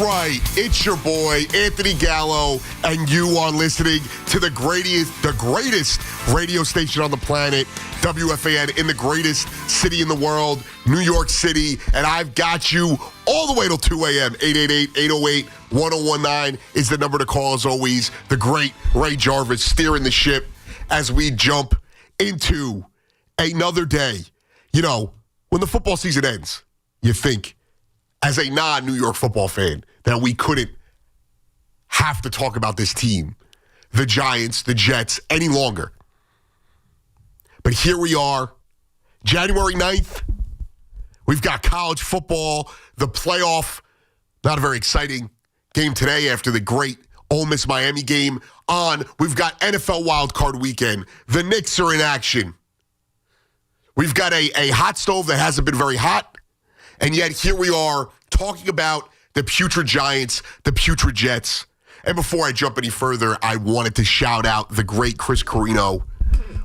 right. It's your boy, Anthony Gallo, and you are listening to the greatest radio station on the planet, WFAN, in the greatest city in the world, New York City. And I've got you all the way till 2 a.m. 888-808-1019 is the number to call, as always. The great Ray Jarvis steering the ship as we jump into another day. You know, when the football season ends, you think, as a non-New York football fan, that we couldn't have to talk about this team, the Giants, the Jets, any longer. But here we are, January 9th. We've got college football, the playoff, not a very exciting game today after the great Ole Miss-Miami game on. We've got NFL wildcard weekend. The Knicks are in action. We've got a hot stove that hasn't been very hot. And yet here we are talking about the putrid Giants, the putrid Jets. And before I jump any further, I wanted to shout out the great Chris Carino,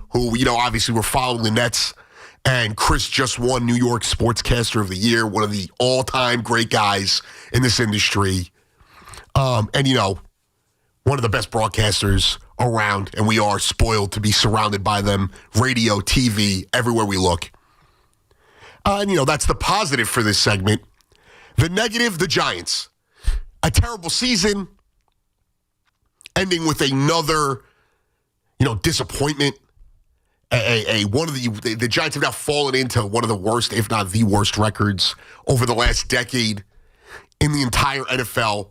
who, you know, obviously we're following the Nets. And Chris just won New York Sportscaster of the Year, one of the all-time great guys in this industry. And, you know, one of the best broadcasters around. And we are spoiled to be surrounded by them. Radio, TV, everywhere we look. And, you know, that's the positive for this segment. The negative, the Giants. A terrible season, ending with another, you know, disappointment. One of the Giants have now fallen into one of the worst, if not the worst, records over the last decade in the entire NFL.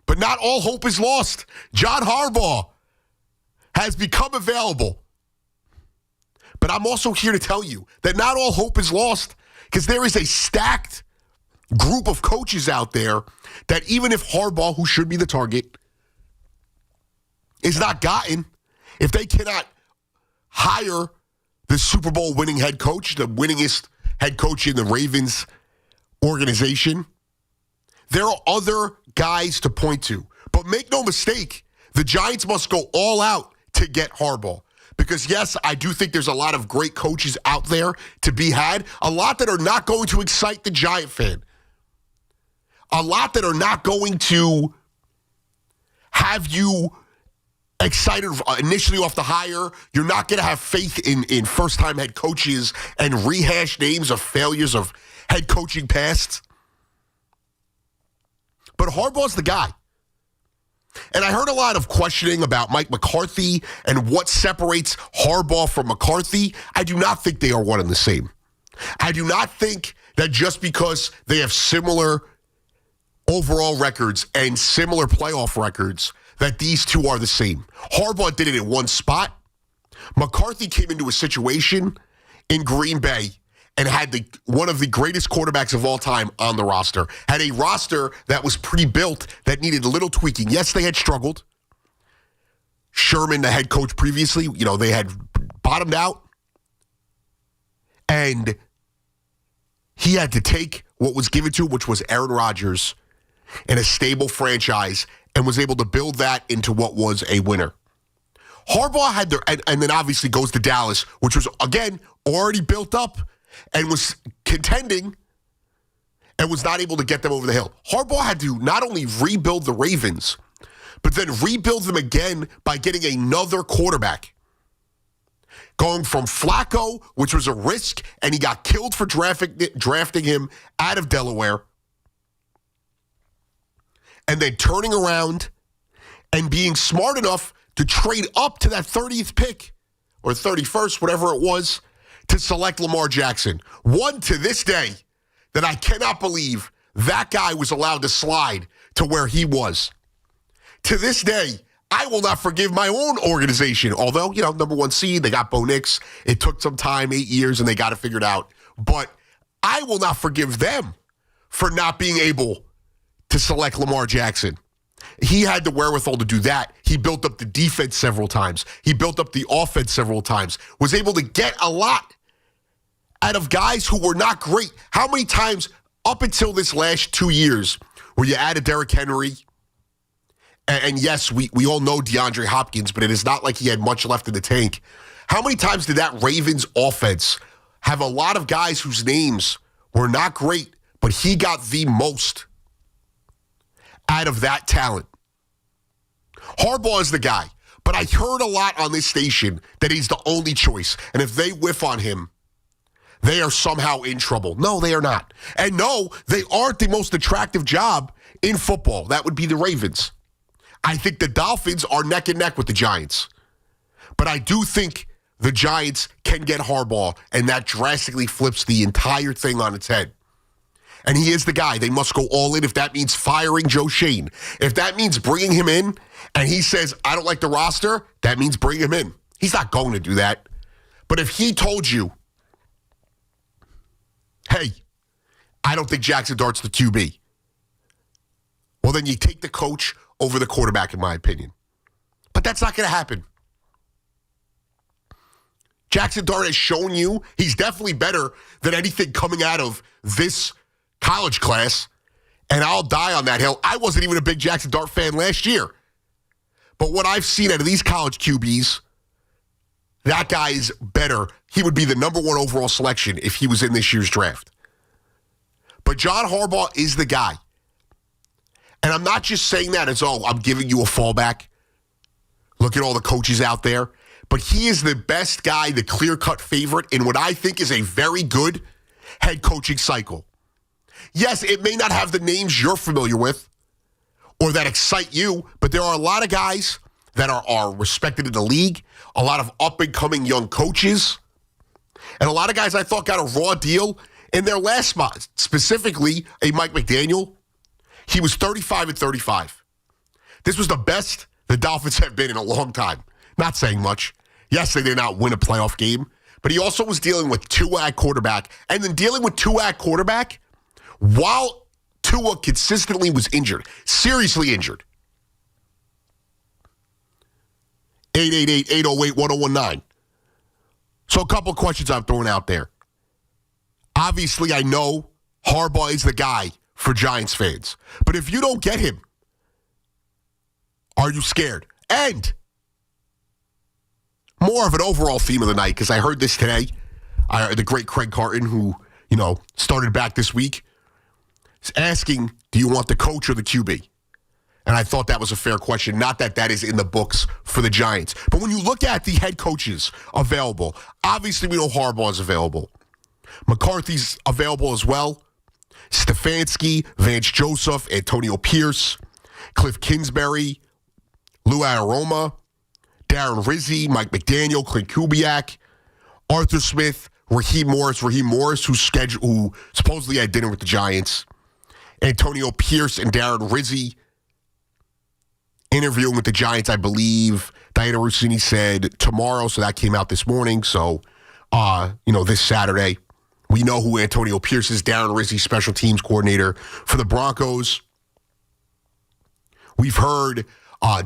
But not all hope is lost. John Harbaugh has become available. But I'm also here to tell you that not all hope is lost, because there is a stacked group of coaches out there that even if Harbaugh, who should be the target, is not gotten, if they cannot hire the Super Bowl winning head coach, the winningest head coach in the Ravens organization, there are other guys to point to. But make no mistake, the Giants must go all out to get Harbaugh. Because, yes, I do think there's a lot of great coaches out there to be had. A lot that are not going to excite the Giant fan. A lot that are not going to have you excited initially off the hire. You're not going to have faith in first-time head coaches and rehash names of failures of head coaching pasts. But Harbaugh's the guy. And I heard a lot of questioning about Mike McCarthy and what separates Harbaugh from McCarthy. I do not think they are one and the same. I do not think that just because they have similar overall records and similar playoff records that these two are the same. Harbaugh did it in one spot. McCarthy came into a situation in Green Bay and had one of the greatest quarterbacks of all time on the roster. Had a roster that was pre-built that needed little tweaking. Yes, they had struggled. Sherman, the head coach previously, you know, they had bottomed out. And he had to take what was given to him, which was Aaron Rodgers, and a stable franchise, and was able to build that into what was a winner. Harbaugh had and then obviously goes to Dallas, which was, again, already built up and was contending and was not able to get them over the hill. Harbaugh had to not only rebuild the Ravens, but then rebuild them again by getting another quarterback. Going from Flacco, which was a risk, and he got killed for drafting him out of Delaware, and then turning around and being smart enough to trade up to that 30th pick, or 31st, whatever it was, to select Lamar Jackson. One to this day that I cannot believe that guy was allowed to slide to where he was. To this day, I will not forgive my own organization. Although, you know, number one seed, they got Bo Nix. It took some time, 8 years, and they got it figured out. But I will not forgive them for not being able to select Lamar Jackson. He had the wherewithal to do that. He built up the defense several times. He built up the offense several times. Was able to get a lot out of guys who were not great. How many times up until this last 2 years where you added Derrick Henry? And yes, we all know DeAndre Hopkins, but it is not like he had much left in the tank. How many times did that Ravens offense have a lot of guys whose names were not great, but he got the most out of that talent. Harbaugh is the guy. But I heard a lot on this station that he's the only choice. And if they whiff on him, they are somehow in trouble. No, they are not. And no, they aren't the most attractive job in football. That would be the Ravens. I think the Dolphins are neck and neck with the Giants. But I do think the Giants can get Harbaugh, and that drastically flips the entire thing on its head. And he is the guy. They must go all in if that means firing Joe Shane. If that means bringing him in and he says, I don't like the roster, that means bring him in. He's not going to do that. But if he told you, hey, I don't think Jackson Dart's the QB, well, then you take the coach over the quarterback, in my opinion. But that's not going to happen. Jackson Dart has shown you he's definitely better than anything coming out of this college class, and I'll die on that hill. I wasn't even a big Jackson Dart fan last year. But what I've seen out of these college QBs, that guy is better. He would be the number one overall selection if he was in this year's draft. But John Harbaugh is the guy. And I'm not just saying that as, oh, I'm giving you a fallback. Look at all the coaches out there. But he is the best guy, the clear-cut favorite in what I think is a very good head coaching cycle. Yes, it may not have the names you're familiar with or that excite you, but there are a lot of guys that are respected in the league, a lot of up-and-coming young coaches, and a lot of guys I thought got a raw deal in their last spot, specifically a Mike McDaniel. He was 35-35. This was the best the Dolphins have been in a long time. Not saying much. Yes, they did not win a playoff game, but he also was dealing with Tua at quarterback, and then dealing with Tua at quarterback while Tua consistently was injured, seriously injured. 888-808-1019. So a couple of questions I'm throwing out there. Obviously, I know Harbaugh is the guy for Giants fans. But if you don't get him, are you scared? And more of an overall theme of the night, because I heard this today. The great Craig Carton, who, started back this week, is asking, do you want the coach or the QB? And I thought that was a fair question. Not that that is in the books for the Giants. But when you look at the head coaches available, obviously we know Harbaugh is available. McCarthy's available as well. Stefanski, Vance Joseph, Antonio Pierce, Cliff Kingsbury, Lou Anarumo, Darren Rizzi, Mike McDaniel, Clint Kubiak, Arthur Smith, Raheem Morris, who supposedly had dinner with the Giants, Antonio Pierce and Darren Rizzi interviewing with the Giants, I believe. Diana Rossini said tomorrow, so that came out this morning. So, this Saturday. We know who Antonio Pierce is, Darren Rizzi, special teams coordinator for the Broncos. We've heard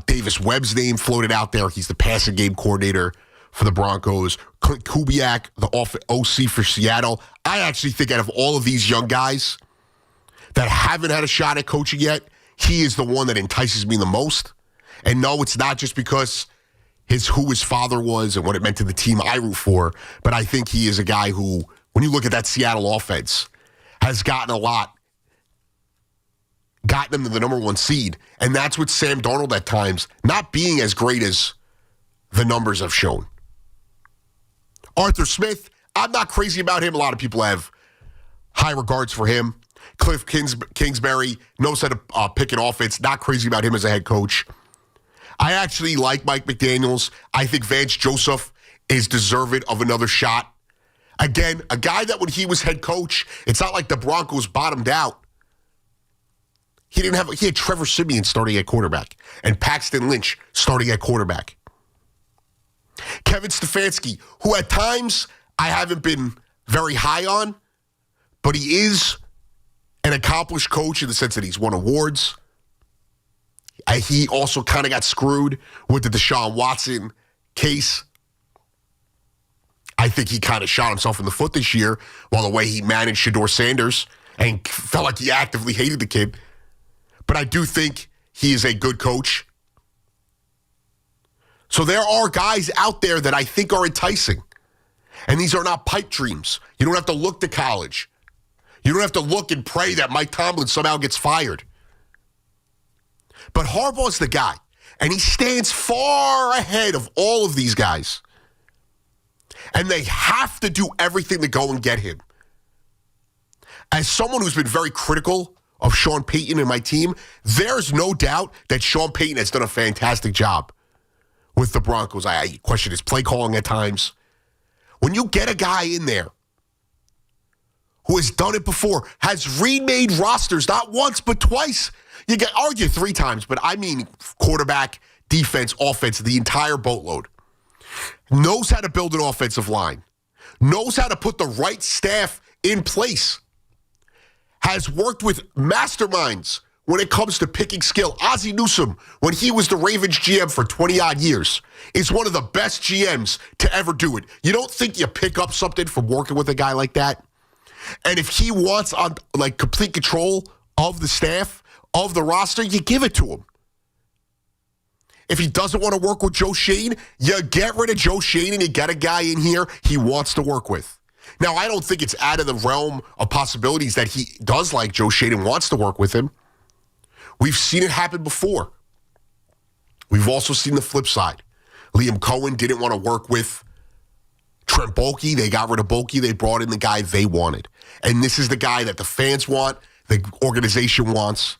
Davis Webb's name floated out there. He's the passing game coordinator for the Broncos. Clint Kubiak, the OC for Seattle. I actually think out of all of these young guys that haven't had a shot at coaching yet, he is the one that entices me the most. And no, it's not just because who his father was and what it meant to the team I root for, but I think he is a guy who, when you look at that Seattle offense, has gotten them to the number one seed. And that's with Sam Darnold at times not being as great as the numbers have shown. Arthur Smith, I'm not crazy about him. A lot of people have high regards for him. Cliff Kingsbury knows how to pick an offense. Not crazy about him as a head coach. I actually like Mike McDaniels. I think Vance Joseph is deserving of another shot. Again, a guy that when he was head coach, it's not like the Broncos bottomed out. He had Trevor Siemian starting at quarterback and Paxton Lynch starting at quarterback. Kevin Stefanski, who at times I haven't been very high on, but he is an accomplished coach in the sense that he's won awards. He also kind of got screwed with the Deshaun Watson case. I think he kind of shot himself in the foot this year while the way he managed Shedeur Sanders and felt like he actively hated the kid. But I do think he is a good coach. So there are guys out there that I think are enticing. And these are not pipe dreams. You don't have to look to college. You don't have to look and pray that Mike Tomlin somehow gets fired. But Harbaugh's the guy, and he stands far ahead of all of these guys. And they have to do everything to go and get him. As someone who's been very critical of Sean Payton and my team, there's no doubt that Sean Payton has done a fantastic job with the Broncos. I question his play calling at times. When you get a guy in there who has done it before, has remade rosters not once but twice, you can argue 3 times, but I mean quarterback, defense, offense, the entire boatload. Knows how to build an offensive line. Knows how to put the right staff in place. Has worked with masterminds when it comes to picking skill. Ozzie Newsome, when he was the Ravens GM for 20-odd years, is one of the best GMs to ever do it. You don't think you pick up something from working with a guy like that? And if he wants complete control of the staff, of the roster, you give it to him. If he doesn't want to work with Joe Schoen, you get rid of Joe Schoen and you get a guy in here he wants to work with. Now, I don't think it's out of the realm of possibilities that he does like Joe Schoen and wants to work with him. We've seen it happen before. We've also seen the flip side. Liam Cohen didn't want to work with Trent Baalke. They got rid of Baalke. They brought in the guy they wanted. And this is the guy that the fans want, the organization wants.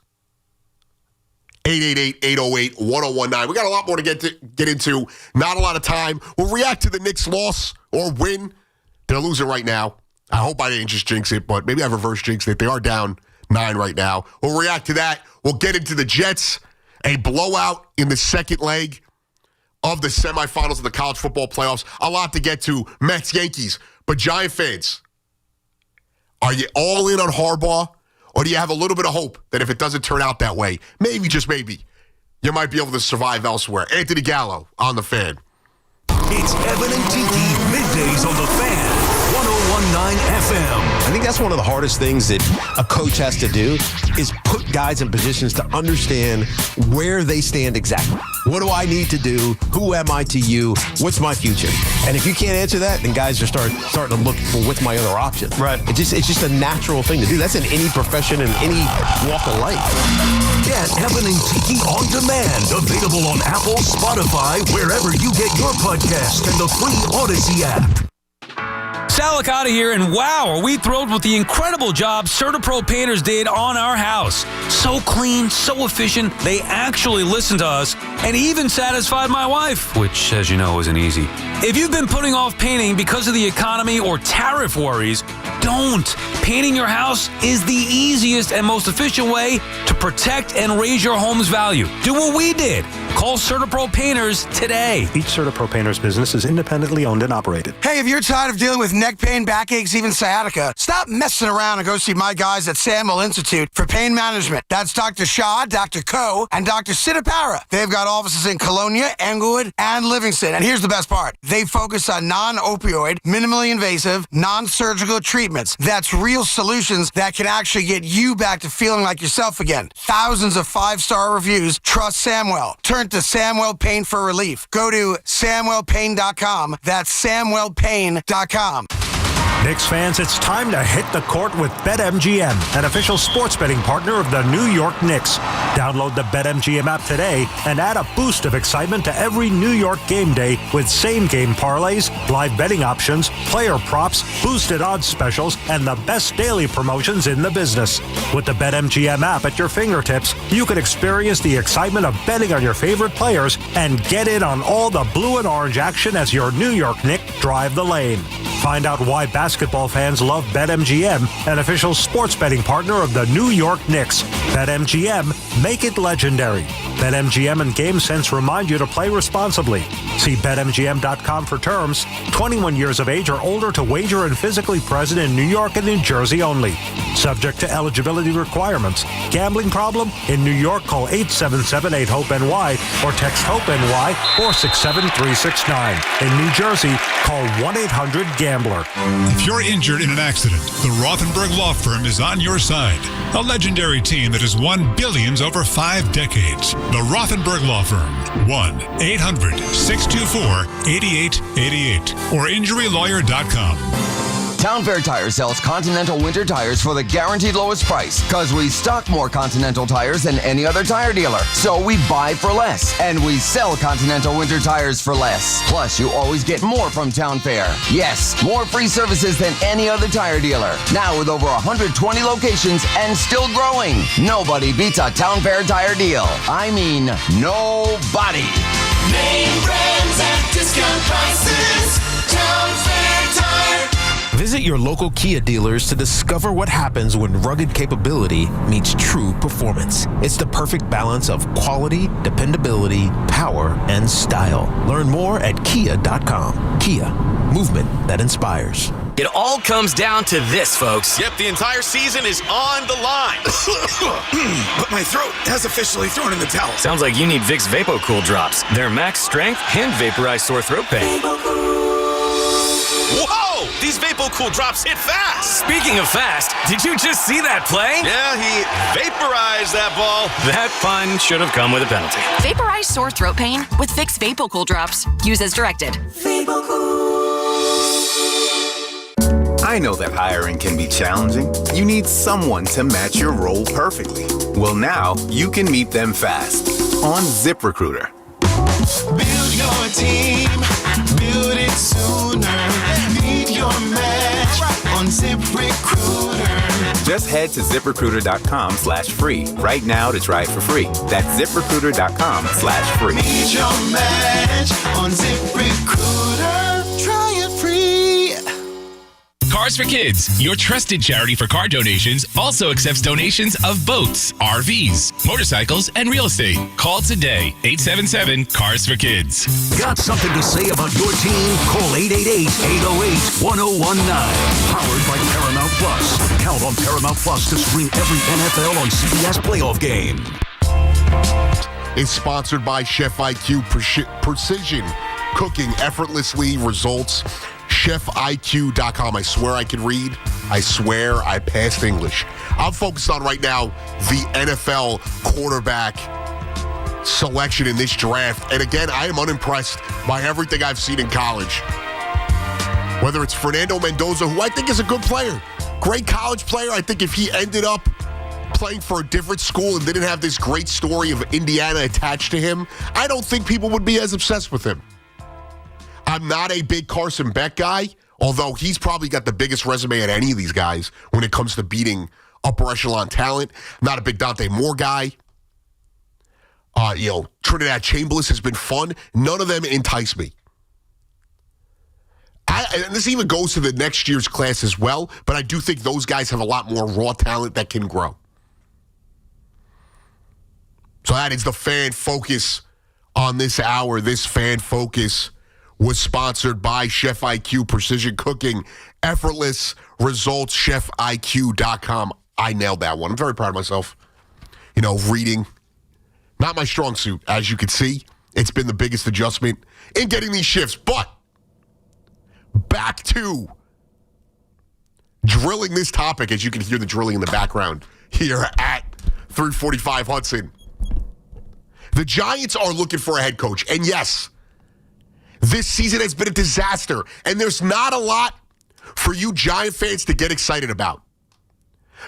888-808-1019. We got a lot more to get into. Not a lot of time. We'll react to the Knicks' loss or win. They're losing right now. I hope I didn't just jinx it, but maybe I reverse jinxed it. They are down 9 right now. We'll react to that. We'll get into the Jets. A blowout in the second leg of the semifinals of the college football playoffs. A lot to get to. Mets, Yankees. But Giant fans, are you all in on Harbaugh? Or do you have a little bit of hope that if it doesn't turn out that way, maybe, just maybe, you might be able to survive elsewhere? Anthony Gallo on The Fan. It's Evan and Tiki, middays on The Fan, 101.9 FM. I think that's one of the hardest things that a coach has to do is put guys in positions to understand where they stand exactly. What do I need to do? Who am I to you? What's my future? And if you can't answer that, then guys are starting to look for what's my other option. Right. It's just a natural thing to do. That's in any profession and any walk of life. Get Evan and Tiki on demand. Available on Apple, Spotify, wherever you get your podcast, and the free Odyssey app. Salicata here, and wow, are we thrilled with the incredible job CertaPro Painters did on our house. So clean, so efficient, they actually listened to us and even satisfied my wife, which, as you know, isn't easy. If you've been putting off painting because of the economy or tariff worries, don't. Painting your house is the easiest and most efficient way to protect and raise your home's value. Do what we did. Call CertaPro Painters today. Each CertaPro Painters business is independently owned and operated. Hey, if you're tired of dealing with neck pain, backaches, even sciatica, stop messing around and go see my guys at Samuel Institute for Pain Management. That's Dr. Shah, Dr. Ko, and Dr. Sidapara. They've got offices in Colonia, Englewood, and Livingston. And here's the best part. They focus on non-opioid, minimally invasive, non-surgical treatments. That's real solutions that can actually get you back to feeling like yourself again. Thousands of 5-star reviews. Trust Samwell. Turn to Samwell Pain for relief. Go to SamwellPain.com. That's SamwellPain.com. Knicks fans, it's time to hit the court with BetMGM, an official sports betting partner of the New York Knicks. Download the BetMGM app today and add a boost of excitement to every New York game day with same-game parlays, live betting options, player props, boosted odds specials, and the best daily promotions in the business. With the BetMGM app at your fingertips, you can experience the excitement of betting on your favorite players and get in on all the blue and orange action as your New York Knicks drive the lane. Find out why basketball fans love BetMGM, an official sports betting partner of the New York Knicks. BetMGM, make it legendary. BetMGM and GameSense remind you to play responsibly. See BetMGM.com for terms. 21 years of age or older to wager and physically present in New York and New Jersey only. Subject to eligibility requirements. Gambling problem? In New York, call 877-8-HOPE-NY or text HOPE-NY 467-369. In New Jersey, call 1-800-GAMBLER. If you're injured in an accident, the Rothenberg Law Firm is on your side. A legendary team that has won billions over 5 decades. The Rothenberg Law Firm. 1-800-624-8888 or injurylawyer.com. Town Fair Tire sells Continental winter tires for the guaranteed lowest price because we stock more Continental tires than any other tire dealer. So we buy for less, and we sell Continental winter tires for less. Plus, you always get more from Town Fair. Yes, more free services than any other tire dealer. Now with over 120 locations and still growing. Nobody beats a Town Fair tire deal. I mean, nobody. Name brands at discount prices. Town Fair Tire. Visit your local Kia dealers to discover what happens when rugged capability meets true performance. It's the perfect balance of quality, dependability, power, and style. Learn more at kia.com. Kia, movement that inspires. It all comes down to this, folks. Yep, the entire season is on the line. But my throat has officially thrown in the towel. Sounds like you need Vicks VapoCool drops. They're max strength and vaporize sore throat pain. Whoa! These VapoCool drops hit fast. Speaking of fast, did you just see that play? Yeah, he vaporized that ball. That pun should have come with a penalty. Vaporize sore throat pain with Vicks VapoCool drops. Use as directed. I know that hiring can be challenging. You need someone to match your role perfectly. Well, now you can meet them fast on ZipRecruiter. Build your team, build it sooner. Meet your match on ZipRecruiter. Just head to ZipRecruiter.com/free right now to try it for free. That's ZipRecruiter.com/free. Meet your match on ZipRecruiter. Try it free. Cars for Kids, your trusted charity for car donations, also accepts donations of boats, RVs, motorcycles, and real estate. Call today, 877-CARS-FOR-KIDS. Got something to say about your team? Call 888-808-1019. Powered by Paramount Plus. Count on Paramount Plus to stream every NFL on CBS playoff game. Is sponsored by Chef IQ Precision Cooking Effortlessly Results. ChefIQ.com. I swear I can read. I swear I passed English. I'm focused on right now the NFL quarterback selection in this draft. And again, I am unimpressed by everything I've seen in college. Whether it's Fernando Mendoza, who I think is a good player, great college player. I think if he ended up playing for a different school and didn't have this great story of Indiana attached to him, I don't think people would be as obsessed with him. I'm not a big Carson Beck guy, although he's probably got the biggest resume at any of these guys when it comes to beating upper echelon talent. I'm not a big Dante Moore guy. Trinidad Chambliss has been fun. None of them entice me. And this even goes to the next year's class as well, but I do think those guys have a lot more raw talent that can grow. So that is the fan focus on this hour. This fan focus was sponsored by Chef IQ Precision Cooking Effortless Results, ChefIQ.com. I nailed that one. I'm very proud of myself. Reading, not my strong suit, as you can see. It's been the biggest adjustment in getting these shifts. But back to drilling this topic, as you can hear the drilling in the background here at 345 Hudson. The Giants are looking for a head coach. And yes, this season has been a disaster, and there's not a lot for you Giant fans to get excited about.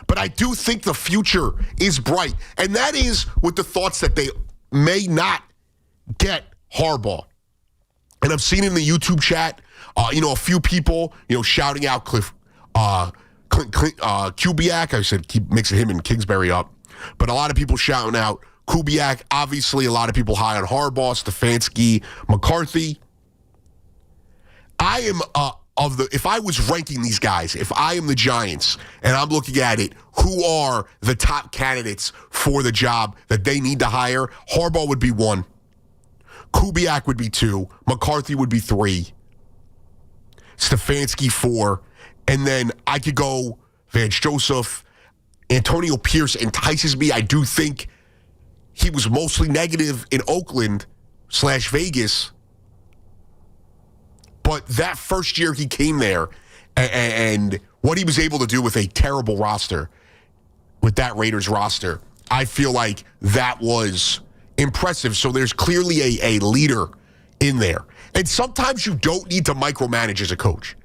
But I do think the future is bright, and that is with the thoughts that they may not get Harbaugh. And I've seen in the YouTube chat, a few people, shouting out Kubiak. I said keep mixing him and Kingsbury up. But a lot of people shouting out Kubiak. Obviously, a lot of people high on Harbaugh, Stefanski, McCarthy. I am if I was ranking these guys, if I am the Giants and I'm looking at it, who are the top candidates for the job that they need to hire? Harbaugh would be 1. Kubiak would be 2. McCarthy would be 3. Stefanski 4. And then I could go Vance Joseph. Antonio Pierce entices me. I do think he was mostly negative in Oakland/Vegas. But that first year he came there and what he was able to do with a terrible roster, with that Raiders roster, I feel like that was impressive. So there's clearly a leader in there. And sometimes you don't need to micromanage as a coach.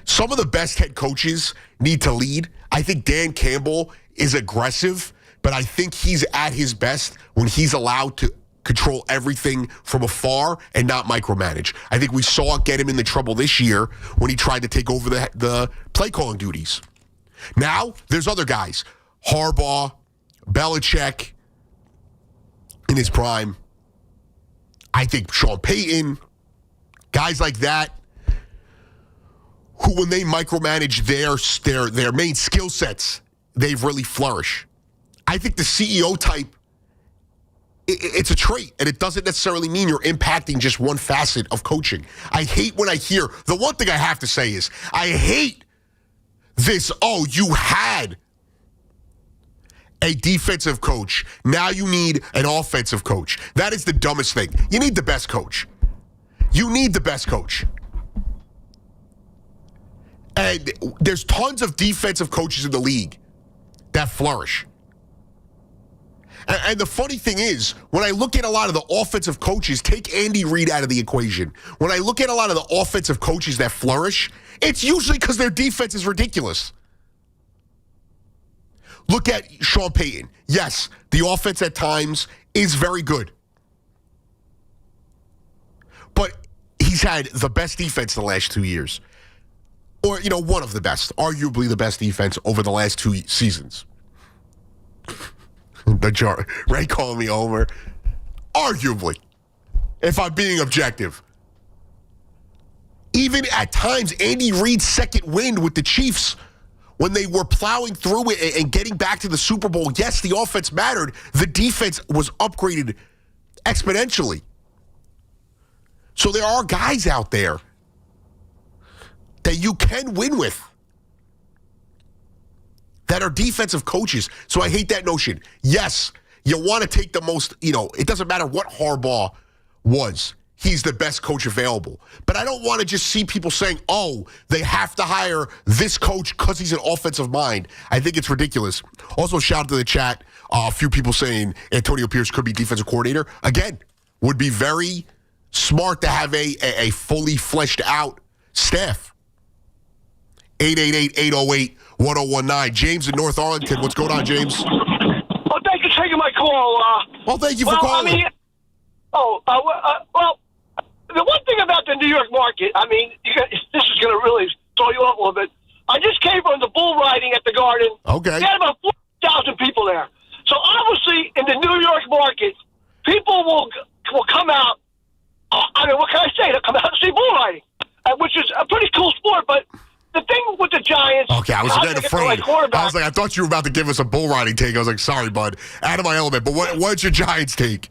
Some of the best head coaches need to lead. I think Dan Campbell is aggressive, but I think he's at his best when he's allowed to control everything from afar and not micromanage. I think we saw it get him into trouble this year when he tried to take over the play calling duties. Now, there's other guys. Harbaugh, Belichick in his prime. I think Sean Payton, guys like that, who when they micromanage their main skill sets, they've really flourished. I think the CEO type, it's a trait, and it doesn't necessarily mean you're impacting just one facet of coaching. I hate when I hear, the one thing I have to say is, I hate this, you had a defensive coach. Now you need an offensive coach. That is the dumbest thing. You need the best coach. You need the best coach. And there's tons of defensive coaches in the league that flourish. And the funny thing is, when I look at a lot of the offensive coaches, take Andy Reid out of the equation. When I look at a lot of the offensive coaches that flourish, it's usually because their defense is ridiculous. Look at Sean Payton. Yes, the offense at times is very good. But he's had the best defense the last 2 years. Or, one of the best. Arguably the best defense over the last 2 seasons. Ray calling me Homer. Arguably. If I'm being objective. Even at times, Andy Reid's second win with the Chiefs, when they were plowing through it and getting back to the Super Bowl, yes, the offense mattered. The defense was upgraded exponentially. So there are guys out there that you can win with that are defensive coaches. So I hate that notion. Yes, you want to take the most, it doesn't matter what Harbaugh was. He's the best coach available. But I don't want to just see people saying, they have to hire this coach because he's an offensive mind. I think it's ridiculous. Also, shout out to the chat. A few people saying Antonio Pierce could be defensive coordinator. Again, would be very smart to have a fully fleshed out staff. 888-808-1019. James in North Arlington. What's going on, James? Well, thank you for taking my call. Thank you for calling. The one thing about the New York market, this is going to really throw you off a little bit. I just came from the bull riding at the Garden. Okay. They had about 4,000 people there. So obviously, in the New York market, people will come out. What can I say? They'll come out and see bull riding, which is a pretty cool sport. But the thing with the Giants... Okay, I was a bit afraid. I thought you were about to give us a bull riding take. I was like, sorry, bud. Out of my element. But what's your Giants take?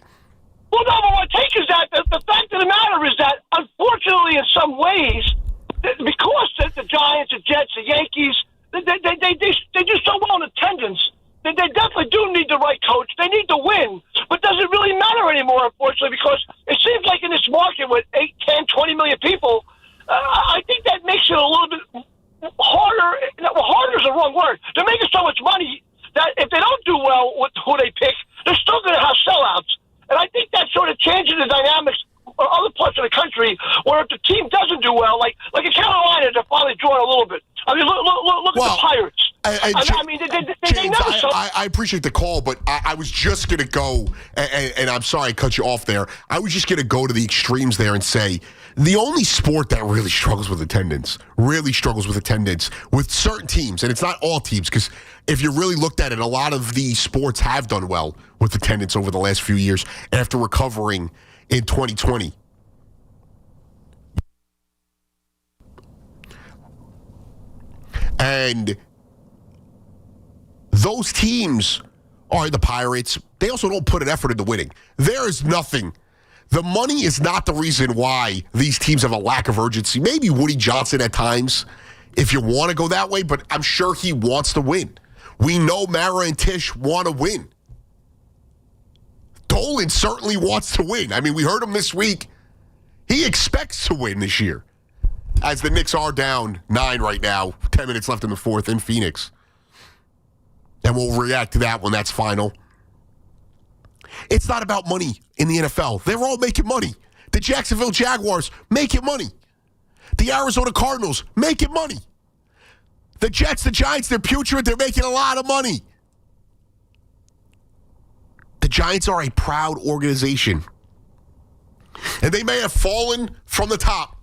Well, no, but my take is that the fact of the matter is that, unfortunately, in some ways, because the Giants, the Jets, the Yankees, they do so well in attendance. They definitely do need the right coach. They need to win. But does it really matter anymore, unfortunately, because it seems like in this market with 8, 10, 20 million people, I think that makes it a little bit harder. Harder is the wrong word. They're making so much money that if they don't do well with who they pick, they're still going to have sellouts. And I think that sort of changes the dynamics of other parts of the country where if the team doesn't do well, like in Carolina, they're finally drawing a little bit. Look at the Pirates. They never I appreciate the call, but I was just going to go, and I'm sorry I cut you off there. I was just going to go to the extremes there and say the only sport that really struggles with attendance with certain teams, and it's not all teams, because if you really looked at it, a lot of the sports have done well with attendance over the last few years after recovering in 2020. And those teams are the Pirates. They also don't put an effort into winning. There is nothing. The money is not the reason why these teams have a lack of urgency. Maybe Woody Johnson at times, if you want to go that way, but I'm sure he wants to win. We know Mara and Tisch want to win. Dolan certainly wants to win. We heard him this week. He expects to win this year. As the Knicks are down 9 right now, 10 minutes left in the fourth in Phoenix. And we'll react to that when that's final. It's not about money in the NFL. They're all making money. The Jacksonville Jaguars making money. The Arizona Cardinals making money. The Jets, the Giants, they're putrid. They're making a lot of money. The Giants are a proud organization. And they may have fallen from the top.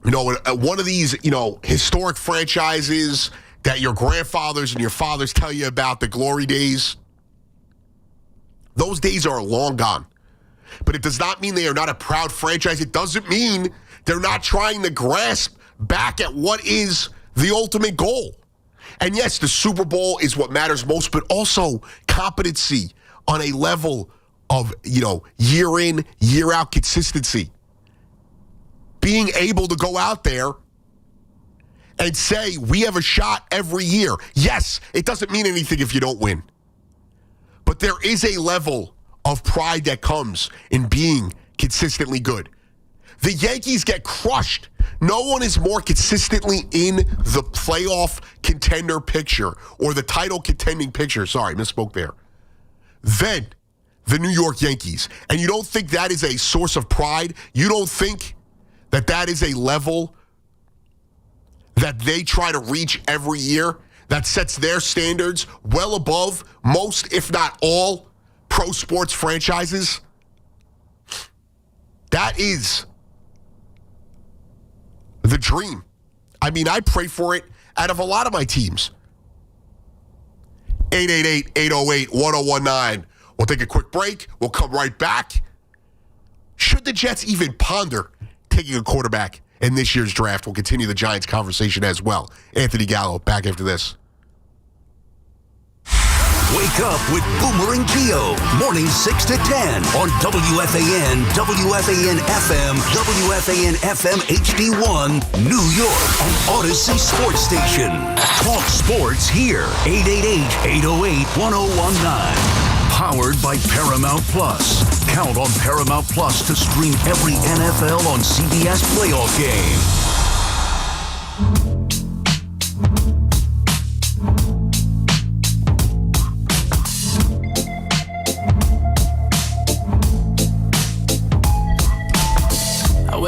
You know, one of these, historic franchises that your grandfathers and your fathers tell you about, the glory days. Those days are long gone. But it does not mean they are not a proud franchise. It doesn't mean they're not trying to grasp back at what is the ultimate goal. And yes, the Super Bowl is what matters most, but also competency on a level of, year in, year out consistency. Being able to go out there and say, we have a shot every year. Yes, it doesn't mean anything if you don't win. But there is a level of pride that comes in being consistently good. The Yankees get crushed. No one is more consistently in the playoff contender picture or the title contending picture. Sorry, misspoke there. Than the New York Yankees. And you don't think that is a source of pride? You don't think that is a level that they try to reach every year that sets their standards well above most, if not all, pro sports franchises? That is the dream. I mean, I pray for it out of a lot of my teams. 888-808-1019. We'll take a quick break. We'll come right back. Should the Jets even ponder taking a quarterback in this year's draft? We'll continue the Giants conversation as well. Anthony Gallo, back after this. Wake up with Boomer and Gio. Mornings 6 to 10 on WFAN, WFAN FM, WFAN FM HD1, New York, and Odyssey Sports Station. Talk sports here. 888-808-1019. Powered by Paramount Plus. Count on Paramount Plus to stream every NFL on CBS playoff game.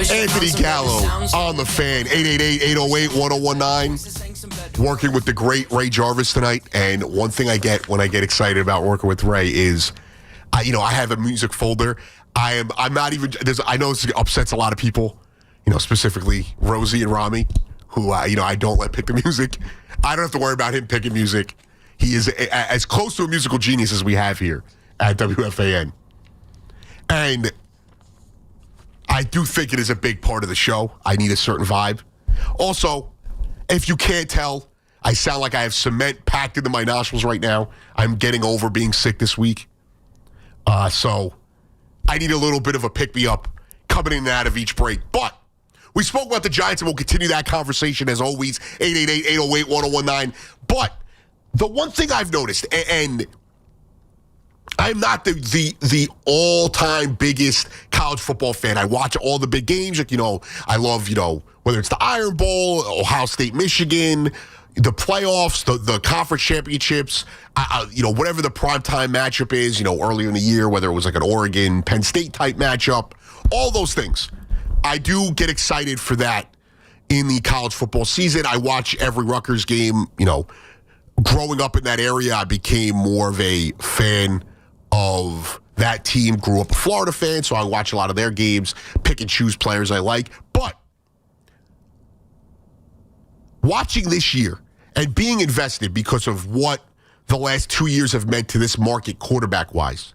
Anthony Gallo on the Fan, 888-808-1019. Working with the great Ray Jarvis tonight, and one thing I get when I get excited about working with Ray is, I have a music folder. I'm not even. I know this upsets a lot of people, specifically Rosie and Rami, who I don't let pick the music. I don't have to worry about him picking music. He is as close to a musical genius as we have here at WFAN, and I do think it is a big part of the show. I need a certain vibe. Also, if you can't tell, I sound like I have cement packed into my nostrils right now. I'm getting over being sick this week. So I need a little bit of a pick-me-up coming in and out of each break. But we spoke about the Giants, and we'll continue that conversation as always, 888-808-1019. But the one thing I've noticed, and I'm not the all-time biggest college football fan. I watch all the big games. I love, whether it's the Iron Bowl, Ohio State, Michigan, the playoffs, the conference championships, whatever the primetime matchup is, earlier in the year, whether it was like an Oregon, Penn State type matchup, all those things. I do get excited for that in the college football season. I watch every Rutgers game. Growing up in that area, I became more of a fan of that team. Grew up a Florida fan, so I watch a lot of their games, pick and choose players I like. But watching this year and being invested because of what the last 2 years have meant to this market quarterback-wise,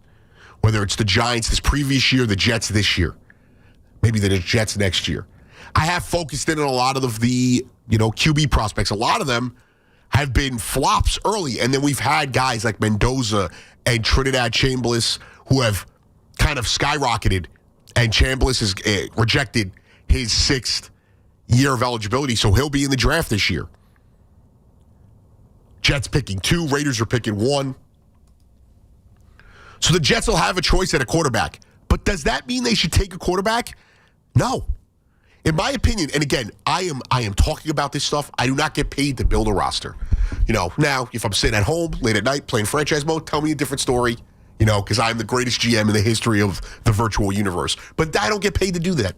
whether it's the Giants this previous year, the Jets this year, maybe the Jets next year, I have focused in on a lot of the QB prospects. A lot of them have been flops early, and then we've had guys like Mendoza and Trinidad Chambliss who have kind of skyrocketed, and Chambliss has rejected his 6th year of eligibility, so he'll be in the draft this year. Jets picking 2, Raiders are picking 1. So the Jets will have a choice at a quarterback. But does that mean they should take a quarterback? No. In my opinion, and again, I am talking about this stuff. I do not get paid to build a roster. Now, if I'm sitting at home late at night playing franchise mode, tell me a different story, because I'm the greatest GM in the history of the virtual universe. But I don't get paid to do that.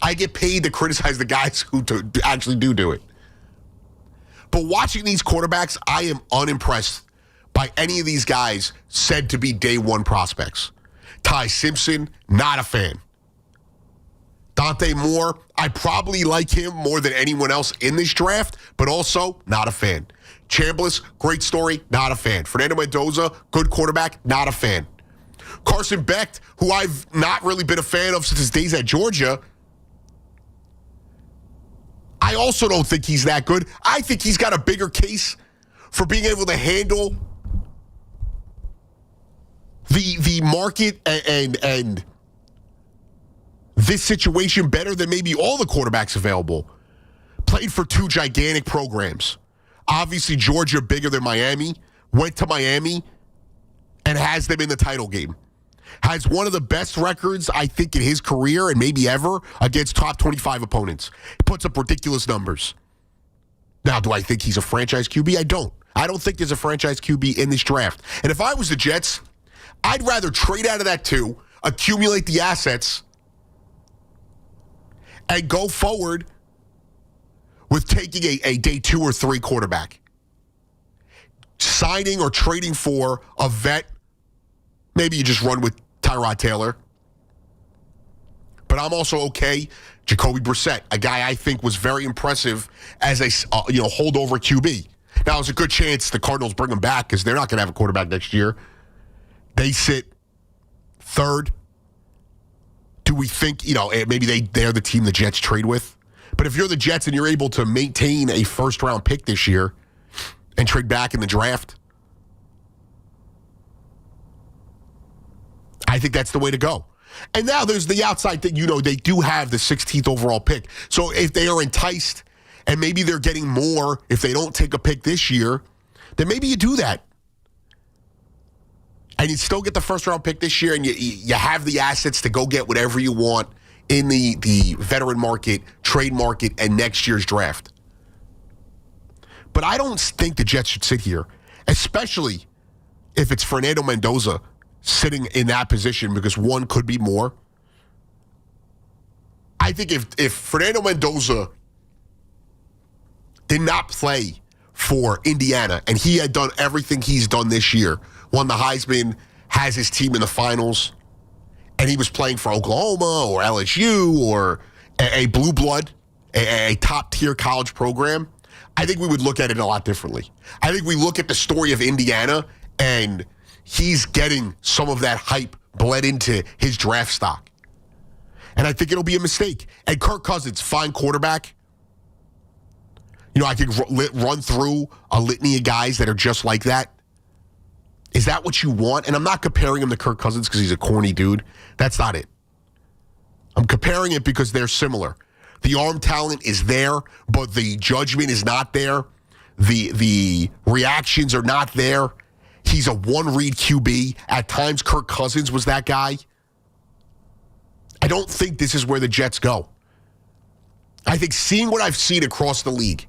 I get paid to criticize the guys who actually do it. But watching these quarterbacks, I am unimpressed by any of these guys said to be day one prospects. Ty Simpson, not a fan. Dante Moore, I probably like him more than anyone else in this draft, but also not a fan. Chambliss, great story, not a fan. Fernando Mendoza, good quarterback, not a fan. Carson Beck, who I've not really been a fan of since his days at Georgia, I also don't think he's that good. I think he's got a bigger case for being able to handle the market and this situation better than maybe all the quarterbacks available. Played for two gigantic programs. Obviously, Georgia bigger than Miami. Went to Miami and has them in the title game. Has one of the best records, I think, in his career and maybe ever against top 25 opponents. He puts up ridiculous numbers. Now, do I think he's a franchise QB? I don't. I don't think there's a franchise QB in this draft. And if I was the Jets, I'd rather trade out of that too, accumulate the assets, and go forward with taking a day 2 or 3 quarterback. Signing or trading for a vet. Maybe you just run with Tyrod Taylor. But I'm also okay. Jacoby Brissett, a guy I think was very impressive as a holdover QB. Now, there's a good chance the Cardinals bring him back because they're not going to have a quarterback next year. They sit third. Do we think, maybe they're the team the Jets trade with? But if you're the Jets and you're able to maintain a first-round pick this year and trade back in the draft, I think that's the way to go. And now there's the outside thing. They do have the 16th overall pick. So if they are enticed and maybe they're getting more if they don't take a pick this year, then maybe you do that. And you still get the first-round pick this year, and you have the assets to go get whatever you want in the veteran market, trade market, and next year's draft. But I don't think the Jets should sit here, especially if it's Fernando Mendoza sitting in that position, because one could be more. I think if Fernando Mendoza did not play for Indiana and he had done everything he's done this year, won the Heisman, has his team in the finals, and he was playing for Oklahoma or LSU or a blue blood, a top-tier college program, I think we would look at it a lot differently. I think we look at the story of Indiana, and he's getting some of that hype bled into his draft stock. And I think it'll be a mistake. And Kirk Cousins, fine quarterback. I could run through a litany of guys that are just like that. Is that what you want? And I'm not comparing him to Kirk Cousins because he's a corny dude. That's not it. I'm comparing it because they're similar. The arm talent is there, but the judgment is not there. The reactions are not there. He's a one-read QB. At times, Kirk Cousins was that guy. I don't think this is where the Jets go. I think seeing what I've seen across the league,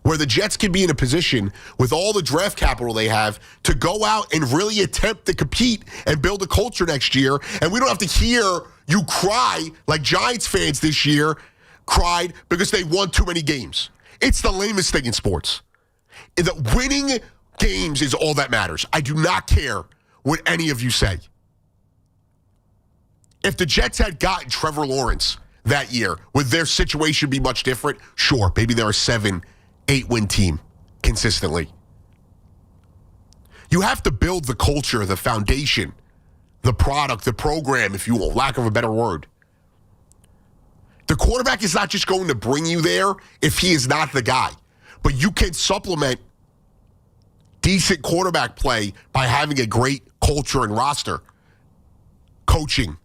where the Jets can be in a position with all the draft capital they have to go out and really attempt to compete and build a culture next year. And we don't have to hear you cry like Giants fans this year cried because they won too many games. It's the lamest thing in sports. The winning games is all that matters. I do not care what any of you say. If the Jets had gotten Trevor Lawrence that year, would their situation be much different? Sure, maybe they're a 7-8-win team consistently. You have to build the culture, the foundation, the product, the program, if you will, lack of a better word. The quarterback is not just going to bring you there if he is not the guy. But you can supplement decent quarterback play by having a great culture and roster. Coaching.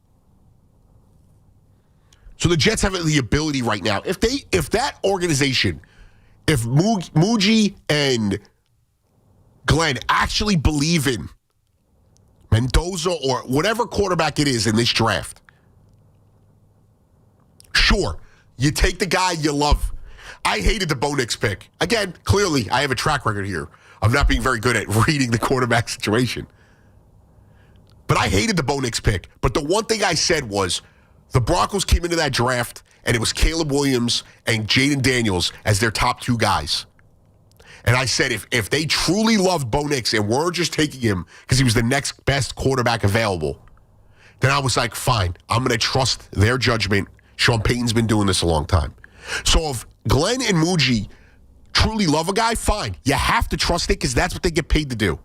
So the Jets have the ability right now. If that organization, if Muji and Glenn actually believe in Mendoza or whatever quarterback it is in this draft, sure, you take the guy you love. I hated the Bo Nix pick. Again, clearly, I have a track record here of not being very good at reading the quarterback situation. But I hated the Bo Nix pick. But the one thing I said was, The Broncos came into that draft, and it was Caleb Williams and Jaden Daniels as their top two guys. And I said, if they truly loved Bo Nix and were just taking him because he was the next best quarterback available, then I was like, fine, I'm going to trust their judgment. Sean Payton's been doing this a long time. So if Glenn and Muji truly love a guy, fine. You have to trust it because that's what they get paid to do.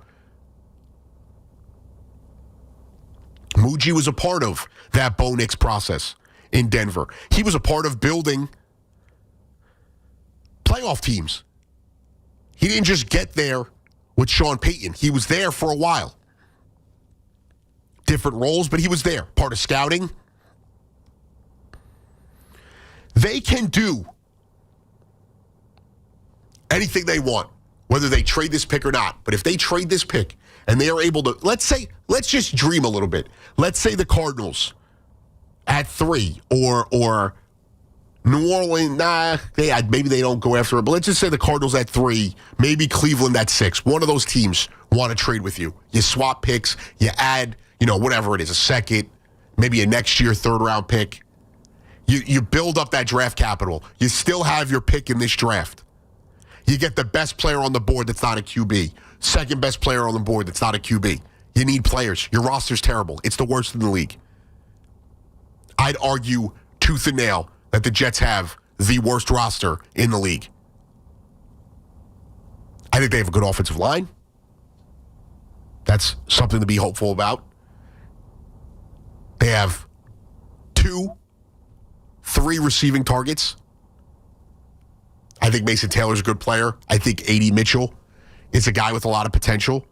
Muji was a part of that Bo Nix process in Denver. He was a part of building playoff teams. He didn't just get there with Sean Payton. He was there for a while. Different roles, but he was there. Part of scouting. They can do anything they want, whether they trade this pick or not. But if they trade this pick and they are able to, let's just dream a little bit. Let's say the Cardinals at 3 or New Orleans, maybe they don't go after it, but let's just say the Cardinals at 3, maybe Cleveland at 6. One of those teams want to trade with you. You swap picks, you add, whatever it is, a second, maybe a next year third-round pick. You build up that draft capital. You still have your pick in this draft. You get the best player on the board that's not a QB. Second best player on the board that's not a QB. You need players. Your roster's terrible. It's the worst in the league. I'd argue tooth and nail that the Jets have the worst roster in the league. I think they have a good offensive line. That's something to be hopeful about. They have 2, 3 receiving targets. I think Mason Taylor's a good player. I think A.D. Mitchell is a guy with a lot of potential.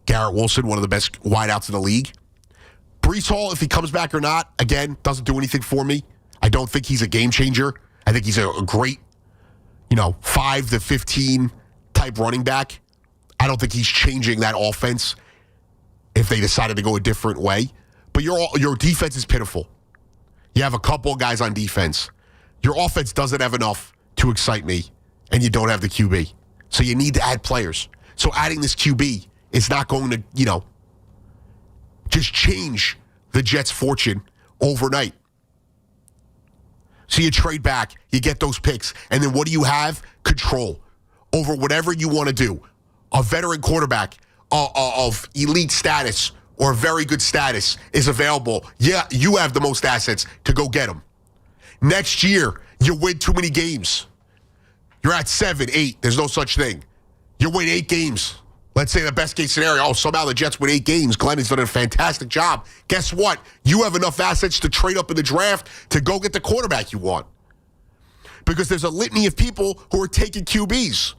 Garrett Wilson, one of the best wideouts in the league. Breece Hall, if he comes back or not, again, doesn't do anything for me. I don't think he's a game changer. I think he's a great, 5 to 15 type running back. I don't think he's changing that offense if they decided to go a different way. But your defense is pitiful. You have a couple of guys on defense. Your offense doesn't have enough to excite me, and you don't have the QB. So you need to add players. So adding this QB is not going to, just change the Jets' fortune overnight. So you trade back, you get those picks, and then what do you have? Control over whatever you want to do. A veteran quarterback of elite status or very good status is available. Yeah, you have the most assets to go get them. Next year, you win too many games. You're at 7, 8. There's no such thing. You win 8 games. Let's say the best case scenario, somehow the Jets win 8 games. Glenn has done a fantastic job. Guess what? You have enough assets to trade up in the draft to go get the quarterback you want. Because there's a litany of people who are taking QBs.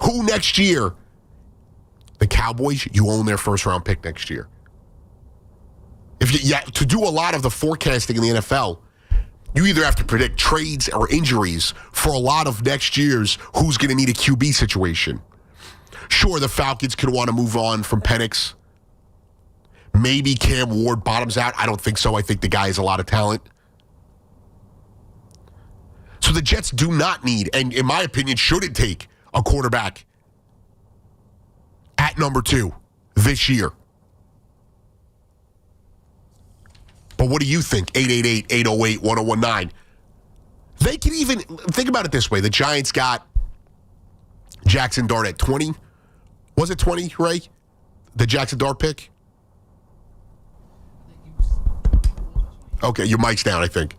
Who next year? The Cowboys, you own their first-round pick next year. To do a lot of the forecasting in the NFL, you either have to predict trades or injuries for a lot of next year's who's going to need a QB situation. Sure, the Falcons could want to move on from Penix. Maybe Cam Ward bottoms out. I don't think so. I think the guy has a lot of talent. So the Jets do not need, and in my opinion, shouldn't take a quarterback at number 2 this year. But what do you think? 888-808-1019. They can even, think about it this way. The Giants got Jackson Dart at 20. Was it 20, Ray? The Jackson Dart pick? Okay, your mic's down, I think.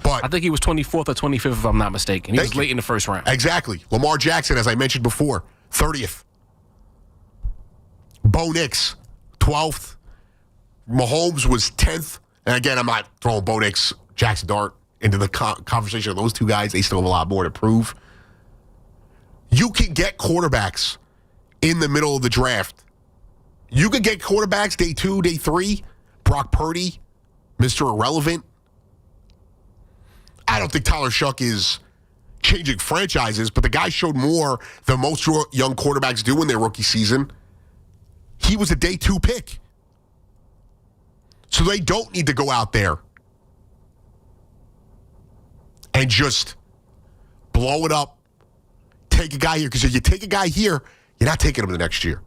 But I think he was 24th or 25th, if I'm not mistaken. He was late in the first round. Exactly. Lamar Jackson, as I mentioned before, 30th. Bo Nix, 12th. Mahomes was 10th. And again, I'm not throwing Bo Nix, Jackson Dart into the conversation of those two guys. They still have a lot more to prove. You can get quarterbacks in the middle of the draft. You could get quarterbacks day 2, day 3. Brock Purdy, Mr. Irrelevant. I don't think Tyler Shuck is changing franchises, but the guy showed more than most young quarterbacks do in their rookie season. He was a day 2 pick. So they don't need to go out there and just blow it up, take a guy here. Because if you take a guy here, you're not taking him the next year.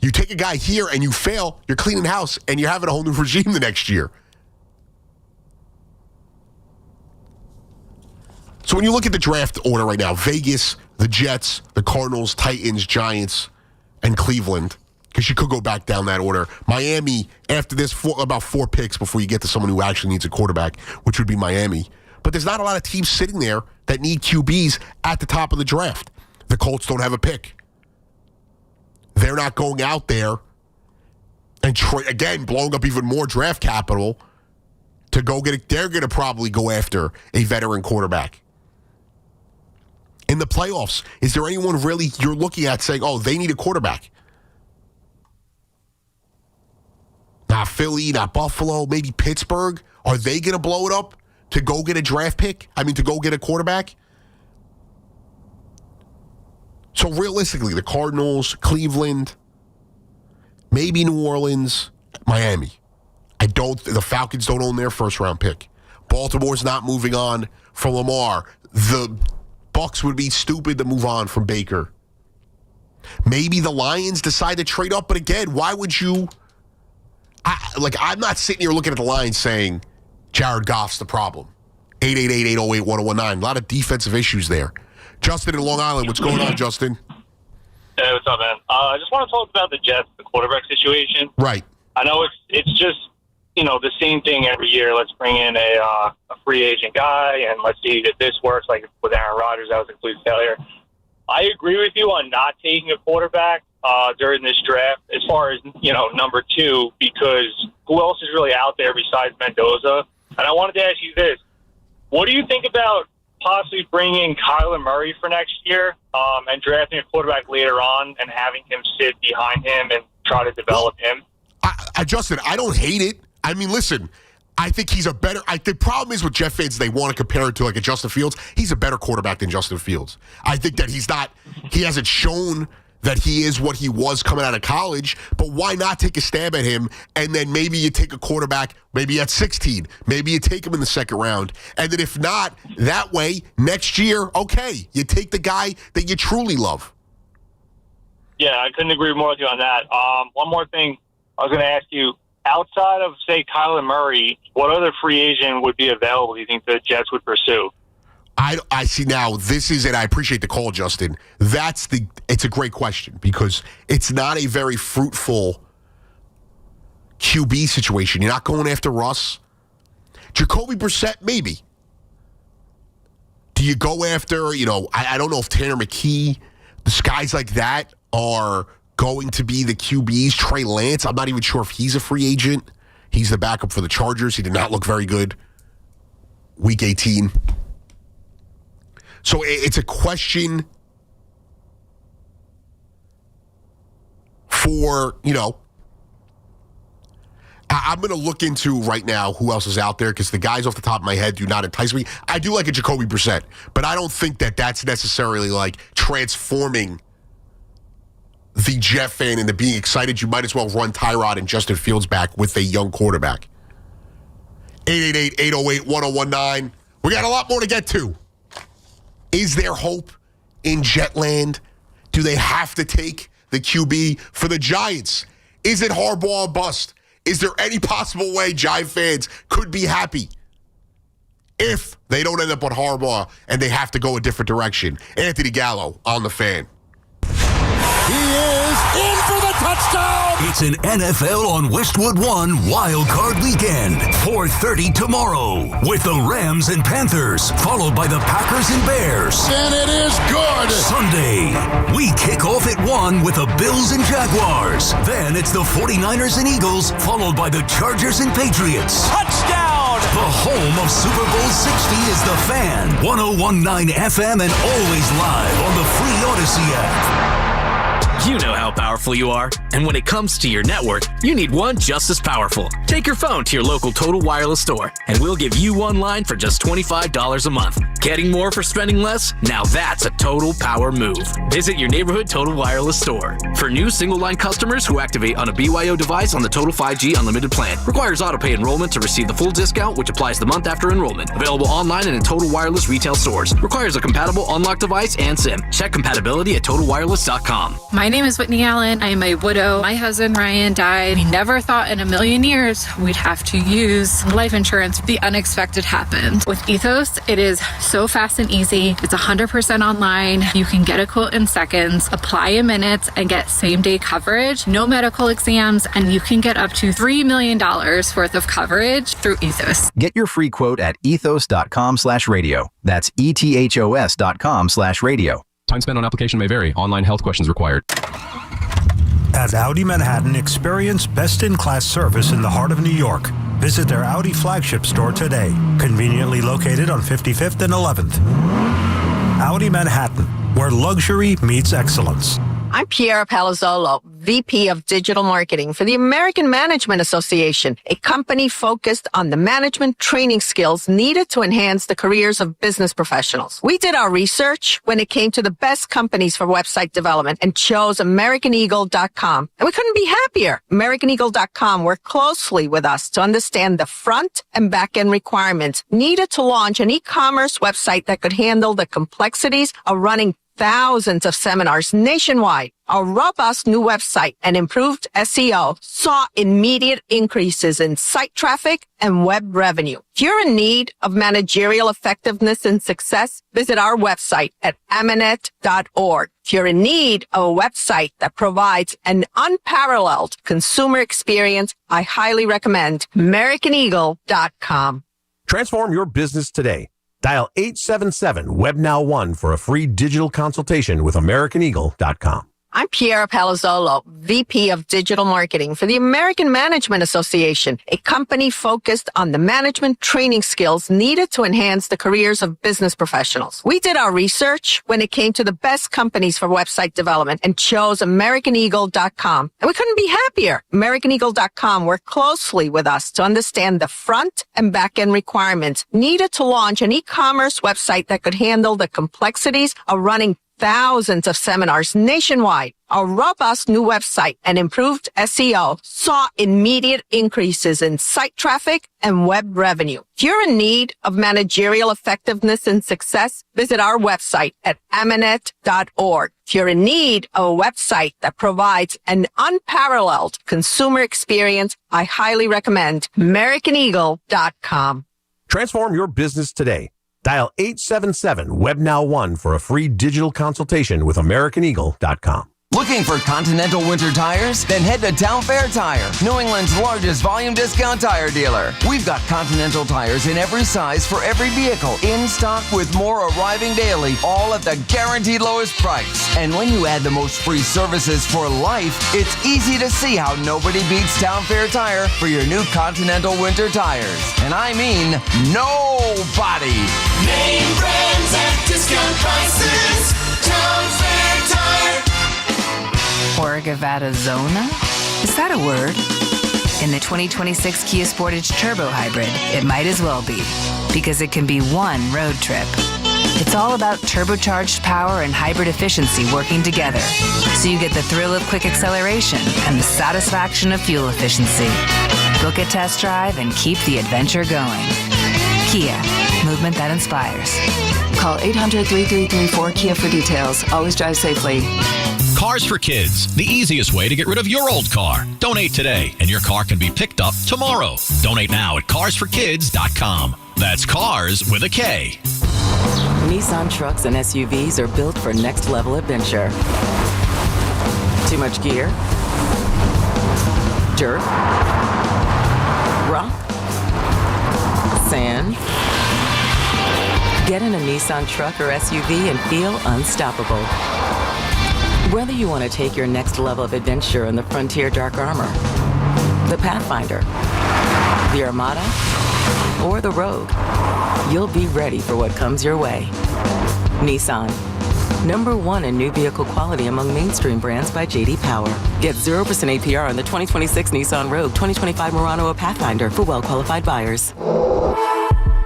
You take a guy here and you fail, you're cleaning house, and you're having a whole new regime the next year. So when you look at the draft order right now, Vegas, the Jets, the Cardinals, Titans, Giants, and Cleveland, because you could go back down that order. Miami, after this, about 4 picks before you get to someone who actually needs a quarterback, which would be Miami. But there's not a lot of teams sitting there that need QBs at the top of the draft. The Colts don't have a pick. They're not going out there and, again, blowing up even more draft capital to go get it. They're going to probably go after a veteran quarterback. In the playoffs, is there anyone really you're looking at saying, oh, they need a quarterback? Not Philly, not Buffalo, maybe Pittsburgh. Are they going to blow it up to go get a draft pick? To go get a quarterback? So realistically, the Cardinals, Cleveland, maybe New Orleans, Miami. The Falcons don't own their first-round pick. Baltimore's not moving on from Lamar. The Bucs would be stupid to move on from Baker. Maybe the Lions decide to trade up, but again, why would you? I'm not sitting here looking at the Lions saying Jared Goff's the problem. 888-808-1019. A lot of defensive issues there. Justin in Long Island, what's going on, Justin? Hey, what's up, man? I just want to talk about the Jets, the quarterback situation. Right. I know it's just, the same thing every year. Let's bring in a free agent guy, and let's see if this works. Like with Aaron Rodgers, that was a complete failure. I agree with you on not taking a quarterback during this draft as far as, number 2, because who else is really out there besides Mendoza? And I wanted to ask you this. What do you think about possibly bringing Kyler Murray for next year and drafting a quarterback later on and having him sit behind him and try to develop him? Justin, I don't hate it. Listen, I think he's a better... the problem is with Jet fans, they want to compare it to like a Justin Fields. He's a better quarterback than Justin Fields. I think that he hasn't shown that he is what he was coming out of college, but why not take a stab at him, and then maybe you take a quarterback, maybe at 16, maybe you take him in the second round, and then if not, that way, next year, okay, you take the guy that you truly love. Yeah, I couldn't agree more with you on that. One more thing I was going to ask you, outside of, say, Kyler Murray, what other free agent would be available do you think the Jets would pursue? I see now, this is, and I appreciate the call, Justin. It's a great question because it's not a very fruitful QB situation. You're not going after Russ. Jacoby Brissett, maybe. Do you go after, I don't know if Tanner McKee, the guys like that are going to be the QBs. Trey Lance, I'm not even sure if he's a free agent. He's the backup for the Chargers. He did not look very good. Week 18. So it's a question for, I'm going to look into right now who else is out there because the guys off the top of my head do not entice me. I do like a Jacoby Brissett, but I don't think that that's necessarily like transforming the Jet fan into being excited. You might as well run Tyrod and Justin Fields back with a young quarterback. 888-808-1019. We got a lot more to get to. Is there hope in Jetland? Do they have to take the QB for the Giants? Is it Harbaugh or bust? Is there any possible way Giant fans could be happy if they don't end up on Harbaugh and they have to go a different direction? Anthony Gallo on the Fan. He is in for the touchdown! It's an NFL on Westwood One Wild Card Weekend. 4:30 tomorrow with the Rams and Panthers, followed by the Packers and Bears. And it is good! Sunday, we kick off at 1 with the Bills and Jaguars. Then it's the 49ers and Eagles, followed by the Chargers and Patriots. Touchdown! The home of Super Bowl 60 is the Fan. 101.9 FM and always live on the free Odyssey app. You know how powerful you are, and when it comes to your network, you need one just as powerful. Take your phone to your local Total Wireless store, and we'll give you one line for just $25 a month. Getting more for spending less? Now that's a total power move. Visit your neighborhood Total Wireless store. For new single-line customers who activate on a BYO device on the Total 5G Unlimited plan. Requires auto-pay enrollment to receive the full discount, which applies the month after enrollment. Available online and in Total Wireless retail stores. Requires a compatible unlocked device and SIM. Check compatibility at TotalWireless.com. My name is Whitney Allen. I am a widow. My husband, Ryan, died. We never thought in a million years we'd have to use life insurance. The unexpected happened. With Ethos, it is so fast and easy. It's 100% online. You can get a quote in seconds, apply in minutes, and get same-day coverage. No medical exams, and you can get up to $3 million worth of coverage through Ethos. Get your free quote at ethos.com/radio. That's ethos.com/radio. Time spent on application may vary. Online health questions required. At Audi Manhattan, experience best-in-class service in the heart of New York. Visit their Audi flagship store today, conveniently located on 55th and 11th. Audi Manhattan, where luxury meets excellence. I'm Piera Palazzolo, VP of Digital Marketing for the American Management Association, a company focused on the management training skills needed to enhance the careers of business professionals. We did our research when it came to the best companies for website development and chose AmericanEagle.com. And we couldn't be happier. AmericanEagle.com worked closely with us to understand the front and back end requirements needed to launch an e-commerce website that could handle the complexities of running thousands of seminars nationwide. Our robust new website and improved SEO saw immediate increases in site traffic and web revenue. If you're in need of managerial effectiveness and success, visit our website at amanet.org. If you're in need of a website that provides an unparalleled consumer experience, I highly recommend AmericanEagle.com. Transform your business today. Dial 877-WebNow1 for a free digital consultation with AmericanEagle.com. I'm Piera Palazzolo, VP of Digital Marketing for the American Management Association, a company focused on the management training skills needed to enhance the careers of business professionals. We did our research when it came to the best companies for website development and chose AmericanEagle.com. And we couldn't be happier. AmericanEagle.com worked closely with us to understand the front and back end requirements needed to launch an e-commerce website that could handle the complexities of running thousands of seminars nationwide. Our robust new website and improved SEO saw immediate increases in site traffic and web revenue. If you're in need of managerial effectiveness and success, visit our website at amanet.org. If you're in need of a website that provides an unparalleled consumer experience, I highly recommend AmericanEagle.com. Transform your business today. Dial 877-WebNow1 for a free digital consultation with AmericanEagle.com. Looking for Continental winter tires? Then head to Town Fair Tire, New England's largest volume discount tire dealer. We've got Continental tires in every size for every vehicle, in stock with more arriving daily, all at the guaranteed lowest price. And when you add the most free services for life, it's easy to see how nobody beats Town Fair Tire for your new Continental winter tires. And I mean nobody. Name brands at discount prices. Town Fair Tire. Orgavatazona? Is that a word? In the 2026 Kia Sportage Turbo Hybrid, it might as well be, because it can be one road trip. It's all about turbocharged power and hybrid efficiency working together, so you get the thrill of quick acceleration and the satisfaction of fuel efficiency. Book a test drive and keep the adventure going. Kia, movement that inspires. Call 800-3334-KIA for details. Always drive safely. Cars for Kids, the easiest way to get rid of your old car. Donate today, and your car can be picked up tomorrow. Donate now at carsforkids.com. That's cars with a K. Nissan trucks and SUVs are built for next-level adventure. Too much gear? Dirt? Rock? Sand? Get in a Nissan truck or SUV and feel unstoppable. Whether you want to take your next level of adventure in the Frontier Dark Armor, the Pathfinder, the Armada, or the Rogue, you'll be ready for what comes your way. Nissan, #1 in new vehicle quality among mainstream brands by J.D. Power. Get 0% APR on the 2026 Nissan Rogue, 2025 Murano, or Pathfinder for well-qualified buyers.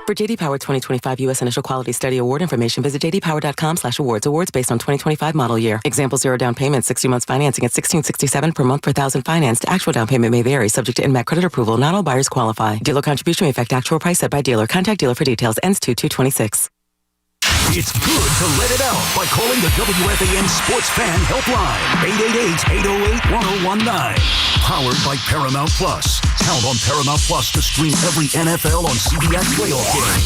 For JD Power 2025 U.S. Initial Quality Study Award information, visit jdpower.com/awards. Awards based on 2025 model year. Example 0 down payment, 60 months financing at $1,667 per month per thousand financed. Actual down payment may vary, subject to INMAC credit approval. Not all buyers qualify. Dealer contribution may affect actual price set by dealer. Contact dealer for details. Ends 2/2/26. It's good to let it out by calling the WFAN Sports Fan Helpline. 888-808-1019. Powered by Paramount Plus. Count on Paramount Plus to stream every NFL on CBS playoff game.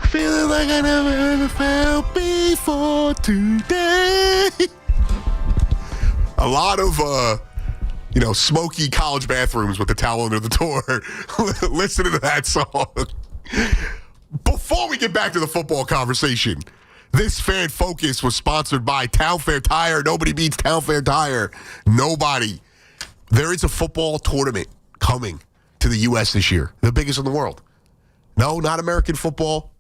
Feeling like I never ever felt before today. A lot of, smoky college bathrooms with the towel under the door. Listening to that song. Before we get back to the football conversation, this Fan Focus was sponsored by Town Fair Tire. Nobody beats Town Fair Tire. Nobody. There is a football tournament coming to the U.S. this year. The biggest in the world. No, not American football,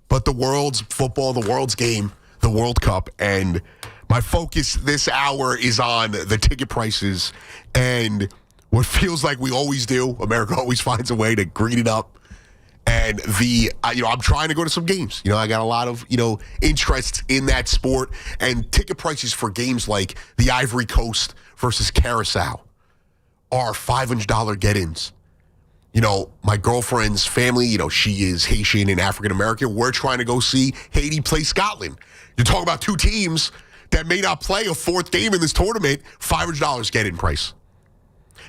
but the world's football, the world's game, the World Cup. And my focus this hour is on the ticket prices and what feels like we always do. America always finds a way to green it up. And I'm trying to go to some games. I got a lot of, interests in that sport. And ticket prices for games like the Ivory Coast versus Curacao are $500 get-ins. My girlfriend's family, she is Haitian and African-American. We're trying to go see Haiti play Scotland. You're talking about two teams that may not play a fourth game in this tournament, $500 get-in price.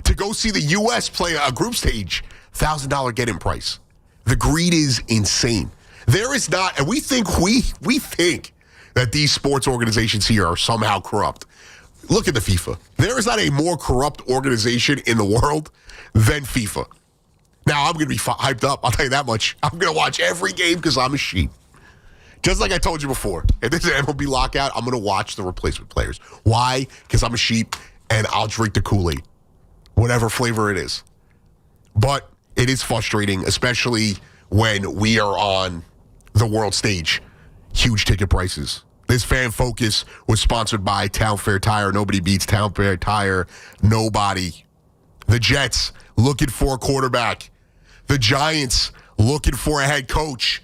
To go see the U.S. play a group stage, $1,000 get-in price. The greed is insane. There is not, and we think that these sports organizations here are somehow corrupt. Look at the FIFA. There is not a more corrupt organization in the world than FIFA. Now, I'm going to be hyped up. I'll tell you that much. I'm going to watch every game because I'm a sheep. Just like I told you before. If this is an MLB lockout, I'm going to watch the replacement players. Why? Because I'm a sheep and I'll drink the Kool-Aid. Whatever flavor it is. But it is frustrating, especially when we are on the world stage. Huge ticket prices. This Fan Focus was sponsored by Town Fair Tire. Nobody beats Town Fair Tire. Nobody. The Jets looking for a quarterback. The Giants looking for a head coach.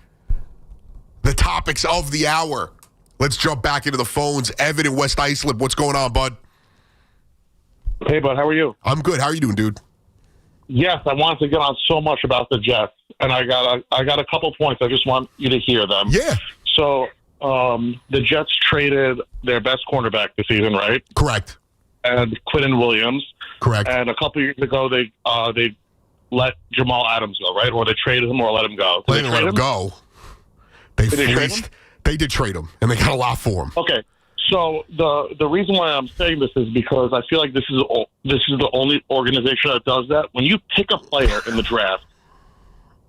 The topics of the hour. Let's jump back into the phones. Evan in West Islip, what's going on, bud? Hey, bud, how are you? I'm good. How are you doing, dude? Yes, I wanted to get on so much about the Jets, and I got a couple points. I just want you to hear them. Yeah. So the Jets traded their best cornerback this season, right? Correct. And Quinnen Williams. Correct. And a couple years ago, they let Jamal Adams go, right? Or they traded him or let him go. They didn't let him go. They trade him? They did trade him, and they got a lot for him. Okay. So the reason why I'm saying this is because I feel like this is the only organization that does that. When you pick a player in the draft,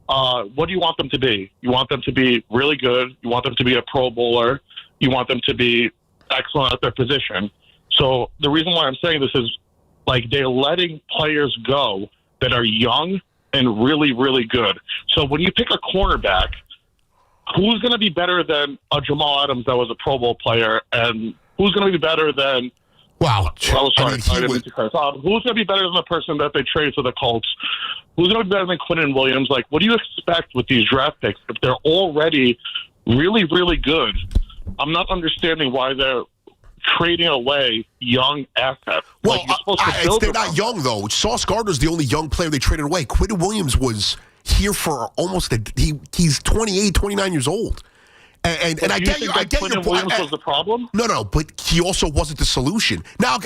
what do you want them to be? You want them to be really good. You want them to be a Pro Bowler. You want them to be excellent at their position. So the reason why I'm saying this is like they're letting players go that are young and really, really good. So when you pick a cornerback, who's going to be better than a Jamal Adams that was a Pro Bowl player, and who's going to be better than? Wow, who's going to be better than the person that they traded to the Colts? Who's going to be better than Quinnen Williams? Like, what do you expect with these draft picks if they're already really, really good? I'm not understanding why they're trading away young assets. Well, they're not young, though. Sauce Gardner's the only young player they traded away. Quinnen Williams was here for almost he's 28, 29 years old. And I get you. I get your point. Williams was the problem? No, but he also wasn't the solution. Now,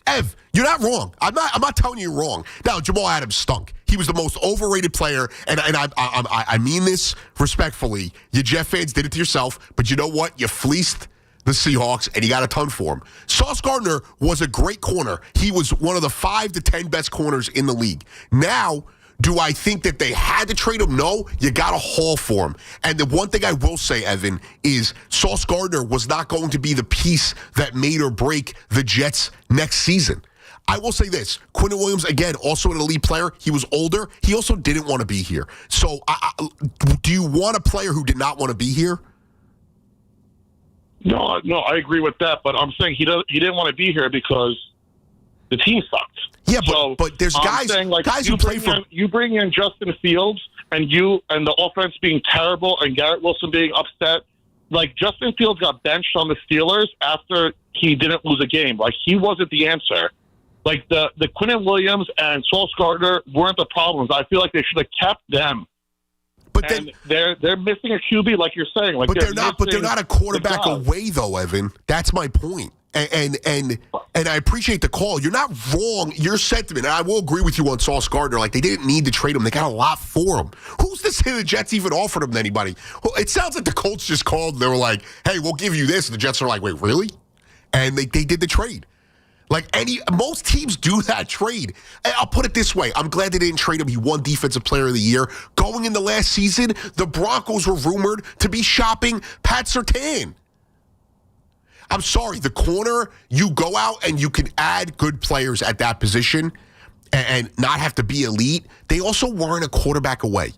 Ev, you're not wrong. I'm not telling you you're wrong. Now, Jamal Adams stunk. He was the most overrated player, and I mean this respectfully. You Jet fans did it to yourself, but you know what? You fleeced the Seahawks, and you got a ton for him. Sauce Gardner was a great corner. He was one of the 5 to 10 best corners in the league. Now, do I think that they had to trade him? No, you got to haul for him. And the one thing I will say, Evan, is Sauce Gardner was not going to be the piece that made or break the Jets next season. I will say this. Quinton Williams, again, also an elite player. He was older. He also didn't want to be here. So do you want a player who did not want to be here? No, I agree with that. But I'm saying he didn't want to be here because the team sucked. Yeah, but there's guys who play for. You bring in Justin Fields, and the offense being terrible, and Garrett Wilson being upset. Like, Justin Fields got benched on the Steelers after he didn't lose a game. Like, he wasn't the answer. Like, the Quinton Williams and Sauce Gardner weren't the problems. I feel like they should have kept them. But then they're missing a QB, like you're saying. Like, they're not a quarterback away, though, Evan. That's my point. And I appreciate the call. You're not wrong. Your sentiment, and I will agree with you on Sauce Gardner. Like, they didn't need to trade him. They got a lot for him. Who's to say the Jets even offered him to anybody? Well, it sounds like the Colts just called. And they were like, hey, we'll give you this. And the Jets are like, wait, really? And they did the trade. Like, most teams do that trade. And I'll put it this way. I'm glad they didn't trade him. He won Defensive Player of the Year. Going into last season, the Broncos were rumored to be shopping Pat Surtain. I'm sorry, the corner, you go out and you can add good players at that position and not have to be elite. They also weren't a quarterback away.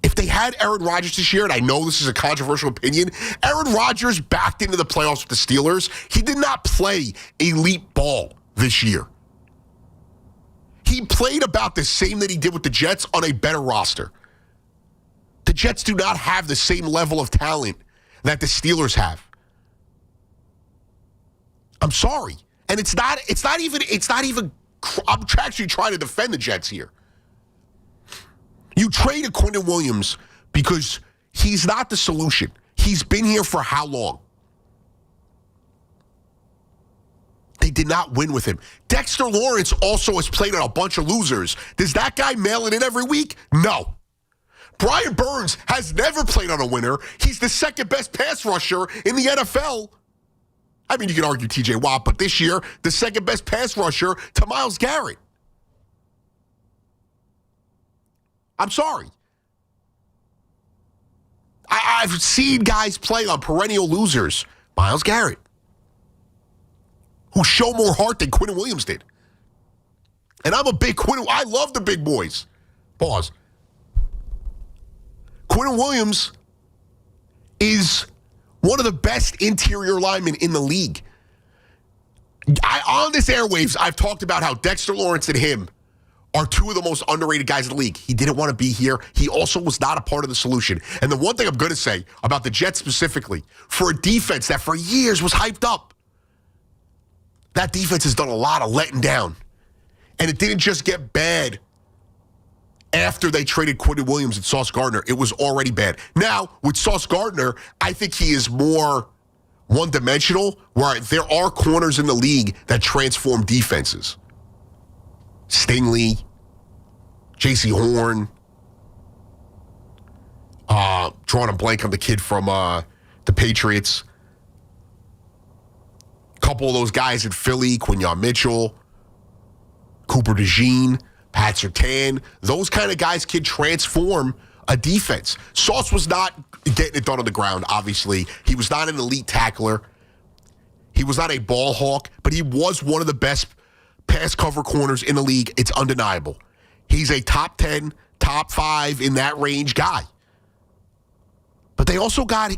If they had Aaron Rodgers this year, and I know this is a controversial opinion, Aaron Rodgers backed into the playoffs with the Steelers. He did not play elite ball this year. He played about the same that he did with the Jets on a better roster. The Jets do not have the same level of talent that the Steelers have. I'm sorry. And it's not even, I'm actually trying to defend the Jets here. You traded Quinton Williams because he's not the solution. He's been here for how long? They did not win with him. Dexter Lawrence also has played on a bunch of losers. Does that guy mail it in every week? No. Brian Burns has never played on a winner. He's the second best pass rusher in the NFL. I mean, you can argue T.J. Watt, but this year, the second best pass rusher to Myles Garrett. I'm sorry. I've seen guys play on perennial losers. Myles Garrett, who show more heart than Quinton Williams did. And I'm a big Quinton. I love the big boys. Pause. Quinton Williams is one of the best interior linemen in the league. On this airwaves, I've talked about how Dexter Lawrence and him are two of the most underrated guys in the league. He didn't want to be here. He also was not a part of the solution. And the one thing I'm going to say about the Jets specifically, for a defense that for years was hyped up, that defense has done a lot of letting down. And it didn't just get bad after they traded Quinton Williams and Sauce Gardner. It was already bad. Now, with Sauce Gardner, I think he is more one-dimensional, where there are corners in the league that transform defenses. Stingley, J.C. Horn, drawing a blank on the kid from the Patriots. A couple of those guys in Philly, Quinyon Mitchell, Cooper DeJean, Pat Surtain. Those kind of guys can transform a defense. Sauce was not getting it done on the ground, obviously. He was not an elite tackler. He was not a ball hawk, but he was one of the best pass cover corners in the league. It's undeniable. He's a top 10, top 5 in that range guy. But they also got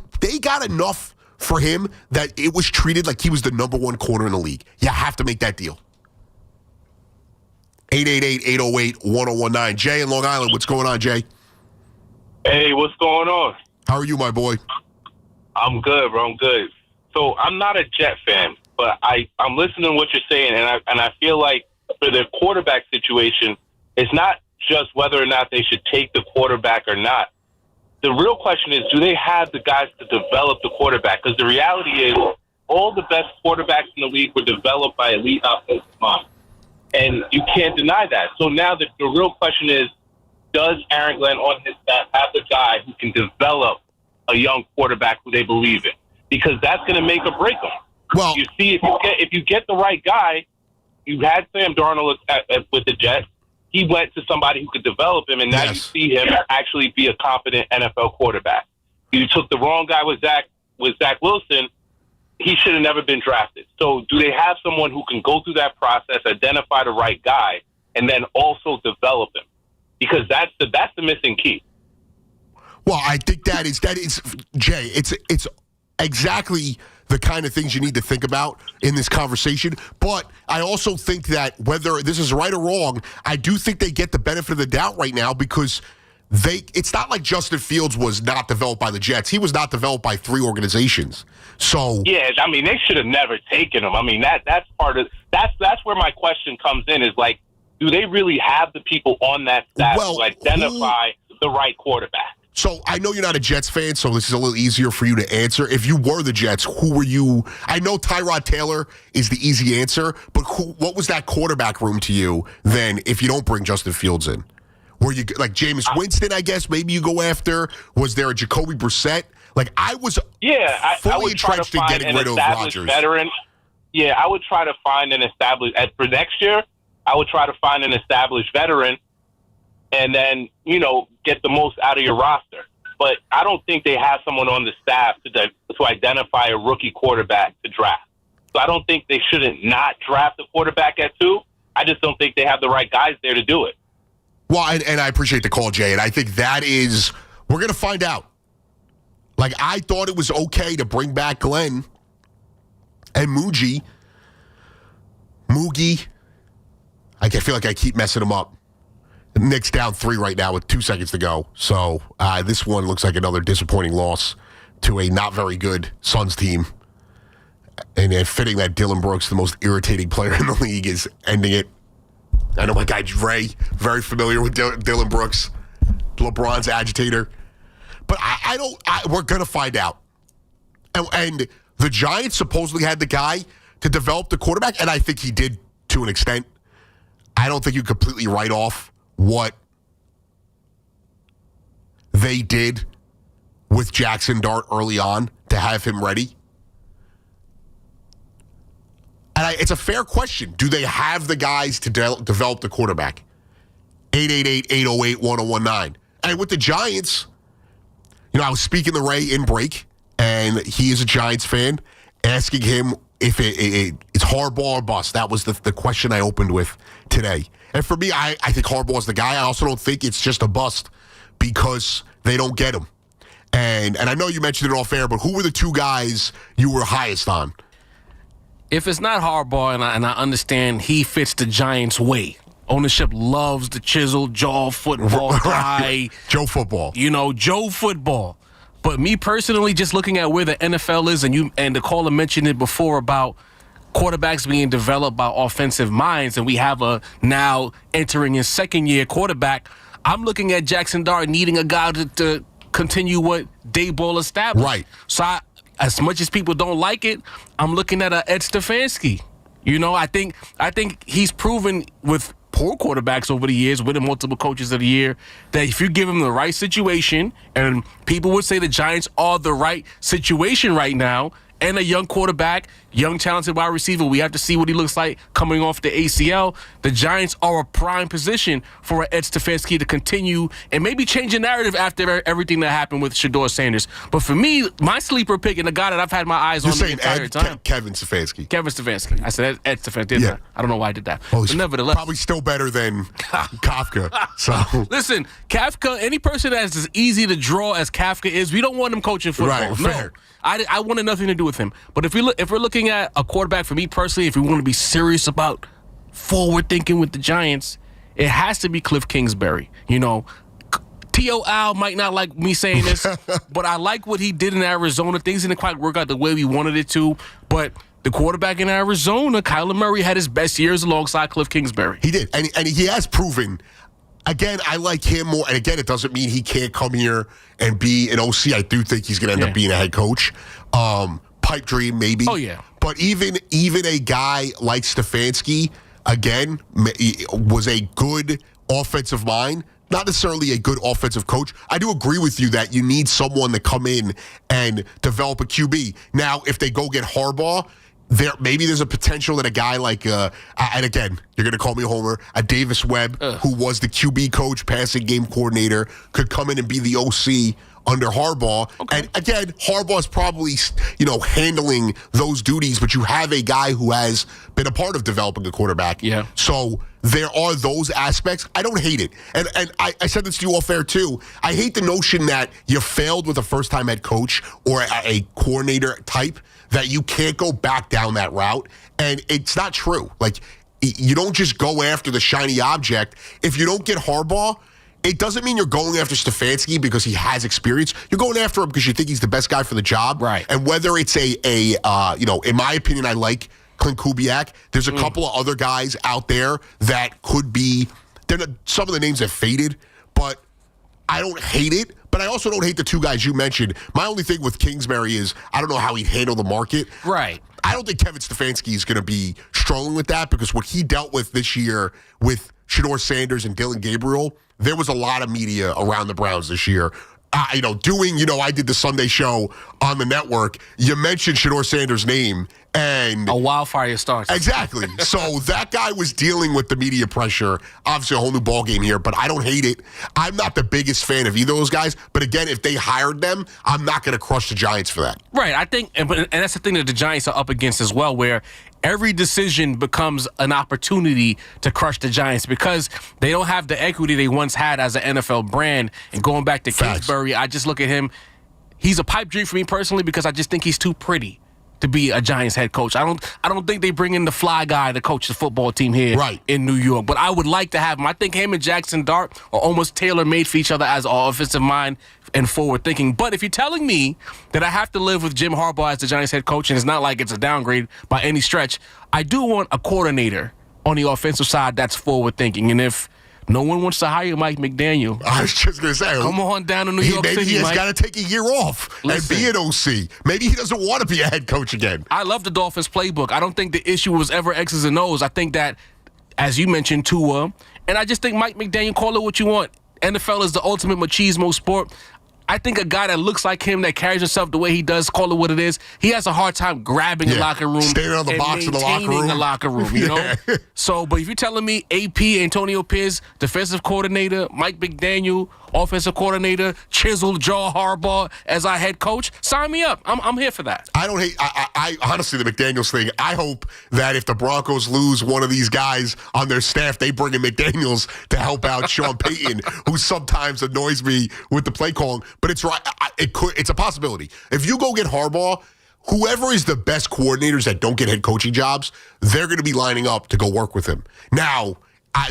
enough for him that it was treated like he was the number one corner in the league. You have to make that deal. 888-808-1019. Jay in Long Island. What's going on, Jay? Hey, what's going on? How are you, my boy? I'm good, bro. I'm good. So I'm not a Jet fan, but I'm listening to what you're saying, and I feel like for the quarterback situation, it's not just whether or not they should take the quarterback or not. The real question is, do they have the guys to develop the quarterback? Because the reality is, all the best quarterbacks in the league were developed by elite offensive minds. And you can't deny that. So now the real question is, does Aaron Glenn on his staff have the guy who can develop a young quarterback who they believe in? Because that's going to make or break them. Well, you see, if you get the right guy, you had Sam Darnold with the Jets. He went to somebody who could develop him, and now you see him actually be a competent NFL quarterback. You took the wrong guy with Zach Wilson. he should have never been drafted. So do they have someone who can go through that process, identify the right guy, and then also develop him? Because that's the missing key. Well, I think that is Jay. It's exactly the kind of things you need to think about in this conversation. But I also think that whether this is right or wrong, I do think they get the benefit of the doubt right now because it's not like Justin Fields was not developed by the Jets. He was not developed by 3 organizations. So yeah, I mean, they should have never taken him. I mean, that's part of that's where my question comes in is like, do they really have the people on that staff to identify the right quarterback? So I know you're not a Jets fan, so this is a little easier for you to answer. If you were the Jets, who were you? I know Tyrod Taylor is the easy answer, but what was that quarterback room to you then if you don't bring Justin Fields in? Were you like Jameis Winston, I guess, maybe you go after? Was there a Jacoby Brissett? Like, I was fully entrenched in getting rid of Rodgers. Veteran. Yeah, I would try to find an established – for next year, I would try to find an established veteran and then, get the most out of your roster. But I don't think they have someone on the staff to identify a rookie quarterback to draft. So I don't think they shouldn't not draft a quarterback at 2. I just don't think they have the right guys there to do it. Well, and I appreciate the call, Jay, and I think that is – we're going to find out. Like, I thought it was okay to bring back Glenn and Moogie. I feel like I keep messing him up. Knicks down 3 right now with 2 seconds to go. So this one looks like another disappointing loss to a not very good Suns team. And fitting that Dylan Brooks, the most irritating player in the league, is ending it. I know my guy Ray, very familiar with Dylan Brooks, LeBron's agitator. But we're going to find out. And the Giants supposedly had the guy to develop the quarterback, and I think he did to an extent. I don't think you completely write off what they did with Jackson Dart early on to have him ready. And it's a fair question. Do they have the guys to develop the quarterback? 888-808-1019. And with the Giants, I was speaking to Ray in break, and he is a Giants fan, asking him if it's Harbaugh or bust. That was the question I opened with today. And for me, I think Harbaugh's the guy. I also don't think it's just a bust because they don't get him. And I know you mentioned it off air, but who were the 2 guys you were highest on? If it's not Harbaugh, and I understand he fits the Giants' way. Ownership loves the chiseled jaw football guy. Joe Football. Joe Football. But me personally, just looking at where the NFL is, and the caller mentioned it before about quarterbacks being developed by offensive minds, and we have a now entering his second-year quarterback, I'm looking at Jackson Dart needing a guy to continue what Daboll established. Right. So as much as people don't like it, I'm looking at Ed Stefanski. I think he's proven with poor quarterbacks over the years, winning multiple coaches of the year, that if you give him the right situation, and people would say the Giants are the right situation right now, and a young quarterback, young talented wide receiver, we have to see what he looks like coming off the ACL. The Giants are a prime position for Ed Stefanski to continue and maybe change the narrative after everything that happened with Shedeur Sanders. But for me, my sleeper pick and the guy that I've had my eyes on the entire time. Kevin Stefanski. Kevin Stefanski. I said Ed Stefanski. Yeah. I don't know why I did that. Well, but nevertheless, probably still better than Kafka. So listen, Kafka, any person that's as easy to draw as Kafka is, we don't want him coaching football. Right, no. fair. I wanted nothing to do with him. But if we're looking at a quarterback, for me personally, if we want to be serious about forward thinking with the Giants, it has to be Cliff Kingsbury. T.O. Al might not like me saying this, but I like what he did in Arizona. Things didn't quite work out the way we wanted it to, but the quarterback in Arizona, Kyler Murray, had his best years alongside Cliff Kingsbury. He did, and he has proven. Again, I like him more. And again, it doesn't mean he can't come here and be an OC. I do think he's going to end up being a head coach. Pipe dream, maybe. Oh, yeah. But even a guy like Stefanski, again, was a good offensive mind. Not necessarily a good offensive coach. I do agree with you that you need someone to come in and develop a QB. Now, if they go get Harbaugh, maybe there's a potential that a guy like, and again, you're going to call me a homer, a Davis Webb, who was the QB coach, passing game coordinator, could come in and be the OC under Harbaugh. Okay. And again, Harbaugh's probably, handling those duties, but you have a guy who has been a part of developing a quarterback. Yeah. So there are those aspects. I don't hate it. And I said this to you all fair, too. I hate the notion that you failed with a first-time head coach or a coordinator type, that you can't go back down that route. And it's not true. Like, you don't just go after the shiny object. If you don't get Harbaugh, it doesn't mean you're going after Stefanski because he has experience. You're going after him because you think he's the best guy for the job. Right. And whether it's in my opinion, I like Clint Kubiak. There's a couple of other guys out there that could be, some of the names have faded, but I don't hate it. But I also don't hate the two guys you mentioned. My only thing with Kingsbury is I don't know how he'd handle the market. Right. I don't think Kevin Stefanski is going to be struggling with that, because what he dealt with this year with Shedeur Sanders and Dylan Gabriel, there was a lot of media around the Browns this year. I did the Sunday show on the network. You mentioned Shedeur Sanders' name, and a wildfire starts. Exactly. So that guy was dealing with the media pressure. Obviously, a whole new ballgame here, but I don't hate it. I'm not the biggest fan of either of those guys, but again, if they hired them, I'm not going to crush the Giants for that. Right. I think, and that's the thing that the Giants are up against as well, where every decision becomes an opportunity to crush the Giants because they don't have the equity they once had as an NFL brand. And going back to Kingsbury, I just look at him. He's a pipe dream for me personally because I just think he's too pretty to be a Giants head coach. I don't think they bring in the fly guy to coach the football team here in New York. But I would like to have him. I think him and Jackson Dart are almost tailor-made for each other as an offensive mind and forward thinking. But if you're telling me that I have to live with Jim Harbaugh as the Giants head coach, and it's not like it's a downgrade by any stretch, I do want a coordinator on the offensive side that's forward thinking. And if no one wants to hire Mike McDaniel, I was just going to say, come on down to New York City. Maybe he's got to take a year off and be an OC. Maybe he doesn't want to be a head coach again. I love the Dolphins playbook. I don't think the issue was ever X's and O's. I think that, as you mentioned, Tua, and I just think Mike McDaniel, call it what you want. NFL is the ultimate machismo sport. I think a guy that looks like him, that carries himself the way he does, call it what it is, he has a hard time grabbing the locker room, standing on the box in the locker room. The locker room, you know? So, but if you're telling me AP, Antonio Pierce, defensive coordinator, Mike McDaniel, offensive coordinator, chiseled jaw Harbaugh as our head coach, sign me up. I'm here for that. I don't hate, I honestly, the McDaniels thing, I hope that if the Broncos lose one of these guys on their staff, they bring in McDaniels to help out Sean Payton, who sometimes annoys me with the play calling. But it's right. It's a possibility. If you go get Harbaugh, whoever is the best coordinators that don't get head coaching jobs, they're going to be lining up to go work with him. Now,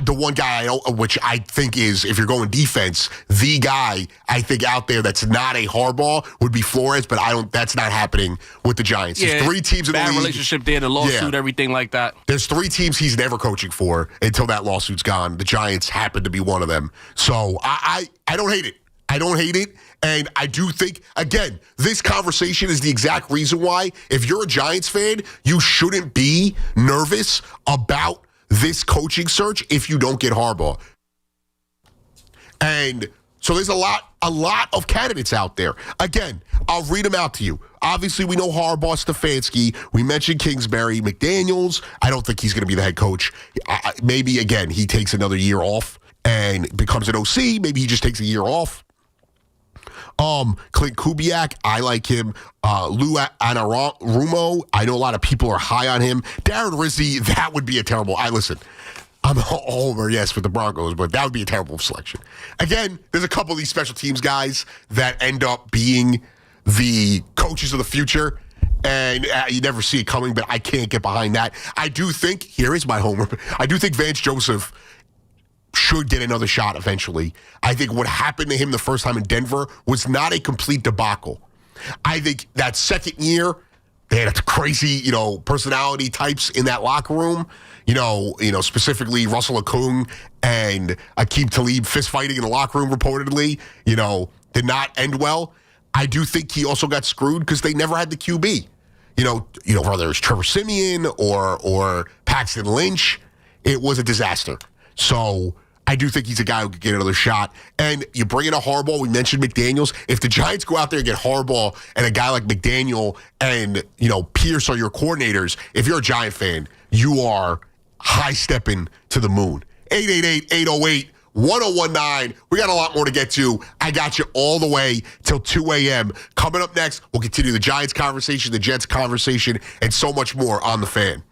the one guy which I think is, if you're going defense, the guy I think out there that's not a Harbaugh would be Flores, but that's not happening with the Giants. There's 3 teams in the league. Bad relationship there, the lawsuit, everything like that. There's 3 teams he's never coaching for until that lawsuit's gone. The Giants happen to be one of them. So I don't hate it. I don't hate it. And I do think, again, this conversation is the exact reason why, if you're a Giants fan, you shouldn't be nervous about this coaching search if you don't get Harbaugh. And so there's a lot of candidates out there. Again, I'll read them out to you. Obviously, we know Harbaugh, Stefanski. We mentioned Kingsbury, McDaniels. I don't think he's going to be the head coach. Maybe, again, he takes another year off and becomes an OC. Maybe he just takes a year off. Clint Kubiak, I like him. Lou Anarumo, I know a lot of people are high on him. Darren Rizzi, that would be a terrible. Listen, I'm a homer, yes, for the Broncos, but that would be a terrible selection. Again, there's a couple of these special teams guys that end up being the coaches of the future, and you never see it coming, but I can't get behind that. I do think, here is my homer, I do think Vance Joseph should get another shot eventually. I think what happened to him the first time in Denver was not a complete debacle. I think that second year, they had crazy, personality types in that locker room. Specifically Russell Okung and Aqib Talib fist fighting in the locker room reportedly, did not end well. I do think he also got screwed because they never had the QB. Whether it was Trevor Siemian or Paxton Lynch, it was a disaster. So I do think he's a guy who could get another shot. And you bring in a Harbaugh. We mentioned McDaniels. If the Giants go out there and get Harbaugh and a guy like McDaniel and, Pierce are your coordinators, if you're a Giant fan, you are high-stepping to the moon. 888-808-1037. 1019. We got a lot more to get to. I got you all the way till 2 a.m. Coming up next, we'll continue the Giants conversation, the Jets conversation, and so much more on The Fan.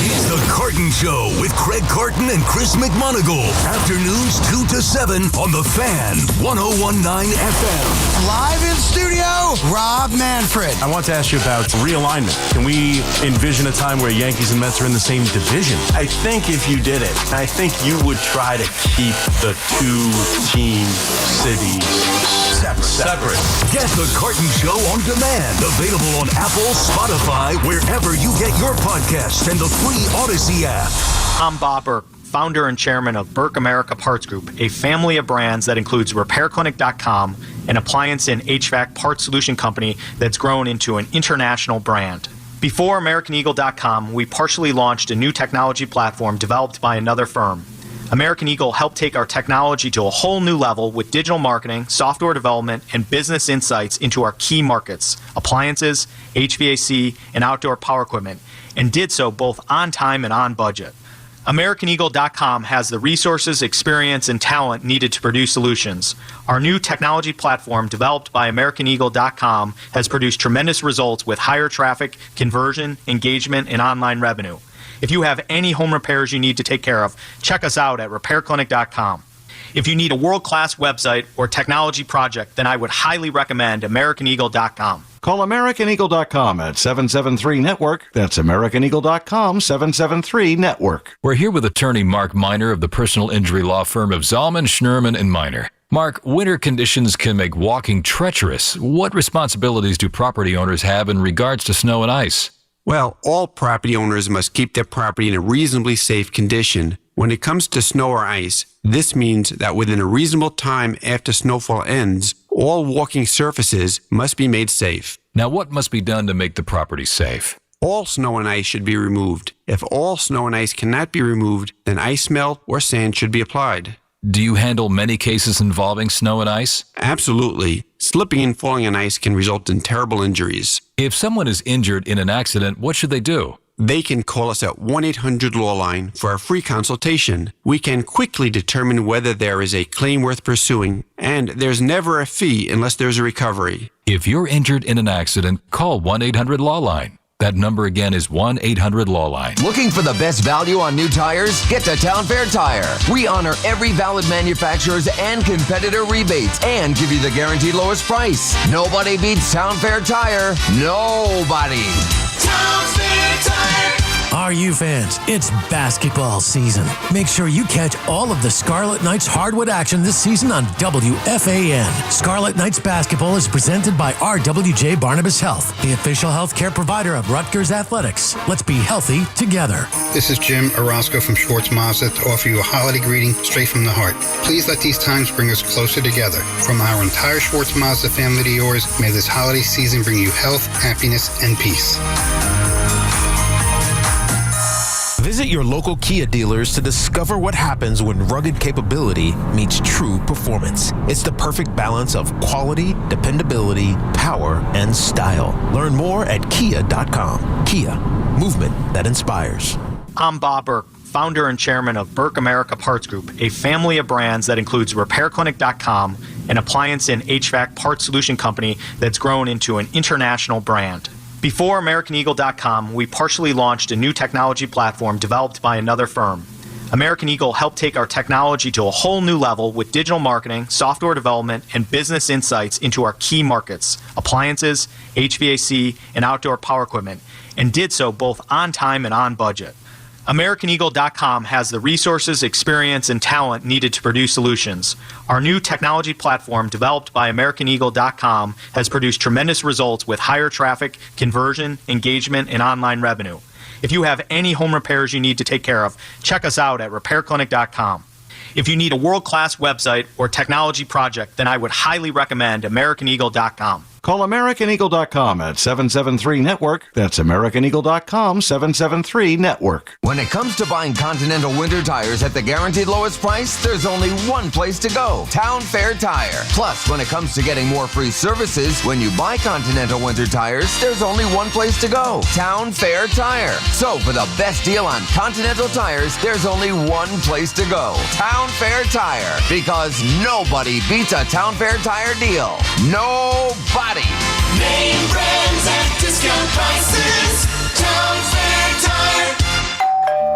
It's The Carton Show with Craig Carton and Chris McMonagle. Afternoons 2 to 7 on The Fan, 1019 FM. Live in studio, Rob Manfred. I want to ask you about realignment. Can we envision a time where Yankees and Mets are in the same division? I think if you did it, I think you would try to keep the two-team cities separate. Get The Carton Show on demand. Available on Apple, Spotify, wherever you get your podcasts, and the free Odyssey app. I'm Bob Burke, founder and chairman of Burke America Parts Group, a family of brands that includes RepairClinic.com, an appliance and HVAC parts solution company that's grown into an international brand. Before AmericanEagle.com, we partially launched a new technology platform developed by another firm. American Eagle helped take our technology to a whole new level with digital marketing, software development, and business insights into our key markets, appliances, HVAC, and outdoor power equipment, and did so both on time and on budget. AmericanEagle.com has the resources, experience, and talent needed to produce solutions. Our new technology platform, developed by AmericanEagle.com, has produced tremendous results with higher traffic, conversion, engagement, and online revenue. If you have any home repairs you need to take care of, check us out at RepairClinic.com. If you need a world-class website or technology project, then I would highly recommend AmericanEagle.com. Call AmericanEagle.com at 773-NETWORK. That's AmericanEagle.com, 773-NETWORK. We're here with attorney Mark Miner of the personal injury law firm of Zalman, Schnurman, and Miner. Mark, winter conditions can make walking treacherous. What responsibilities do property owners have in regards to snow and ice? Well, all property owners must keep their property in a reasonably safe condition. When it comes to snow or ice, this means that within a reasonable time after snowfall ends, all walking surfaces must be made safe. Now, what must be done to make the property safe? All snow and ice should be removed. If all snow and ice cannot be removed, then ice melt or sand should be applied. Do you handle many cases involving snow and ice? Absolutely. Slipping and falling on ice can result in terrible injuries. If someone is injured in an accident, what should they do? They can call us at 1-800-LAW-LINE for a free consultation. We can quickly determine whether there is a claim worth pursuing, and there's never a fee unless there's a recovery. If you're injured in an accident, call 1-800-LAW-LINE. That number again is 1-800-LAW-LINE. Looking for the best value on new tires? Get to Town Fair Tire. We honor every valid manufacturer's and competitor rebates and give you the guaranteed lowest price. Nobody beats Town Fair Tire. Nobody. Town Fair Tire. RU fans, it's basketball season. Make sure you catch all of the Scarlet Knights hardwood action this season on WFAN. Scarlet Knights basketball is presented by RWJ Barnabas Health, the official healthcare provider of Rutgers Athletics. Let's be healthy together. This is Jim Orozco from Schwartz Mazda to offer you a holiday greeting straight from the heart. Please let these times bring us closer together. From our entire Schwartz Mazda family to yours, may this holiday season bring you health, happiness, and peace. Visit your local Kia dealers to discover what happens when rugged capability meets true performance. It's the perfect balance of quality, dependability, power, and style. Learn more at kia.com. Kia, movement that inspires. I'm Bob Burke, founder and chairman of Burke America Parts Group, a family of brands that includes RepairClinic.com, an appliance and HVAC parts solution company that's grown into an international brand. Before AmericanEagle.com, we partially launched a new technology platform developed by another firm. American Eagle helped take our technology to a whole new level with digital marketing, software development, and business insights into our key markets, appliances, HVAC, and outdoor power equipment, and did so both on time and on budget. AmericanEagle.com has the resources, experience, and talent needed to produce solutions. Our new technology platform, developed by AmericanEagle.com, has produced tremendous results with higher traffic, conversion, engagement, and online revenue. If you have any home repairs you need to take care of, check us out at RepairClinic.com. If you need a world-class website or technology project, then I would highly recommend AmericanEagle.com. Call AmericanEagle.com at 773-NETWORK. That's AmericanEagle.com, 773-NETWORK. When it comes to buying Continental winter tires at the guaranteed lowest price, there's only one place to go, Town Fair Tire. Plus, when it comes to getting more free services, when you buy Continental winter tires, there's only one place to go, Town Fair Tire. So for the best deal on Continental tires, there's only one place to go, Town Fair Tire. Because nobody beats a Town Fair Tire deal. Nobody. Name brands at discount prices. Town Fair Tire.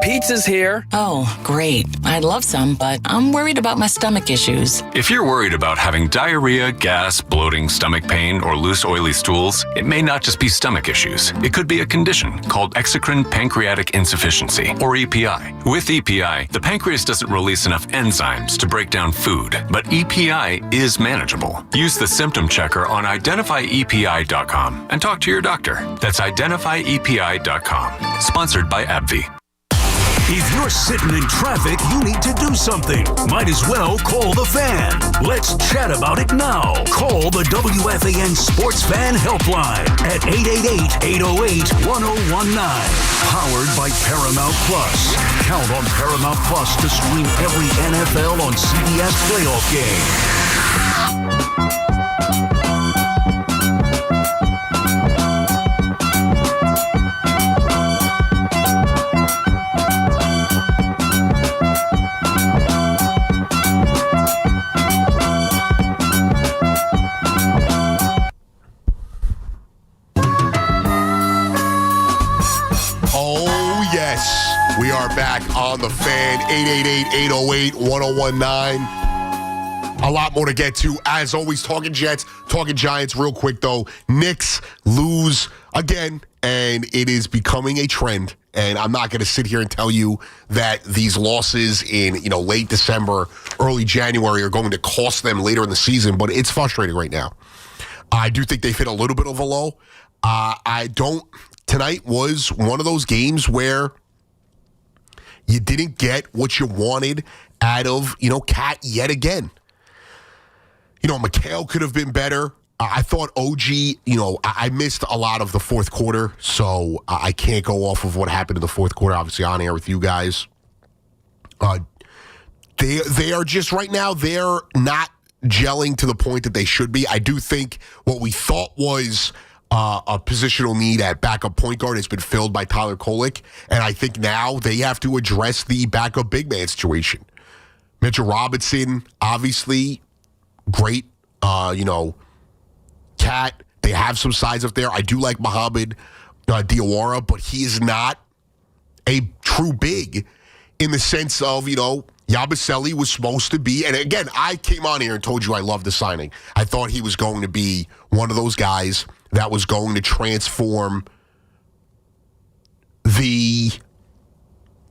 Pizza's here. Oh, great. I'd love some, but I'm worried about my stomach issues. If you're worried about having diarrhea, gas, bloating, stomach pain, or loose, oily stools, it may not just be stomach issues. It could be a condition called exocrine pancreatic insufficiency, or EPI. With EPI, the pancreas doesn't release enough enzymes to break down food, but EPI is manageable. Use the symptom checker on identifyepi.com and talk to your doctor. That's identifyepi.com. Sponsored by AbbVie. If you're sitting in traffic, you need to do something. Might as well call the fan. Let's chat about it now. Call the WFAN Sports Fan Helpline at 888-808-1019. Powered by Paramount Plus. Count on Paramount Plus to stream every NFL on CBS playoff game. We are back on the fan, 888-808-1019. A lot more to get to. As always, talking Jets, talking Giants. Real quick, though, Knicks lose again, and it is becoming a trend. And I'm not going to sit here and tell you that these losses in late December, early January are going to cost them later in the season, but it's frustrating right now. I do think they've hit a little bit of a low. Tonight was one of those games where you didn't get what you wanted out of, Cat yet again. McHale could have been better. I thought OG, I missed a lot of the fourth quarter, so I can't go off of what happened in the fourth quarter, obviously on air with you guys. They are just right now, they're not gelling to the point that they should be. I do think what we thought was a positional need at backup point guard has been filled by Tyler Kolek, and I think now they have to address the backup big man situation. Mitchell Robinson, obviously, great. Cat, they have some size up there. I do like Mohamed Diawara, but he is not a true big in the sense of, Yabusele was supposed to be, and again, I came on here and told you I loved the signing. I thought he was going to be one of those guys that was going to transform the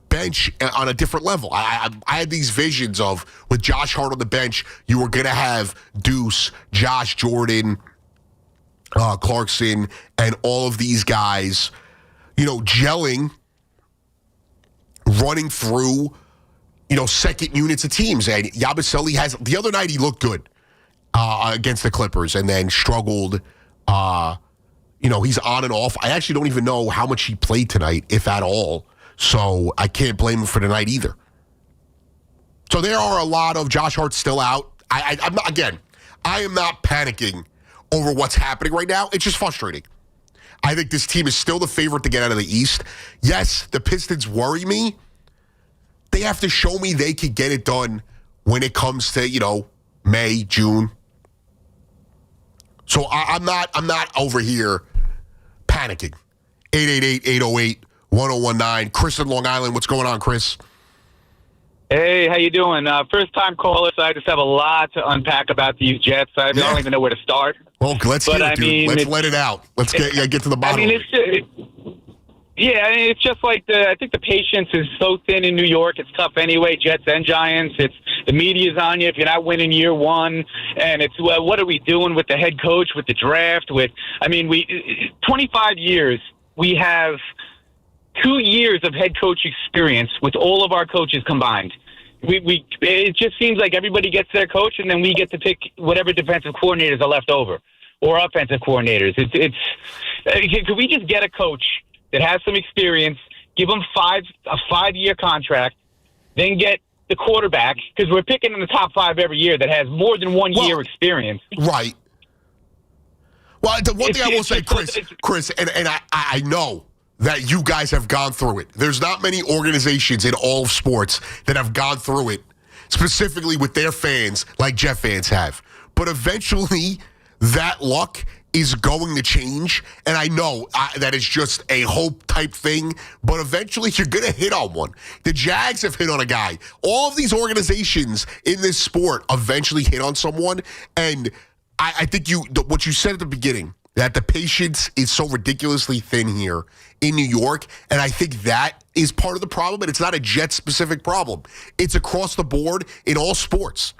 bench on a different level. I had these visions of, with Josh Hart on the bench, you were going to have Deuce, Josh Jordan, Clarkson, and all of these guys, gelling, running through, second units of teams. And Yabusele the other night he looked good against the Clippers and then struggled. He's on and off. I actually don't even know how much he played tonight, if at all. So I can't blame him for tonight either. So there are a lot of Josh Hart still out. I'm not, again, I am not panicking over what's happening right now. It's just frustrating. I think this team is still the favorite to get out of the East. Yes, the Pistons worry me. They have to show me they could get it done when it comes to, May, June. So I'm not over here panicking. 888-808-1019. Chris in Long Island. What's going on, Chris? Hey, how you doing? First time caller, so I just have a lot to unpack about these Jets. I don't even know where to start. Well, let's hear it, dude. Let's let it out. Let's get to the bottom. It's just like I think the patience is so thin in New York. It's tough anyway, Jets and Giants. The media's on you if you're not winning year one. And it's, what are we doing with the head coach, with the draft? 25 years, we have 2 years of head coach experience with all of our coaches combined. It just seems like everybody gets their coach, and then we get to pick whatever defensive coordinators are left over. or offensive coordinators. Could we just get a coach that has some experience, give him a 5-year contract, then get the quarterback, because we're picking in the top 5 every year that has more than 1 year experience. Right. Well, the one thing I will say, Chris, and I know that you guys have gone through it. There's not many organizations in all of sports that have gone through it, specifically with their fans like Jet fans have. But eventually, that luck is going to change, and I know that is just a hope type thing, but eventually you're going to hit on one. The Jags have hit on a guy. All of these organizations in this sport eventually hit on someone, and I think what you said at the beginning, that the patience is so ridiculously thin here in New York, and I think that is part of the problem, and it's not a Jet-specific problem. It's across the board in all sports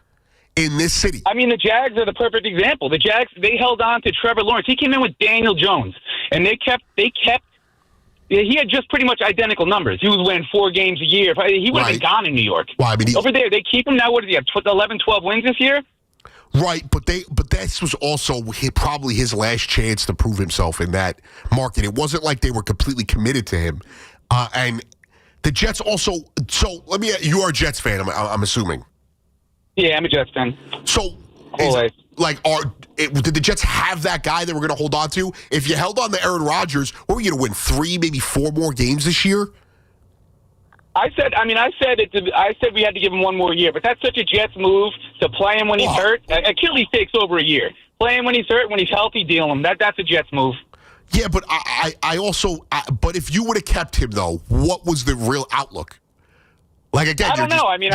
in this city. I mean, the Jags are the perfect example. The Jags, they held on to Trevor Lawrence. He came in with Daniel Jones, and he had just pretty much identical numbers. He was winning 4 games a year. He would have been gone in New York. Well, I mean, over there, they keep him now. What does he have, 11, 12 wins this year? Right, but this was also probably his last chance to prove himself in that market. It wasn't like they were completely committed to him. And the Jets also, you are a Jets fan, I'm assuming. Yeah, I'm a Jets fan. So, did the Jets have that guy that we're going to hold on to? If you held on to Aaron Rodgers, what were you going to win, 3, maybe 4 more games this year? I said we had to give him 1 more year, but that's such a Jets move to play him when he's hurt. Achilles takes over a year. Play him when he's hurt, when he's healthy, deal him. That's a Jets move. Yeah, but but if you would have kept him though, what was the real outlook? Like, again, I don't know. I mean,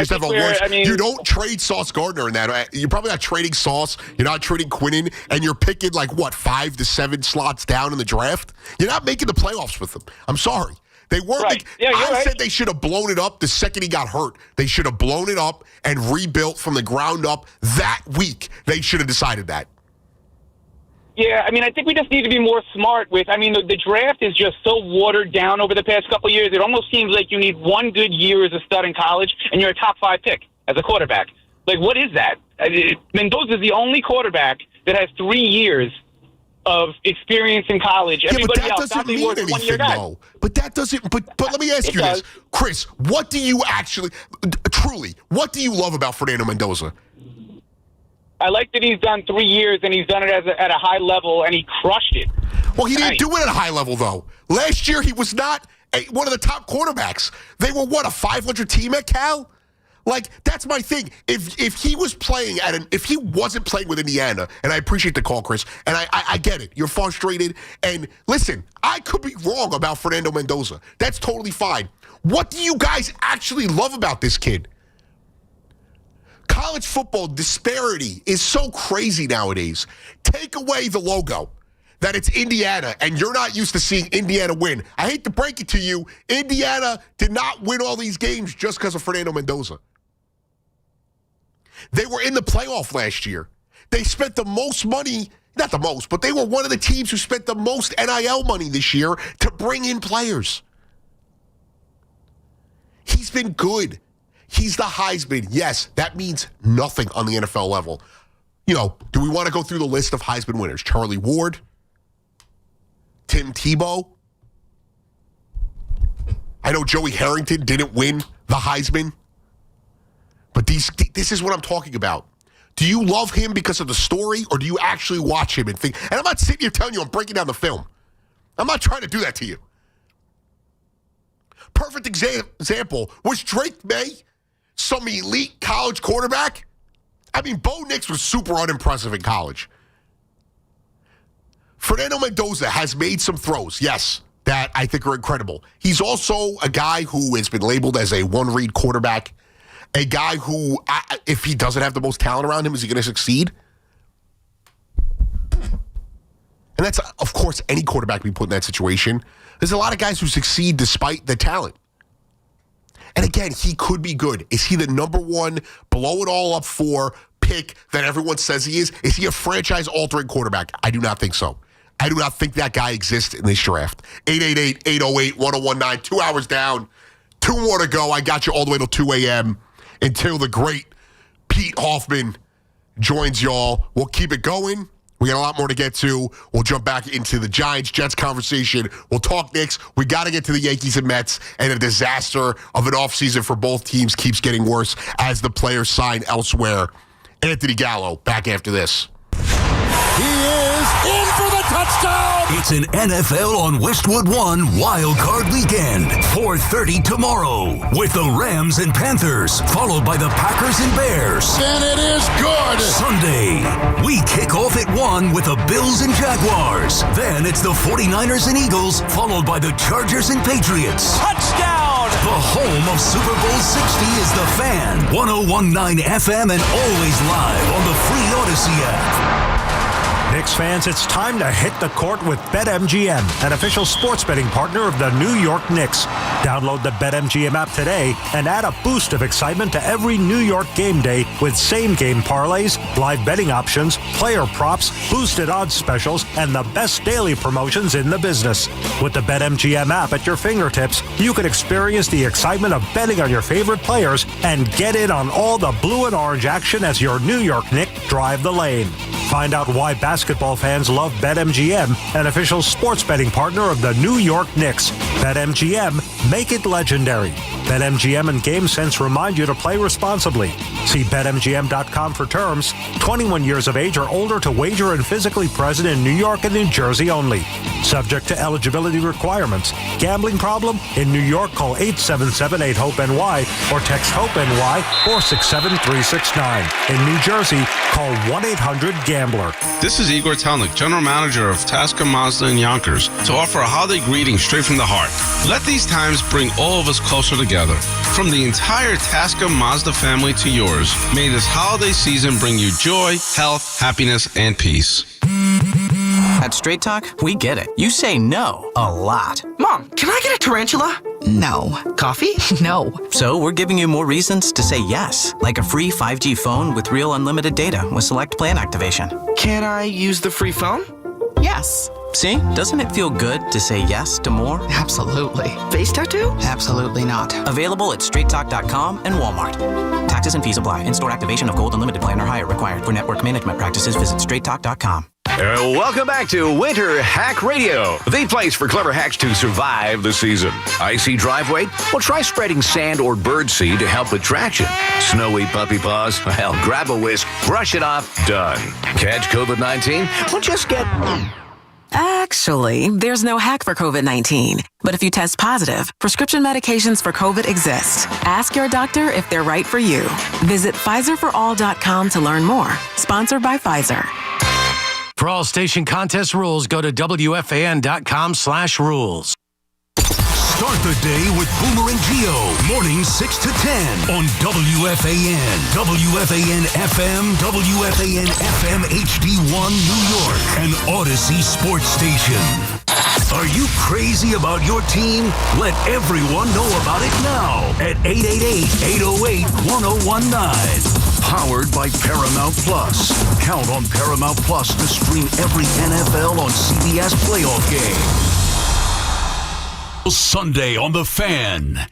you don't trade Sauce Gardner in that. You're probably not trading Sauce. You're not trading Quinnen, and you're picking 5 to 7 slots down in the draft. You're not making the playoffs with them. I'm sorry. They weren't. Right. I said they should have blown it up the second he got hurt. They should have blown it up and rebuilt from the ground up that week. They should have decided that. Yeah, I mean, I think we just need to be more smart with, the draft is just so watered down over the past couple of years. It almost seems like you need 1 good year as a stud in college, and you're a top 5 pick as a quarterback. What is that? Mendoza is the only quarterback that has 3 years of experience in college. Everybody else, doesn't mean anything, though. But that doesn't. But let me ask you this, Chris. What do you what do you love about Fernando Mendoza? I like that he's done 3 years and he's done it at a high level and he crushed it. Well, he didn't do it at a high level though. Last year he was not one of the top quarterbacks. They were a 500 team at Cal. That's my thing. If he was playing if he wasn't playing with Indiana, and I appreciate the call, Chris, and I get it. You're frustrated. And listen, I could be wrong about Fernando Mendoza. That's totally fine. What do you guys actually love about this kid? College football disparity is so crazy nowadays. Take away the logo that it's Indiana, and you're not used to seeing Indiana win. I hate to break it to you, Indiana did not win all these games just because of Fernando Mendoza. They were in the playoff last year. They spent the most money, not the most, but they were one of the teams who spent the most NIL money this year to bring in players. He's been good. He's the Heisman. Yes, that means nothing on the NFL level. Do we want to go through the list of Heisman winners? Charlie Ward, Tim Tebow. I know Joey Harrington didn't win the Heisman. But this is what I'm talking about. Do you love him because of the story, or do you actually watch him and think? And I'm not sitting here telling you I'm breaking down the film. I'm not trying to do that to you. Perfect example was Drake May, some elite college quarterback. Bo Nix was super unimpressive in college. Fernando Mendoza has made some throws, yes, that I think are incredible. He's also a guy who has been labeled as a one-read quarterback. A guy who, if he doesn't have the most talent around him, is he going to succeed? And that's, of course, any quarterback we put in that situation. There's a lot of guys who succeed despite the talent. And again, he could be good. Is he the number 1, blow it all up for pick that everyone says he is? Is he a franchise-altering quarterback? I do not think so. I do not think that guy exists in this draft. 888-808-1019, 2 hours down, 2 more to go. I got you all the way till 2 a.m. until the great Pete Hoffman joins y'all. We'll keep it going. We got a lot more to get to. We'll jump back into the Giants-Jets conversation. We'll talk Knicks. We got to get to the Yankees and Mets, and a disaster of an offseason for both teams keeps getting worse as the players sign elsewhere. Anthony Gallo, back after this. He is in for the touchdown! It's an NFL on Westwood One Wild Card Weekend. 4:30 tomorrow with the Rams and Panthers, followed by the Packers and Bears. And it is good! Sunday, we kick off at 1 with the Bills and Jaguars. Then it's the 49ers and Eagles, followed by the Chargers and Patriots. Touchdown! The home of Super Bowl 60 is The Fan. 101.9 FM and always live on the free Odyssey app. Knicks fans, it's time to hit the court with BetMGM, an official sports betting partner of the New York Knicks. Download the BetMGM app today and add a boost of excitement to every New York game day with same-game parlays, live betting options, player props, boosted odds specials, and the best daily promotions in the business. With the BetMGM app at your fingertips, you can experience the excitement of betting on your favorite players and get in on all the blue and orange action as your New York Knicks drive the lane. Find out why basketball fans love BetMGM, an official sports betting partner of the New York Knicks. BetMGM, make it legendary. BetMGM and GameSense remind you to play responsibly. See BetMGM.com for terms. 21 years of age or older to wager and physically present in New York and New Jersey only. Subject to eligibility requirements. Gambling problem? In New York, call 877-8-HOPE-NY or text HOPE-NY 467-369. In New Jersey, call 1-800-GAMBLER. This is Igor Telnik, General Manager of Tasca Mazda in Yonkers, to offer a holiday greeting straight from the heart. Let these times bring all of us closer together. From the entire Tasca Mazda family to yours, may this holiday season bring you joy, health, happiness, and peace. At Straight Talk, we get it. You say no a lot. Mom, can I get a tarantula? No. Coffee? No. So we're giving you more reasons to say yes, like a free 5G phone with real unlimited data with select plan activation. Can I use the free phone? Yes. See? Doesn't it feel good to say yes to more? Absolutely. Face tattoo? Absolutely not. Available at straighttalk.com and Walmart. Taxes and fees apply. In-store activation of Gold Unlimited plan or higher required. For network management practices, visit straighttalk.com. Welcome back to Winter Hack Radio, the place for clever hacks to survive the season. Icy driveway? Well, try spreading sand or birdseed to help with traction. Snowy puppy paws? Well, grab a whisk, brush it off, done. Catch COVID-19? Well, just get... Actually, there's no hack for COVID-19. But if you test positive, prescription medications for COVID exist. Ask your doctor if they're right for you. Visit PfizerForAll.com to learn more. Sponsored by Pfizer. For all station contest rules, go to WFAN.com/rules. Start the day with Boomer and Gio, mornings 6 to 10 on WFAN, WFAN FM, WFAN FM HD1 New York, and Odyssey Sports Station. Are you crazy about your team? Let everyone know about it now at 888-808-1019. Powered by Paramount Plus. Count on Paramount Plus to stream every NFL on CBS playoff game. Sunday on The Fan.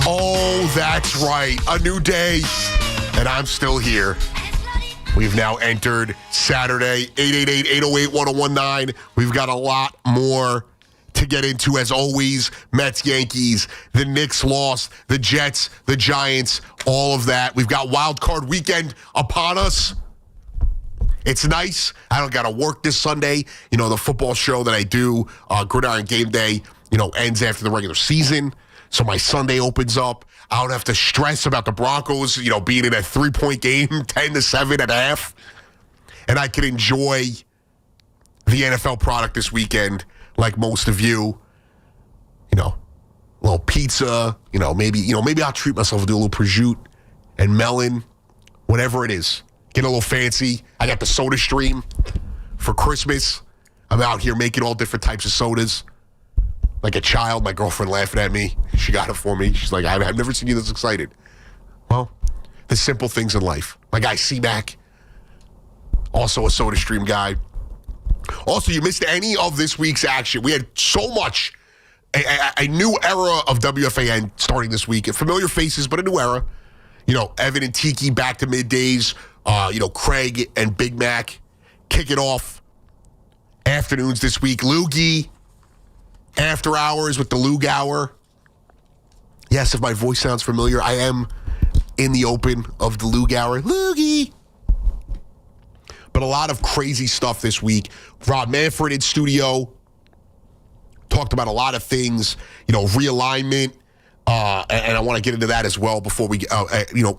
Oh, that's right. A new day, and I'm still here. We've now entered Saturday, 888-808-1019. We've got a lot more to get into, as always. Mets, Yankees, the Knicks lost, the Jets, the Giants, all of that. We've got Wild Card Weekend upon us. It's nice. I don't got to work this Sunday. You know, the football show that I do, Gridiron Game Day, ends after the regular season. So my Sunday opens up. I don't have to stress about the Broncos, being in a 3-point game, 10-7 at half. And I can enjoy the NFL product this weekend, like most of you. A little pizza, maybe I'll treat myself, do a little prosciutto and melon, whatever it is. Get a little fancy. I got the Soda Stream for Christmas. I'm out here making all different types of sodas. Like a child, my girlfriend laughing at me. She got it for me. She's like, I've never seen you this excited. Well, the simple things in life. My guy C-Mac, also a SodaStream guy. Also, you missed any of this week's action. We had so much, a new era of WFAN starting this week. Familiar faces, but a new era. Evan and Tiki back to middays. Craig and Big Mac kick it off. Afternoons this week. Loogie, after hours with the Loog Hour. Yes, if my voice sounds familiar, I am in the open of the Loog Hour. Loogie. But a lot of crazy stuff this week. Rob Manfred in studio talked about a lot of things, realignment, and I want to get into that as well before we,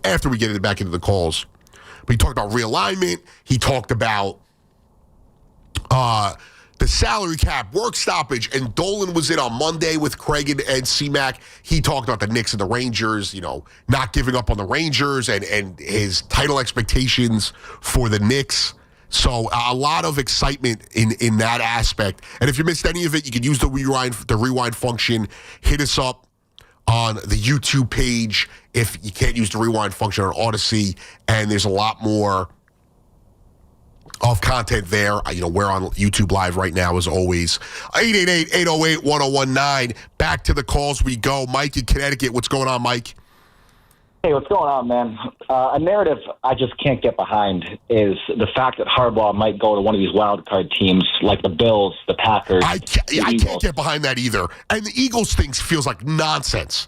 after we get back into the calls. But he talked about realignment. He talked about the salary cap, work stoppage, and Dolan was in on Monday with Craig and C-Mac. He talked about the Knicks and the Rangers, not giving up on the Rangers and his title expectations for the Knicks. So a lot of excitement in that aspect. And if you missed any of it, you can use the rewind function. Hit us up on the YouTube page if you can't use the rewind function on Odyssey. And there's a lot more of content there. We're on YouTube Live right now, as always. 888-808-1019. Back to the calls we go. Mike in Connecticut. What's going on, Mike? Hey, what's going on, man? A narrative I just can't get behind is the fact that Harbaugh might go to one of these wild card teams like the Bills, the Packers. I can't get behind that either. And the Eagles thing feels like nonsense.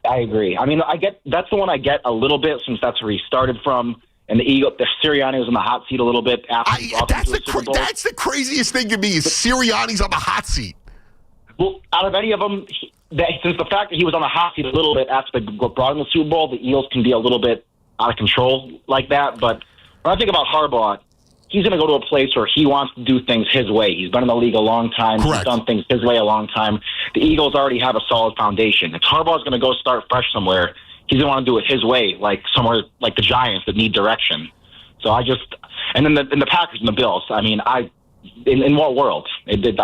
I agree. I mean, that's the one I get a little bit since that's where he started from. And the Sirianni was in the hot seat a little bit after he lost to the Super Bowl. That's the craziest thing to me is Sirianni's on the hot seat. Well, out of any of them, since the fact that he was on the hot seat a little bit after they brought him to the Super Bowl, the Eagles can be a little bit out of control like that. But when I think about Harbaugh, he's going to go to a place where he wants to do things his way. He's been in the league a long time. Correct. He's done things his way a long time. The Eagles already have a solid foundation. If Harbaugh's going to go start fresh somewhere, he's going to want to do it his way, like somewhere like the Giants that need direction. So and then the Packers and the Bills. I mean, in what world? It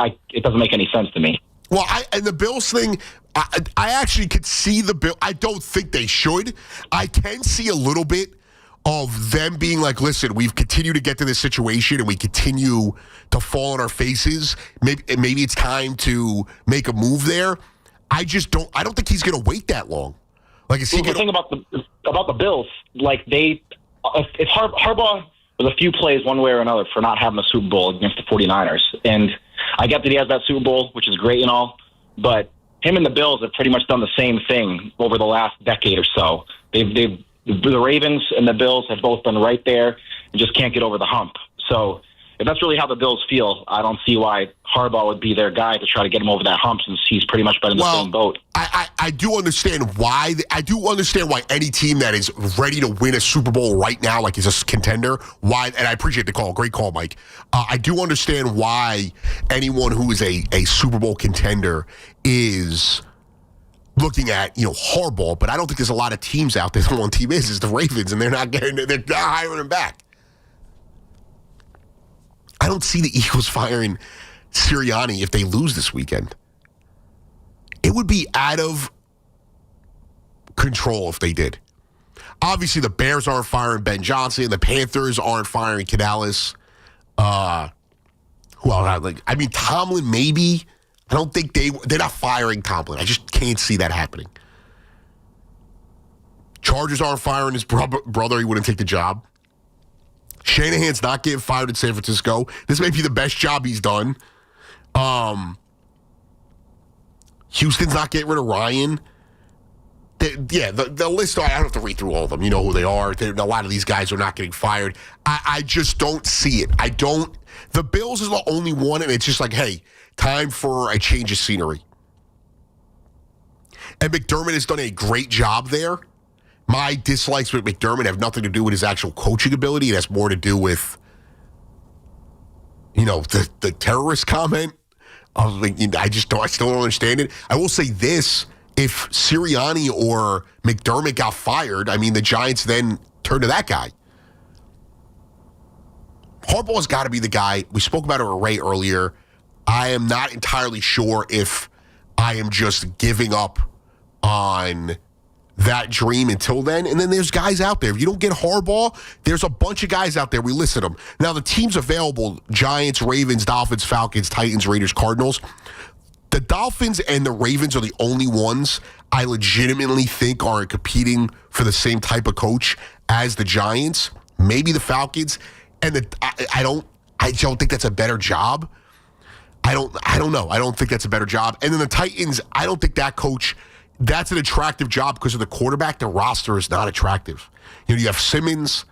doesn't make any sense to me. Well, and the Bills thing, I actually could see the Bills. I don't think they should. I can see a little bit of them being like, listen, we've continued to get to this situation and we continue to fall on our faces. Maybe it's time to make a move there. I don't think he's going to wait that long. Like, is he the thing about the Bills, like if Harbaugh was a few plays one way or another for not having a Super Bowl against the 49ers, and I get that he has that Super Bowl, which is great and all, but him and the Bills have pretty much done the same thing over the last decade or so. The Ravens and the Bills have both been right there and just can't get over the hump. So if that's really how the Bills feel, I don't see why Harbaugh would be their guy to try to get him over that hump since he's pretty much been in the same boat. I do understand why. I do understand why any team that is ready to win a Super Bowl right now, like is a contender, why, and I appreciate the call. Great call, Mike. I do understand why anyone who is a Super Bowl contender is looking at, Harbaugh, but I don't think there's a lot of teams out there. The one team is the Ravens, and they're not hiring him back. I don't see the Eagles firing Sirianni if they lose this weekend. It would be out of control if they did. Obviously, the Bears aren't firing Ben Johnson. The Panthers aren't firing Canales. Who else? Tomlin, maybe. I don't think they're not firing Tomlin. I just can't see that happening. Chargers aren't firing his brother. He wouldn't take the job. Shanahan's not getting fired in San Francisco. This may be the best job he's done. Houston's not getting rid of Ryan. The list, I don't have to read through all of them. You know who they are. A lot of these guys are not getting fired. I just don't see it. The Bills is the only one, and it's just like, hey, time for a change of scenery. And McDermott has done a great job there. My dislikes with McDermott have nothing to do with his actual coaching ability. It has more to do with, the terrorist comment. I still don't understand it. I will say this. If Sirianni or McDermott got fired, the Giants then turn to that guy. Harbaugh's got to be the guy. We spoke about it with Ray earlier. I am not entirely sure if I am just giving up on that dream until then. And then there's guys out there. If you don't get Harbaugh, there's a bunch of guys out there. We listed them. Now, the teams available, Giants, Ravens, Dolphins, Falcons, Titans, Raiders, Cardinals. The Dolphins and the Ravens are the only ones I legitimately think are competing for the same type of coach as the Giants. Maybe the Falcons. And I don't think that's a better job. I don't know. I don't think that's a better job. And then the Titans, I don't think that coach, that's an attractive job because of the quarterback. The roster is not attractive. You have Simmons,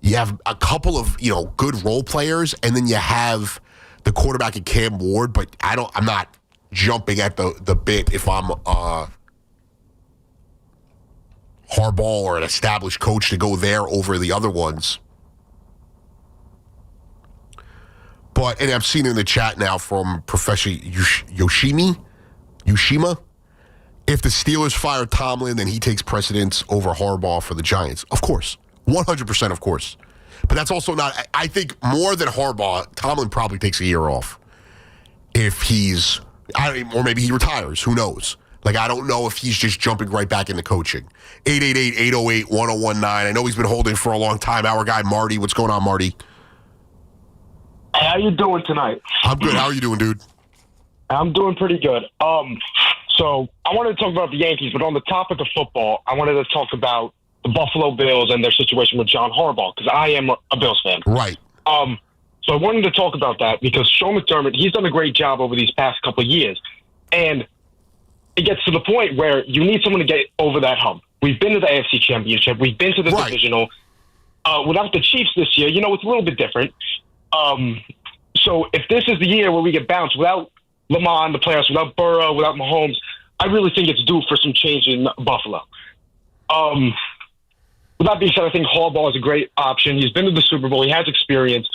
you have a couple of, good role players, and then you have the quarterback in Cam Ward, but I'm not jumping at the bit if I'm Harbaugh or an established coach to go there over the other ones. And I've seen in the chat now from Professor Yoshima, if the Steelers fire Tomlin, then he takes precedence over Harbaugh for the Giants. Of course. 100% of course. But that's also not, I think more than Harbaugh, Tomlin probably takes a year off. If or maybe he retires. Who knows? I don't know if he's just jumping right back into coaching. 888-808-1019. I know he's been holding for a long time. Our guy, Marty. What's going on, Marty? How you doing tonight? I'm good. How are you doing, dude? I'm doing pretty good. So I wanted to talk about the Yankees, but on the topic of football, I wanted to talk about the Buffalo Bills and their situation with John Harbaugh, because I am a Bills fan. Right. So I wanted to talk about that because Sean McDermott, he's done a great job over these past couple of years. And it gets to the point where you need someone to get over that hump. We've been to the AFC Championship. We've been to the divisional. Without the Chiefs this year, it's a little bit different. So if this is the year where we get bounced without Lamar in the playoffs, without Burrow, without Mahomes, I really think it's due for some change in Buffalo. With that being said, I think Harbaugh is a great option. He's been to the Super Bowl. He has experience.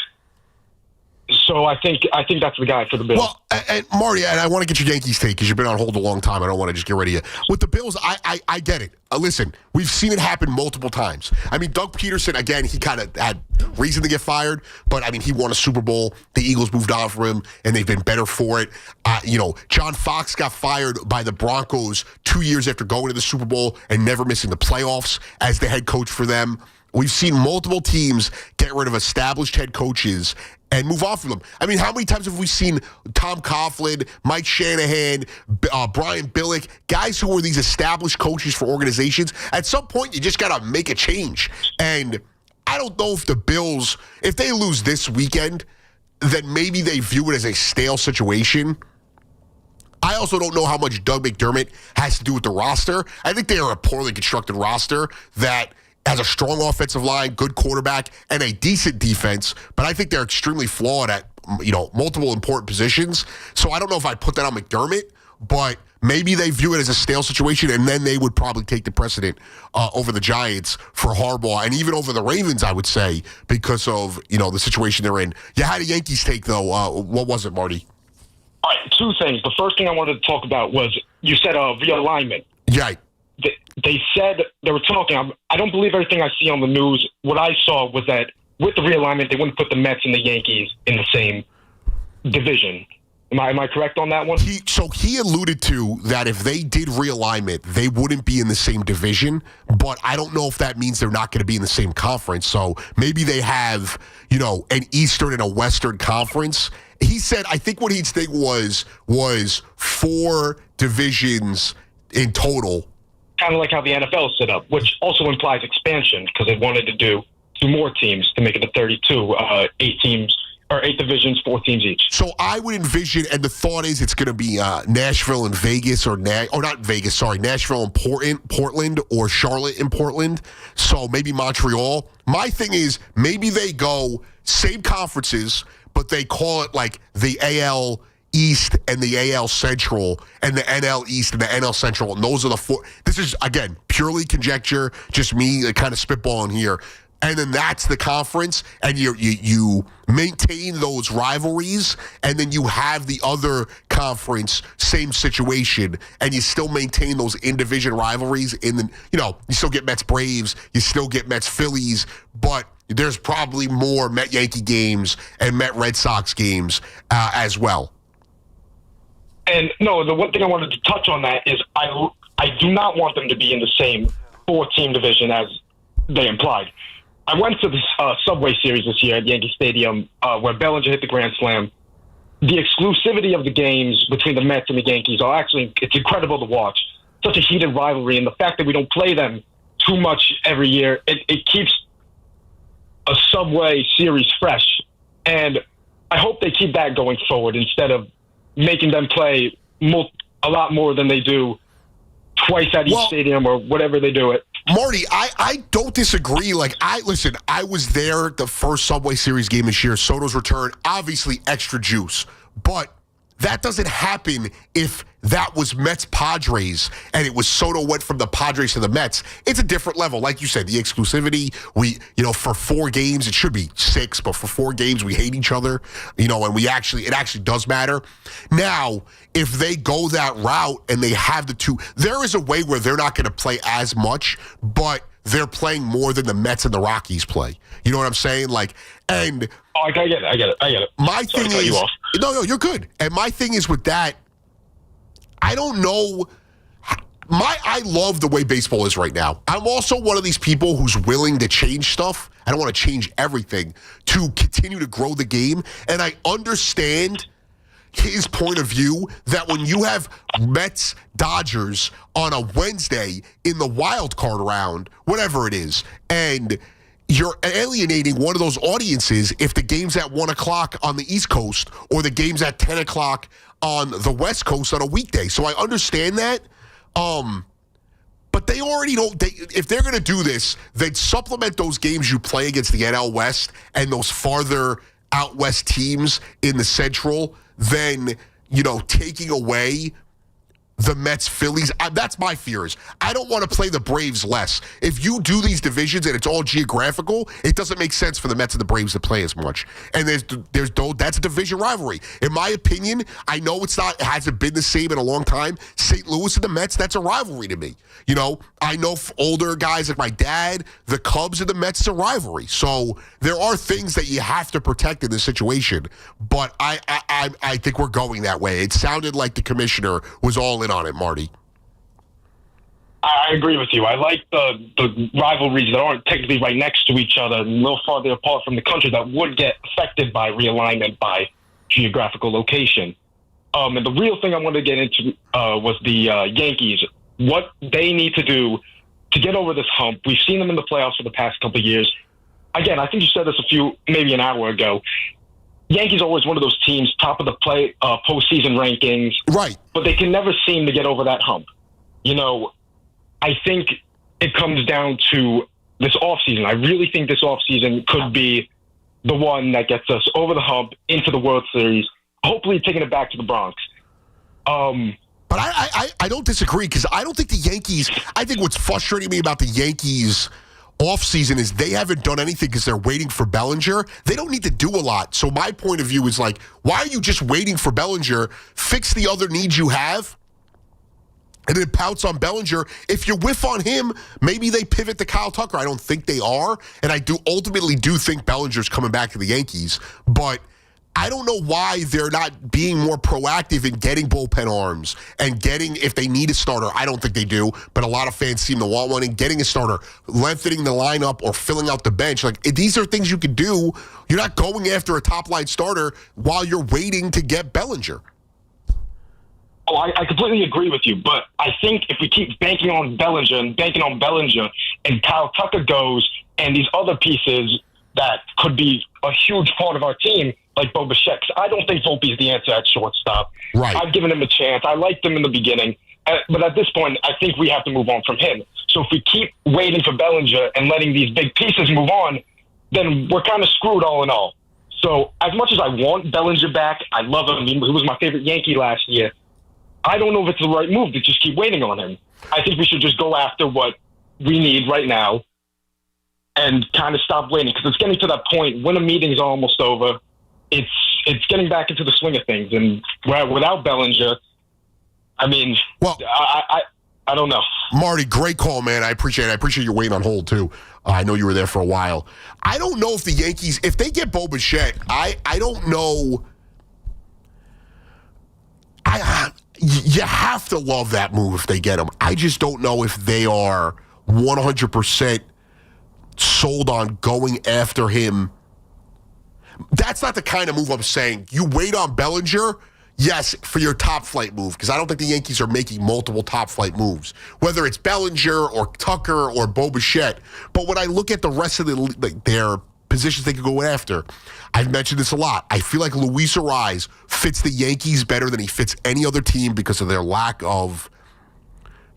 So I think that's the guy for the Bills. Well, and Marty, and I want to get your Yankees take because you've been on hold a long time. I don't want to just get rid of you. With the Bills, I get it. Listen, we've seen it happen multiple times. I mean, Doug Peterson, again, he kind of had reason to get fired, but, he won a Super Bowl. The Eagles moved on from him, and they've been better for it. John Fox got fired by the Broncos 2 years after going to the Super Bowl and never missing the playoffs as the head coach for them. We've seen multiple teams get rid of established head coaches and move off of them. How many times have we seen Tom Coughlin, Mike Shanahan, Brian Billick, guys who were these established coaches for organizations? At some point, you just got to make a change. And I don't know if the Bills, if they lose this weekend, then maybe they view it as a stale situation. I also don't know how much Doug McDermott has to do with the roster. I think they are a poorly constructed roster that has a strong offensive line, good quarterback, and a decent defense, but I think they're extremely flawed at, multiple important positions. So I don't know if I'd put that on McDermott, but maybe they view it as a stale situation, and then they would probably take the precedent over the Giants for Harbaugh, and even over the Ravens, I would say, because of, the situation they're in. You had a Yankees take, though. What was it, Marty? All right, two things. The first thing I wanted to talk about was you said realignment. Yeah. They said they were talking. I don't believe everything I see on the news. What I saw was that with the realignment, they wouldn't put the Mets and the Yankees in the same division. Am I correct on that one? He alluded to that if they did realignment, they wouldn't be in the same division, but I don't know if that means they're not going to be in the same conference. So maybe they have, an Eastern and a Western conference. He said, I think what he'd think was 4 divisions in total. Kind of like how the NFL is set up, which also implies expansion because they wanted to do 2 more teams to make it to 32, 8 teams or 8 divisions, 4 teams each. So I would envision, and the thought is it's going to be Nashville and Vegas, Nashville and Portland, or Charlotte and Portland. So maybe Montreal. My thing is maybe they go same conferences, but they call it like the AL East and the AL Central and the NL East and the NL Central, and those are the 4. This is, again, purely conjecture, just me kind of spitballing here. And then that's the conference, and you maintain those rivalries, and then you have the other conference, same situation, and you still maintain those in-division rivalries. You still get Mets Braves, you still get Mets Phillies, but there's probably more Met Yankee games and Met Red Sox games as well. And no, the one thing I wanted to touch on that is I do not want them to be in the same 4-team division as they implied. I went to the Subway Series this year at Yankee Stadium where Bellinger hit the grand slam. The exclusivity of the games between the Mets and the Yankees are actually, it's incredible to watch. Such a heated rivalry, and the fact that we don't play them too much every year, it keeps a Subway Series fresh. And I hope they keep that going forward instead of making them play a lot more than they do twice at each stadium or whatever they do it. Marty, I don't disagree. Like, listen, I was there the first Subway Series game this year, Soto's return, obviously extra juice. But that doesn't happen if that was Mets-Padres and it was Soto went from the Padres to the Mets. It's a different level. Like you said, the exclusivity, for 4 games, it should be 6, but for 4 games, we hate each other, and it actually does matter. Now, if they go that route and they have the two, there is a way where they're not going to play as much, but they're playing more than the Mets and the Rockies play. You know what I'm saying? I get it. My thing is, no, you're good. And my thing is with that, I don't know. I love the way baseball is right now. I'm also one of these people who's willing to change stuff. I don't want to change everything to continue to grow the game. And I understand his point of view that when you have Mets Dodgers on a Wednesday in the wild card round, whatever it is, and you're alienating one of those audiences if the game's at 1 o'clock on the East Coast or the game's at 10 o'clock on the West Coast on a weekday. So I understand that. But they already don't. If they're going to do this, they'd supplement those games you play against the NL West and those farther out West teams in the Central than, taking away the Mets, Phillies. That's my fears. I don't want to play the Braves less. If you do these divisions and it's all geographical, it doesn't make sense for the Mets and the Braves to play as much. And that's a division rivalry. In my opinion, I know it hasn't been the same in a long time. St. Louis and the Mets, that's a rivalry to me. I know older guys like my dad, the Cubs and the Mets is a rivalry. So there are things that you have to protect in this situation. But I think we're going that way. It sounded like the commissioner was all in on it, Marty. I agree with you. I like the rivalries that aren't technically right next to each other, a little farther apart from the country, that would get affected by realignment by geographical location. And the real thing I wanted to get into was the Yankees. What they need to do to get over this hump. We've seen them in the playoffs for the past couple of years. Again, I think you said this maybe an hour ago. Yankees are always one of those teams, top of the postseason rankings. Right. But they can never seem to get over that hump. I think it comes down to this offseason. I really think this offseason could be the one that gets us over the hump into the World Series, hopefully taking it back to the Bronx. But I don't disagree, because I don't think the Yankees, I think what's frustrating me about the Yankees offseason is they haven't done anything because they're waiting for Bellinger. They don't need to do a lot. So my point of view is why are you just waiting for Bellinger? Fix the other needs you have and then pounce on Bellinger. If you whiff on him, maybe they pivot to Kyle Tucker. I don't think they are. And I ultimately think Bellinger's coming back to the Yankees. But I don't know why they're not being more proactive in getting bullpen arms and getting, if they need a starter, I don't think they do, but a lot of fans seem to want one, and getting a starter, lengthening the lineup or filling out the bench. These are things you can do. You're not going after a top-line starter while you're waiting to get Bellinger. Oh, I completely agree with you, but I think if we keep banking on Bellinger and Kyle Tucker goes and these other pieces that could be a huge part of our team, like Bo Bichette, I don't think Volpe's the answer at shortstop. Right. I've given him a chance. I liked him in the beginning. But at this point, I think we have to move on from him. So if we keep waiting for Bellinger and letting these big pieces move on, then we're kind of screwed all in all. So as much as I want Bellinger back, I love him. He was my favorite Yankee last year. I don't know if it's the right move to just keep waiting on him. I think we should just go after what we need right now and kind of stop waiting, because it's getting to that point when a meeting's almost over. It's getting back into the swing of things, and without Bellinger, I mean, I don't know. Marty, great call, man. I appreciate it. I appreciate you waiting on hold too. I know you were there for a while. I don't know if the Yankees, if they get Bo Bichette, I don't know. you have to love that move if they get him. I just don't know if they are 100% sold on going after him. That's not the kind of move I'm saying. You wait on Bellinger, yes, for your top flight move, because I don't think the Yankees are making multiple top flight moves, whether it's Bellinger or Tucker or Bo Bichette. But when I look at the rest of their positions they could go after, I've mentioned this a lot. I feel like Luis Ariz fits the Yankees better than he fits any other team because of their lack of,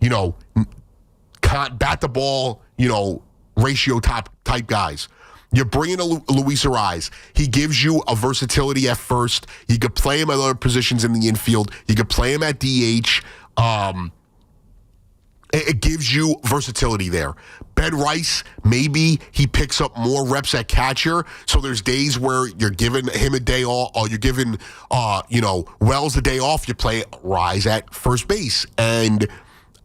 bat the ball, ratio type guys. You're bringing a Luis Ariz. He gives you a versatility at first. You could play him at other positions in the infield. You could play him at DH. It gives you versatility there. Ben Rice, maybe he picks up more reps at catcher. So there's days where you're giving him a day off, or you're giving, Wells a day off. You play Rice at first base. And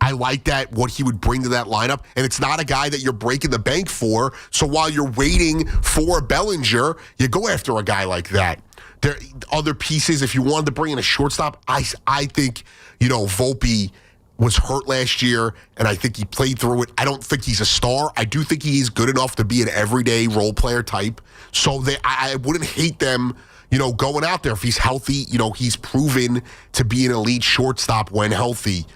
I like that, what he would bring to that lineup. And it's not a guy that you're breaking the bank for. So while you're waiting for a Bellinger, you go after a guy like that. There other pieces, if you wanted to bring in a shortstop, I think, Volpe was hurt last year, and I think he played through it. I don't think he's a star. I do think he's good enough to be an everyday role player type. So I wouldn't hate them, going out there. If he's healthy, he's proven to be an elite shortstop when healthy.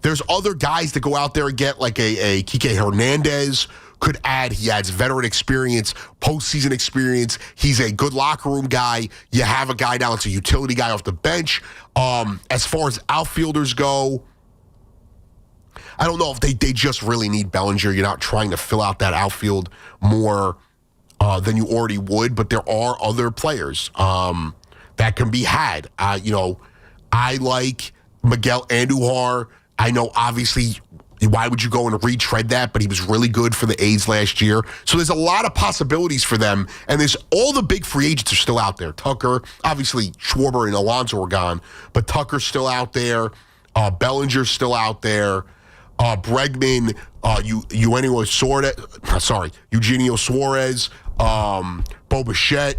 There's other guys that go out there and get, like a Kike Hernandez could add. He adds veteran experience, postseason experience. He's a good locker room guy. You have a guy now that's a utility guy off the bench. As far as outfielders go, I don't know if they just really need Bellinger. You're not trying to fill out that outfield more than you already would, but there are other players that can be had. I like Miguel Andujar. I know, obviously, why would you go and retread that? But he was really good for the A's last year. So there's a lot of possibilities for them. And there's all the big free agents are still out there. Tucker, obviously, Schwarber and Alonso are gone. But Tucker's still out there. Bellinger's still out there. Bregman, Eugenio Suarez, Bo Bichette.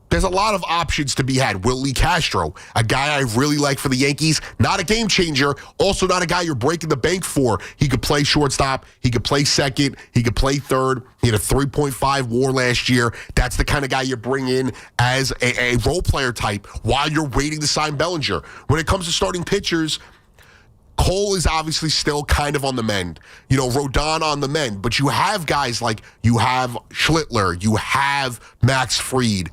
There's a lot of options to be had. Willie Castro, a guy I really like for the Yankees, not a game changer, also not a guy you're breaking the bank for. He could play shortstop, he could play second, he could play third. He had a 3.5 WAR last year. That's the kind of guy you bring in as a role player type while you're waiting to sign Bellinger. When it comes to starting pitchers, Cole is obviously still kind of on the mend. Rodon on the mend. But you have guys like, you have Schlittler, you have Max Fried,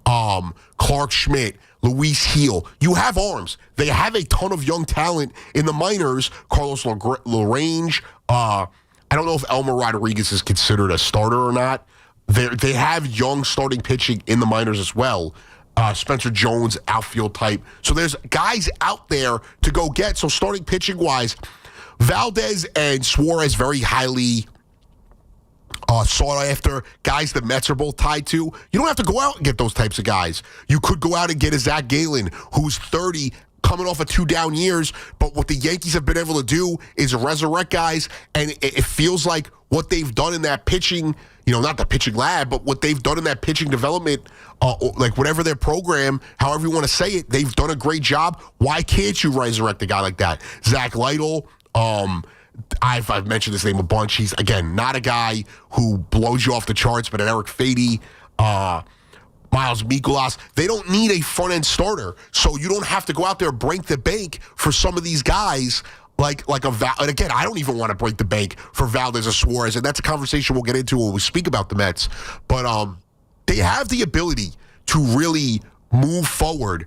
Clark Schmidt, Luis Heel. You have arms. They have a ton of young talent in the minors. Carlos LaRange. I don't know if Elmer Rodriguez is considered a starter or not. They have young starting pitching in the minors as well. Spencer Jones, outfield type. So there's guys out there to go get. So starting pitching wise, Valdez and Suarez very highly sought after guys the Mets are both tied to. You don't have to go out and get those types of guys. You could go out and get a Zach Gallen, who's 30, coming off of 2 down years. But what the Yankees have been able to do is resurrect guys, and it feels like what they've done in that pitching, not the pitching lab, but what they've done in that pitching development, like whatever their program, however you want to say it, they've done a great job. Why can't you resurrect a guy like that? Zach Lytle, I've mentioned his name a bunch. He's, again, not a guy who blows you off the charts, but an Eric Fady, Miles Mikolas, they don't need a front-end starter. So you don't have to go out there and break the bank for some of these guys like and again, I don't even want to break the bank for Valdez or Suarez, and that's a conversation we'll get into when we speak about the Mets. But they have the ability to really move forward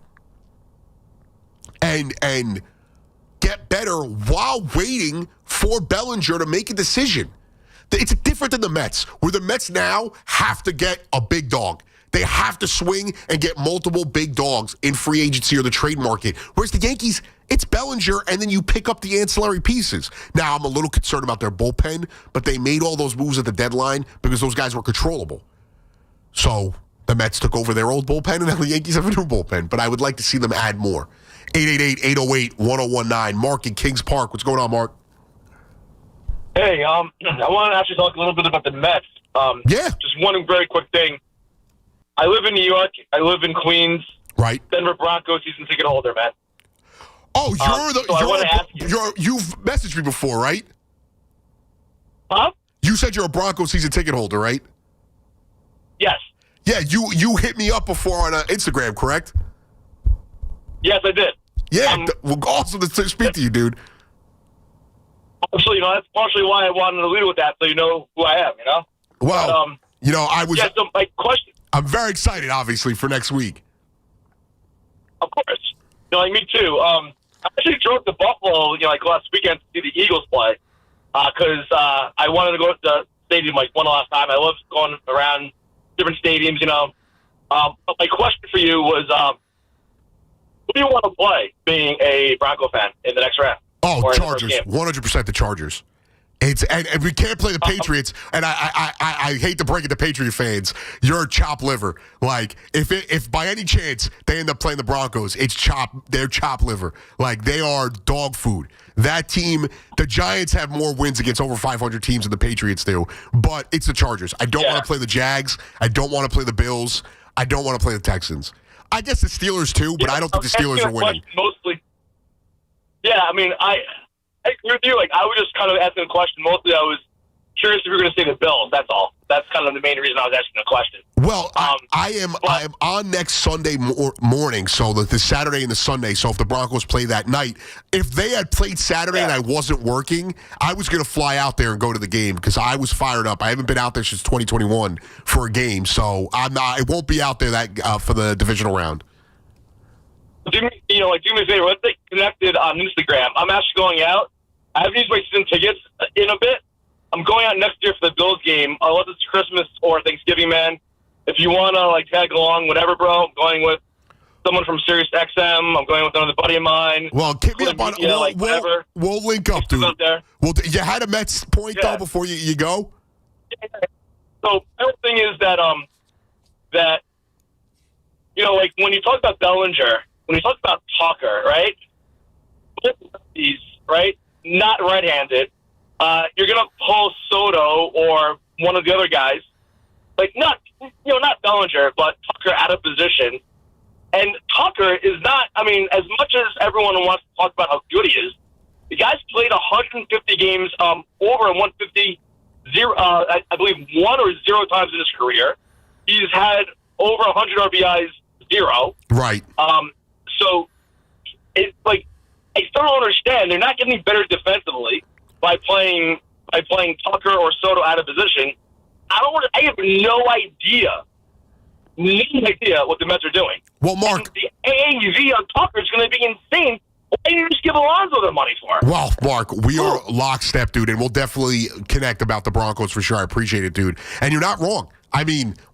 and get better while waiting for Bellinger to make a decision. It's different than the Mets, where the Mets now have to get a big dog. They have to swing and get multiple big dogs in free agency or the trade market. Whereas the Yankees, it's Bellinger, and then you pick up the ancillary pieces. Now, I'm a little concerned about their bullpen, but they made all those moves at the deadline because those guys were controllable. So the Mets took over their old bullpen, and now the Yankees have a new bullpen. But I would like to see them add more. 888-808-1019. Mark in Kings Park. What's going on, Mark? Hey, I want to actually talk a little bit about the Mets. Yeah. Just one very quick thing. I live in New York. I live in Queens. Right. Denver Broncos season ticket holder, man. Oh, you've messaged me before, right? Huh? You said you're a Broncos season ticket holder, right? Yes. Yeah, you hit me up before on Instagram, correct? Yes, I did. Yeah, awesome to speak to you, dude. So, that's partially why I wanted to lead with that, so you know who I am, Well, but, I was... Yeah, so my question... I'm very excited, obviously, for next week. Of course. Me too. I actually drove to Buffalo, last weekend to see the Eagles play, because I wanted to go to the stadium, one last time. I love going around different stadiums, But my question for you was, who do you want to play, being a Bronco fan, in the next round? Oh, Chargers. 100% the Chargers. And we can't play the Patriots. And I hate to break it to Patriot fans. You're chop liver. Like, if by any chance they end up playing the Broncos, they're chop liver. Like, they are dog food. That team, the Giants have more wins against over 500 teams than the Patriots do. But it's the Chargers. I don't want to play the Jags. I don't want to play the Bills. I don't want to play the Texans. I guess the Steelers too, but I don't think the Steelers are winning. Mostly. Yeah, I agree with you. I was just kind of asking a question. Mostly, I was curious if you were going to say the Bills. That's all. That's kind of the main reason I was asking the question. Well, I am on next Sunday morning, so the Saturday and the Sunday. So if the Broncos play that night, if they had played Saturday and I wasn't working, I was going to fly out there and go to the game because I was fired up. I haven't been out there since 2021 for a game, so I won't be out there for the divisional round. Do me a favor. Let's stay connected on Instagram. I'm actually going out. I haven't used my season tickets in a bit. I'm going out next year for the Bills game. Unless it's Christmas or Thanksgiving, man. If you want to tag along, whatever, bro. I'm going with someone from Sirius XM. I'm going with another buddy of mine. Well, keep me up on whatever. We'll link up, dude. Out there. Well, you had a Mets point though before you go. Yeah. So the other thing is that when you talk about Bellinger, when you talk about Tucker, right? These right, not right-handed. You're gonna pull Soto or one of the other guys, not Bellinger, but Tucker out of position. And Tucker is not. As much as everyone wants to talk about how good he is, the guy's played 150 games, over 150, I believe 1 or 0 times in his career. He's had over 100 RBIs, 0. Right. So it's I still don't understand. They're not getting better defensively by playing Tucker or Soto out of position. I have no idea what the Mets are doing. Well, Mark, and the AAV on Tucker is going to be insane. Why didn't you just give Alonso the money for it? Well, Mark, we are lockstep, dude, and we'll definitely connect about the Broncos for sure. I appreciate it, dude. And you're not wrong.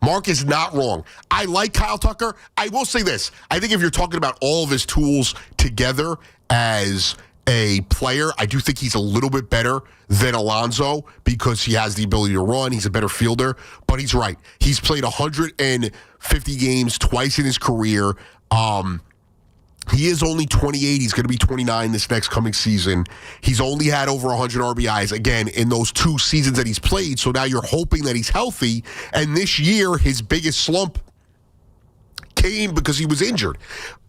Mark is not wrong. I like Kyle Tucker. I will say this. I think if you're talking about all of his tools together as a player, I do think he's a little bit better than Alonso because he has the ability to run. He's a better fielder. But he's right. He's played 150 games twice in his career. He is only 28. He's going to be 29 this next coming season. He's only had over 100 RBIs, again, in those 2 seasons that he's played. So now you're hoping that he's healthy. And this year, his biggest slump came because he was injured.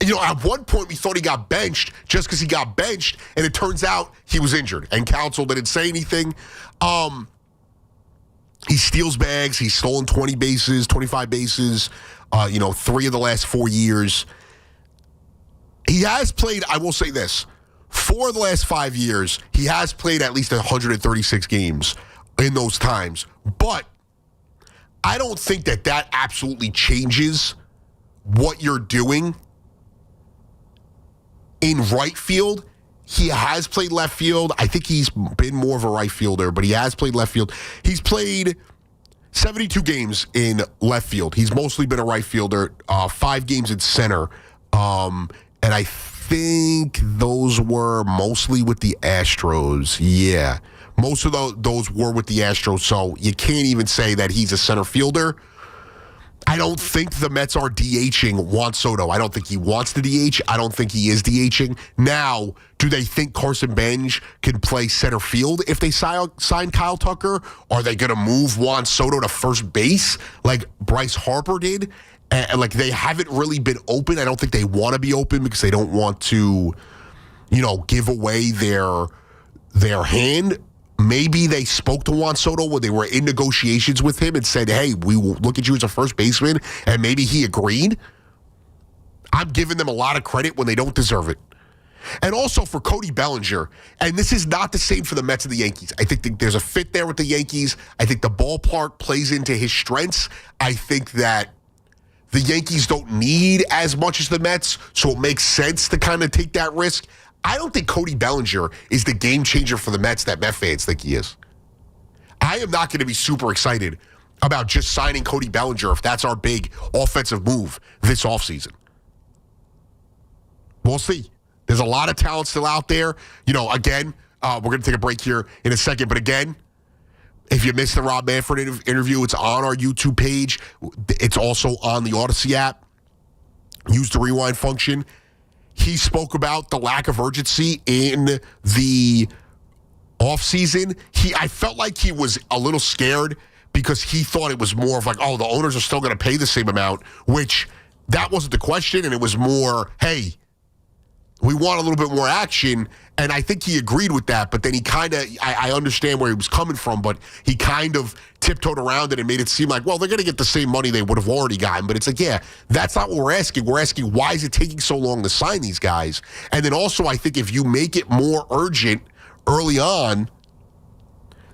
At one point, we thought he got benched just because he got benched. And it turns out he was injured. And Counsell didn't say anything. He steals bags. He's stolen 20 bases, 25 bases, 3 of the last 4 years. He has played, I will say this, 4 of the last 5 years, he has played at least 136 games in those times. But I don't think that absolutely changes what you're doing in right field. He has played left field. I think he's been more of a right fielder, but he has played left field. He's played 72 games in left field. He's mostly been a right fielder, 5 games in center. And I think those were mostly with the Astros. Yeah. Most of those were with the Astros, so you can't even say that he's a center fielder. I don't think the Mets are DHing Juan Soto. I don't think he wants to DH. I don't think he is DHing. Now, do they think Carson Bench can play center field if they sign Kyle Tucker? Are they going to move Juan Soto to first base like Bryce Harper did? And they haven't really been open. I don't think they want to be open because they don't want to give away their hand. Maybe they spoke to Juan Soto when they were in negotiations with him and said, hey, we will look at you as a first baseman, and maybe he agreed. I'm giving them a lot of credit when they don't deserve it. And also for Cody Bellinger, and this is not the same for the Mets and the Yankees. I think there's a fit there with the Yankees. I think the ballpark plays into his strengths. I think that the Yankees don't need as much as the Mets, so it makes sense to kind of take that risk. I don't think Cody Bellinger is the game changer for the Mets that Met fans think he is. I am not going to be super excited about just signing Cody Bellinger if that's our big offensive move this offseason. We'll see. There's a lot of talent still out there. Again, we're going to take a break here in a second. But again, if you missed the Rob Manfred interview, it's on our YouTube page. It's also on the Odyssey app. Use the rewind function. He spoke about the lack of urgency in the offseason. I felt like he was a little scared because he thought it was more of like, oh, the owners are still going to pay the same amount, which that wasn't the question. And it was more, hey, we want a little bit more action, and I think he agreed with that, but then he kind of, I understand where he was coming from, but he kind of tiptoed around it and made it seem like, well, they're going to get the same money they would have already gotten, but it's like, yeah, that's not what we're asking. We're asking, why is it taking so long to sign these guys? And then also, I think if you make it more urgent early on,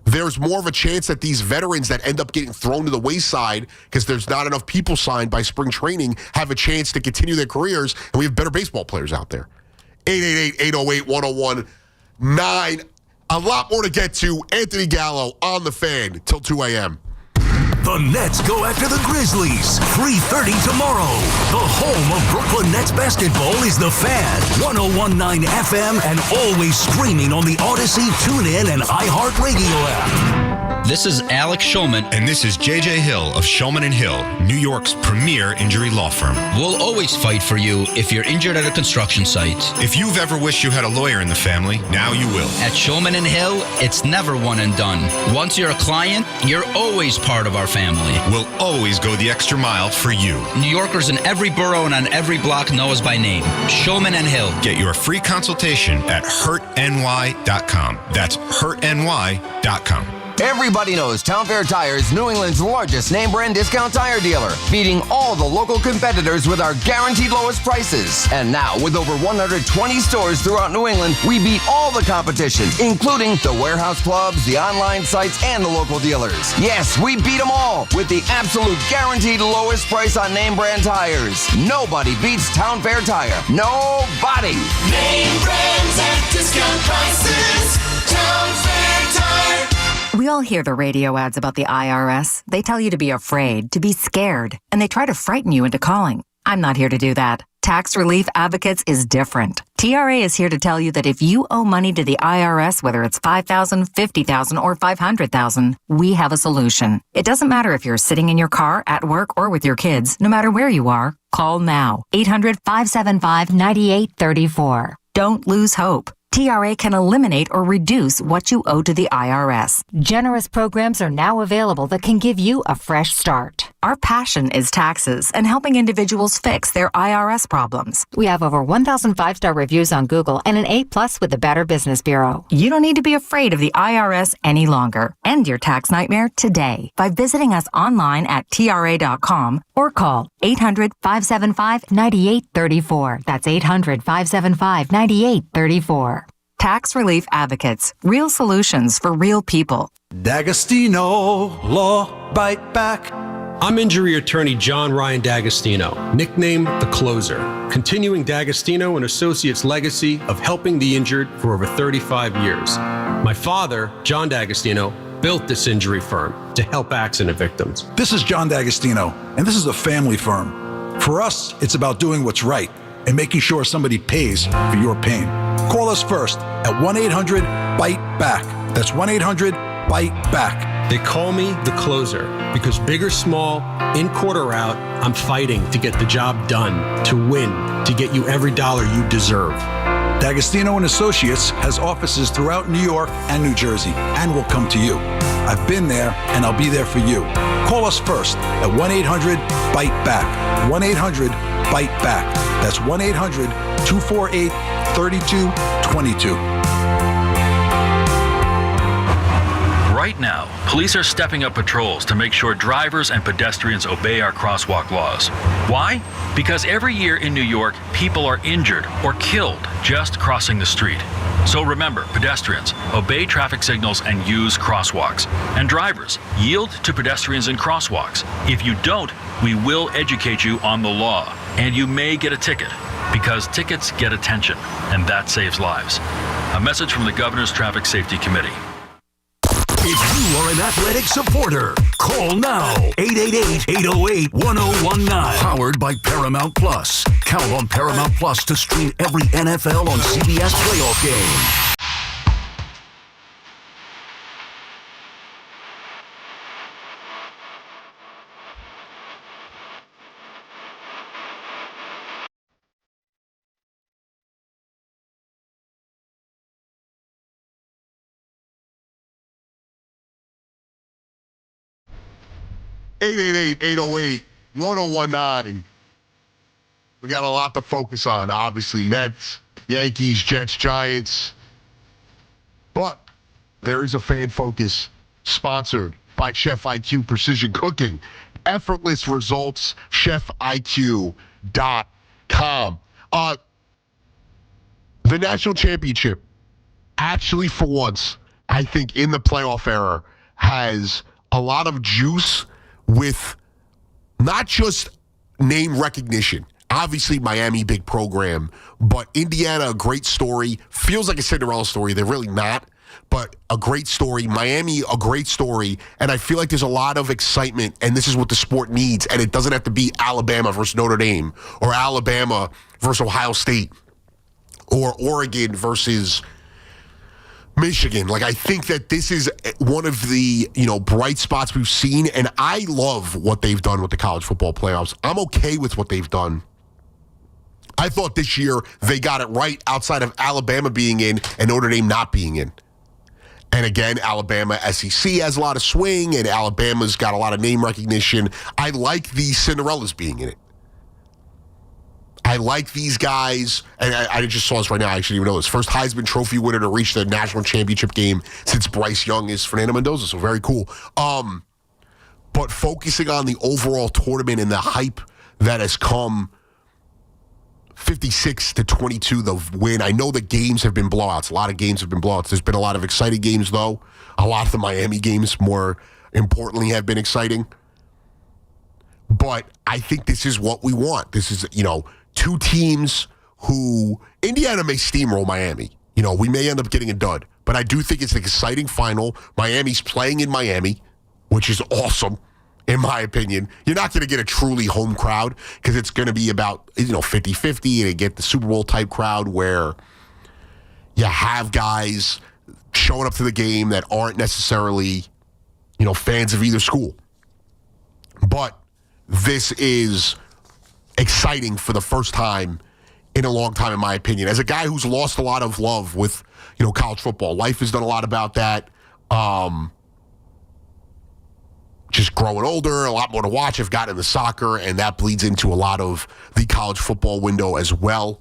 there's more of a chance that these veterans that end up getting thrown to the wayside because there's not enough people signed by spring training have a chance to continue their careers, and we have better baseball players out there. 888-808-1019. A lot more to get to. Anthony Gallo on the Fan till 2 a.m. The Nets go after the Grizzlies. 3:30 tomorrow. The home of Brooklyn Nets basketball is The Fan. 101.9 FM and always streaming on the Odyssey, TuneIn, and iHeartRadio app. This is Alex Shulman. And this is JJ Hill of Shulman & Hill, New York's premier injury law firm. We'll always fight for you if you're injured at a construction site. If you've ever wished you had a lawyer in the family, now you will. At Shulman & Hill, it's never one and done. Once you're a client, you're always part of our family. We'll always go the extra mile for you. New Yorkers in every borough and on every block know us by name. Shulman & Hill. Get your free consultation at hurtny.com. That's hurtny.com. Everybody knows Town Fair Tire is New England's largest name brand discount tire dealer, beating all the local competitors with our guaranteed lowest prices. And now, with over 120 stores throughout New England, we beat all the competition, including the warehouse clubs, the online sites, and the local dealers. Yes, we beat them all with the absolute guaranteed lowest price on name brand tires. Nobody beats Town Fair Tire. Nobody. Name brands at discount prices. Town Fair Tire. We all hear the radio ads about the IRS. They tell you to be afraid, to be scared, and they try to frighten you into calling. I'm not here to do that. Tax Relief Advocates is different. TRA is here to tell you that if you owe money to the IRS, whether it's $5,000, $50,000, or $500,000, we have a solution. It doesn't matter if you're sitting in your car, at work, or with your kids. No matter where you are, call now. 800-575-9834. Don't lose hope. TRA can eliminate or reduce what you owe to the IRS. Generous programs are now available that can give you a fresh start. Our passion is taxes and helping individuals fix their IRS problems. We have over 1,000 5-star reviews on Google and an A+ with the Better Business Bureau. You don't need to be afraid of the IRS any longer. End your tax nightmare today by visiting us online at TRA.com or call 800-575-9834. That's 800-575-9834. Tax Relief Advocates. Real solutions for real people. D'Agostino, Law Bite Back. I'm injury attorney John Ryan D'Agostino, nicknamed The Closer, continuing D'Agostino and Associates' legacy of helping the injured for over 35 years. My father, John D'Agostino, built this injury firm to help accident victims. This is John D'Agostino, and this is a family firm. For us, it's about doing what's right and making sure somebody pays for your pain. Call us first at 1-800-BITE-BACK. That's 1-800-BITE-BACK. They call me The Closer because big or small, in court or out, I'm fighting to get the job done, to win, to get you every dollar you deserve. D'Agostino and Associates has offices throughout New York and New Jersey and will come to you. I've been there and I'll be there for you. Call us first at 1-800-BITE-BACK. 1-800-BITE-BACK. That's 1-800-248 3222. Right now, police are stepping up patrols to make sure drivers and pedestrians obey our crosswalk laws. Why? Because every year in New York, people are injured or killed just crossing the street. So remember, pedestrians, obey traffic signals and use crosswalks. And drivers, yield to pedestrians in crosswalks. If you don't, we will educate you on the law, and you may get a ticket, because tickets get attention, and that saves lives. A message from the Governor's Traffic Safety Committee. If you are an athletic supporter, call now. 888-808-1019. Powered by Paramount Plus. Count on Paramount Plus to stream every NFL on CBS playoff game. (888-808-1019). We got a lot to focus on. Obviously, Mets, Yankees, Jets, Giants. But there is a fan focus sponsored by Chef IQ Precision Cooking. Effortless results, chefiq.com. The national championship, actually for once, I think in the playoff era, has a lot of juice with not just name recognition. Obviously, Miami, big program, but Indiana, a great story. Feels like a Cinderella story. They're really not, but a great story. Miami, a great story, and I feel like there's a lot of excitement, and this is what the sport needs, and it doesn't have to be Alabama versus Notre Dame or Alabama versus Ohio State or Oregon versus Michigan. Like, I think that this is one of the, bright spots we've seen, and I love what they've done with the college football playoffs. I'm okay with what they've done. I thought this year they got it right outside of Alabama being in and Notre Dame not being in. And again, Alabama SEC has a lot of swing, and Alabama's got a lot of name recognition. I like these Cinderellas being in it. I like these guys, and I just saw this right now. I actually didn't even know this. First Heisman Trophy winner to reach the national championship game since Bryce Young is Fernando Mendoza, so very cool. But focusing on the overall tournament and the hype that has come, 56-22 the win. I know the games have been blowouts. A lot of games have been blowouts. There's been a lot of exciting games, though. A lot of the Miami games, more importantly, have been exciting. But I think this is what we want. This is, two teams who Indiana may steamroll Miami. We may end up getting a dud, but I do think it's an exciting final. Miami's playing in Miami, which is awesome, in my opinion. You're not going to get a truly home crowd because it's going to be about, 50-50 and get the Super Bowl type crowd where you have guys showing up to the game that aren't necessarily, fans of either school. But this is exciting for the first time in a long time, in my opinion. As a guy who's lost a lot of love with, college football, life has done a lot about that. Just growing older, a lot more to watch. I've gotten into soccer, and that bleeds into a lot of the college football window as well.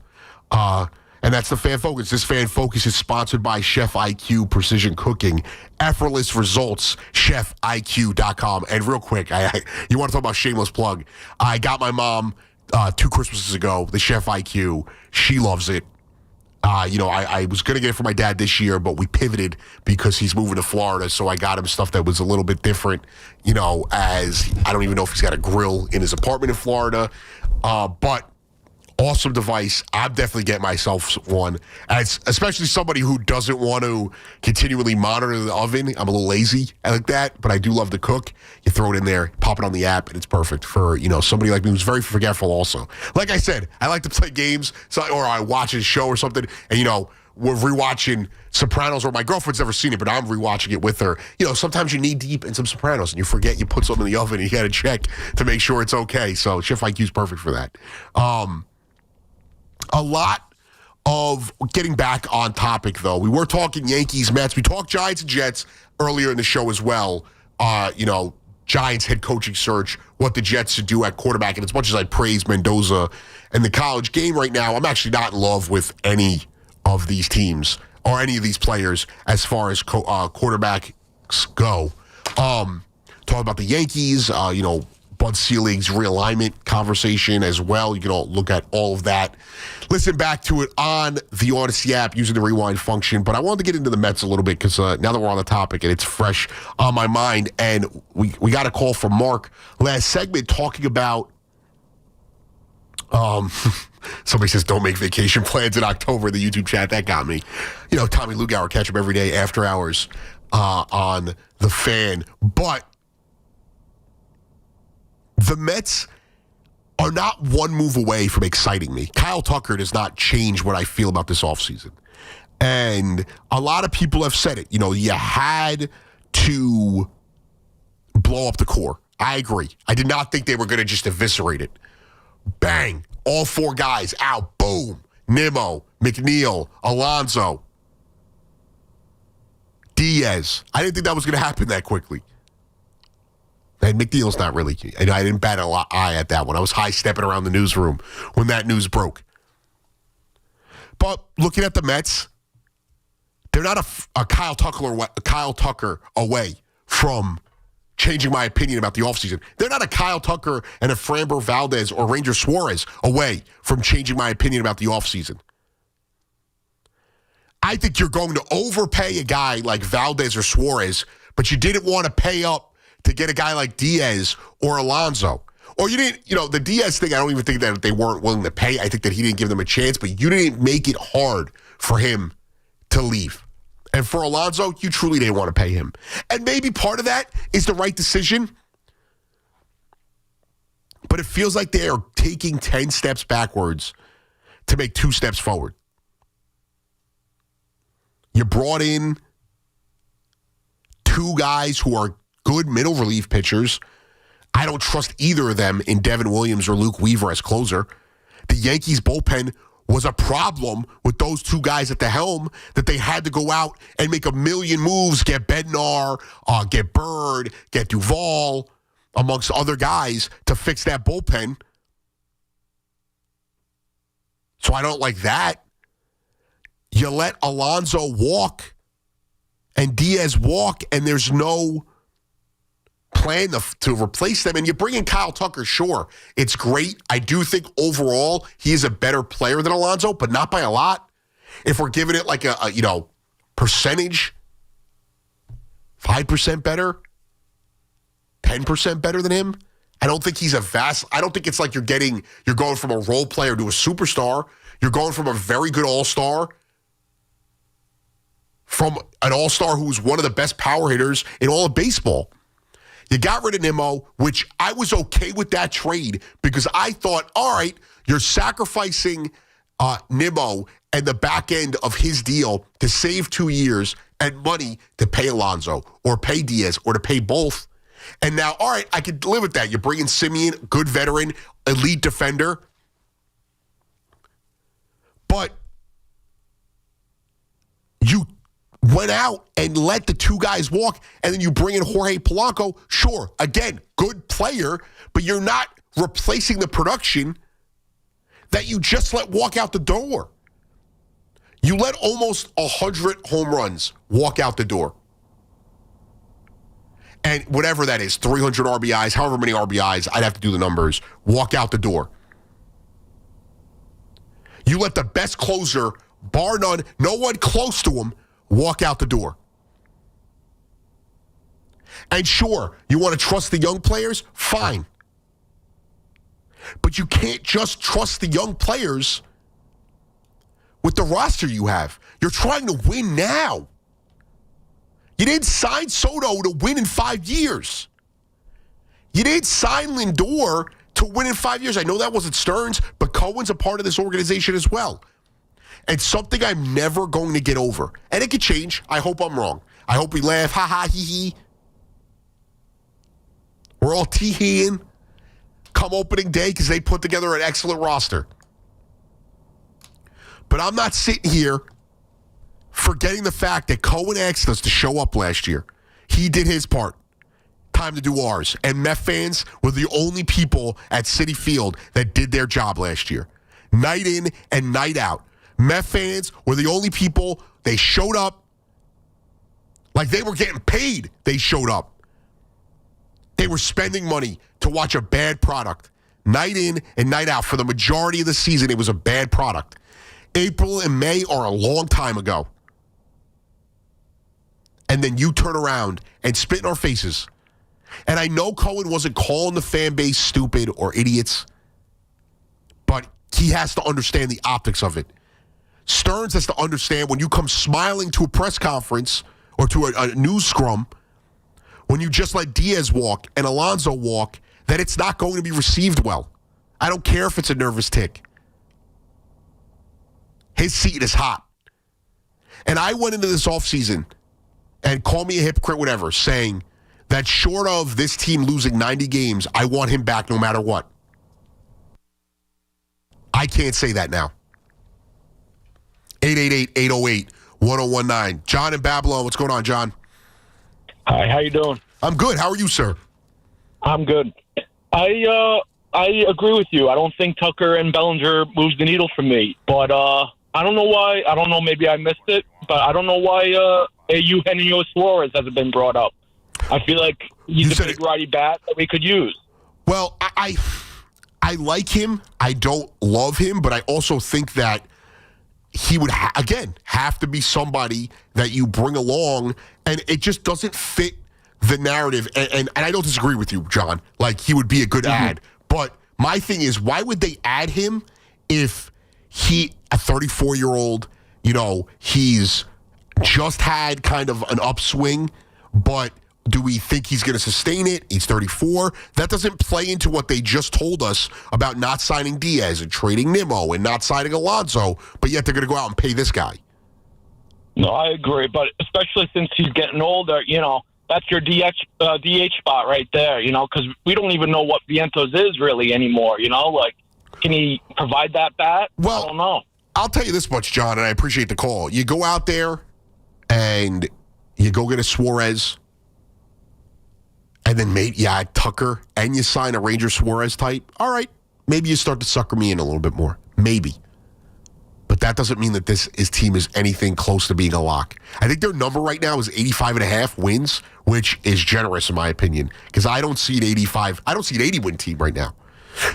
And that's the Fan Focus. This Fan Focus is sponsored by Chef IQ Precision Cooking. Effortless results, chefiq.com. And real quick, you want to talk about shameless plug. I got my mom 2 Christmases ago, the Chef IQ. She loves it. I was going to get it for my dad this year, but we pivoted because he's moving to Florida, so I got him stuff that was a little bit different, as I don't even know if he's got a grill in his apartment in Florida. But awesome device. I'm definitely getting myself one, as especially somebody who doesn't want to continually monitor the oven. I'm a little lazy like that, but I do love to cook. You throw it in there, pop it on the app, and it's perfect for somebody like me who's very forgetful also. Like I said, I like to play games, or I watch a show or something, and we're rewatching Sopranos, or my girlfriend's never seen it, but I'm rewatching it with her. Sometimes you knee deep in some Sopranos and you forget you put something in the oven and you got to check to make sure it's okay. So Chef IQ is perfect for that. A lot of getting back on topic, though. We were talking Yankees, Mets. We talked Giants and Jets earlier in the show as well. Giants head coaching search, what the Jets should do at quarterback. And as much as I praise Mendoza and the college game right now, I'm actually not in love with any of these teams or any of these players as far as quarterbacks go. Talk about the Yankees, Bud Selig's realignment conversation as well. You can all look at all of that. Listen back to it on the Odyssey app using the rewind function. But I wanted to get into the Mets a little bit because now that we're on the topic and it's fresh on my mind. And we got a call from Mark last segment talking about somebody says don't make vacation plans in October in the YouTube chat. That got me. Tommy Lugauer, catch him every day after hours on the Fan. But the Mets are not one move away from exciting me. Kyle Tucker does not change what I feel about this offseason. And a lot of people have said it. You had to blow up the core. I agree. I did not think they were going to just eviscerate it. Bang. All four guys out. Boom. Nimmo, McNeil, Alonso, Diaz. I didn't think that was going to happen that quickly. And McNeil's not really, and I didn't bat an eye at that one. I was high-stepping around the newsroom when that news broke. But looking at the Mets, they're not a Kyle Tucker away from changing my opinion about the offseason. They're not a Kyle Tucker and a Framber Valdez or Ranger Suarez away from changing my opinion about the offseason. I think you're going to overpay a guy like Valdez or Suarez, but you didn't want to pay up to get a guy like Diaz or Alonso. Or you didn't, the Diaz thing, I don't even think that they weren't willing to pay. I think that he didn't give them a chance, but you didn't make it hard for him to leave. And for Alonso, you truly didn't want to pay him. And maybe part of that is the right decision, but it feels like they are taking 10 steps backwards to make 2 steps forward. You brought in 2 guys who are good middle relief pitchers. I don't trust either of them in Devin Williams or Luke Weaver as closer. The Yankees bullpen was a problem with those 2 guys at the helm that they had to go out and make a million moves, get Bednar, get Bird, get Duvall, amongst other guys to fix that bullpen. So I don't like that. You let Alonso walk and Diaz walk, and there's no plan to replace them, and you bring in Kyle Tucker, sure, it's great. I do think overall he is a better player than Alonso, but not by a lot. If we're giving it like a percentage, 5% better, 10% better than him, I don't think he's I don't think it's like you're going from a role player to a superstar. You're going from a very good all-star from an all-star who's one of the best power hitters in all of baseball. You got rid of Nimmo, which I was okay with that trade because I thought, all right, you're sacrificing Nimmo and the back end of his deal to save 2 years and money to pay Alonso or pay Diaz or to pay both. And now, all right, I could live with that. You bring in Simeon, good veteran, elite defender. But you went out and let the 2 guys walk, and then you bring in Jorge Polanco. Sure, again, good player, but you're not replacing the production that you just let walk out the door. You let almost 100 home runs walk out the door. And whatever that is, 300 RBIs, however many RBIs, I'd have to do the numbers, walk out the door. You let the best closer, bar none, no one close to him, walk out the door. And sure, you want to trust the young players? Fine. But you can't just trust the young players with the roster you have. You're trying to win now. You didn't sign Soto to win in 5 years. You didn't sign Lindor to win in 5 years. I know that wasn't Stearns, but Cohen's a part of this organization as well. And something I'm never going to get over. And it could change. I hope I'm wrong. I hope we laugh, ha ha, hee hee. We're all tee-heeing come opening day because they put together an excellent roster. But I'm not sitting here forgetting the fact that Cohen asked us to show up last year. He did his part. Time to do ours. And Met fans were the only people at Citi Field that did their job last year. Night in and night out. Met fans were the only people. They showed up. Like they were getting paid. They showed up. They were spending money to watch a bad product. Night in and night out. For the majority of the season, it was a bad product. April and May are a long time ago. And then you turn around and spit in our faces. And I know Cohen wasn't calling the fan base stupid or idiots, but he has to understand the optics of it. Stearns has to understand when you come smiling to a press conference or to a news scrum, when you just let Diaz walk and Alonso walk, that it's not going to be received well. I don't care if it's a nervous tick. His seat is hot. And I went into this offseason, and call me a hypocrite, whatever, saying that short of this team losing 90 games, I want him back no matter what. I can't say that now. 888-808-1019. John in Babylon, what's going on, John? Hi, how you doing? I'm good. How are you, sir? I'm good. I agree with you. I don't think Tucker and Bellinger moves the needle for me. But I don't know why. I don't know. Maybe I missed it. But I don't know why Eugenio Suarez hasn't been brought up. I feel like he's a big righty bat that we could use. Well, I like him. I don't love him. But I also think that he would, have to be somebody that you bring along. And it just doesn't fit the narrative. And I don't disagree with you, John. Like, he would be a good ad. But my thing is, why would they add him if he, a 34-year-old, he's just had kind of an upswing, but do we think he's going to sustain it? He's 34. That doesn't play into what they just told us about not signing Diaz and trading Nimmo and not signing Alonso, but yet they're going to go out and pay this guy. No, I agree, but especially since he's getting older, that's your DH spot right there, because we don't even know what Vientos is really anymore, Like, can he provide that bat? Well, I don't know. I'll tell you this much, John, and I appreciate the call. You go out there and you go get a Suarez, and then you add Tucker, and you sign a Ranger Suarez type. All right, maybe you start to sucker me in a little bit more. Maybe. But that doesn't mean that this team is anything close to being a lock. I think their number right now is 85.5 wins, which is generous in my opinion, because I don't see an 85. I don't see an 80-win team right now.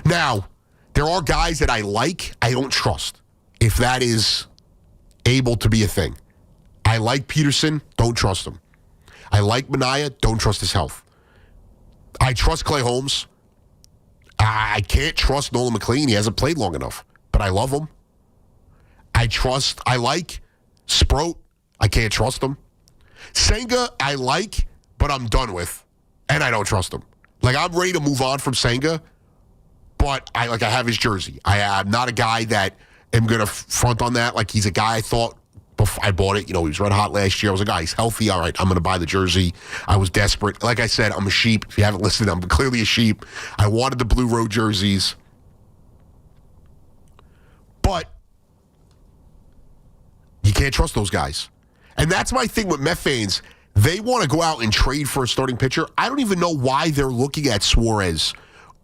Now, there are guys that I like, I don't trust, if that is able to be a thing. I like Peterson, don't trust him. I like Minaya, don't trust his health. I trust Clay Holmes. I can't trust Nolan McLean. He hasn't played long enough, but I love him. I like Sproat. I can't trust him. Senga, I like, but I'm done with, and I don't trust him. Like, I'm ready to move on from Senga, but I have his jersey. I'm not a guy that am going to front on that. Like, he's a guy I thought before I bought it. He was red hot last year. I was a guy, he's healthy. All right, I'm going to buy the jersey. I was desperate. Like I said, I'm a sheep. If you haven't listened, I'm clearly a sheep. I wanted the Blue Road jerseys. But you can't trust those guys. And that's my thing with Met fans. They want to go out and trade for a starting pitcher. I don't even know why they're looking at Suarez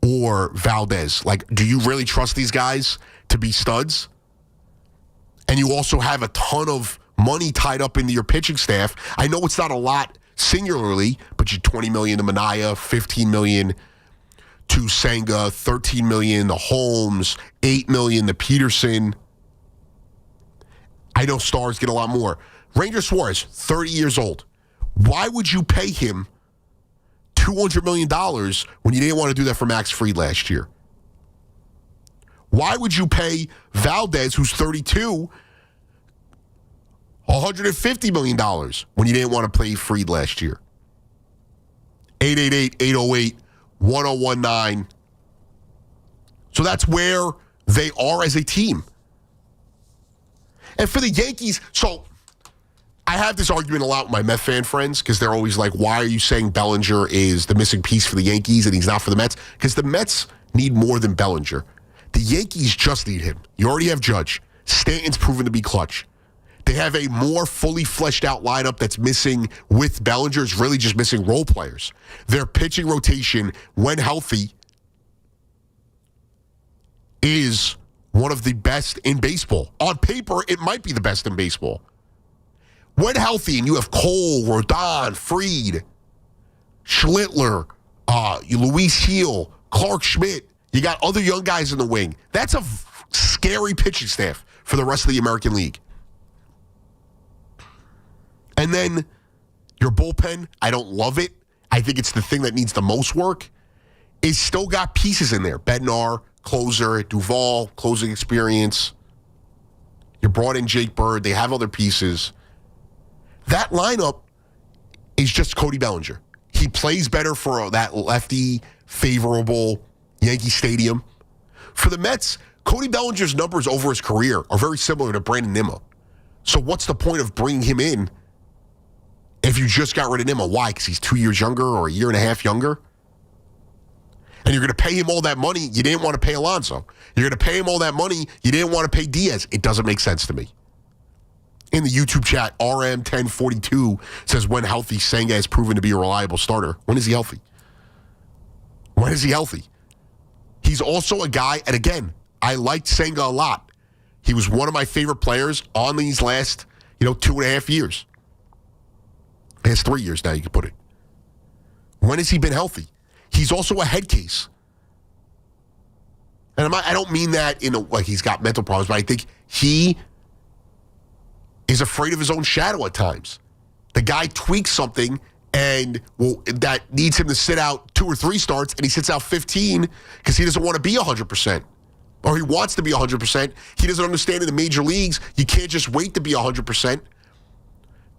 or Valdez. Like, do you really trust these guys to be studs? And you also have a ton of money tied up into your pitching staff. I know it's not a lot singularly, but you $20 million to Minaya, $15 million to Senga, $13 million to Holmes, $8 million to Peterson. I know stars get a lot more. Ranger Suarez, 30 years old. Why would you pay him $200 million when you didn't want to do that for Max Fried last year? Why would you pay Valdez, who's 32, $150 million when you didn't want to play Fried last year? 888-808-1019. So that's where they are as a team. And for the Yankees, so I have this argument a lot with my Met fan friends because they're always like, why are you saying Bellinger is the missing piece for the Yankees and he's not for the Mets? Because the Mets need more than Bellinger. The Yankees just need him. You already have Judge. Stanton's proven to be clutch. They have a more fully fleshed out lineup that's missing with Bellinger. It's really just missing role players. Their pitching rotation, when healthy, is one of the best in baseball. On paper, it might be the best in baseball. When healthy, and you have Cole, Rodon, Fried, Schlittler, Luis Heel, Clark Schmidt, you got other young guys in the wing. That's a scary pitching staff for the rest of the American League. And then your bullpen, I don't love it. I think it's the thing that needs the most work. It's still got pieces in there. Bednar, closer, Duvall, closing experience. You brought in Jake Bird. They have other pieces. That lineup is just Cody Bellinger. He plays better for that lefty, favorable Yankee Stadium. For the Mets, Cody Bellinger's numbers over his career are very similar to Brandon Nimmo. So what's the point of bringing him in if you just got rid of Nimmo? Why? Because he's 2 years younger or a year and a half younger? And you're going to pay him all that money you didn't want to pay Alonso. You're going to pay him all that money you didn't want to pay Diaz. It doesn't make sense to me. In the YouTube chat, RM1042 says, when healthy, Senga has proven to be a reliable starter. When is he healthy? When is he healthy? He's also a guy, and again, I liked Senga a lot. He was one of my favorite players on these last, 2.5 years. Last 3 years now, you can put it. When has he been healthy? He's also a head case. And I don't mean that like he's got mental problems, but I think he is afraid of his own shadow at times. The guy tweaks something and that needs him to sit out 2 or 3 starts, and he sits out 15 because he doesn't want to be 100%. Or he wants to be 100%. He doesn't understand in the major leagues, you can't just wait to be 100%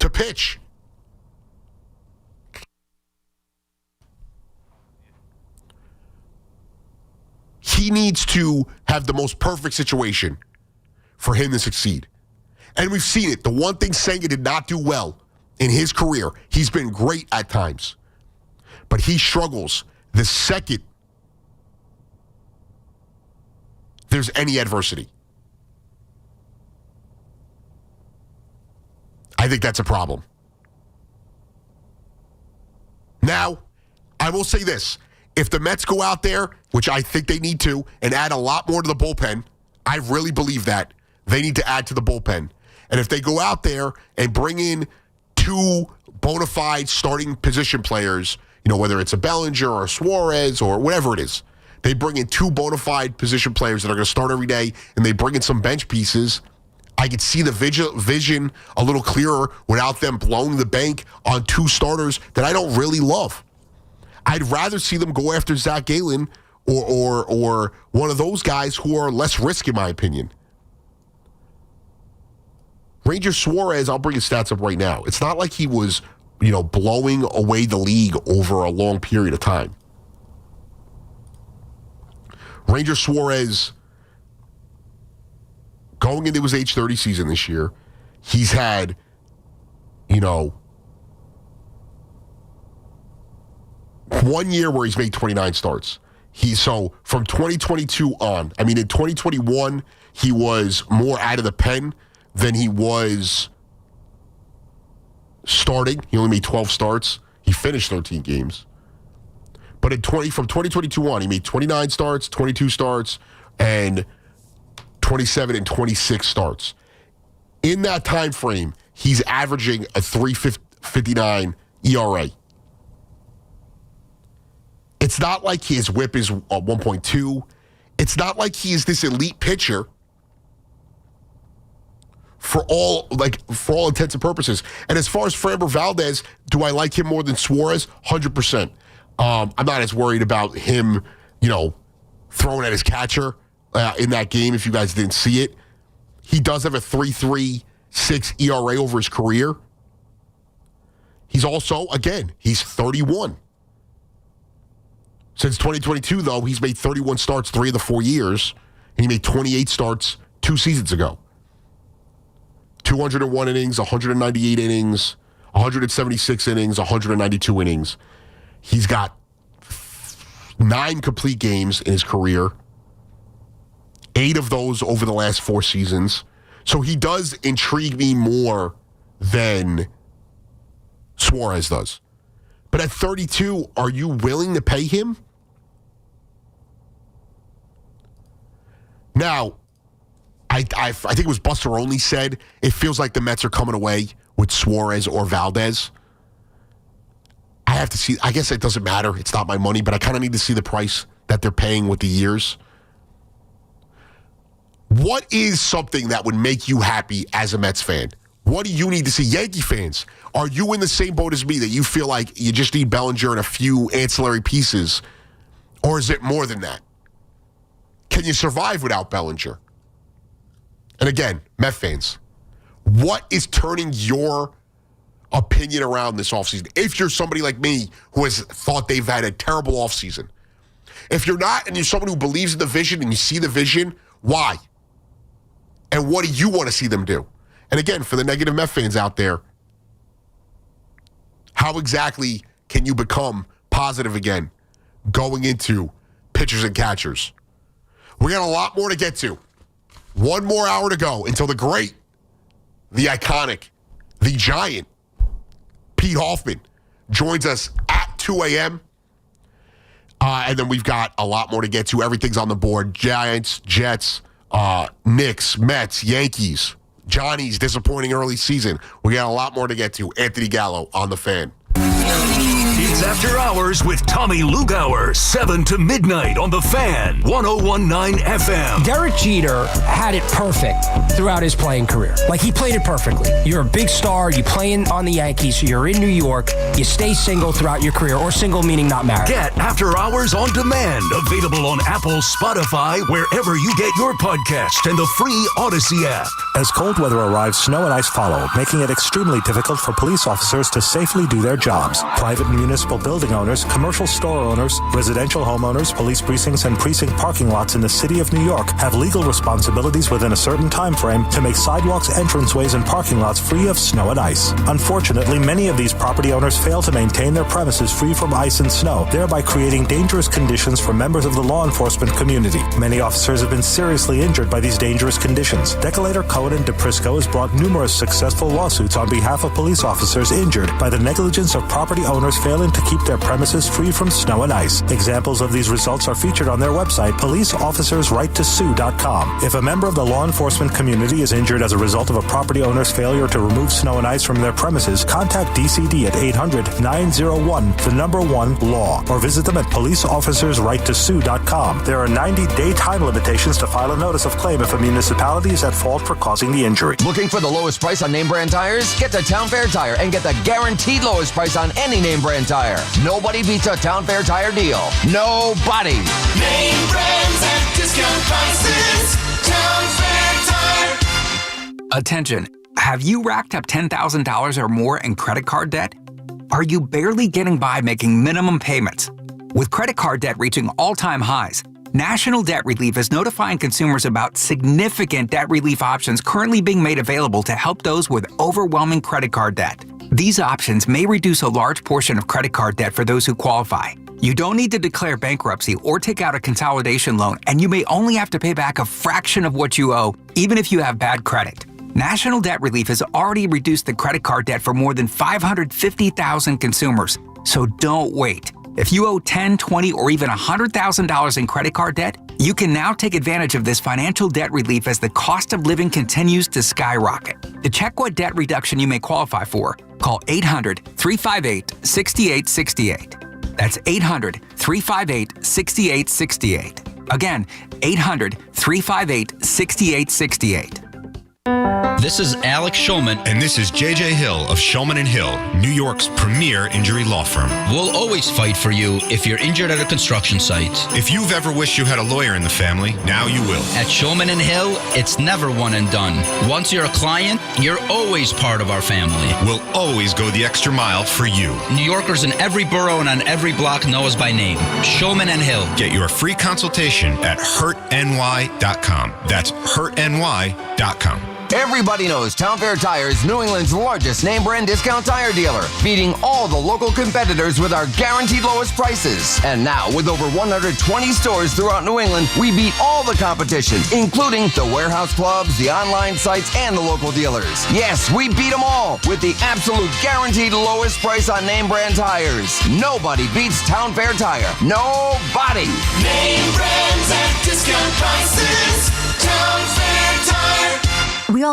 to pitch. He needs to have the most perfect situation for him to succeed. And we've seen it. The one thing Senga did not do well in his career, he's been great at times, but he struggles the second there's any adversity. I think that's a problem. Now, I will say this. If the Mets go out there, which I think they need to, and add a lot more to the bullpen, I really believe that. They need to add to the bullpen. And if they go out there and bring in 2 bona fide starting position players, whether it's a Bellinger or a Suarez or whatever it is, they bring in 2 bona fide position players that are going to start every day, and they bring in some bench pieces, I could see the vision a little clearer without them blowing the bank on 2 starters that I don't really love. I'd rather see them go after Zach Gallen or one of those guys who are less risk, in my opinion. Ranger Suarez, I'll bring his stats up right now. It's not like he was, blowing away the league over a long period of time. Ranger Suarez, going into his age 30 season this year, he's had, 1 year where he's made 29 starts. So from 2022 on, in 2021, he was more out of the pen than he was starting. He only made 12 starts. He finished 13 games. But from 2022 on, he made 29 starts, 22 starts, and 27 and 26 starts. In that time frame, he's averaging a 3.59 ERA. It's not like his whip is 1.2. It's not like he is this elite pitcher for all intents and purposes. And as far as Framber Valdez, do I like him more than Suarez? 100%. I'm not as worried about him, throwing at his catcher in that game, if you guys didn't see it. He does have a 3.36 ERA over his career. He's also, again, he's 31. Since 2022, though, he's made 31 starts 3 of the 4 years, and he made 28 starts 2 seasons ago. 201 innings, 198 innings, 176 innings, 192 innings. He's got 9 complete games in his career, 8 of those over the last 4 seasons. So he does intrigue me more than Suarez does. But at 32, are you willing to pay him? Now, I think it was Buster Olney said, it feels like the Mets are coming away with Suarez or Valdez. I have to see. I guess it doesn't matter. It's not my money, but I kind of need to see the price that they're paying with the years. What is something that would make you happy as a Mets fan? What do you need to see? Yankee fans, are you in the same boat as me that you feel like you just need Bellinger and a few ancillary pieces? Or is it more than that? Can you survive without Bellinger? And again, Met fans, what is turning your opinion around this offseason? If you're somebody like me who has thought they've had a terrible offseason. If you're not and you're someone who believes in the vision and you see the vision, why? And what do you want to see them do? And again, for the negative Met fans out there, how exactly can you become positive again going into pitchers and catchers? We got a lot more to get to. One more hour to go until the great, the iconic, the giant, Pete Hoffman joins us at 2 a.m. And then we've got a lot more to get to. Everything's on the board. Giants, Jets, Knicks, Mets, Yankees, Johnny's disappointing early season. We got a lot more to get to. Anthony Gallo on the Fan. It's After Hours with Tommy Lugauer, 7 to midnight on The Fan, 101.9 FM. Derek Jeter had it perfect throughout his playing career. Like, he played it perfectly. You're a big star, you play on the Yankees, you're in New York, you stay single throughout your career, or single meaning not married. Get After Hours on demand, available on Apple, Spotify, wherever you get your podcast, and the free Odyssey app. As cold weather arrives, snow and ice follow, making it extremely difficult for police officers to safely do their jobs. Private and municipal building owners, commercial store owners, residential homeowners, police precincts, and precinct parking lots in the city of New York have legal responsibilities within a certain time frame to make sidewalks, entranceways, and parking lots free of snow and ice. Unfortunately, many of these property owners fail to maintain their premises free from ice and snow, thereby creating dangerous conditions for members of the law enforcement community. Many officers have been seriously injured by these dangerous conditions. Decolator, Cohen, and DePrisco has brought numerous successful lawsuits on behalf of police officers injured by the negligence of property owners failing to keep their premises free from snow and ice. Examples of these results are featured on their website, policeofficersrighttosue.com. If a member of the law enforcement community is injured as a result of a property owner's failure to remove snow and ice from their premises, contact DCD at 800-901-1-LAW or visit them at policeofficersrighttosue.com. There are 90-day time limitations to file a notice of claim if a municipality is at fault for causing the injury. Looking for the lowest price on name brand tires? Get to Town Fair Tire and get the guaranteed lowest price on any name brand tire. Nobody beats a Town Fair Tire deal. Nobody. Name brands at discount prices. Town Fair Tire. Attention. Have you racked up $10,000 or more in credit card debt? Are you barely getting by making minimum payments? With credit card debt reaching all-time highs, National Debt Relief is notifying consumers about significant debt relief options currently being made available to help those with overwhelming credit card debt. These options may reduce a large portion of credit card debt for those who qualify. You don't need to declare bankruptcy or take out a consolidation loan, and you may only have to pay back a fraction of what you owe, even if you have bad credit. National Debt Relief has already reduced the credit card debt for more than 550,000 consumers, so don't wait. If you owe $10,000, $20,000, or even $100,000 in credit card debt, you can now take advantage of this financial debt relief as the cost of living continues to skyrocket. To check what debt reduction you may qualify for, call 800-358-6868. That's 800-358-6868. Again, 800-358-6868. This is Alex Shulman. And this is JJ Hill of Shulman & Hill, New York's premier injury law firm. We'll always fight for you if you're injured at a construction site. If you've ever wished you had a lawyer in the family, now you will. At Shulman & Hill, it's never one and done. Once you're a client, you're always part of our family. We'll always go the extra mile for you. New Yorkers in every borough and on every block know us by name. Shulman & Hill. Get your free consultation at hurtny.com. That's hurtny.com. Everybody knows Town Fair Tire is New England's largest name brand discount tire dealer, beating all the local competitors with our guaranteed lowest prices. And now, with over 120 stores throughout New England, we beat all the competition, including the warehouse clubs, the online sites, and the local dealers. Yes, we beat them all with the absolute guaranteed lowest price on name brand tires. Nobody beats Town Fair Tire. Nobody. Name brands at discount prices. Town Fair Tire.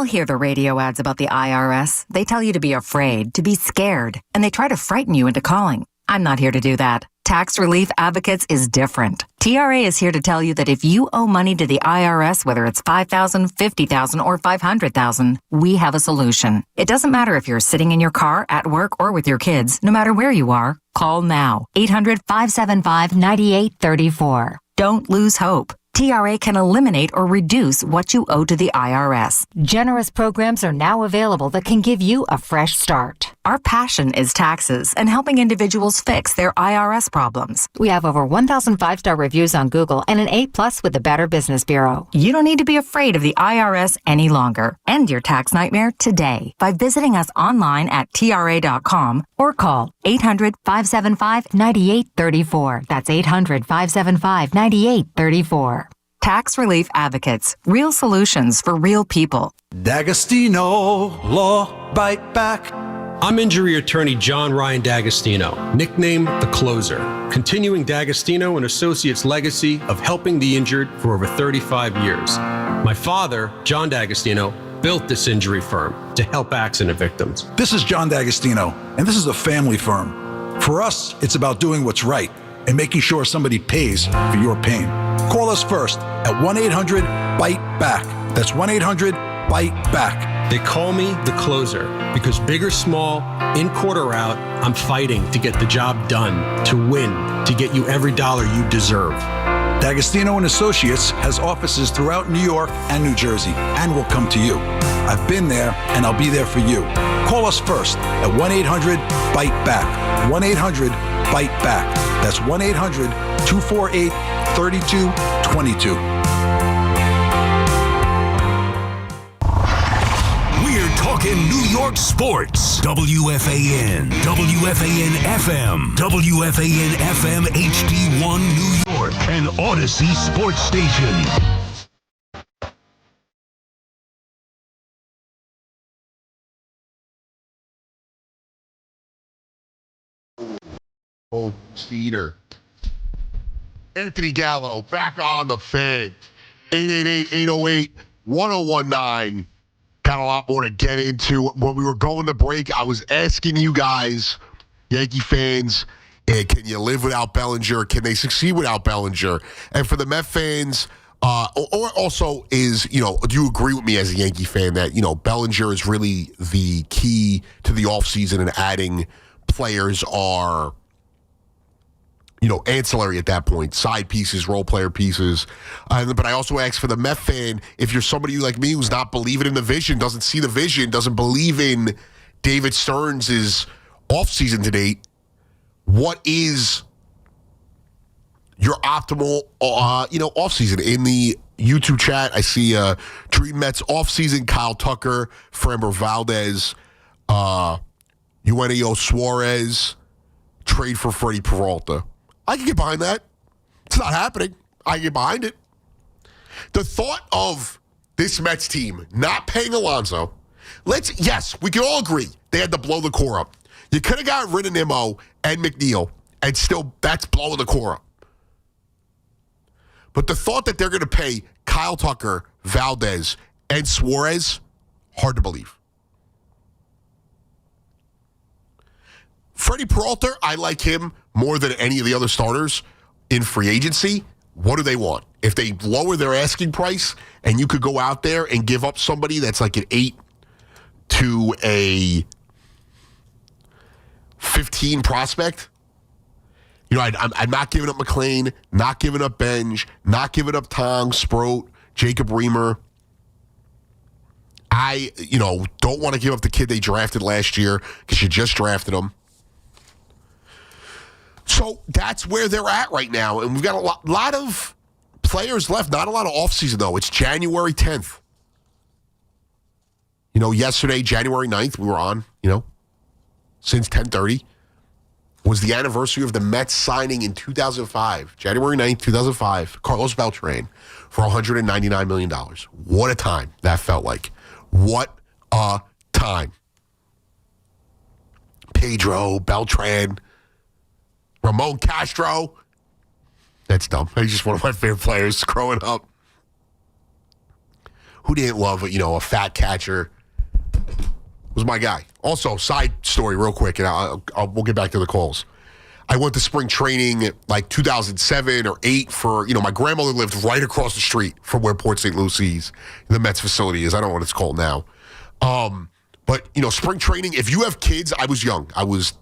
hear the radio ads about the IRS. They tell you to be afraid, to be scared, and they try to frighten you into calling. I'm not here to do that. Tax Relief Advocates is different. TRA is here to tell you that if you owe money to the IRS, whether it's $5,000, $50,000, or $500,000, we have a solution. It doesn't matter if you're sitting in your car, at work, or with your kids. No matter where you are, call now. 800-575-9834. Don't lose hope. TRA can eliminate or reduce what you owe to the IRS. Generous programs are now available that can give you a fresh start. Our passion is taxes and helping individuals fix their IRS problems. We have over 1,000 5-star reviews on Google and an A+ with the Better Business Bureau. You don't need to be afraid of the IRS any longer. End your tax nightmare today by visiting us online at TRA.com or call 800-575-9834. That's 800-575-9834. Tax Relief Advocates. Real solutions for real people. D'Agostino Law Bite Back. I'm injury attorney John Ryan D'Agostino, nicknamed The Closer, continuing D'Agostino and Associates' legacy of helping the injured for over 35 years. My father, John D'Agostino, built this injury firm to help accident victims. This is John D'Agostino, and this is a family firm. For us, it's about doing what's right and making sure somebody pays for your pain. Call us first at 1-800-BITE-BACK. That's 1-800-BITE-BACK. They call me The Closer because big or small, in court or out, I'm fighting to get the job done, to win, to get you every dollar you deserve. D'Agostino and Associates has offices throughout New York and New Jersey and will come to you. I've been there and I'll be there for you. Call us first at 1-800-BITE-BACK. 1-800-BITE-BACK. That's 1-800-248-3222. We're talking New York sports. WFAN, WFAN FM, WFAN FM HD1 New York, and Odyssey Sports Station. Oh, cheater. Anthony Gallo back on the Fan. 888-808-1019. Got a lot more to get into. When we were going to break, I was asking you guys, Yankee fans, can you live without Bellinger? Can they succeed without Bellinger? And for the Met fans, or also is, do you agree with me as a Yankee fan that, Bellinger is really the key to the offseason and adding players are, ancillary at that point, side pieces, role player pieces. But I also ask for the Met fan, if you're somebody like me who's not believing in the vision, doesn't see the vision, doesn't believe in David Stearns' offseason to date, what is your optimal, offseason? In the YouTube chat, I see Dream Mets offseason, Kyle Tucker, Framber Valdez, Eugenio Suarez, trade for Freddie Peralta. I can get behind that. It's not happening. I can get behind it. The thought of this Mets team not paying Alonso, yes, we can all agree they had to blow the core up. You could have got rid of Nimmo and McNeil, and still that's blowing the core up. But the thought that they're going to pay Kyle Tucker, Valdez, and Suarez, hard to believe. Freddie Peralta, I like him more than any of the other starters in free agency. What do they want? If they lower their asking price and you could go out there and give up somebody that's like an 8 to a 15 prospect, I'm not giving up McClain, not giving up Benj, not giving up Tong, Sproat, Jacob Reamer. I, don't want to give up the kid they drafted last year because you just drafted him. So that's where they're at right now. And we've got a lot of players left. Not a lot of offseason, though. It's January 10th. Yesterday, January 9th, we were on, since 10:30, was the anniversary of the Mets signing in 2005. January 9th, 2005, Carlos Beltran for $199 million. What a time that felt like. What a time. Pedro, Beltran, Ramon Castro. That's dumb. He's just one of my favorite players growing up. Who didn't love, a fat catcher? Was my guy. Also, side story real quick, and we'll get back to the calls. I went to spring training like 2007 or 8 for, my grandmother lived right across the street from where Port St. Lucie, the Mets facility is. I don't know what it's called now. But, spring training, if you have kids, I was young. I was,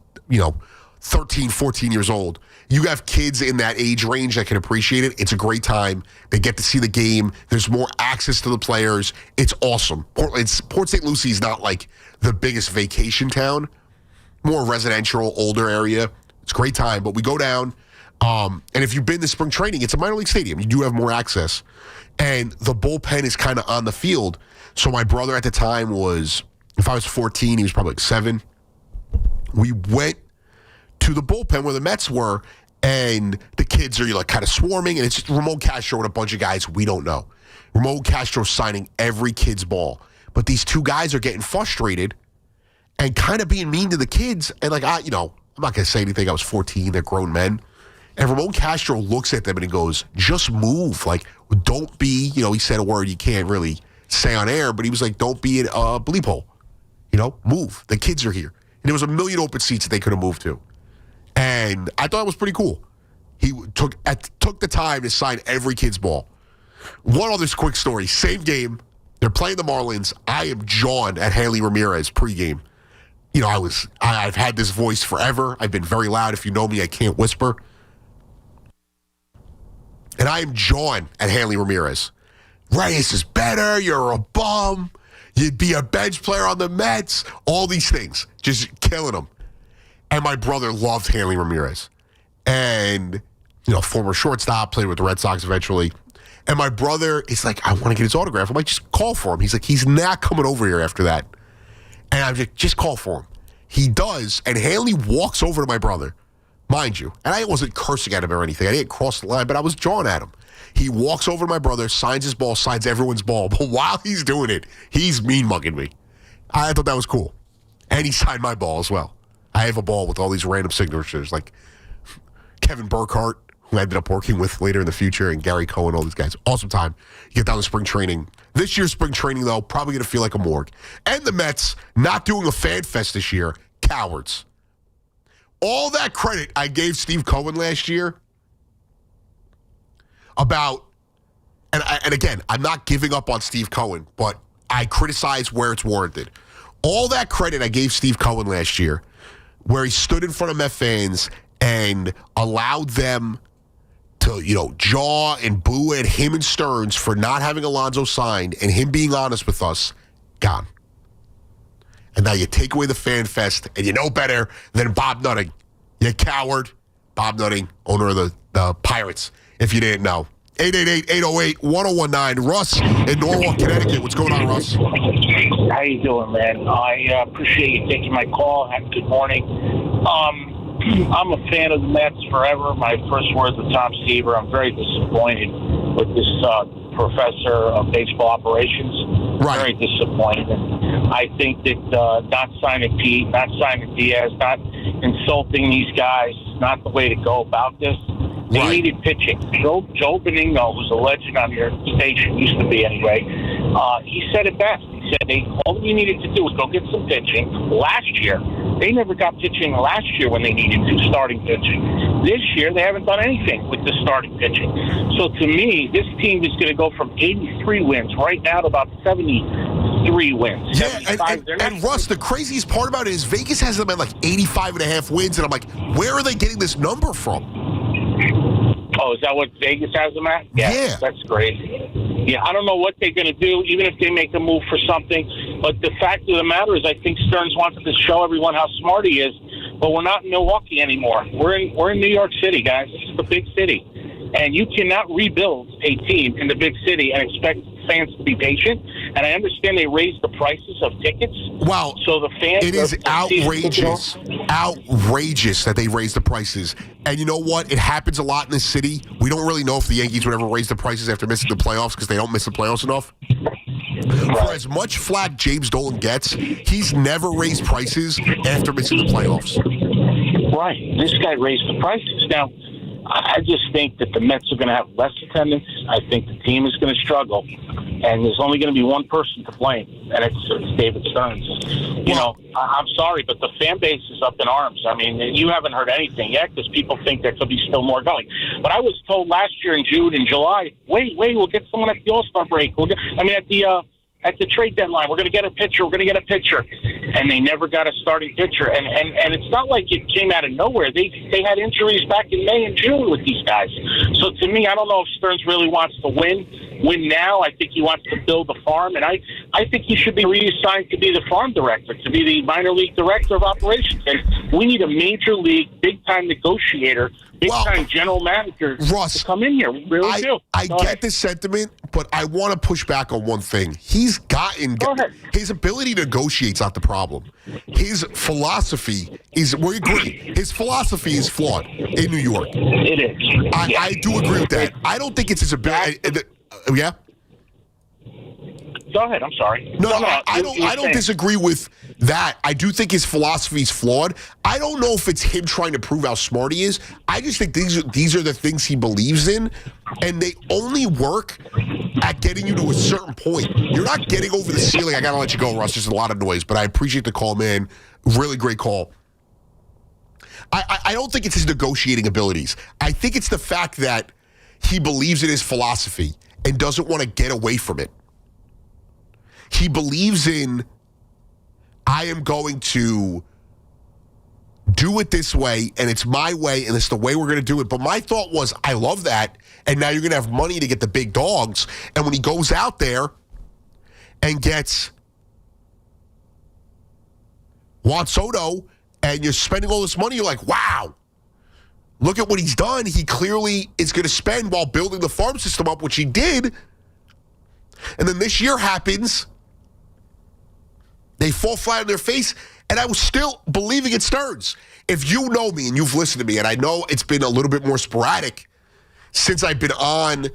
13, 14 years old. You have kids in that age range that can appreciate it. It's a great time. They get to see the game. There's more access to the players. It's awesome. Port St. Lucie is not like the biggest vacation town, more residential, older area. It's a great time, but we go down, and if you've been to spring training, it's a minor league stadium. You do have more access, and the bullpen is kind of on the field. So my brother at the time was, if I was 14, he was probably like 7. We went to the bullpen where the Mets were, and the kids are like kind of swarming, and it's just Ramon Castro and a bunch of guys we don't know. Ramon Castro signing every kid's ball, but these two guys are getting frustrated and kind of being mean to the kids, and like I'm not going to say anything. I was 14. They're grown men. And Ramon Castro looks at them and he goes, just move. Like, don't be, he said a word you can't really say on air, but he was like, don't be a bleep hole. Move. The kids are here. And there was a million open seats that they could have moved to. And I thought it was pretty cool. He took the time to sign every kid's ball. One other quick story. Same game. They're playing the Marlins. I am jawing at Hanley Ramirez pregame. I've had this voice forever. I've been very loud. If you know me, I can't whisper. And I am jawing at Hanley Ramirez. Reyes is better. You're a bum. You'd be a bench player on the Mets. All these things. Just killing him. And my brother loved Hanley Ramirez. And, former shortstop, played with the Red Sox eventually. And my brother is like, I want to get his autograph. I'm like, just call for him. He's like, he's not coming over here after that. And I'm like, just call for him. He does, and Hanley walks over to my brother, mind you. And I wasn't cursing at him or anything. I didn't cross the line, but I was jawing at him. He walks over to my brother, signs his ball, signs everyone's ball. But while he's doing it, he's mean-mugging me. I thought that was cool. And he signed my ball as well. I have a ball with all these random signatures, like Kevin Burkhardt, who I ended up working with later in the future, and Gary Cohen, all these guys. Awesome time. You get down to spring training. This year's spring training, though, probably going to feel like a morgue. And the Mets not doing a fan fest this year, cowards. All that credit I gave Steve Cohen last year about, and again, I'm not giving up on Steve Cohen, but I criticize where it's warranted. All that credit I gave Steve Cohen last year, where he stood in front of Met fans and allowed them to, jaw and boo at him and Stearns for not having Alonso signed and him being honest with us, gone. And now you take away the fan fest, and you know better than Bob Nutting. You coward. Bob Nutting, owner of the Pirates, if you didn't know. 888-808-1019. Russ in Norwalk, Connecticut. What's going on, Russ? How you doing, man? I appreciate you taking my call. Good morning. I'm a fan of the Mets forever. My first words with Tom Seaver. I'm very disappointed with this professor of baseball operations. Right. Very disappointed. And I think that not signing Pete, not signing Diaz, not insulting these guys is not the way to go about this. They needed pitching. Joe Benigno, who's a legend on your station, used to be anyway, he said it best. He said all you needed to do was go get some pitching. Last year, they never got pitching last year when they needed to, starting pitching. This year, they haven't done anything with the starting pitching. So to me, this team is going to go from 83 wins right now to about 73 wins. Yeah, and Russ, the craziest part about it is Vegas has them at like 85.5 wins, and I'm like, where are they getting this number from? Oh, is that what Vegas has them at? Yeah. That's crazy. Yeah, I don't know what they're going to do, even if they make a move for something. But the fact of the matter is I think Stearns wanted to show everyone how smart he is, but we're not in Milwaukee anymore. We're in New York City, guys. This is the big city. And you cannot rebuild a team in the big city and expect fans to be patient. And I understand they raised the prices of tickets. Wow. So the fans... It is outrageous. Outrageous that they raised the prices. And you know what? It happens a lot in this city. We don't really know if the Yankees would ever raise the prices after missing the playoffs because they don't miss the playoffs enough. For as much flack James Dolan gets, he's never raised prices after missing the playoffs. Right. This guy raised the prices. Now, I just think that the Mets are going to have less attendance. I think the team is going to struggle. And there's only going to be one person to blame, and it's David Stearns. You know, I'm sorry, but the fan base is up in arms. I mean, you haven't heard anything yet because people think there could be still more going. But I was told last year in June and July, wait, we'll get someone at the All-Star break. At the trade deadline, we're going to get a pitcher. And they never got a starting pitcher. And it's not like it came out of nowhere. They had injuries back in May and June with these guys. So to me, I don't know if Stearns really wants to win now. I think he wants to build a farm. And I think he should be reassigned to be the farm director, to be the minor league director of operations. And we need a major league, big-time negotiator, big-time general manager to come in here. We really do. I get the sentiment, but I want to push back on one thing. His ability to negotiate is not the problem. His philosophy is, we agree, his philosophy is flawed in New York. It is. I do agree with that. I don't think it's his ability. Yeah? Go ahead. I'm sorry. No, I don't disagree with that. I do think his philosophy is flawed. I don't know if it's him trying to prove how smart he is. I just think these are the things he believes in, and they only work at getting you to a certain point. You're not getting over the ceiling. I got to let you go, Russ. There's a lot of noise, but I appreciate the call, man. Really great call. I don't think it's his negotiating abilities. I think it's the fact that he believes in his philosophy and doesn't want to get away from it. He believes in, I am going to do it this way, and it's my way, and it's the way we're going to do it. But my thought was, I love that, and now you're going to have money to get the big dogs. And when he goes out there and gets Juan Soto, and you're spending all this money, you're like, wow, look at what he's done. He clearly is going to spend while building the farm system up, which he did. And then this year happens. They fall flat on their face, and I was still believing in Stearns. If you know me and you've listened to me, and I know it's been a little bit more sporadic since I've been on,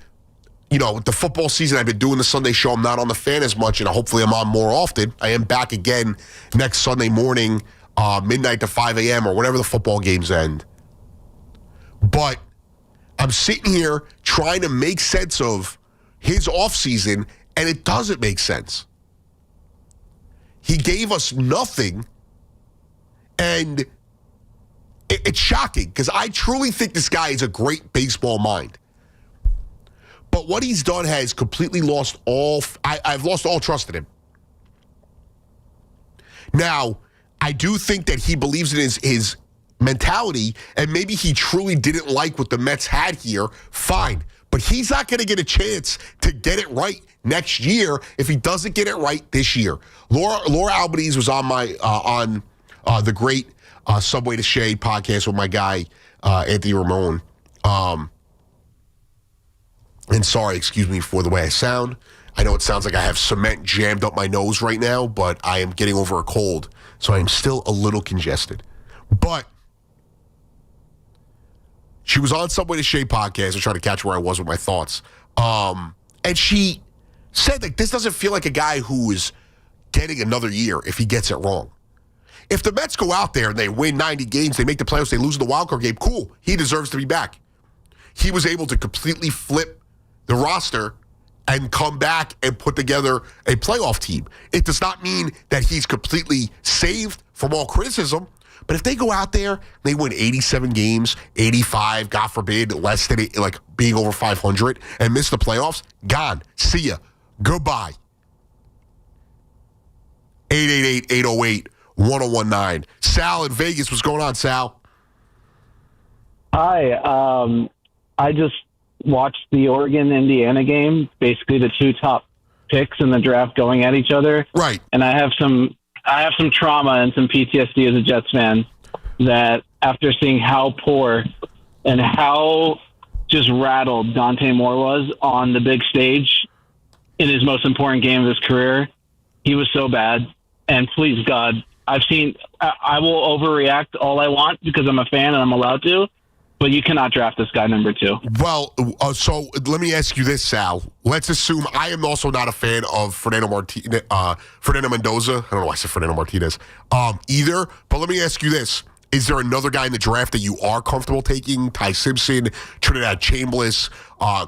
the football season. I've been doing the Sunday show. I'm not on the fan as much, and hopefully I'm on more often. I am back again next Sunday morning, midnight to 5 a.m. or whenever the football games end. But I'm sitting here trying to make sense of his offseason, and it doesn't make sense. He gave us nothing, and it's shocking because I truly think this guy is a great baseball mind. But what he's done has completely lost I've lost all trust in him. Now, I do think that he believes in his mentality, and maybe he truly didn't like what the Mets had here. Fine. But he's not going to get a chance to get it right next year if he doesn't get it right this year. Laura Albanese was on my on the great Subway to Shade podcast with my guy, Anthony Ramon. And sorry, excuse me for the way I sound. I know it sounds like I have cement jammed up my nose right now, but I am getting over a cold, so I am still a little congested. But she was on Subway to Shade podcast. I tried to catch where I was with my thoughts. And she said, this doesn't feel like a guy who is getting another year if he gets it wrong. If the Mets go out there and they win 90 games, they make the playoffs, they lose in the wild card game, cool. He deserves to be back. He was able to completely flip the roster and come back and put together a playoff team. It does not mean that he's completely saved from all criticism. But if they go out there, they win 87 games, 85, God forbid, less than being over 500, and miss the playoffs, gone. See ya. Goodbye. 888-808-1019. Sal in Vegas, what's going on, Sal? Hi. I just watched the Oregon-Indiana game, basically the two top picks in the draft going at each other. Right. And I have some trauma and some PTSD as a Jets fan that after seeing how poor and how just rattled Dante Moore was on the big stage in his most important game of his career, he was so bad. And please, God, I will overreact all I want because I'm a fan and I'm allowed to, but you cannot draft this guy number 2. Well, so let me ask you this, Sal. Let's assume I am also not a fan of Fernando Mendoza. I don't know why I said Fernando Martinez either, but let me ask you this. Is there another guy in the draft that you are comfortable taking? Ty Simpson, Trinidad Chambliss,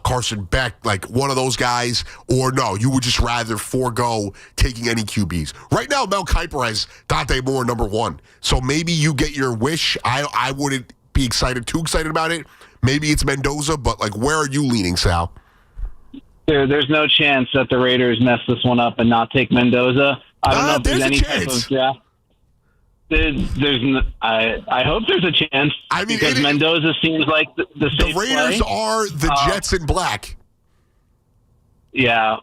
Carson Beck, like one of those guys? Or no, you would just rather forego taking any QBs? Right now, Mel Kiper has Dante Moore number 1. So maybe you get your wish. I wouldn't be too excited about it. Maybe it's Mendoza, but like, where are you leaning, Sal? There's no chance that the Raiders mess this one up and not take Mendoza. I don't know if there's any type of draft. I hope there's a chance. I mean, because Mendoza seems like the safe Raiders play. are the Jets in black. Yeah,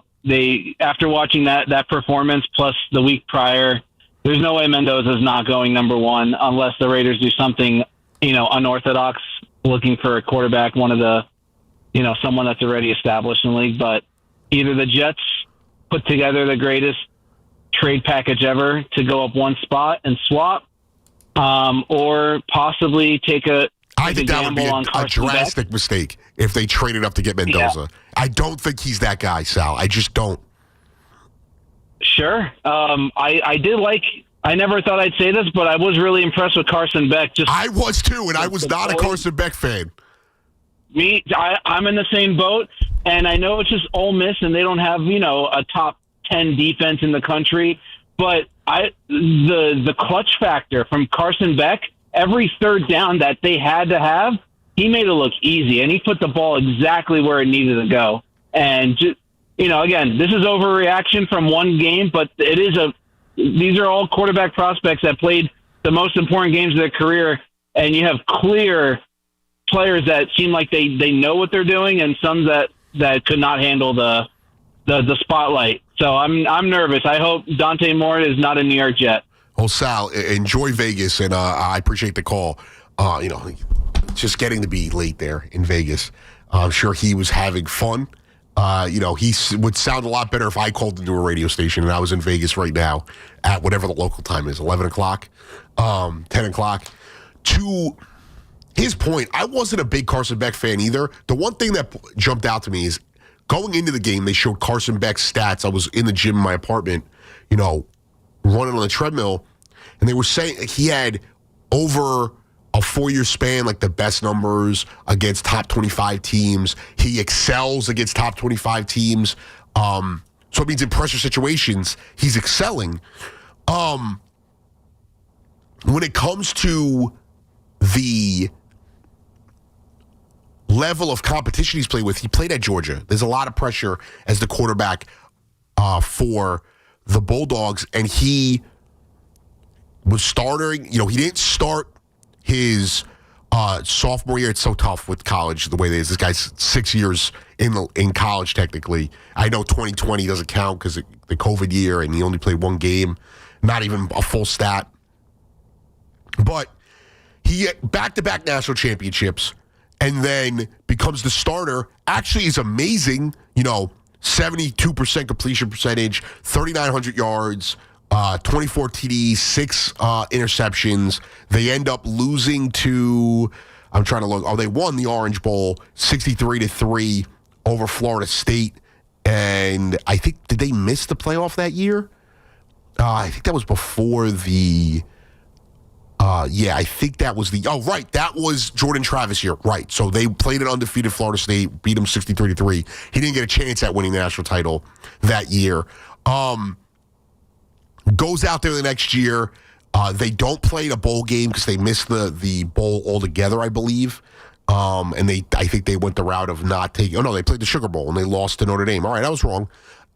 after watching that performance plus the week prior, there's no way Mendoza's not going number 1 unless the Raiders do something, unorthodox, looking for a quarterback, one of the, someone that's already established in the league. But either the Jets put together the greatest trade package ever to go up one spot and swap, or possibly I think that would be a drastic mistake if they traded up to get Mendoza. Yeah. I don't think he's that guy, Sal. I just don't. Sure. I never thought I'd say this, but I was really impressed with Carson Beck. I was too, and I was not a Carson Beck fan. I'm in the same boat, and I know it's just Ole Miss, and they don't have, a top 10 defense in the country, but the clutch factor from Carson Beck, every third down that they had to have, he made it look easy, and he put the ball exactly where it needed to go. And just, again, this is overreaction from one game, but these are all quarterback prospects that played the most important games of their career, and you have clear players that seem like they know what they're doing, and some that could not handle the spotlight. So I'm nervous. I hope Dante Moore is not a New York Jet. Well, Sal, enjoy Vegas, and I appreciate the call. Just getting to be late there in Vegas. I'm sure he was having fun. He would sound a lot better if I called into a radio station and I was in Vegas right now at whatever the local time is, 11 o'clock, 10 o'clock. To his point, I wasn't a big Carson Beck fan either. The one thing that jumped out to me is going into the game, they showed Carson Beck's stats. I was in the gym in my apartment, running on the treadmill, and they were saying he had over a 4-year span, like the best numbers against top 25 teams. He excels against top 25 teams. So it means in pressure situations, he's excelling. When it comes to the level of competition he's played with, he played at Georgia. There's a lot of pressure as the quarterback for the Bulldogs, and he was starting. He didn't start his sophomore year. It's so tough with college the way it is. This guy's 6 years in college technically. I know 2020 doesn't count because the COVID year, and he only played one game, not even a full stat. But he had back-to-back national championships, and then becomes the starter. Actually is amazing, 72% completion percentage, 3,900 yards, 24 TDs, 6 interceptions. They end up losing to, I'm trying to look, they won the Orange Bowl 63-3 over Florida State. And I think, did they miss the playoff that year? I think that was before the... I think that was that was Jordan Travis year. Right. So they played an undefeated Florida State, beat them 63-3. He didn't get a chance at winning the national title that year. Goes out there the next year. They don't play a bowl game because they missed the bowl altogether, I believe. And I think they went the route of not taking, they played the Sugar Bowl and they lost to Notre Dame. All right, I was wrong.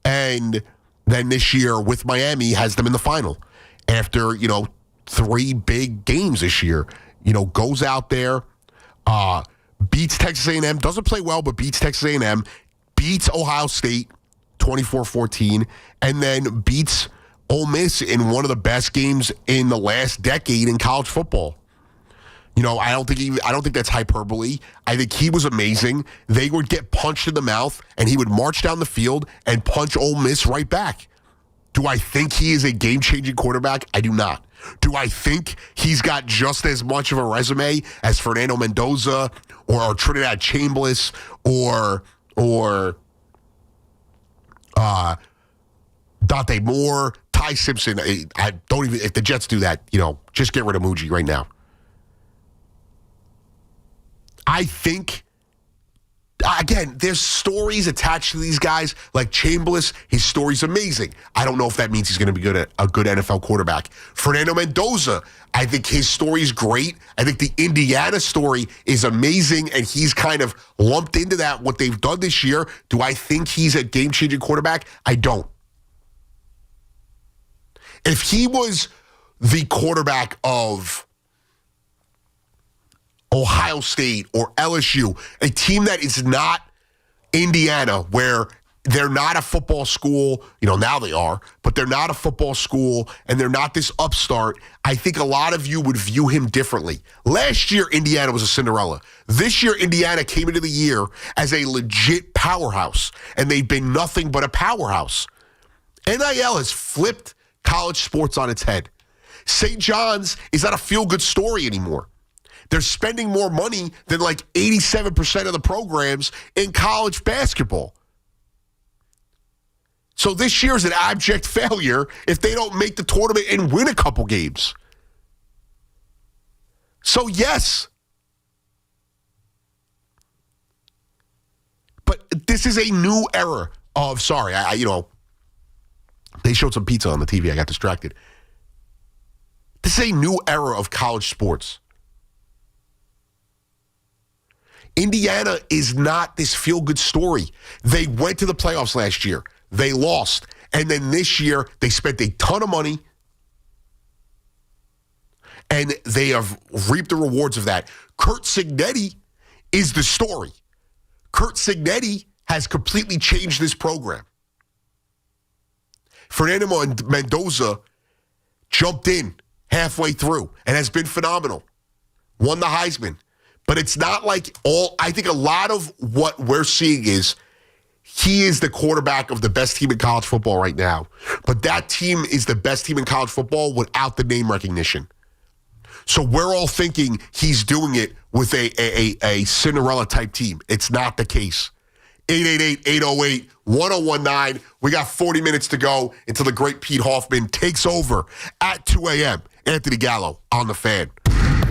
And then this year with Miami has them in the final after, 3 big games this year. Goes out there, beats Texas A&M, doesn't play well, but beats Texas A&M, beats Ohio State 24-14, and then beats Ole Miss in one of the best games in the last decade in college football. I don't think that's hyperbole. I think he was amazing. They would get punched in the mouth, and he would march down the field and punch Ole Miss right back. Do I think he is a game-changing quarterback? I do not. Do I think he's got just as much of a resume as Fernando Mendoza or Trinidad Chambliss or Dante Moore, Ty Simpson? I don't even. If the Jets do that, just get rid of Muji right now. I think, again, there's stories attached to these guys. Like Chambliss, his story's amazing. I don't know if that means he's going to be a good NFL quarterback. Fernando Mendoza, I think his story is great. I think the Indiana story is amazing, and he's kind of lumped into that, what they've done this year. Do I think he's a game-changing quarterback? I don't. If he was the quarterback of Ohio State or LSU, a team that is not Indiana, where they're not a football school, now they are, but they're not a football school and they're not this upstart, I think a lot of you would view him differently. Last year, Indiana was a Cinderella. This year, Indiana came into the year as a legit powerhouse, and they've been nothing but a powerhouse. NIL has flipped college sports on its head. St. John's is not a feel-good story anymore. They're spending more money than like 87% of the programs in college basketball. So this year is an abject failure if they don't make the tournament and win a couple games. So yes. But this is a new era of, they showed some pizza on the TV. I got distracted. This is a new era of college sports. Indiana is not this feel-good story. They went to the playoffs last year. They lost. And then this year, they spent a ton of money, and they have reaped the rewards of that. Curt Cignetti is the story. Curt Cignetti has completely changed this program. Fernando Mendoza jumped in halfway through and has been phenomenal. Won the Heisman. But it's not like I think a lot of what we're seeing is he is the quarterback of the best team in college football right now. But that team is the best team in college football without the name recognition. So we're all thinking he's doing it with a Cinderella-type team. It's not the case. 888-808-1019. We got 40 minutes to go until the great Pete Hoffman takes over at 2 a.m. Anthony Gallo on The Fan.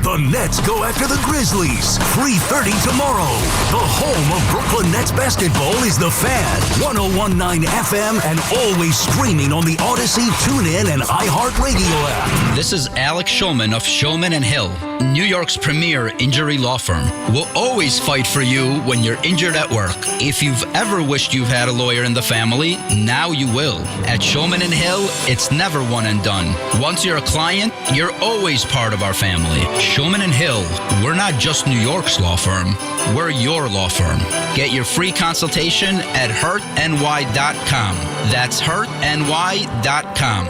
The Nets go after the Grizzlies. 3:30 tomorrow. The home of Brooklyn Nets basketball is The Fan. 101.9 FM and always streaming on the Odyssey, TuneIn, and iHeartRadio app. This is Alex Shulman of Shulman and Hill, New York's premier injury law firm. We'll always fight for you when you're injured at work. If you've ever wished you've had a lawyer in the family, now you will. At Shulman and Hill, it's never one and done. Once you're a client, you're always part of our family. Shulman and Hill, we're not just New York's law firm, we're your law firm. Get your free consultation at hurtny.com. That's hurtny.com.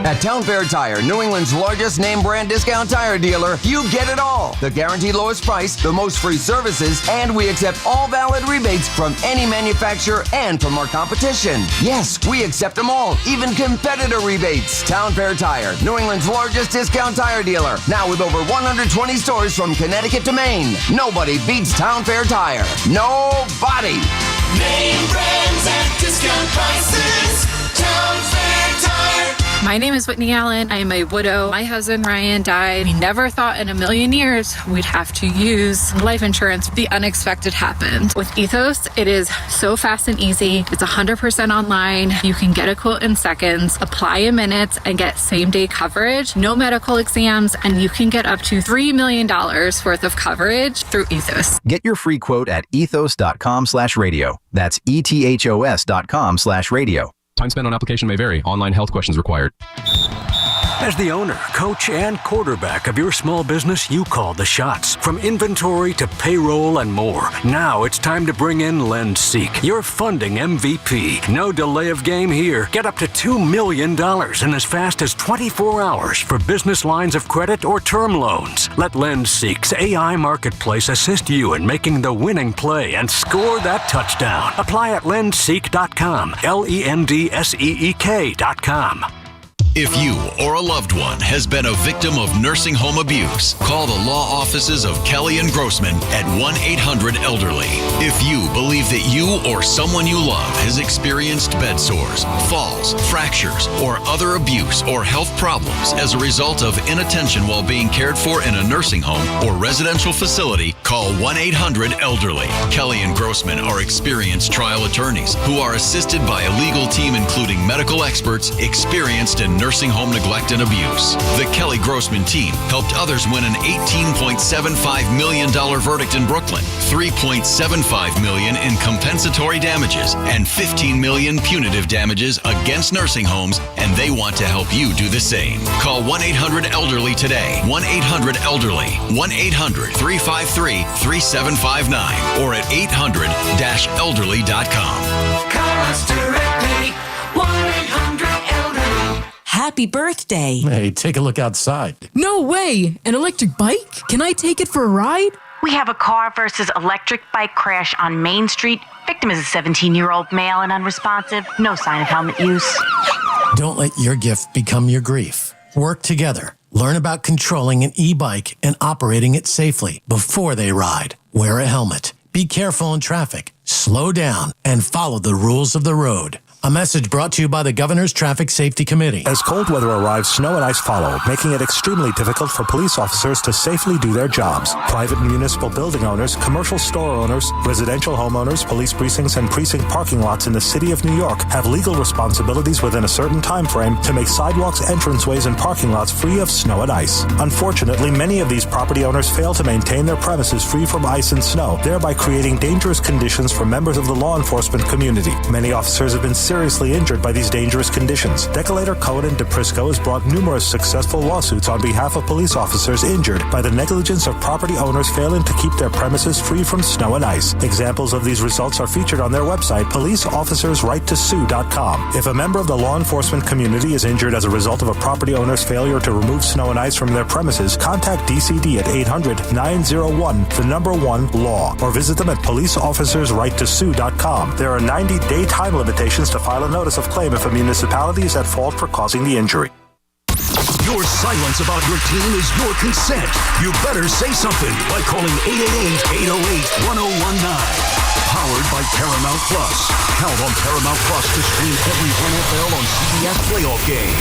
At Town Fair Tire, New England's largest name brand discount tire dealer, you get it all. The guaranteed lowest price, the most free services, and we accept all valid rebates from any manufacturer and from our competition. Yes, we accept them all, even competitor rebates. Town Fair Tire, New England's largest discount tire dealer, now with over 120 stores from Connecticut to Maine. Nobody beats Town Fair Tire. Nobody. Name brands at discount prices. Town Fair Tire. My name is Whitney Allen. I am a widow. My husband, Ryan, died. We never thought in a million years we'd have to use life insurance. The unexpected happened. With Ethos, it is so fast and easy. It's 100% online. You can get a quote in seconds, apply in minutes, and get same-day coverage, no medical exams, and you can get up to $3 million worth of coverage through Ethos. Get your free quote at ethos.com/radio. That's ethos.com/radio. Time spent on application may vary. Online health questions required. As the owner, coach, and quarterback of your small business, you call the shots. From inventory to payroll and more. Now it's time to bring in LendSeek, your funding MVP. No delay of game here. Get up to $2 million in as fast as 24 hours for business lines of credit or term loans. Let LendSeek's AI marketplace assist you in making the winning play and score that touchdown. Apply at lendseek.com. LENDSEEK.com. If you or a loved one has been a victim of nursing home abuse, call the law offices of Kelly and Grossman at 1-800-ELDERLY. If you believe that you or someone you love has experienced bed sores, falls, fractures, or other abuse or health problems as a result of inattention while being cared for in a nursing home or residential facility, call 1-800-ELDERLY. Kelly and Grossman are experienced trial attorneys who are assisted by a legal team including medical experts experienced in nursing home neglect and abuse. The Kelly Grossman team helped others win an $18.75 million verdict in Brooklyn, $3.75 million in compensatory damages, and $15 million punitive damages against nursing homes, and they want to help you do the same. Call 1-800-ELDERLY today. 1-800-ELDERLY. 1-800-353-3759 or at 800-elderly.com. Call us directly. 1-800-ELDERLY. Happy birthday. Hey, take a look outside. No way. An electric bike? Can I take it for a ride? We have a car versus electric bike crash on Main Street. Victim is a 17-year-old male and unresponsive. No sign of helmet use. Don't let your gift become your grief. Work together. Learn about controlling an e-bike and operating it safely before they ride. Wear a helmet. Be careful in traffic. Slow down and follow the rules of the road. A message brought to you by the Governor's Traffic Safety Committee. As cold weather arrives, snow and ice follow, making it extremely difficult for police officers to safely do their jobs. Private and municipal building owners, commercial store owners, residential homeowners, police precincts, and precinct parking lots in the city of New York have legal responsibilities within a certain time frame to make sidewalks, entranceways, and parking lots free of snow and ice. Unfortunately, many of these property owners fail to maintain their premises free from ice and snow, thereby creating dangerous conditions for members of the law enforcement community. Many officers have been seriously injured by these dangerous conditions. Decolator, Cohen, and DePrisco has brought numerous successful lawsuits on behalf of police officers injured by the negligence of property owners failing to keep their premises free from snow and ice. Examples of these results are featured on their website, policeofficersrighttosue.com. If a member of the law enforcement community is injured as a result of a property owner's failure to remove snow and ice from their premises, contact DCD at 800-901-1-LAW or visit them at policeofficersrighttosue.com. There are 90-day time limitations to file a notice of claim if a municipality is at fault for causing the injury. Your silence about your team is your consent. You better say something by calling 888-808-1019. Powered by Paramount Plus. Count on Paramount Plus to stream every NFL on CBS playoff game.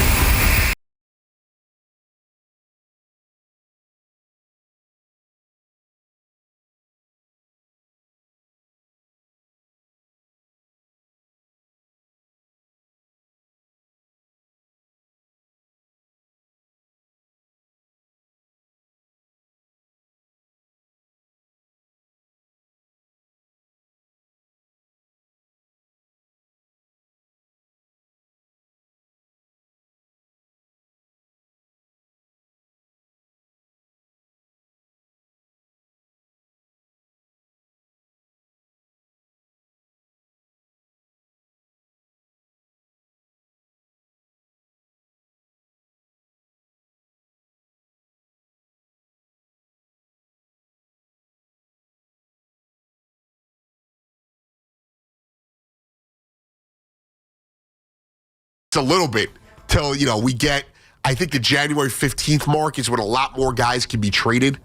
A little bit till, we get, I think the January 15th mark is when a lot more guys can be traded,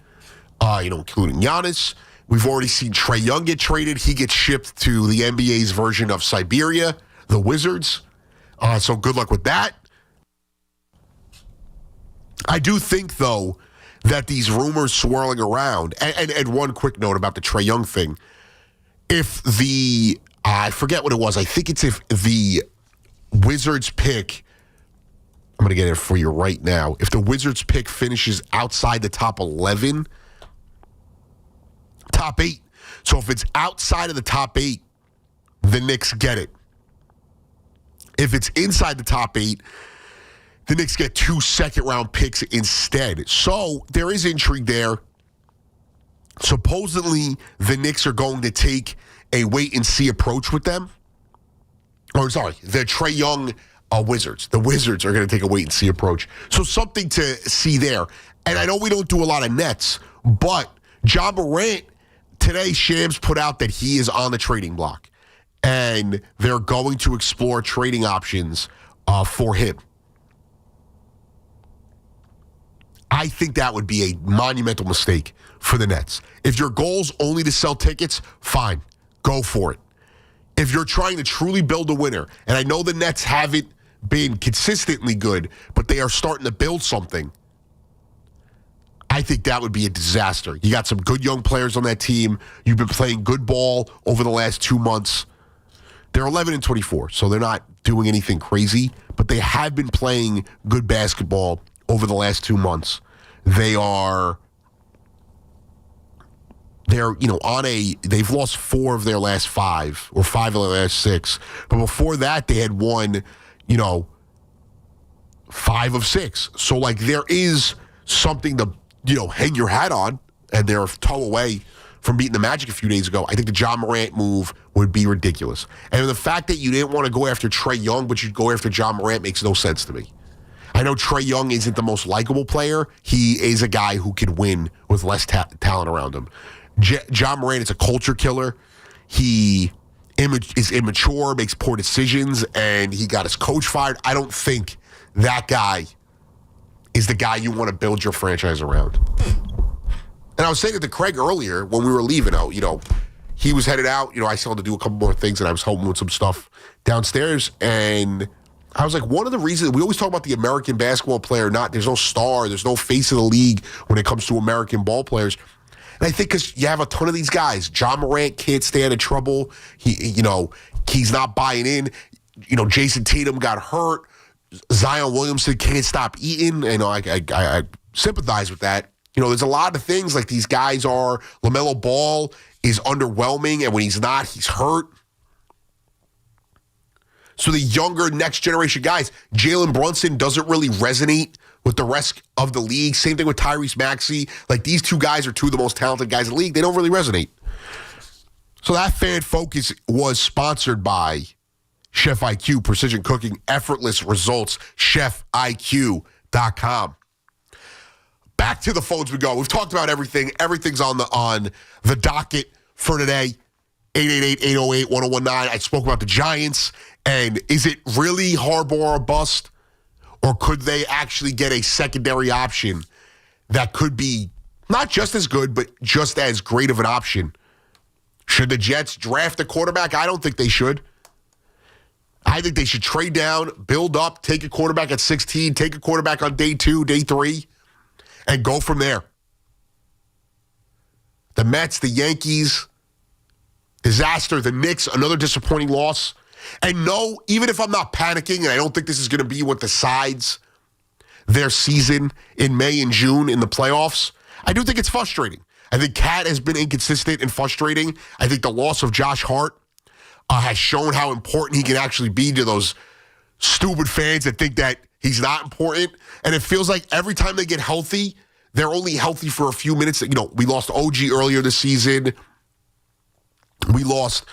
including Giannis. We've already seen Trae Young get traded. He gets shipped to the NBA's version of Siberia, the Wizards. So good luck with that. I do think, though, that these rumors swirling around, and one quick note about the Trae Young thing, if I forget what it was, I think it's if the Wizards pick, I'm going to get it for you right now. If the Wizards pick finishes outside the top 11, top 8. So if it's outside of the top 8, the Knicks get it. If it's inside the top 8, the Knicks get 2 second-round picks instead. So there is intrigue there. Supposedly, the Knicks are going to take a wait-and-see approach with them. The Trae Young Wizards. The Wizards are going to take a wait-and-see approach. So something to see there. And I know we don't do a lot of Nets, but Ja Morant, today, Shams put out that he is on the trading block. And they're going to explore trading options for him. I think that would be a monumental mistake for the Nets. If your goal's only to sell tickets, fine. Go for it. If you're trying to truly build a winner, and I know the Nets haven't been consistently good, but they are starting to build something, I think that would be a disaster. You got some good young players on that team. You've been playing good ball over the last 2 months. They're 11-24, so they're not doing anything crazy, but they have been playing good basketball over the last 2 months. They've lost 4 of their last 5 or 5 of their last 6. But before that, they had won, 5 of 6. So like there is something to, hang your hat on, and they're a toe away from beating the Magic a few days ago. I think the John Morant move would be ridiculous. And the fact that you didn't want to go after Trae Young, but you'd go after John Morant makes no sense to me. I know Trae Young isn't the most likable player. He is a guy who could win with less talent around him. John Morant is a culture killer. He is immature, makes poor decisions, and he got his coach fired. I don't think that guy is the guy you want to build your franchise around. And I was saying it to Craig earlier when we were leaving out, he was headed out. I still had to do a couple more things, and I was helping with some stuff downstairs. And I was like, one of the reasons, we always talk about the American basketball player, there's no star, there's no face of the league when it comes to American ball players. And I think because you have a ton of these guys. John Morant can't stay out of trouble. He's not buying in. Jason Tatum got hurt. Zion Williamson can't stop eating. I sympathize with that. There's a lot of things like these guys are. LaMelo Ball is underwhelming, and when he's not, he's hurt. So the younger next generation guys, Jalen Brunson doesn't really resonate with the rest of the league. Same thing with Tyrese Maxey. Like, these two guys are 2 of the most talented guys in the league. They don't really resonate. So that Fan Focus was sponsored by Chef IQ, Precision Cooking, Effortless Results, ChefIQ.com. Back to the phones we go. We've talked about everything. Everything's on the docket for today. 888-808-1019. I spoke about the Giants. And is it really Harbaugh or bust? Or could they actually get a secondary option that could be not just as good, but just as great of an option? Should the Jets draft a quarterback? I don't think they should. I think they should trade down, build up, take a quarterback at 16, take a quarterback on day 2, day 3, and go from there. The Mets, the Yankees, disaster. The Knicks, another disappointing loss. And no, even if I'm not panicking, and I don't think this is going to be what decides their season in May and June in the playoffs, I do think it's frustrating. I think Cat has been inconsistent and frustrating. I think the loss of Josh Hart has shown how important he can actually be to those stupid fans that think that he's not important. And it feels like every time they get healthy, they're only healthy for a few minutes. We lost OG earlier this season. We lost,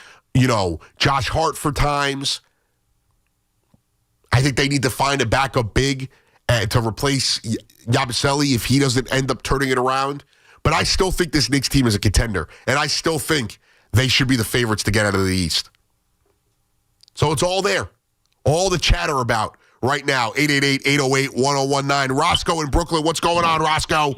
Josh Hart for times. I think they need to find a backup big to replace Yabusele if he doesn't end up turning it around. But I still think this Knicks team is a contender, and I still think they should be the favorites to get out of the East. So it's all there. All the chatter about right now. 888-808-1019. Roscoe in Brooklyn. What's going on, Roscoe?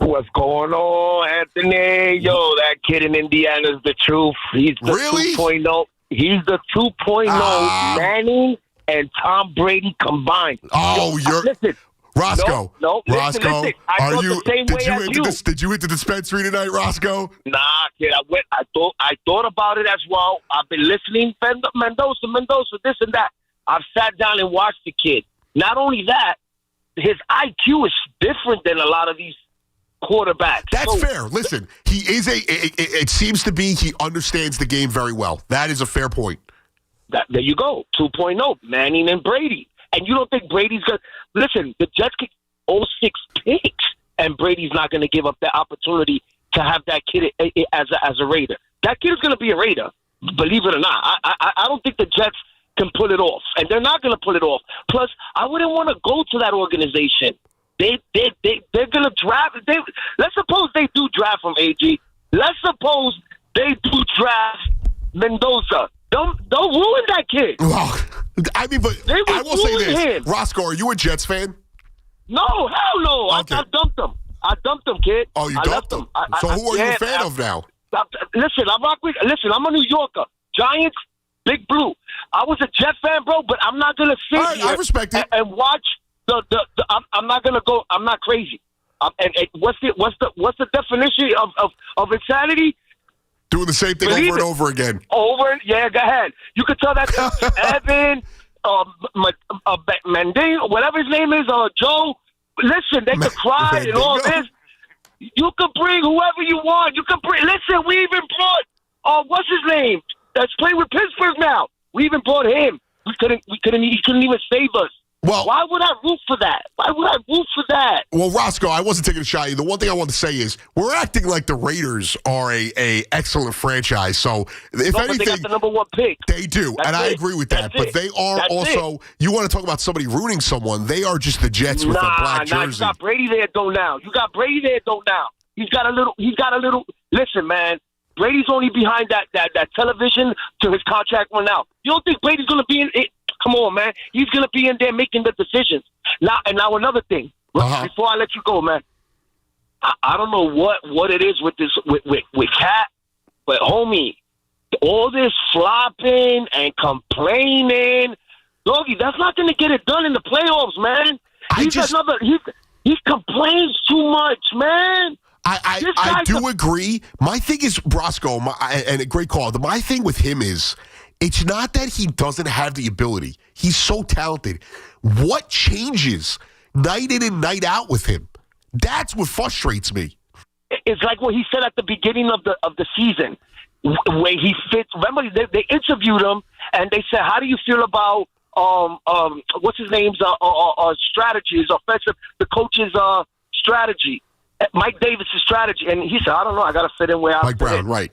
What's going on, Anthony? Yo, that kid in Indiana's the truth. He's the 2.0. He's the 2.0 Manning and Tom Brady combined. Oh, listen. Roscoe. No, Roscoe, listen. I thought the same way as you. Did you hit the dispensary tonight, Roscoe? Nah, kid. I thought about it as well. I've been listening. Mendoza, this and that. I've sat down and watched the kid. Not only that, his IQ is different than a lot of these quarterbacks. That's fair. Listen, he is it seems to be he understands the game very well. That is a fair point. There you go. 2.0, Manning and Brady. And you don't think Brady's going to... Listen, the Jets kick 06 picks, and Brady's not going to give up that opportunity to have that kid as a Raider. That kid is going to be a Raider, believe it or not. I don't think the Jets can pull it off, and they're not going to pull it off. Plus, I wouldn't want to go to that organization. They're going to draft... let's suppose they do draft from AG. Let's suppose they do draft Mendoza. Don't ruin that kid. Well, I mean, but I will say this. Him. Roscoe, are you a Jets fan? No, hell no. Okay. I dumped him. I dumped him, kid. Oh, you I dumped left him. So who are you a fan of now? Listen, I'm a New Yorker. Giants, Big Blue. I was a Jet fan, bro, but I'm not gonna sit here I respect it. and watch the I'm not gonna go. I'm not crazy. And what's the definition of insanity? Doing the same thing over and over again. Yeah, go ahead. You could tell that to Evan, Mending, whatever his name is, Joe. Listen, they could cry and all this. You could bring whoever you want. You could bring. Listen, we even brought what's his name? That's playing with Pittsburgh now. We even brought him. He couldn't even save us. Well, why would I root for that? Why would I root for that? Well, Roscoe, I wasn't taking a shot at you. The one thing I want to say is we're acting like the Raiders are a excellent franchise. So if anything, they got the number one pick. They do, and I agree with that. But they are also. You want to talk about somebody ruining someone? They are just the Jets with a black jersey. You got Brady there though now. He's got a little. Listen, man. Brady's only behind that television till his contract run out. You don't think Brady's going to be in it? Come on, man. He's going to be in there making the decisions. Now another thing. Before I let you go, man. I don't know what it is with this with Cat, but homie, all this flopping and complaining, doggy, that's not going to get it done in the playoffs, man. He complains too much, man. I do agree. My thing is, Roscoe, and a great call. My thing with him is, it's not that he doesn't have the ability. He's so talented. What changes night in and night out with him? That's what frustrates me. It's like what he said at the beginning of the season, where he fits. Remember, they interviewed him and they said, "How do you feel about what's his name's strategies, offensive, the coach's strategy?" Mike Davis' strategy, and he said, "I don't know. I got to fit in where I." Mike Brown, right?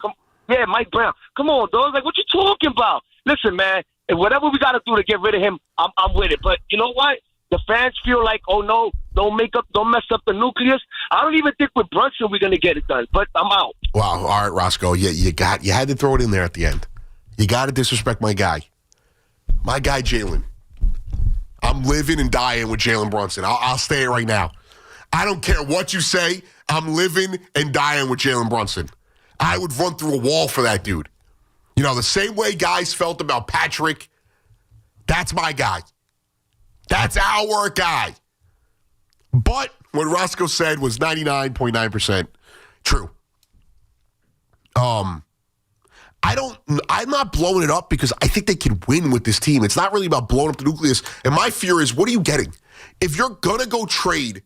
Yeah, Mike Brown. Come on, dog. Like, what you talking about? Listen, man. If whatever we got to do to get rid of him, I'm with it. But you know what? The fans feel like, oh no, don't mess up the nucleus. I don't even think with Brunson we're gonna get it done. But I'm out. Wow. All right, Roscoe. You had to throw it in there at the end. You got to disrespect my guy, Jalen. I'm living and dying with Jalen Brunson. I'll say it right now. I don't care what you say. I'm living and dying with Jalen Brunson. I would run through a wall for that dude. You know, the same way guys felt about Patrick, that's my guy. That's our guy. But what Roscoe said was 99.9% true. I'm not blowing it up because I think they can win with this team. It's not really about blowing up the nucleus. And my fear is, what are you getting? If you're going to go trade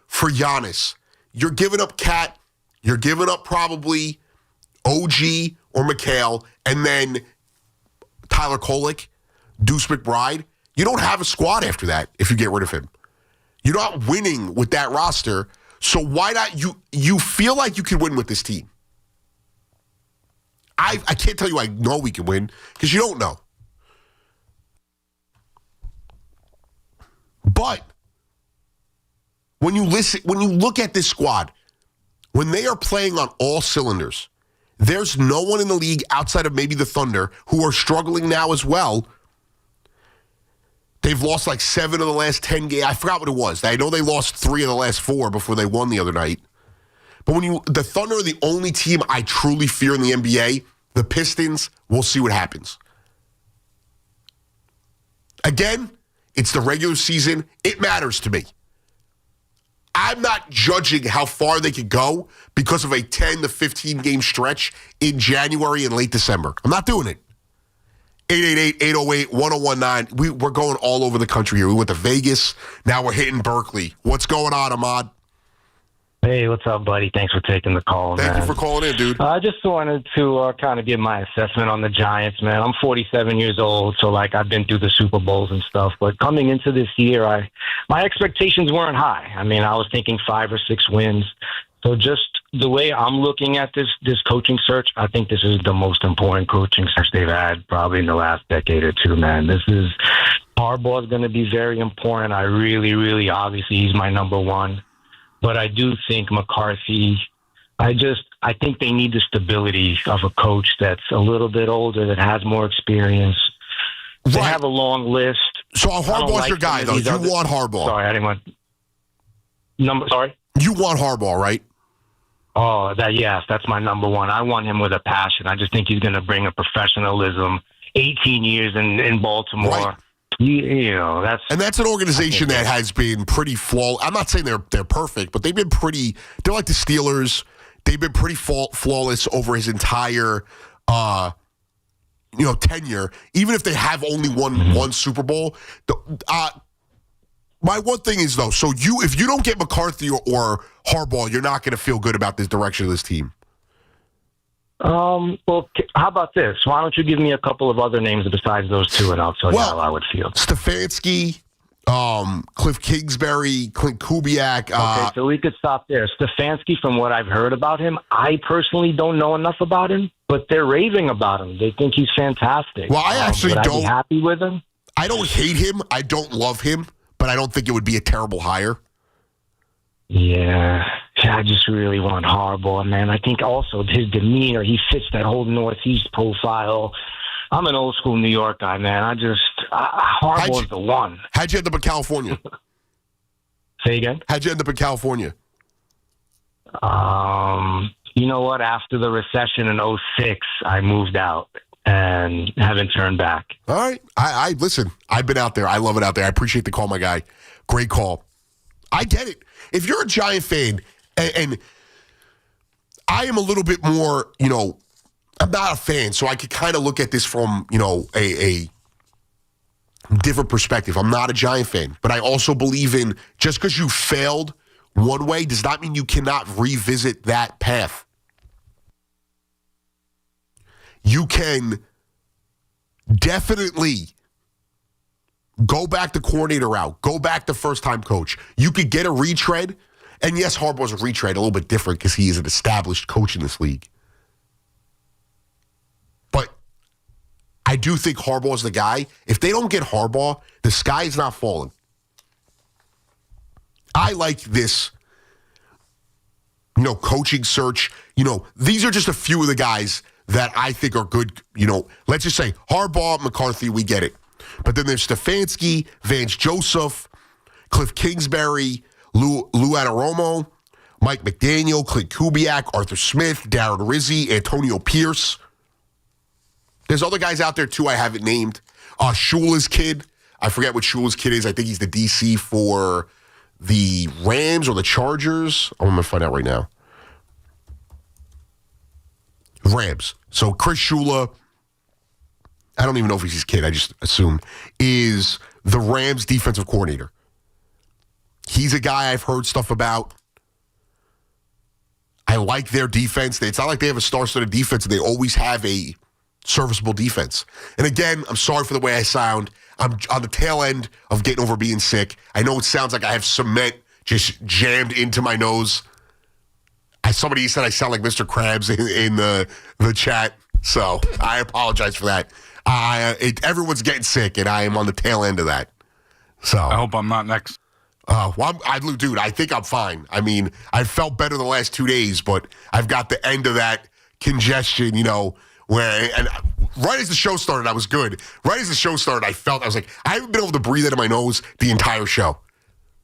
for Giannis, you're giving up Cat, you're giving up probably OG or McHale, and then Tyler Kolek, Deuce McBride. You don't have a squad after that if you get rid of him. You're not winning with that roster, so why not? You feel like you can win with this team. I can't tell you I know we can win because you don't know. But when you look at this squad, when they are playing on all cylinders, there's no one in the league outside of maybe the Thunder who are struggling now as well. They've lost like 7 of the last 10 games. I forgot what it was. I know they lost 3 of the last 4 before they won the other night. But the Thunder are the only team I truly fear in the NBA. The Pistons, we'll see what happens. Again, it's the regular season. It matters to me. I'm not judging how far they could go because of a 10 to 15 game stretch in January and late December. I'm not doing it. 888-808-1019. We're going all over the country here. We went to Vegas. Now we're hitting Berkeley. What's going on, Ahmad? Hey, what's up, buddy? Thanks for taking the call, man. Thank you for calling in, dude. I just wanted to kind of give my assessment on the Giants, man. I'm 47 years old, so, I've been through the Super Bowls and stuff. But coming into this year, my expectations weren't high. I mean, I was thinking 5 or 6 wins. So just the way I'm looking at this coaching search, I think this is the most important coaching search they've had probably in the last decade or two, man. Harbaugh's going to be very important. I really, really, obviously, he's my number one. But I do think McCarthy, I think they need the stability of a coach that's a little bit older, that has more experience. They have a long list. So Harbaugh's your guy, though. You want Harbaugh. Sorry, I didn't want... Sorry? You want Harbaugh, right? Oh, yes, that's my number one. I want him with a passion. I just think he's going to bring a professionalism. 18 years in Baltimore. Right. That's an organization that has been pretty flawless. I'm not saying they're perfect, but they've been pretty. They're like the Steelers. They've been pretty flawless over his entire, tenure. Even if they have only won one Super Bowl. My one thing is though, so if you don't get McCarthy or Harbaugh, you're not going to feel good about this direction of this team. Well, how about this? Why don't you give me a couple of other names besides those two, and I'll tell you how I would feel. Stefanski, Cliff Kingsbury, Clint Kubiak. Okay, so we could stop there. Stefanski, from what I've heard about him, I personally don't know enough about him, but they're raving about him. They think he's fantastic. Well, I actually would don't. I be happy with him? I don't hate him. I don't love him, but I don't think it would be a terrible hire. Yeah, I just really want Harbaugh, man. I think also his demeanor, he fits that whole Northeast profile. I'm an old school New York guy, man. Harbaugh's the one. How'd you end up in California? Say again? How'd you end up in California? You know what? After the recession in 2006, I moved out and haven't turned back. All right. I listen, I've been out there. I love it out there. I appreciate the call, my guy. Great call. I get it. If you're a Giant fan, and I am a little bit more, I'm not a fan, so I could kind of look at this from, a different perspective. I'm not a Giant fan, but I also believe in just because you failed one way does not mean you cannot revisit that path. You can definitely go back the coordinator route. Go back the first-time coach. You could get a retread. And yes, Harbaugh's a retread, a little bit different because he is an established coach in this league. But I do think Harbaugh's the guy. If they don't get Harbaugh, the sky is not falling. I like this, coaching search. These are just a few of the guys that I think are good. Let's just say Harbaugh, McCarthy, we get it. But then there's Stefanski, Vance Joseph, Cliff Kingsbury, Lou Anaromo, Mike McDaniel, Clint Kubiak, Arthur Smith, Darren Rizzi, Antonio Pierce. There's other guys out there, too, I haven't named. Shula's kid. I forget what Shula's kid is. I think he's the DC for the Rams or the Chargers. I'm going to find out right now. Rams. So Chris Shula, I don't even know if he's his kid, I just assume, is the Rams defensive coordinator. He's a guy I've heard stuff about. I like their defense. It's not like they have a star-studded defense. They always have a serviceable defense. And again, I'm sorry for the way I sound. I'm on the tail end of getting over being sick. I know it sounds like I have cement just jammed into my nose. Somebody said I sound like Mr. Krabs in the chat, so I apologize for that. Everyone's getting sick, and I am on the tail end of that. So I hope I'm not next. Dude, I think I'm fine. I mean, I felt better the last 2 days, but I've got the end of that congestion, where, and right as the show started, I was good. Right as the show started, I was like, I haven't been able to breathe out of my nose the entire show.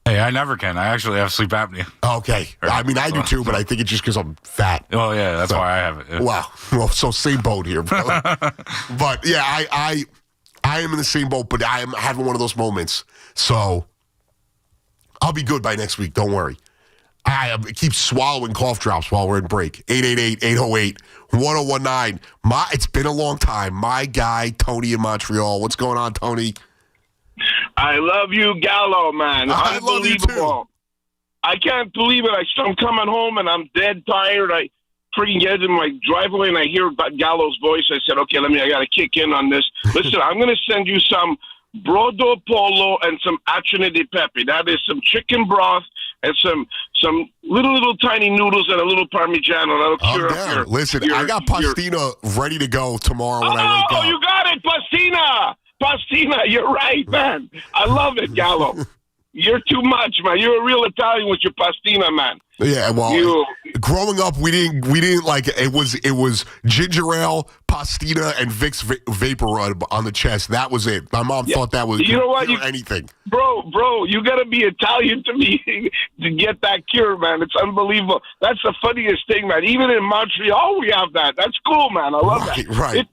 Hey, I never can. I actually have sleep apnea. Okay. I mean, I do too, but I think it's just because I'm fat. Oh, yeah, that's why I have it. Yeah. Wow. Well, so same boat here, brother. But yeah, I am in the same boat, but I am having one of those moments. So I'll be good by next week. Don't worry. I keep swallowing cough drops while we're in break. 888-808-1019. It's been a long time. My guy, Tony in Montreal. What's going on, Tony? I love you, Gallo, man. I love you too. I can't believe it. I'm coming home and I'm dead tired. I freaking get in my driveway and I hear Gallo's voice. I said, okay, I got to kick in on this. Listen, I'm going to send you some brodo polo and some accione di pepe. That is some chicken broth and some little tiny noodles and a little Parmigiano. That'll cure up your... Listen, I got pastina ready to go tomorrow when I wake up. Oh, you got it, pastina! Pastina, you're right, man. I love it, Gallo. You're too much, man. You're a real Italian with your pastina, man. Yeah, well, growing up, we didn't like it. Was ginger ale, pastina, and Vicks vapor rub on the chest. That was it. My mom thought that was anything. Bro, you got to be Italian to get that cure, man. It's unbelievable. That's the funniest thing, man. Even in Montreal, we have that. That's cool, man. I love that. Right.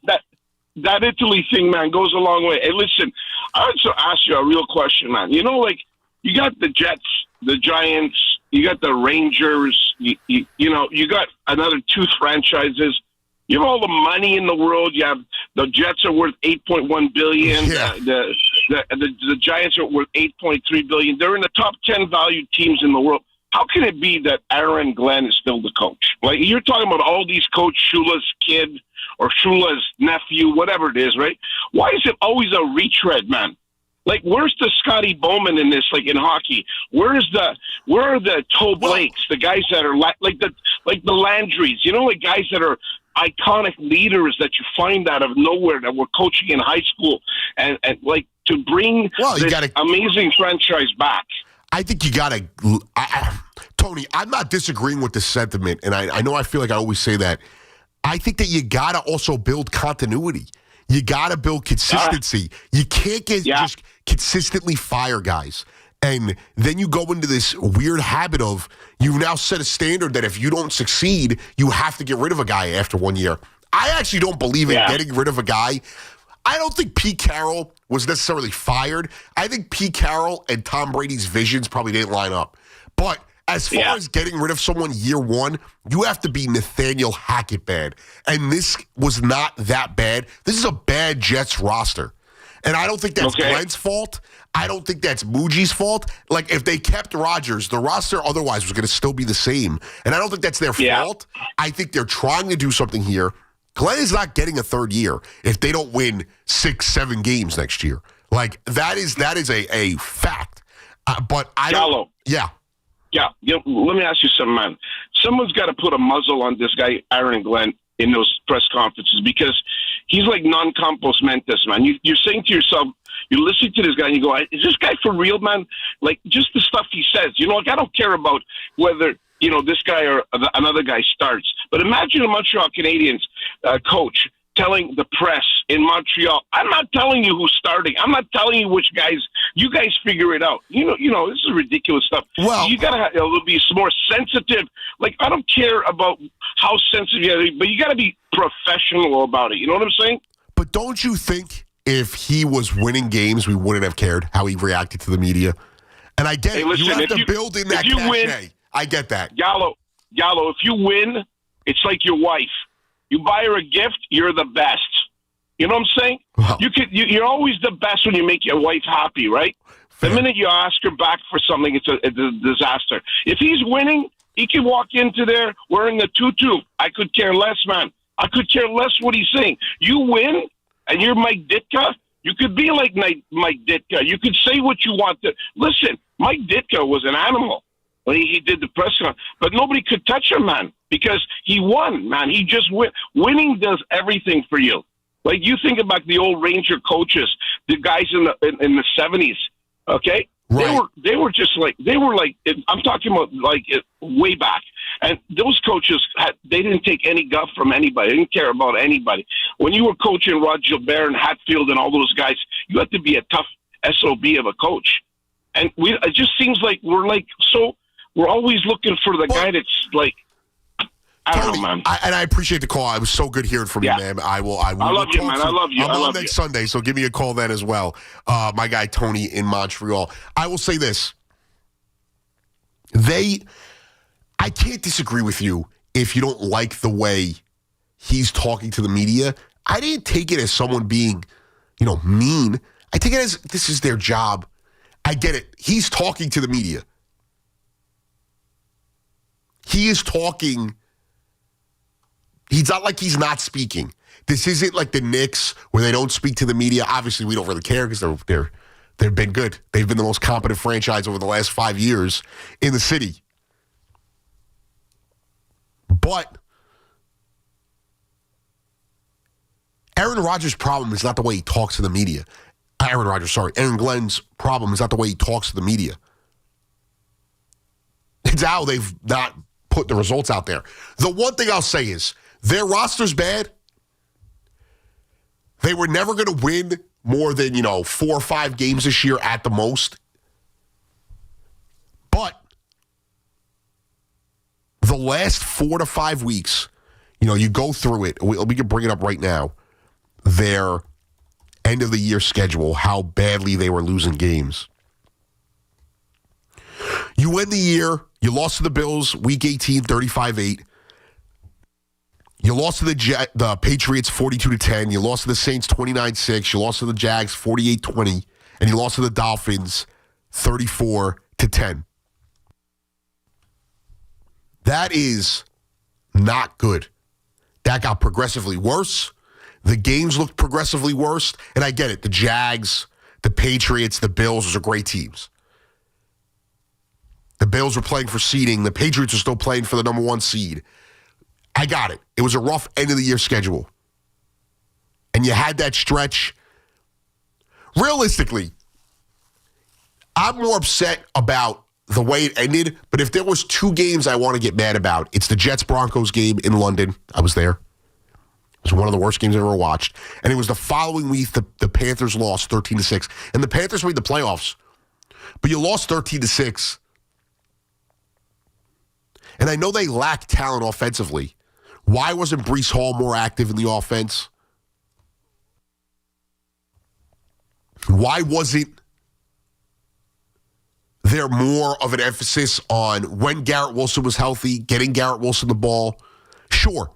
That Italy thing, man, goes a long way. Hey, listen, I want to ask you a real question, man. You know, like, you got the Jets, the Giants, you got the Rangers, you know, you got another 2 franchises. You have all the money in the world. You have the Jets are worth $8.1 billion. Yeah. The Giants are worth $8.3 billion. They're in the top 10 valued teams in the world. How can it be that Aaron Glenn is still the coach? Like, you're talking about all these coach, Shula's kid or Shula's nephew, whatever it is, right? Why is it always a retread, man? Like, where's the Scotty Bowman in this, like in hockey? Where are the Toe Blakes, the guys that are like the Landrys, you know, like guys that are iconic leaders that you find out of nowhere that were coaching in high school and like to bring this amazing franchise back. I think you got to, Tony, I'm not disagreeing with the sentiment, and I know I feel like I always say that. I think that you got to also build continuity. You got to build consistency. You can't just consistently fire guys. And then you go into this weird habit of you've now set a standard that if you don't succeed, you have to get rid of a guy after 1 year. I actually don't believe in getting rid of a guy. I don't think Pete Carroll was necessarily fired. I think Pete Carroll and Tom Brady's visions probably didn't line up. But as far as getting rid of someone year one, you have to be Nathaniel Hackett bad. And this was not that bad. This is a bad Jets roster. And I don't think that's Glenn's fault. I don't think that's Muji's fault. Like, if they kept Rodgers, the roster otherwise was going to still be the same. And I don't think that's their fault. I think they're trying to do something here. Glenn is not getting a third year if they don't win 6-7 games next year. Like, that is a fact. But I don't. Yeah, let me ask you something, man. Someone's got to put a muzzle on this guy, Aaron Glenn, in those press conferences because he's like non-compos mentis, man. You're saying to yourself, you're listening to this guy and you go, is this guy for real, man? Like, just the stuff he says. You know, like, I don't care about whether, you know, this guy or another guy starts. But imagine a Montreal Canadiens coach telling the press in Montreal, I'm not telling you who's starting. I'm not telling you which guys. You guys figure it out. You know, this is ridiculous stuff. Well, you got to be more sensitive. Like, I don't care about how sensitive you are, but you got to be professional about it. You know what I'm saying? But don't you think if he was winning games, we wouldn't have cared how he reacted to the media? And I get it. Listen, you have to build in that cachet. Win, I get that. Gallo, if you win, it's like your wife. You buy her a gift, you're the best. You know what I'm saying? Wow. You're always the best when you make your wife happy, right? Fair. The minute you ask her back for something, it's a disaster. If he's winning, he can walk into there wearing a tutu. I could care less, man. I could care less what he's saying. You win, and you're Mike Ditka. You could be like Mike Ditka. You could say what you want to. Listen, Mike Ditka was an animal when he did the press conference, but nobody could touch him, man, because he won, man. He just win. Winning does everything for you. Like, you think about the old Ranger coaches, the guys in the 70s, okay? Right. They were like I'm talking about like way back. And those coaches they didn't take any guff from anybody. They didn't care about anybody. When you were coaching Rod Gilbert and Hatfield and all those guys, you had to be a tough SOB of a coach. And it just seems like we're always looking for the guy that's like, I don't know, man. I appreciate the call. It was so good hearing from you, man. I love you, man. I love you. I'm on next Sunday, so give me a call then as well. My guy Tony in Montreal. I will say this. I can't disagree with you if you don't like the way he's talking to the media. I didn't take it as someone being, mean. I take it as this is their job. I get it. He's talking to the media. He is talking. He's not like he's not speaking. This isn't like the Knicks where they don't speak to the media. Obviously, we don't really care because they've been good. They've been the most competent franchise over the last 5 years in the city. But Aaron Rodgers' problem is not the way he talks to the media. Aaron Glenn's problem is not the way he talks to the media. reasons how they've not put the results out there. The one thing I'll say is their roster's bad. They were never going to win more than, 4 or 5 games this year at the most. But the last 4 to 5 weeks, you go through it. We can bring it up right now. Their end of the year schedule, how badly they were losing games. You end the year, you lost to the Bills, week 18, 35-8. You lost to the Patriots 42-10. You lost to the Saints 29-6. You lost to the Jags 48-20. And you lost to the Dolphins 34-10. That is not good. That got progressively worse. The games looked progressively worse. And I get it. The Jags, the Patriots, the Bills, those are great teams. The Bills were playing for seeding. The Patriots are still playing for the number 1 seed. I got it. It was a rough end of the year schedule. And you had that stretch. Realistically, I'm more upset about the way it ended, but if there was 2 games I want to get mad about, it's the Jets-Broncos game in London. I was there. It was one of the worst games I've ever watched. And it was the following week the Panthers lost 13-6. And the Panthers made the playoffs. But you lost 13-6. And I know they lack talent offensively. Why wasn't Breece Hall more active in the offense? Why wasn't there more of an emphasis on when Garrett Wilson was healthy, getting Garrett Wilson the ball? Sure,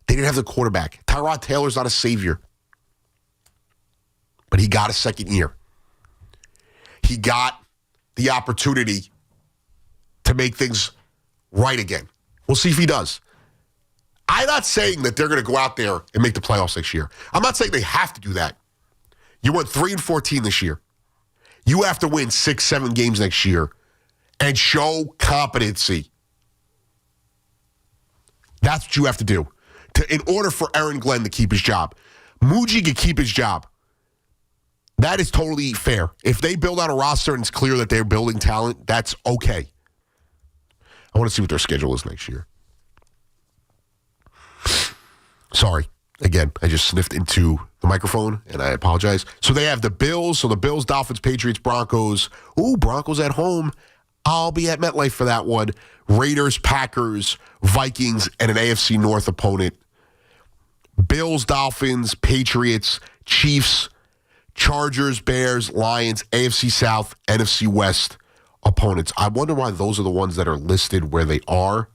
they didn't have the quarterback. Tyrod Taylor's not a savior. But he got a second year. He got the opportunity to make things right again. We'll see if he does. I'm not saying that they're going to go out there and make the playoffs next year. I'm not saying they have to do that. You went 3-14 this year. You have to win 6-7 games next year and show competency. That's what you have to do in order for Aaron Glenn to keep his job. Muji can keep his job. That is totally fair. If they build out a roster and it's clear that they're building talent, that's okay. I want to see what their schedule is next year. Sorry. Again, I just sniffed into the microphone, and I apologize. So they have the Bills. So the Bills, Dolphins, Patriots, Broncos. Ooh, Broncos at home. I'll be at MetLife for that one. Raiders, Packers, Vikings, and an AFC North opponent. Bills, Dolphins, Patriots, Chiefs, Chargers, Bears, Lions, AFC South, NFC West opponents. I wonder why those are the ones that are listed where they are.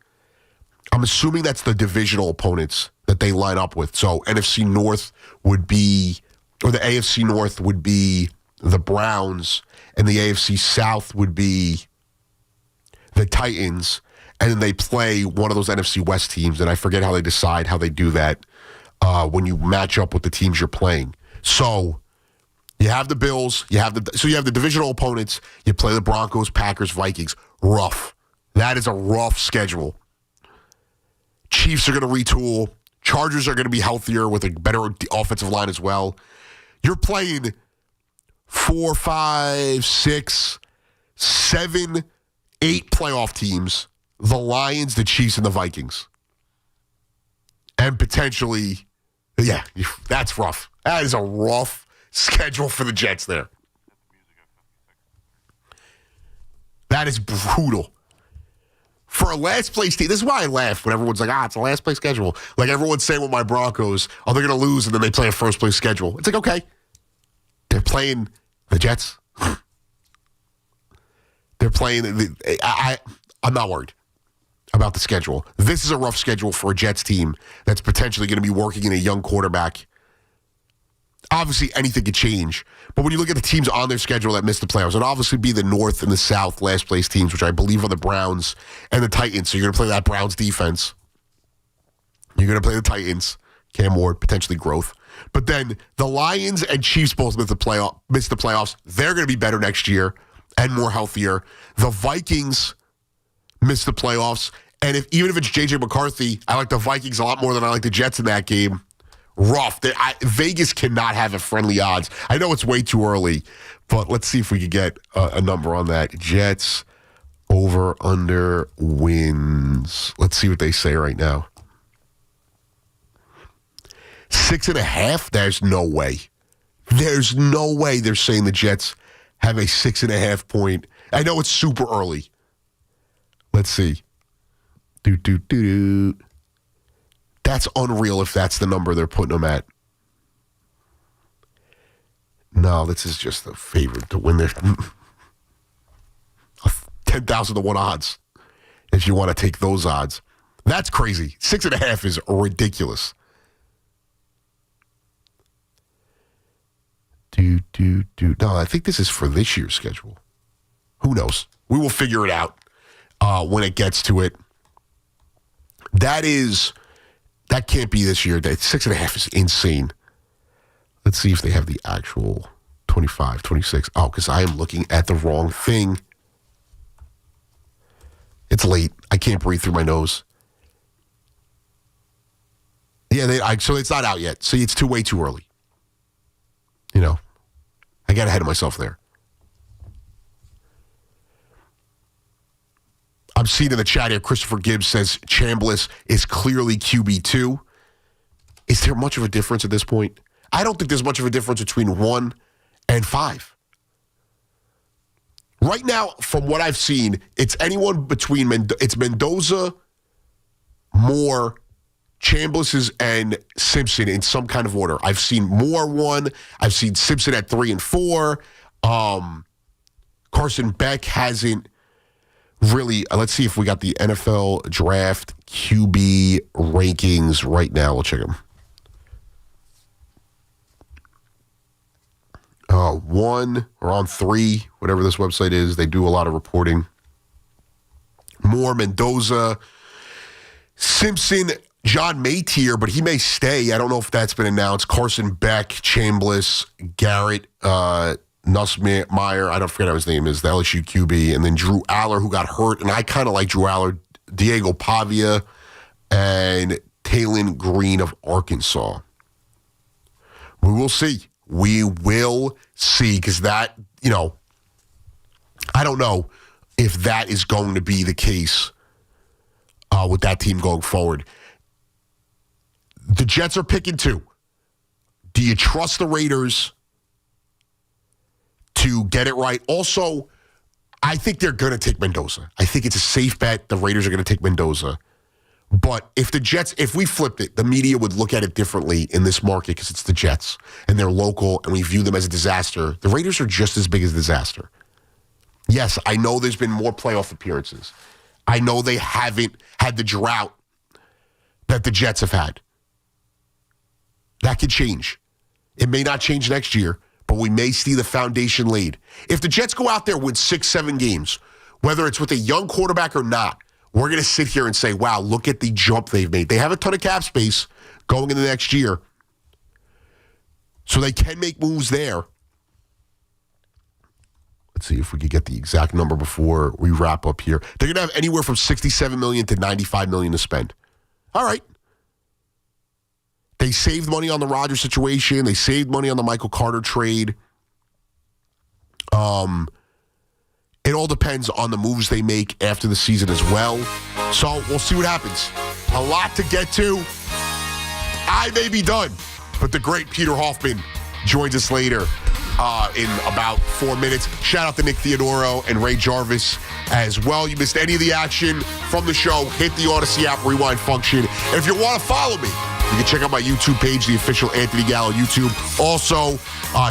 I'm assuming that's the divisional opponents that they line up with. So NFC North would be, or the AFC North would be the Browns, and the AFC South would be the Titans, and then they play one of those NFC West teams, and I forget how they decide how they do that when you match up with the teams you're playing. So you have the Bills, you have the divisional opponents, you play the Broncos, Packers, Vikings. Rough. That is a rough schedule. Chiefs are going to retool. Chargers are going to be healthier with a better offensive line as well. You're playing 4, 5, 6, 7, 8 playoff teams. The Lions, the Chiefs, and the Vikings. And potentially, yeah, that's rough. That is a rough schedule for the Jets there. That is brutal. For a last place team, this is why I laugh when everyone's like, it's a last place schedule. Like everyone's saying with my Broncos, they're going to lose and then they play a first place schedule. It's like, okay, they're playing the Jets. They're playing, I'm not worried about the schedule. This is a rough schedule for a Jets team that's potentially going to be working in a young quarterback. Obviously, anything could change. But when you look at the teams on their schedule that missed the playoffs, it'd obviously be the North and the South last place teams, which I believe are the Browns and the Titans. So you're going to play that Browns defense. You're going to play the Titans. Cam Ward, potentially growth. But then the Lions and Chiefs both missed the playoffs. They're going to be better next year and more healthier. The Vikings missed the playoffs. And even if it's J.J. McCarthy, I like the Vikings a lot more than I like the Jets in that game. Rough. Vegas cannot have a friendly odds. I know it's way too early, but let's see if we can get a number on that. Jets Over, under, wins. Let's see what they say right now. 6.5? There's no way. There's no way they're saying the Jets have a 6.5 point. I know it's super early. Let's see. That's unreal if that's the number they're putting them at. No, this is just the favorite to win their 10,000 to 1 odds. If you want to take those odds. That's crazy. 6.5 is ridiculous. No, I think this is for this year's schedule. Who knows? We will figure it out when it gets to it. That can't be this year. 6.5 is insane. Let's see if they have the actual 25, 26. Oh, because I am looking at the wrong thing. It's late. I can't breathe through my nose. Yeah, so it's not out yet. See, it's way too early. You know, I got ahead of myself there. I'm seeing in the chat here, Christopher Gibbs says Chambliss is clearly QB2. Is there much of a difference at this point? I don't think there's much of a difference between 1 and 5. Right now, from what I've seen, it's anyone between it's Mendoza, Moore, Chambliss, and Simpson in some kind of order. I've seen Moore 1. I've seen Simpson at 3 and 4. Carson Beck hasn't really. Let's see if we got the NFL draft QB rankings right now. We'll check them. 1 or on 3, whatever this website is. They do a lot of reporting. Moore, Mendoza, Simpson, John Maytier, but he may stay. I don't know if that's been announced. Carson Beck, Chambliss, Garrett, Nussmeier, I don't forget how his name is, the LSU QB, and then Drew Aller, who got hurt, and I kind of like Drew Aller, Diego Pavia, and Talon Green of Arkansas. We will see. We will see, because that, I don't know if that is going to be the case with that team going forward. The Jets are picking 2. Do you trust the Raiders to get it right? Also, I think they're going to take Mendoza. I think it's a safe bet. The Raiders are going to take Mendoza. But if the Jets, if we flipped it, the media would look at it differently in this market because it's the Jets and they're local and we view them as a disaster. The Raiders are just as big as a disaster. Yes, I know there's been more playoff appearances. I know they haven't had the drought that the Jets have had. That could change. It may not change next year, but we may see the foundation laid. If the Jets go out there and win 6-7 games, whether it's with a young quarterback or not, we're going to sit here and say, wow, look at the jump they've made. They have a ton of cap space going into next year, so they can make moves there. Let's see if we could get the exact number before we wrap up here. They're going to have anywhere from $67 million to $95 million to spend. All right. They saved money on the Rodgers situation. They saved money on the Michael Carter trade. It all depends on the moves they make after the season as well. So we'll see what happens. A lot to get to. I may be done, but the great Peter Hoffman joins us later in about 4 minutes. Shout out to Nick Theodoro and Ray Jarvis as well. You missed any of the action from the show, hit the Odyssey app rewind function. And if you want to follow me, you can check out my YouTube page, the official Anthony Gallo YouTube. Also,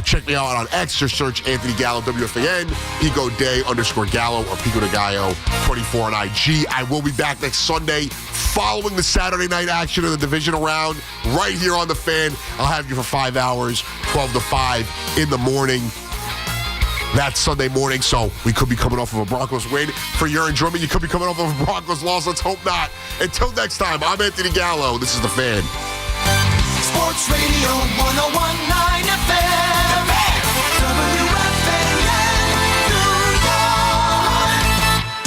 check me out on X or search Anthony Gallo, WFAN, Pico Day _Gallo or Pico de Gallo 24 on IG. I will be back next Sunday following the Saturday night action of the divisional round right here on The Fan. I'll have you for 5 hours, 12 to 5 in the morning. That's Sunday morning, so we could be coming off of a Broncos win. For your enjoyment, you could be coming off of a Broncos loss. Let's hope not. Until next time, I'm Anthony Gallo. This is The Fan. Sports Radio 101.9 FM. WFAN New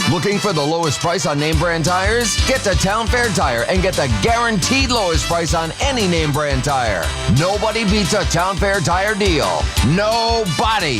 York. Looking for the lowest price on name brand tires? Get to Town Fair Tire and get the guaranteed lowest price on any name brand tire. Nobody beats a Town Fair Tire deal. Nobody.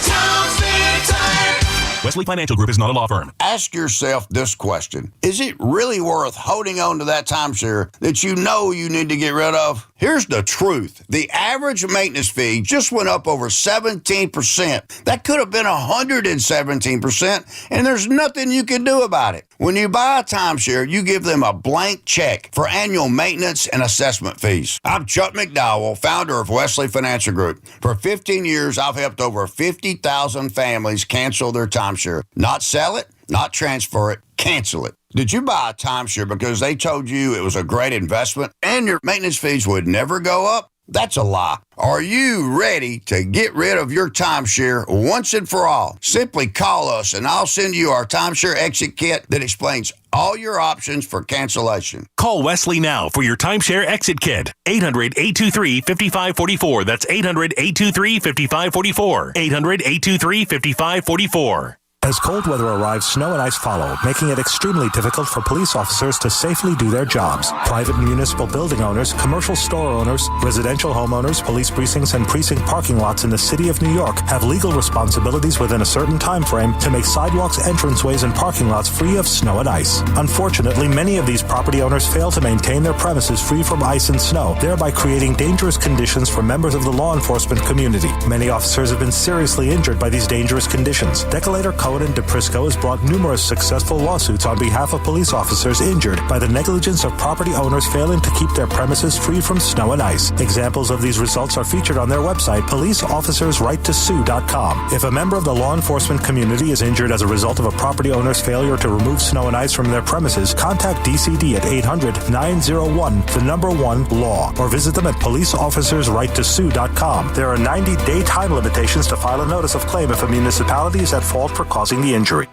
Town Fair Tire. Wesley Financial Group is not a law firm. Ask yourself this question. Is it really worth holding on to that timeshare that you know you need to get rid of? Here's the truth. The average maintenance fee just went up over 17%. That could have been 117%, and there's nothing you can do about it. When you buy a timeshare, you give them a blank check for annual maintenance and assessment fees. I'm Chuck McDowell, founder of Wesley Financial Group. For 15 years, I've helped over 50,000 families cancel their timeshare. Not sell it, not transfer it, cancel it. Did you buy a timeshare because they told you it was a great investment and your maintenance fees would never go up? That's a lie. Are you ready to get rid of your timeshare once and for all? Simply call us and I'll send you our timeshare exit kit that explains all your options for cancellation. Call Wesley now for your timeshare exit kit. 800-823-5544. That's 800-823-5544. 800-823-5544. As cold weather arrives, snow and ice follow, making it extremely difficult for police officers to safely do their jobs. Private and municipal building owners, commercial store owners, residential homeowners, police precincts, and precinct parking lots in the city of New York have legal responsibilities within a certain time frame to make sidewalks, entranceways, and parking lots free of snow and ice. Unfortunately, many of these property owners fail to maintain their premises free from ice and snow, thereby creating dangerous conditions for members of the law enforcement community. Many officers have been seriously injured by these dangerous conditions. Decolator Cohen and DePrisco has brought numerous successful lawsuits on behalf of police officers injured by the negligence of property owners failing to keep their premises free from snow and ice. Examples of these results are featured on their website, policeofficersrighttosue.com. If a member of the law enforcement community is injured as a result of a property owner's failure to remove snow and ice from their premises, contact DCD at 800-901-1-LAW or visit them at policeofficersrighttosue.com. There are 90-day time limitations to file a notice of claim if a municipality is at fault for causing the injury.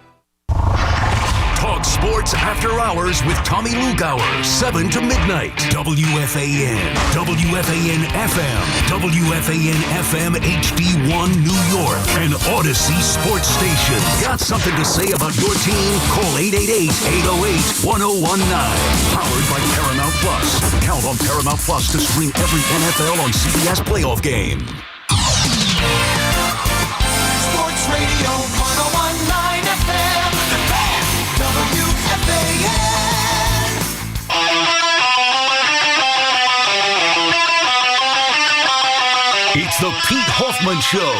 Talk sports after hours with Tommy Lugauer, 7 to midnight. WFAN, WFAN FM, WFAN FM HD1 New York, and Odyssey Sports Station. Got something to say about your team? Call 888-808-1019. Powered by Paramount Plus. Count on Paramount Plus to stream every NFL on CBS playoff game. Sports Radio 101.9 FM, The Fan, WFAN. It's the Pete Hoffman Show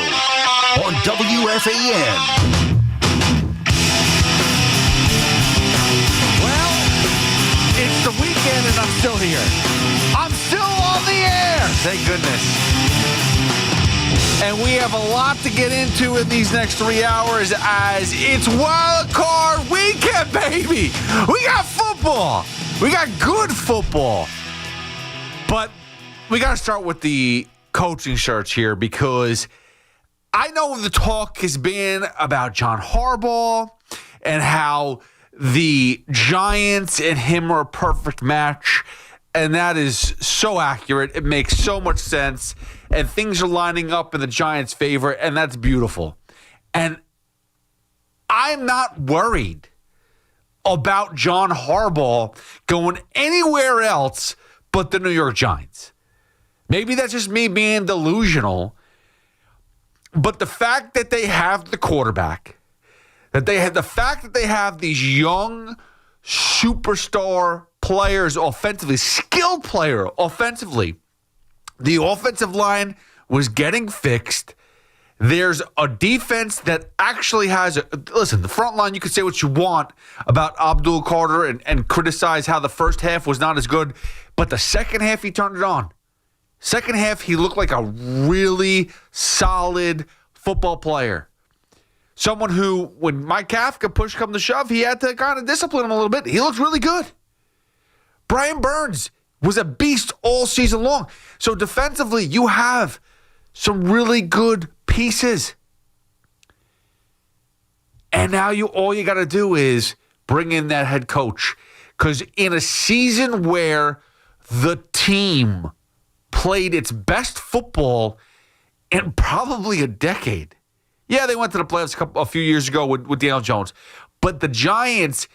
on WFAN. Well, it's the weekend and I'm still here. I'm still on the air. Thank goodness. And we have a lot to get into in these next 3 hours as it's wild card weekend, baby. We got football. We got good football. But we got to start with the coaching search here because I know the talk has been about John Harbaugh and how the Giants and him are a perfect match. And that is so accurate. It makes so much sense. And things are lining up in the Giants' favor, and that's beautiful. And I'm not worried about John Harbaugh going anywhere else but the New York Giants. Maybe that's just me being delusional. But the fact that they have the quarterback, the fact that they have these young superstar players offensively, skilled player offensively. The offensive line was getting fixed. There's a defense that actually has listen, the front line, you can say what you want about Abdul Carter and criticize how the first half was not as good, but the second half he turned it on. Second half, he looked like a really solid football player. Someone who, when Mike Kafka push come to shove, he had to kind of discipline him a little bit. He looked really good. Brian Burns was a beast all season long. So defensively, you have some really good pieces. And now all you got to do is bring in that head coach. Because in a season where the team played its best football in probably a decade. Yeah, they went to the playoffs a few years ago with Daniel Jones. But the Giants,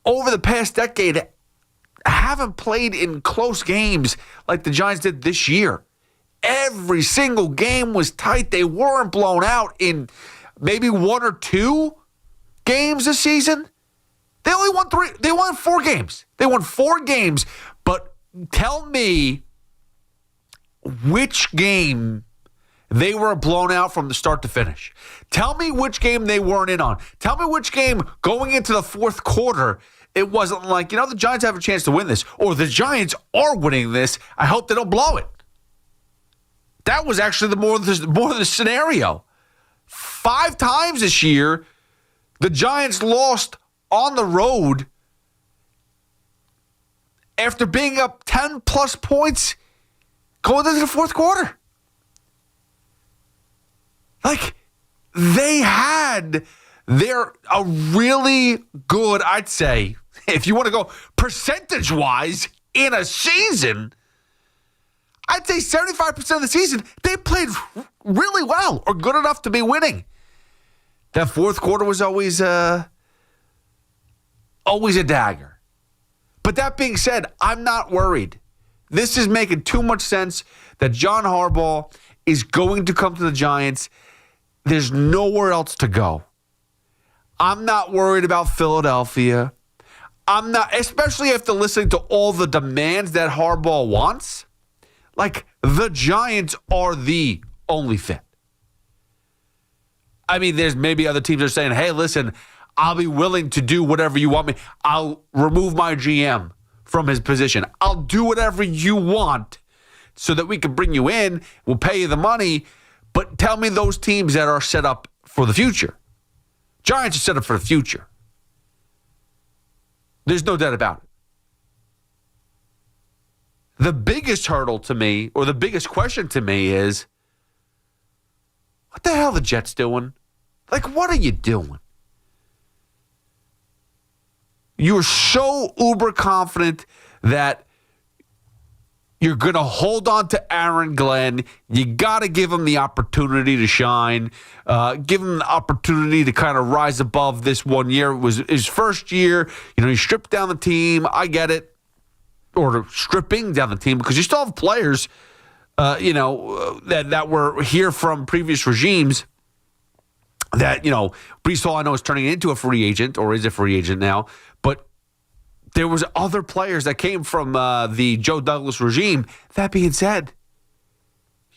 over the past decade, haven't played in close games like the Giants did this year. Every single game was tight. They weren't blown out in maybe 1 or 2 games this season. They only won 3. They won 4 games. They won 4 games. But tell me which game they were blown out from the start to finish. Tell me which game they weren't in on. Tell me which game going into the fourth quarter, it wasn't like, the Giants have a chance to win this, or the Giants are winning this. I hope they don't blow it. That was actually more of the scenario. 5 times this year, the Giants lost on the road after being up 10-plus points going into the fourth quarter. Like, they had a really good, I'd say, if you want to go percentage-wise in a season, I'd say 75% of the season, they played really well or good enough to be winning. That fourth quarter was always a dagger. But that being said, I'm not worried. This is making too much sense that John Harbaugh is going to come to the Giants. There's nowhere else to go. I'm not worried about Philadelphia. I'm not, especially after listening to all the demands that Harbaugh wants. Like, the Giants are the only fit. I mean, there's maybe other teams that are saying, hey, listen, I'll be willing to do whatever you want me. I'll remove my GM from his position. I'll do whatever you want so that we can bring you in. We'll pay you the money. But tell me those teams that are set up for the future. Giants are set up for the future. There's no doubt about it. The biggest hurdle to me, or the biggest question to me is, what the hell are the Jets doing? Like, what are you doing? You're so uber confident that you're going to hold on to Aaron Glenn. You got to give him the opportunity to shine. Give him the opportunity to kind of rise above this one year. It was his first year. You stripped down the team. I get it. Or stripping down the team, because you still have players, that were here from previous regimes that, Breece Hall, I know, is turning into a free agent, or is a free agent now. But there was other players that came from the Joe Douglas regime. That being said,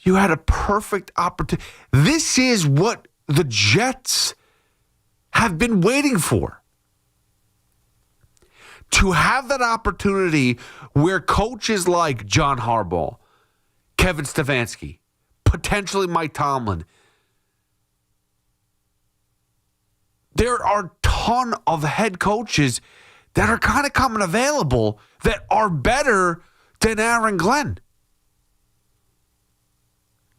you had a perfect opportunity. This is what the Jets have been waiting for. To have that opportunity where coaches like John Harbaugh, Kevin Stefanski, potentially Mike Tomlin, there are a ton of head coaches that are kind of coming available that are better than Aaron Glenn.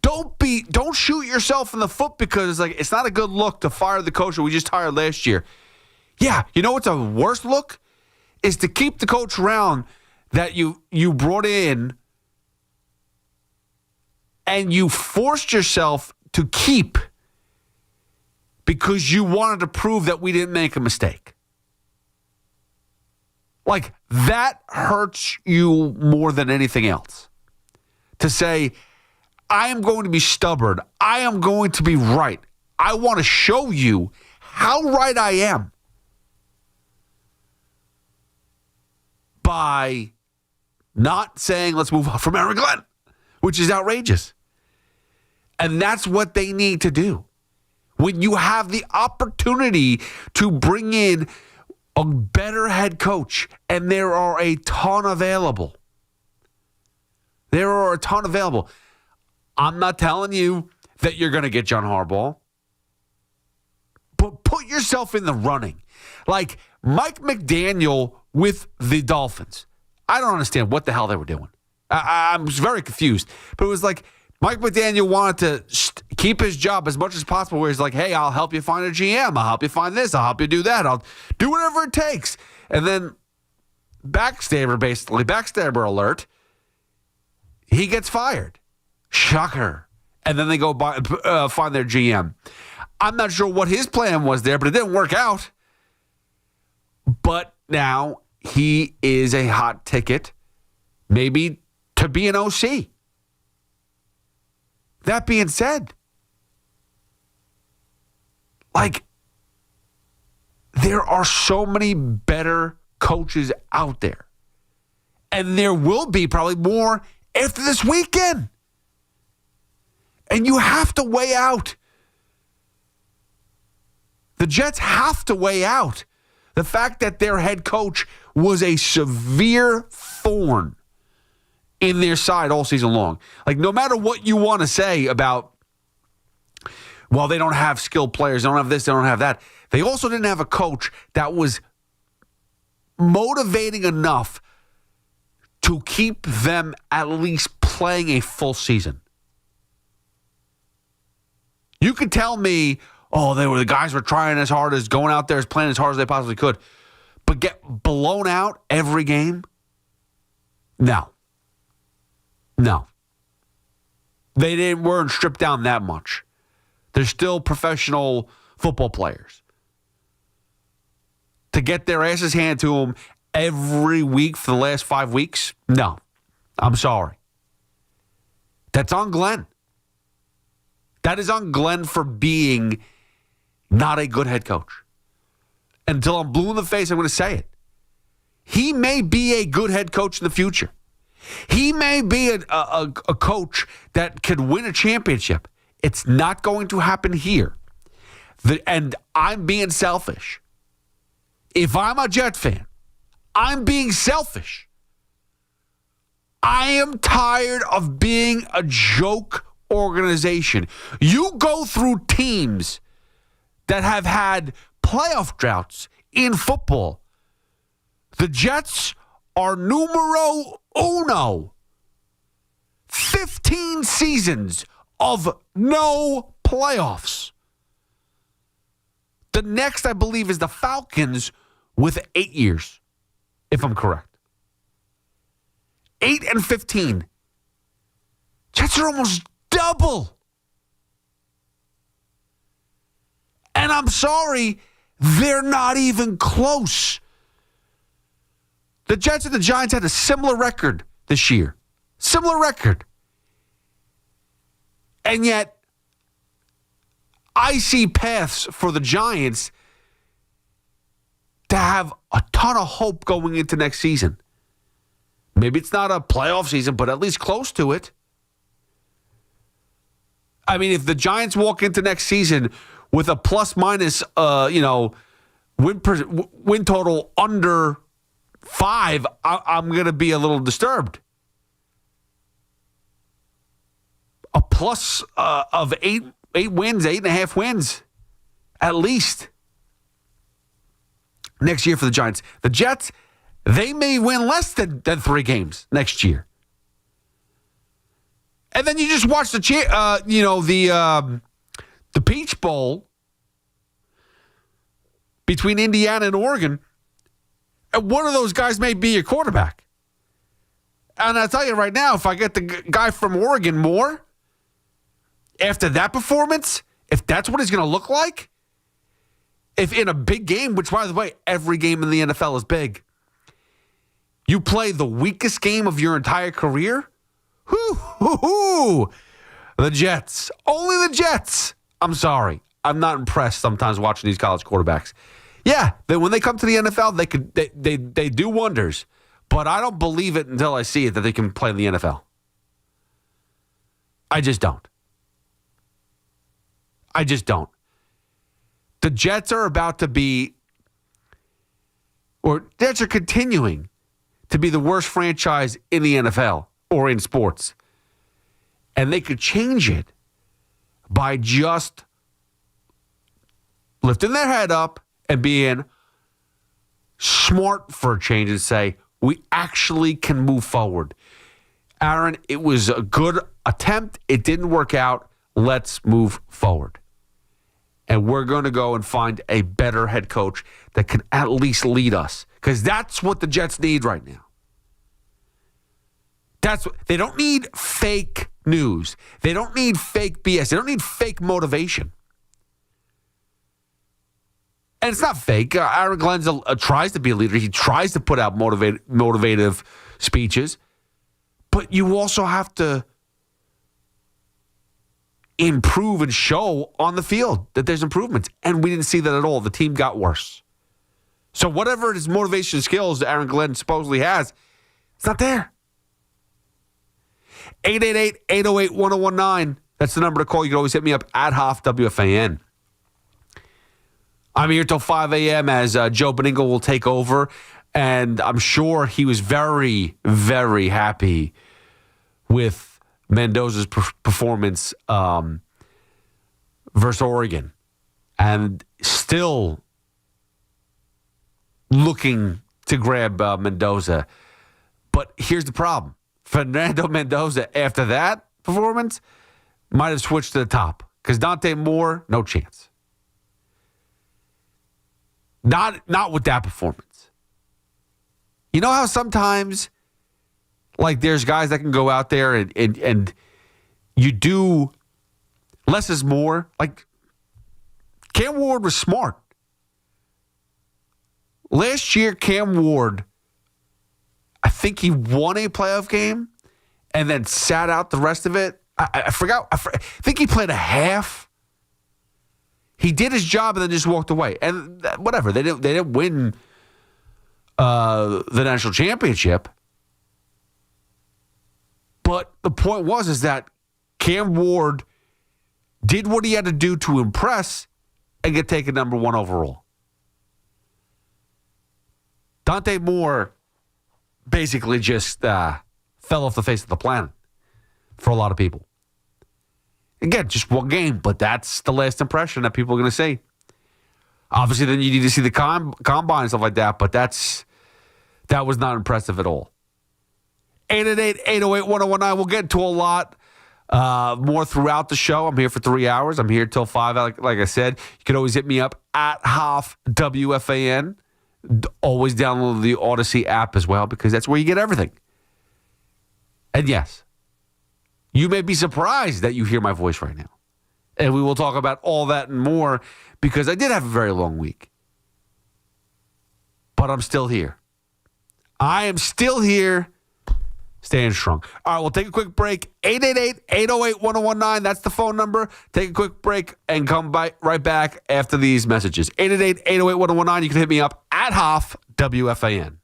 Don't shoot yourself in the foot because it's not a good look to fire the coach that we just hired last year. Yeah, you know what's a worse look? Is to keep the coach around that you brought in and you forced yourself to keep because you wanted to prove that we didn't make a mistake. Like, that hurts you more than anything else. To say, I am going to be stubborn. I am going to be right. I want to show you how right I am. By not saying, let's move on from Aaron Glenn, which is outrageous. And that's what they need to do. When you have the opportunity to bring in a better head coach, and there are a ton available. I'm not telling you that you're going to get John Harbaugh, but put yourself in the running. Like Mike McDaniel with the Dolphins. I don't understand what the hell they were doing. I was very confused. But it was like Mike McDaniel wanted to keep his job as much as possible, where he's like, hey, I'll help you find a GM. I'll help you find this. I'll help you do that. I'll do whatever it takes. And then backstabber alert, he gets fired. Shocker. And then they go find their GM. I'm not sure what his plan was there, but it didn't work out. But now he is a hot ticket, maybe to be an OC. That being said, Like, there are so many better coaches out there. And there will be probably more after this weekend. And you have to weigh out. The Jets have to weigh out the fact that their head coach was a severe thorn in their side all season long. Like, no matter what you want to say about, well, they don't have skilled players, they don't have this, they don't have that. They also didn't have a coach that was motivating enough to keep them at least playing a full season. You could tell me, oh, the guys were trying as hard as going out there, as playing as hard as they possibly could, but get blown out every game? No. They weren't stripped down that much. They're still professional football players. To get their asses handed to them every week for the last 5 weeks? No. I'm sorry. That's on Glenn. That is on Glenn for being not a good head coach. Until I'm blue in the face, I'm going to say it. He may be a good head coach in the future. He may be a coach that could win a championship. It's not going to happen here. And I'm being selfish. If I'm a Jet fan, I'm being selfish. I am tired of being a joke organization. You go through teams that have had playoff droughts in football. The Jets are numero uno. 15 seasons of no playoffs. The next, I believe, is the Falcons with 8 years, if I'm correct. 8 and 15. Jets are almost double. And I'm sorry, they're not even close. The Jets and the Giants had a similar record this year. Similar record. And yet, I see paths for the Giants to have a ton of hope going into next season. Maybe it's not a playoff season, but at least close to it. I mean, if the Giants walk into next season with a plus-minus, win total under 5, I'm going to be a little disturbed. A plus of 8 wins, 8.5 wins, at least, next year for the Giants. The Jets, they may win less than 3 games next year. And then you just watch the Peach Bowl between Indiana and Oregon, and one of those guys may be your quarterback. And I'll tell you right now, if I get the guy from Oregon more, after that performance, if that's what he's going to look like, if in a big game, which, by the way, every game in the NFL is big, you play the weakest game of your entire career, the Jets. Only the Jets. I'm sorry. I'm not impressed sometimes watching these college quarterbacks. Yeah, when they come to the NFL, they do wonders. But I don't believe it until I see it that they can play in the NFL. I just don't. The Jets are about to be, or Jets are continuing to be the worst franchise in the NFL or in sports. And they could change it by just lifting their head up and being smart for a change and say, we actually can move forward. Aaron, it was a good attempt. It didn't work out. Let's move forward. And we're going to go and find a better head coach that can at least lead us. Because that's what the Jets need right now. They don't need fake news. They don't need fake BS. They don't need fake motivation. And it's not fake. Aaron Glenn tries to be a leader. He tries to put out motivative speeches. But you also have to improve and show on the field that there's improvements. And we didn't see that at all. The team got worse. So whatever his motivation skills that Aaron Glenn supposedly has, it's not there. 888-808-1019. That's the number to call. You can always hit me up at Hoff WFAN. I'm here till 5 a.m. as Joe Beningo will take over. And I'm sure he was very, very happy with Mendoza's performance versus Oregon. And still looking to grab Mendoza. But here's the problem. Fernando Mendoza, after that performance, might have switched to the top. Because Dante Moore, no chance. Not with that performance. You know how sometimes, like, there's guys that can go out there and you do less is more? Like, Cam Ward was smart. Last year, Cam Ward, I think he won a playoff game and then sat out the rest of it. I forgot. I think he played a half. He did his job and then just walked away. And whatever, they didn't win the national championship. But the point is that Cam Ward did what he had to do to impress and get taken number 1 overall. Dante Moore basically just fell off the face of the planet for a lot of people. Again, just one game, but that's the last impression that people are going to see. Obviously, then you need to see the combine and stuff like that, but that was not impressive at all. 888-808-1019. We'll get into a lot more throughout the show. I'm here for 3 hours. I'm here till 5, like I said. You can always hit me up at Hoff WFAN. Always download the Odyssey app as well because that's where you get everything. And yes, you may be surprised that you hear my voice right now. And we will talk about all that and more because I did have a very long week. But I'm still here. I am still here, staying strong. All right, we'll take a quick break. 888-808-1019. That's the phone number. Take a quick break and come right back after these messages. 888-808-1019. You can hit me up at Hoff WFAN.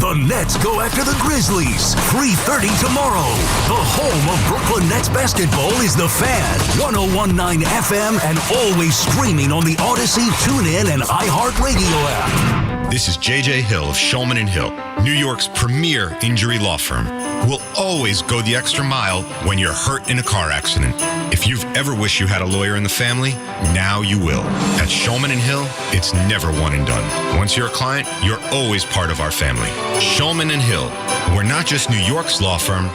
The Nets go after the Grizzlies. 3:30 tomorrow. The home of Brooklyn Nets basketball is The Fan. 101.9 FM and always streaming on the Odyssey, TuneIn, and iHeartRadio app. This is J.J. Hill of Shulman & Hill, New York's premier injury law firm. We'll always go the extra mile when you're hurt in a car accident. If you've ever wished you had a lawyer in the family, now you will. At Shulman & Hill, it's never one and done. Once you're a client, you're always part of our family. Shulman & Hill. We're not just New York's law firm,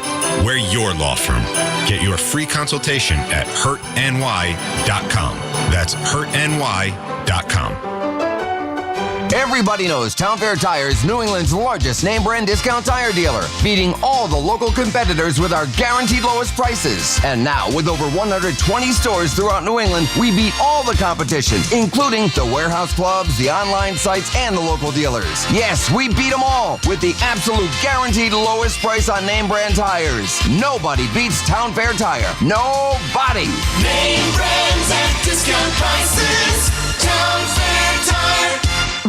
we're your law firm. Get your free consultation at hurtny.com. That's hurtny.com. Everybody knows Town Fair Tire is New England's largest name brand discount tire dealer, beating all the local competitors with our guaranteed lowest prices. And now, with over 120 stores throughout New England, we beat all the competition, including the warehouse clubs, the online sites, and the local dealers. Yes, we beat them all with the absolute guaranteed lowest price on name brand tires. Nobody beats Town Fair Tire. Nobody. Name brands at discount prices. Town Fair Tire.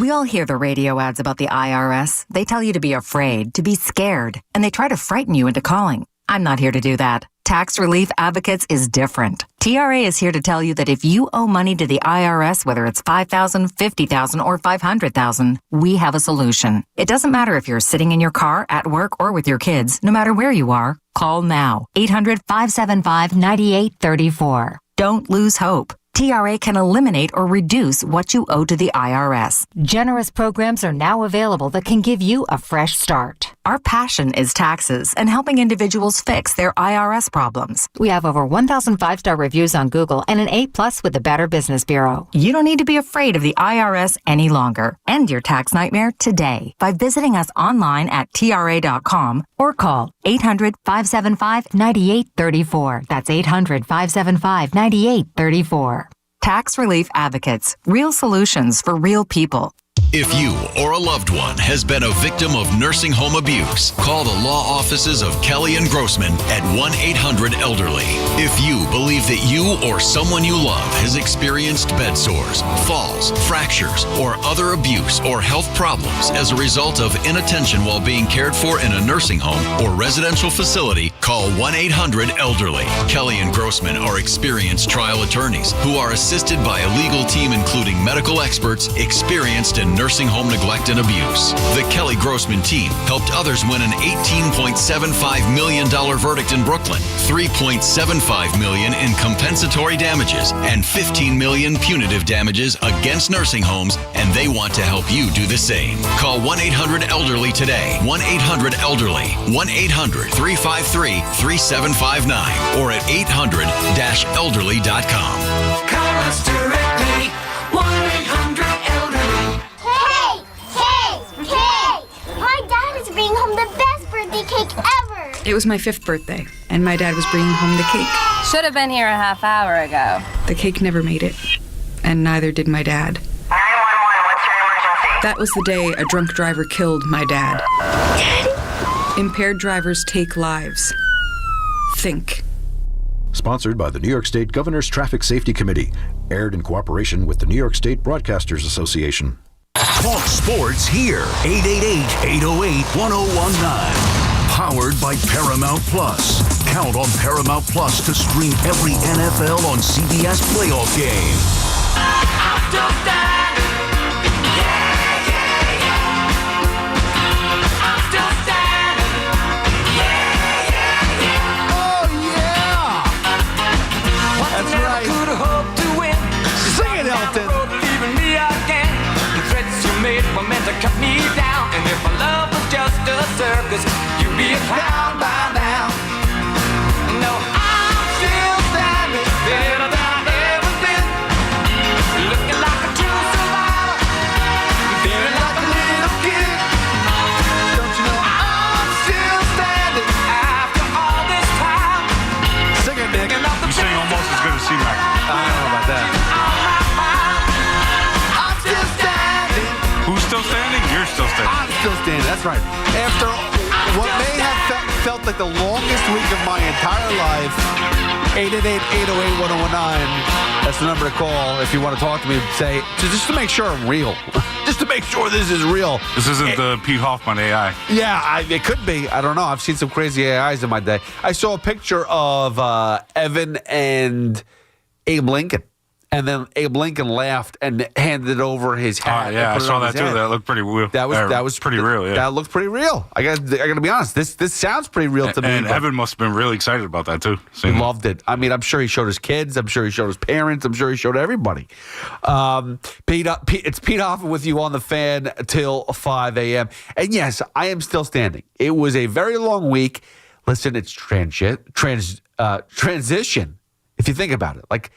We all hear the radio ads about the IRS. They tell you to be afraid, to be scared, and they try to frighten you into calling. I'm not here to do that. Tax Relief Advocates is different. TRA is here to tell you that if you owe money to the IRS, whether it's $5,000, $50,000, or $500,000, we have a solution. It doesn't matter if you're sitting in your car, at work, or with your kids. No matter where you are, call now. 800-575-9834. Don't lose hope. TRA can eliminate or reduce what you owe to the IRS. Generous programs are now available that can give you a fresh start. Our passion is taxes and helping individuals fix their IRS problems. We have over 1,000 5-star reviews on Google and an A+ with the Better Business Bureau. You don't need to be afraid of the IRS any longer. End your tax nightmare today by visiting us online at TRA.com or call 800-575-9834. That's 800-575-9834. Tax Relief Advocates. Real solutions for real people. If you or a loved one has been a victim of nursing home abuse, call the law offices of Kelly and Grossman at 1-800-ELDERLY. If you believe that you or someone you love has experienced bed sores, falls, fractures, or other abuse or health problems as a result of inattention while being cared for in a nursing home or residential facility, call 1-800-ELDERLY. Kelly and Grossman are experienced trial attorneys who are assisted by a legal team including medical experts experienced in nursing home neglect and abuse. The Kelly Grossman team helped others win an $18.75 million verdict in Brooklyn, $3.75 million in compensatory damages, and $15 million punitive damages against nursing homes, and they want to help you do the same. Call 1-800-ELDERLY today. 1-800-ELDERLY. 1-800-353-3759 or at 800-elderly.com. Call us directly. 1-800-ELDERLY. Hey! My dad is bringing home the best birthday cake ever! It was my 5th birthday, and my dad was bringing home the cake. Should have been here a half hour ago. The cake never made it, and neither did my dad. 911, what's your emergency? That was the day a drunk driver killed my dad. Daddy? Impaired drivers take lives. Think. Sponsored by the New York State Governor's Traffic Safety Committee. Aired in cooperation with the New York State Broadcasters Association. Talk sports here. 888-808-1019. Powered by Paramount Plus. Count on Paramount Plus to stream every NFL on CBS playoff game. That's right. Sing it, Elton. The threats you made were meant to cut me down. And if my love was just a circus, you'd be a clown by now. No, I'm still standing better than I've ever been. Looking like a true survivor. Feeling like a little kid. Don't you know I'm still standing after all this time. Sing it, Nick. You sing almost as good as C-Mac. I don't know about that. I'm still standing. Who's still standing? You're still standing. I'm still standing. That's right. After what may have felt like the longest week of my entire life, 888-808-1019. That's the number to call if you want to talk to me. Say, just to make sure I'm real. Just to make sure this is real. This isn't the Pete Hoffman AI. Yeah, it could be. I don't know. I've seen some crazy AIs in my day. I saw a picture of Evan and Abe Lincoln. And then Abe Lincoln laughed and handed over his hat. Yeah, I saw that too. That looked pretty real. That was pretty real. Yeah, that looked pretty real. I got to be honest. This sounds pretty real to me. And Evan must have been really excited about that too. He loved it. I mean, I'm sure he showed his kids. I'm sure he showed his parents. I'm sure he showed everybody. It's Pete Hoffman with you on the Fan till 5 a.m. And yes, I am still standing. It was a very long week. Listen, it's transition. If you think about it, like.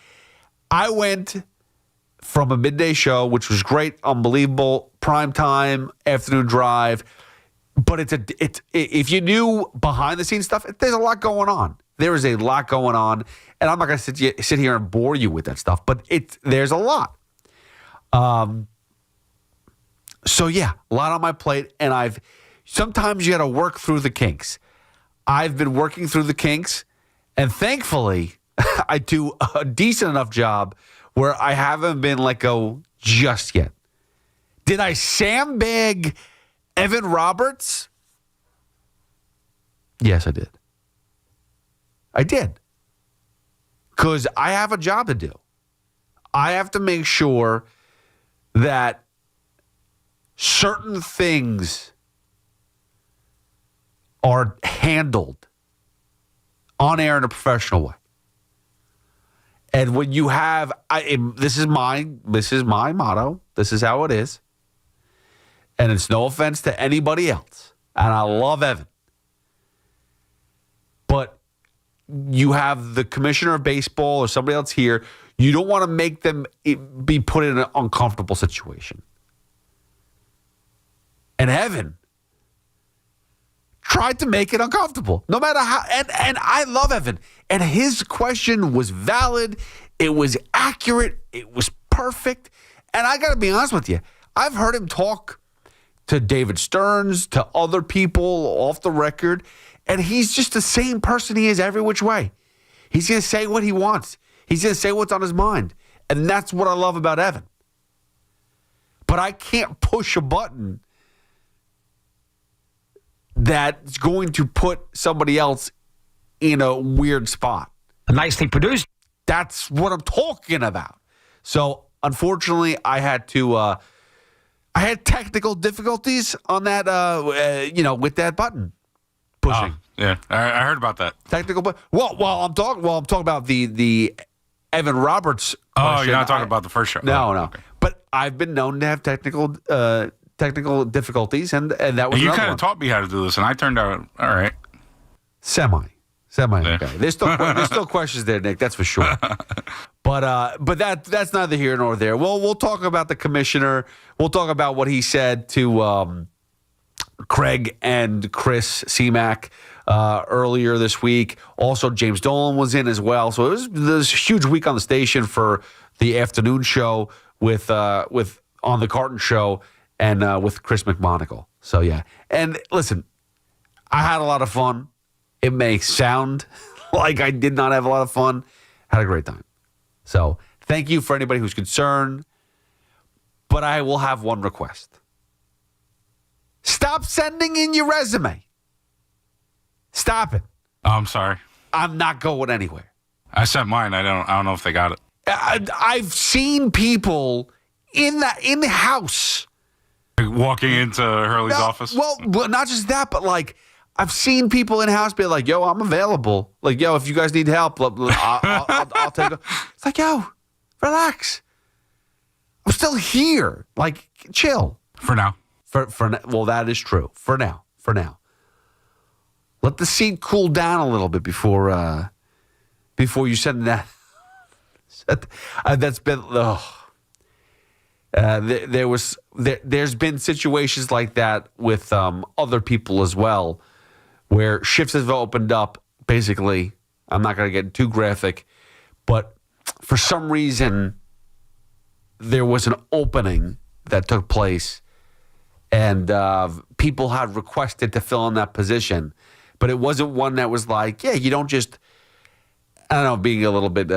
I went from a midday show, which was great, unbelievable, primetime, afternoon drive. But if you knew behind the scenes stuff, there's a lot going on. There is a lot going on, and I'm not going to sit here and bore you with that stuff. But there's a lot. So yeah, a lot on my plate, and sometimes you got to work through the kinks. I've been working through the kinks, and thankfully. I do a decent enough job where I haven't been let go just yet. Did I sandbag Evan Roberts? Yes, I did. I did. Because I have a job to do. I have to make sure that certain things are handled on air in a professional way. And when you have, this is my motto. This is how it is. And it's no offense to anybody else. And I love Evan. But you have the commissioner of baseball or somebody else here. You don't want to make them be put in an uncomfortable situation. And Evan tried to make it uncomfortable, no matter how. And I love Evan. And his question was valid. It was accurate. It was perfect. And I got to be honest with you. I've heard him talk to David Stearns, to other people off the record, and he's just the same person he is every which way. He's going to say what he wants. He's going to say what's on his mind. And that's what I love about Evan. But I can't push a button that's going to put somebody else in a weird spot. Nicely produced. That's what I'm talking about. So, unfortunately, I had to. I had technical difficulties on that. With that button pushing. Yeah, I heard about that. Technical, but I'm talking about the Evan Roberts. Oh, you're not talking about the first show. No. Okay. But I've been known to have technical difficulties, and that was. And you kind of taught me how to do this, and I turned out all right. Semi. Yeah. Okay. There's still questions there, Nick. That's for sure. But that's neither here nor there. We'll talk about the commissioner. We'll talk about what he said to Craig and Chris Seamack earlier this week. Also, James Dolan was in as well. So it was a huge week on the station for the afternoon show with on the Carton show and with Chris McMonagle. So yeah. And listen, I had a lot of fun. It may sound like I did not have a lot of fun. Had a great time. So thank you for anybody who's concerned. But I will have one request. Stop sending in your resume. Stop it. Oh, I'm sorry. I'm not going anywhere. I sent mine. I don't know if they got it. I've seen people in the house. Walking into Hurley's office? Well, not just that, but like I've seen people in house be like, yo, I'm available. Like, yo, if you guys need help, I'll take it. It's like, yo, relax. I'm still here. Like, chill. For now. Well, that is true. For now. Let the seat cool down a little bit before you send that. That's been. There's been situations like that with other people as well, where shifts have opened up. Basically, I'm not going to get too graphic, but for some reason, there was an opening that took place, and people had requested to fill in that position, but it wasn't one that was like, yeah, you don't just. I don't know, being a little bit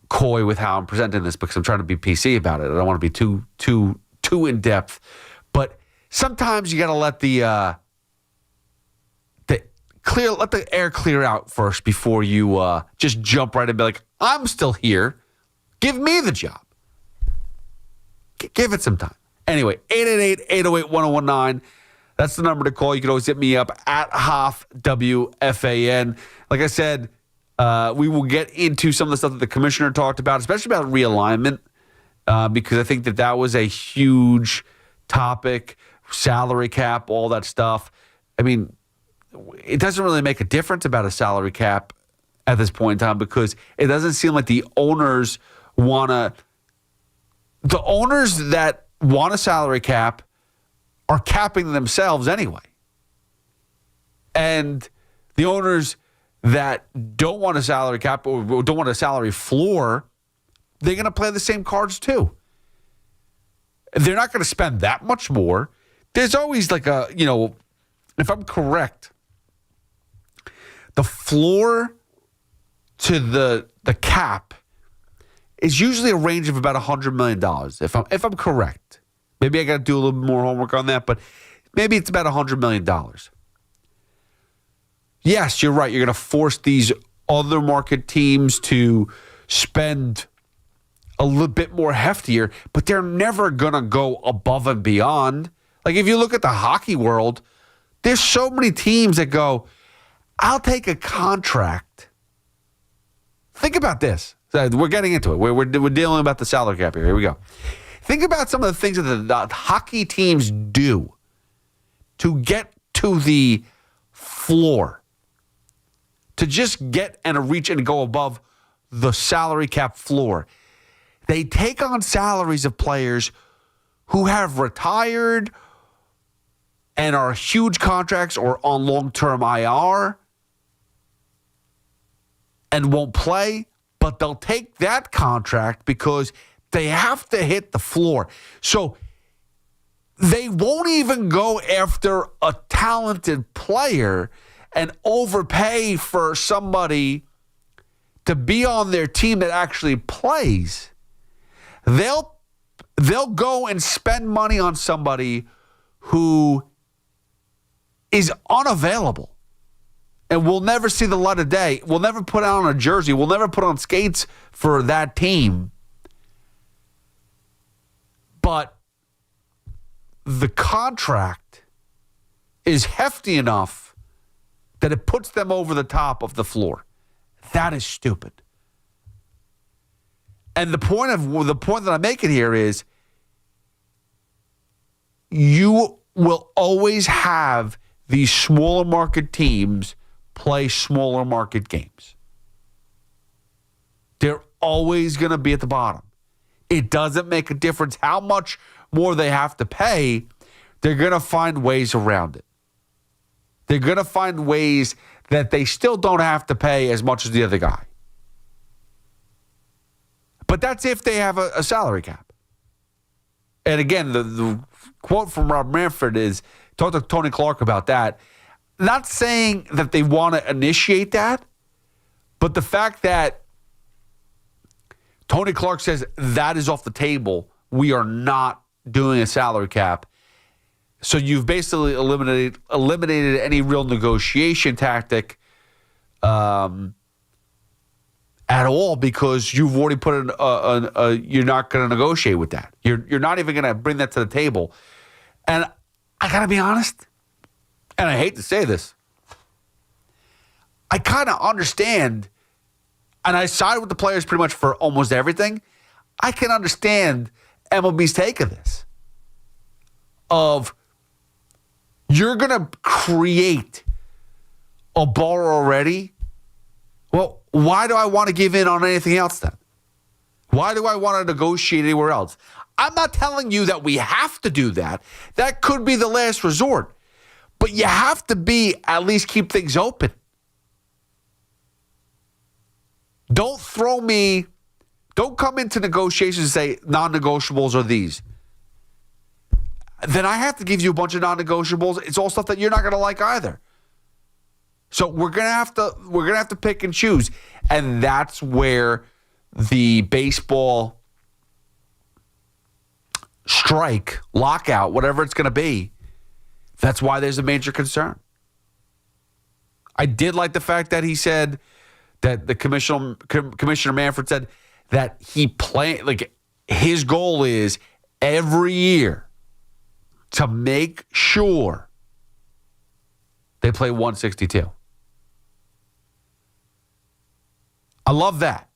coy with how I'm presenting this because I'm trying to be PC about it. I don't want to be too in depth, but sometimes you got to let let the air clear out first before you just jump right and be like, I'm still here. Give me the job. Give it some time. Anyway, 888-808-1019. That's the number to call. You can always hit me up at Hoff WFAN. Like I said, we will get into some of the stuff that the commissioner talked about, especially about realignment, because I think that was a huge topic, salary cap, all that stuff. I mean, it doesn't really make a difference about a salary cap at this point in time because it doesn't seem like the owners that want a salary cap are capping themselves anyway. And the owners that don't want a salary cap or don't want a salary floor, they're going to play the same cards too. They're not going to spend that much more. There's always like if I'm correct, the floor to the cap is usually a range of about $100 million. If I'm correct, maybe I got to do a little more homework on that, but maybe it's about $100 million. Yes, you're right. You're going to force these other market teams to spend a little bit more heftier, but they're never going to go above and beyond. Like if you look at the hockey world, there's so many teams that go, I'll take a contract. Think about this. We're getting into it. We're dealing about the salary cap here. Here we go. Think about some of the things that the hockey teams do to get to the floor, to just get and reach and go above the salary cap floor. They take on salaries of players who have retired and are huge contracts or on long-term IR and won't play, but they'll take that contract because they have to hit the floor. So they won't even go after a talented player and overpay for somebody to be on their team that actually plays. They'll go and spend money on somebody who is unavailable and will never see the light of day, will never put on a jersey, will never put on skates for that team. But the contract is hefty enough that it puts them over the top of the floor. That is stupid. And the point that I'm making here is you will always have these smaller market teams play smaller market games. They're always going to be at the bottom. It doesn't make a difference how much more they have to pay. They're going to find ways around it. They're going to find ways that they still don't have to pay as much as the other guy. But that's if they have a salary cap. And again, the quote from Rob Manfred is, talk to Tony Clark about that. Not saying that they want to initiate that, but the fact that Tony Clark says that is off the table, we are not doing a salary cap. So you've basically eliminated any real negotiation tactic at all, because you've already put in you're not going to negotiate with that. You're not even going to bring that to the table. And I got to be honest, and I hate to say this, I kind of understand, and I side with the players pretty much for almost everything. I can understand MLB's take of this. Of, you're going to create a bar already? Well, why do I want to give in on anything else then? Why do I want to negotiate anywhere else? I'm not telling you that we have to do that. That could be the last resort. But you have to at least keep things open. Don't come into negotiations and say non-negotiables are these. Then I have to give you a bunch of non-negotiables. It's all stuff that you're not going to like either. So we're gonna have to pick and choose, and that's where the baseball strike, lockout, whatever it's going to be, that's why there's a major concern. I did like the fact that he said that the Commissioner Manfred said that his goal is every year to make sure they play 162. I love that,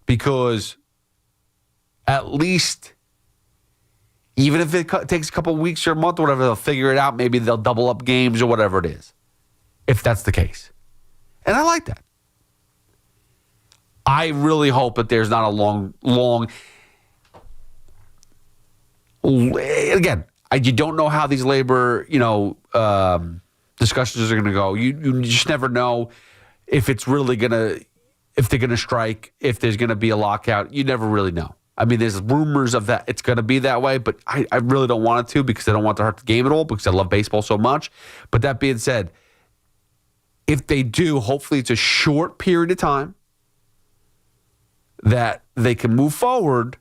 because at least, even if it takes a couple of weeks or a month or whatever, they'll figure it out. Maybe they'll double up games or whatever it is, if that's the case. And I like that. I really hope that there's not a long. Again, you don't know how these labor, discussions are going to go. You just never know if it's really going to, if they're going to strike, if there's going to be a lockout. You never really know. I mean, there's rumors of that it's going to be that way, but I really don't want it to, because I don't want to hurt the game at all, because I love baseball so much. But that being said, if they do, hopefully it's a short period of time that they can move forward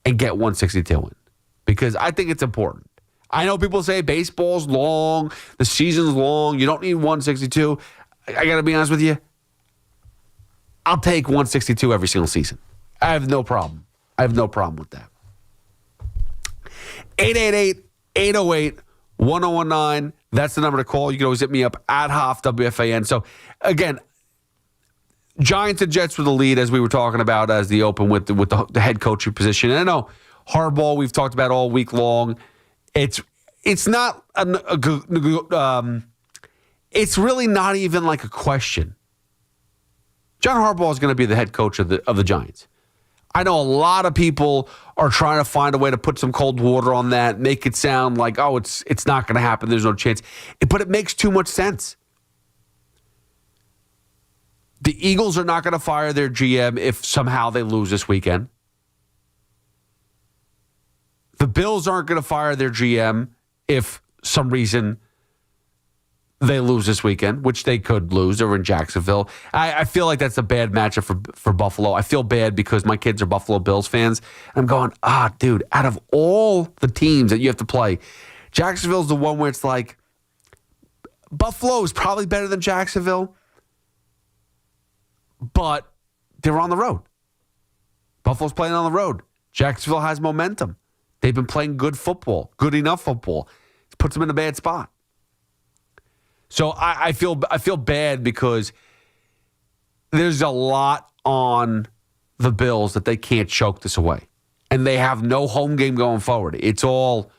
and get 162 in, because I think it's important. I know people say baseball's long, the season's long, you don't need 162. I got to be honest with you. I'll take 162 every single season. I have no problem. I have no problem with that. 888-808-1019. That's the number to call. You can always hit me up at Hoff WFAN. So, again, Giants and Jets were the lead, as we were talking about, as the open with the head coaching position. And I know Harbaugh, we've talked about all week long. It's not it's really not even like a question. John Harbaugh is going to be the head coach of the Giants. I know a lot of people are trying to find a way to put some cold water on that, make it sound like, oh, it's not going to happen, there's no chance. But it makes too much sense. The Eagles are not going to fire their GM if somehow they lose this weekend. The Bills aren't going to fire their GM if some reason they lose this weekend, which they could lose. They're in Jacksonville. I feel like that's a bad matchup for Buffalo. I feel bad because my kids are Buffalo Bills fans. I'm going, dude, out of all the teams that you have to play, Jacksonville's the one where it's like, Buffalo is probably better than Jacksonville, but they're on the road. Buffalo's playing on the road. Jacksonville has momentum. They've been playing good football, good enough football. It puts them in a bad spot. So I feel bad because there's a lot on the Bills that they can't choke this away. And they have no home game going forward. It's all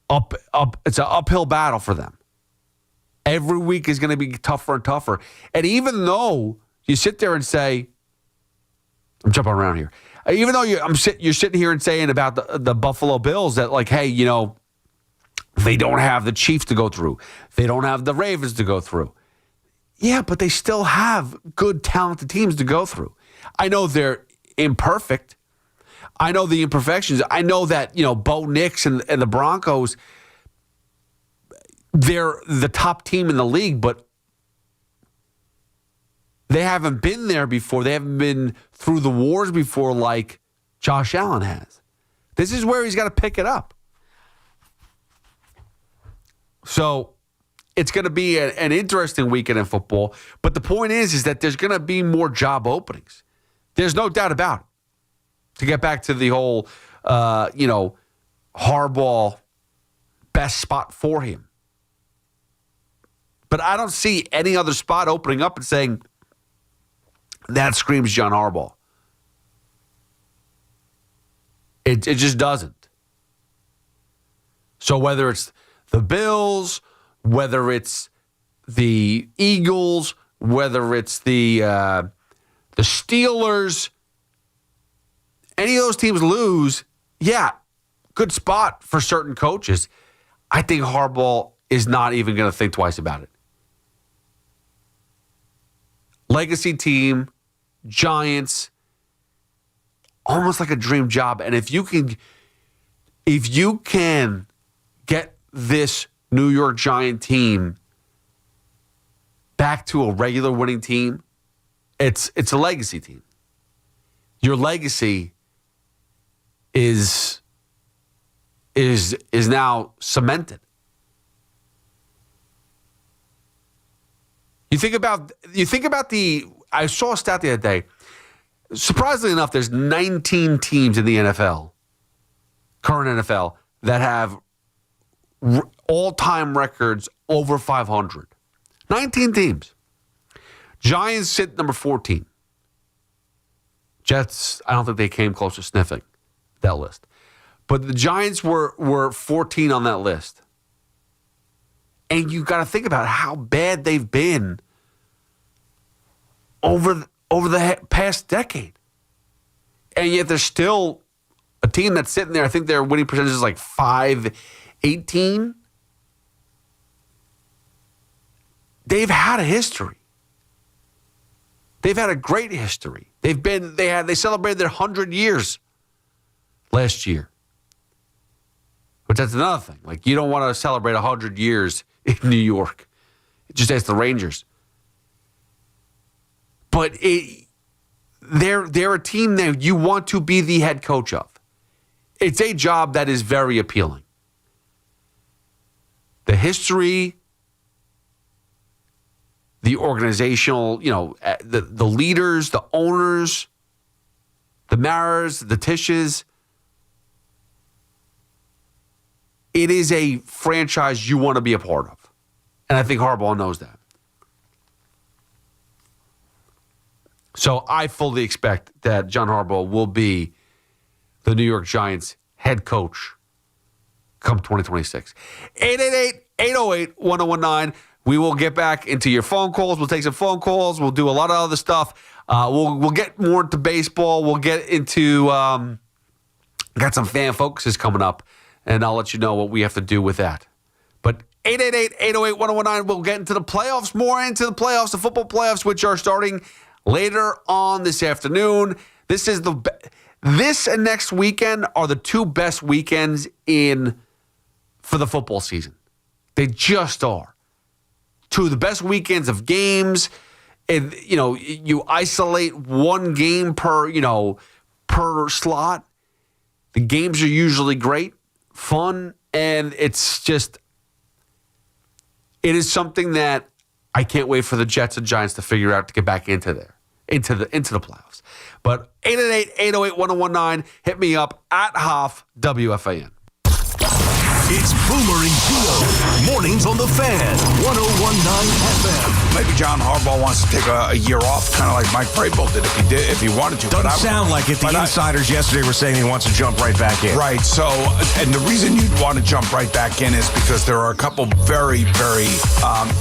up. It's an uphill battle for them. Every week is going to be tougher and tougher. And even though you sit there and say, I'm jumping around here. Even though you're sitting here and saying about the Buffalo Bills that, like, hey, they don't have the Chiefs to go through. They don't have the Ravens to go through. Yeah, but they still have good, talented teams to go through. I know they're imperfect. I know the imperfections. I know that, Bo Nix and the Broncos, they're the top team in the league, but they haven't been there before. They haven't been through the wars before like Josh Allen has. This is where he's got to pick it up. So it's going to be an interesting weekend in football. But the point is that there's going to be more job openings. There's no doubt about it. To get back to the whole, Harbaugh best spot for him. But I don't see any other spot opening up and saying, that screams John Harbaugh. It just doesn't. So whether it's the Bills, whether it's the Eagles, whether it's the Steelers, any of those teams lose, yeah, good spot for certain coaches. I think Harbaugh is not even going to think twice about it. Legacy team, Giants, almost like a dream job. And if you can get this New York Giant team back to a regular winning team, it's a legacy team. Your legacy is now cemented. You think about I saw a stat the other day. Surprisingly enough, there's 19 teams in the NFL, current NFL, that have all-time records over 500. 19 teams. Giants sit number 14. Jets, I don't think they came close to sniffing that list. But the Giants were 14 on that list. And you got to think about how bad they've been over the past decade. And yet there's still a team that's sitting there. I think their winning percentage is like 518. They've had a history. They've had a great history. They celebrated their 100 years last year. But that's another thing. Like, you don't want to celebrate 100 years in New York. Just ask the Rangers. But they're a team that you want to be the head coach of. It's a job that is very appealing. The history, the organizational, the leaders, the owners, the Maras, the Tishes. It is a franchise you want to be a part of. And I think Harbaugh knows that. So I fully expect that John Harbaugh will be the New York Giants head coach come 2026. 888-808-1019. We will get back into your phone calls. We'll take some phone calls. We'll do a lot of other stuff. We'll get more into baseball. We'll get into got some fan focuses coming up, and I'll let you know what we have to do with that. But 888-808-1019, we'll get into the playoffs, more into the playoffs, the football playoffs, which are starting later on this afternoon. This is This and next weekend are the two best weekends for the football season. They just are. Two of the best weekends of games. And, you isolate one game per slot. The games are usually great, fun, and it is something that I can't wait for the Jets and Giants to figure out to get back into the playoffs. But 888-808-1019, hit me up at Hoff WFAN. It's Boomer and Gio. Mornings on the Fan, 101.9 FM. Maybe John Harbaugh wants to take a year off, kind of like Mike Vrabel did if he wanted to. Doesn't sound like it. The insiders yesterday were saying he wants to jump right back in. Right. So, and the reason you'd want to jump right back in is because there are a couple very, very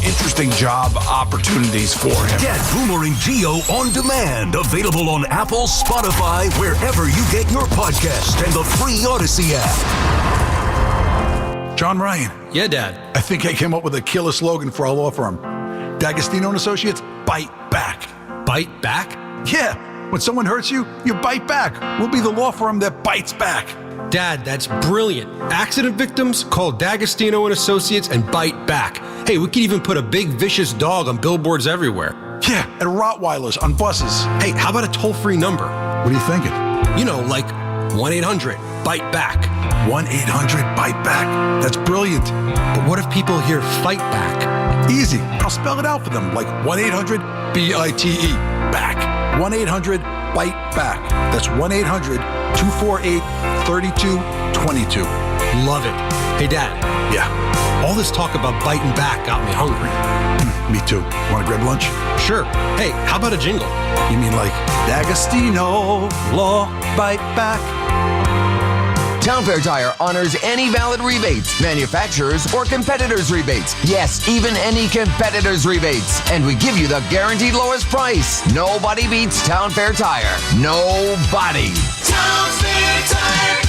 interesting job opportunities for him. Get Boomer and Gio on demand. Available on Apple, Spotify, wherever you get your podcast, and the free Odyssey app. John Ryan. Yeah, Dad. I think I came up with a killer slogan for our law firm. D'Agostino and Associates, bite back. Bite back? Yeah. When someone hurts you, you bite back. We'll be the law firm that bites back. Dad, that's brilliant. Accident victims, call D'Agostino and Associates and bite back. Hey, we could even put a big vicious dog on billboards everywhere. Yeah, and Rottweilers on buses. Hey, how about a toll-free number? What are you thinking? Like 1-800-BITE-BACK. 1-800-BITE-BACK. That's brilliant. But what if people hear fight back? Easy. I'll spell it out for them, like 1-800-BITE. Back. 1-800-BITE-BACK. That's 1-800-248-3222. Love it. Hey, Dad. Yeah. All this talk about biting back got me hungry. Me too. Want to grab lunch? Sure. Hey, how about a jingle? You mean like D'Agostino, Law, Bite Back? Town Fair Tire honors any valid rebates, manufacturers or competitors' rebates. Yes, even any competitors' rebates. And we give you the guaranteed lowest price. Nobody beats Town Fair Tire. Nobody. Town Fair Tire.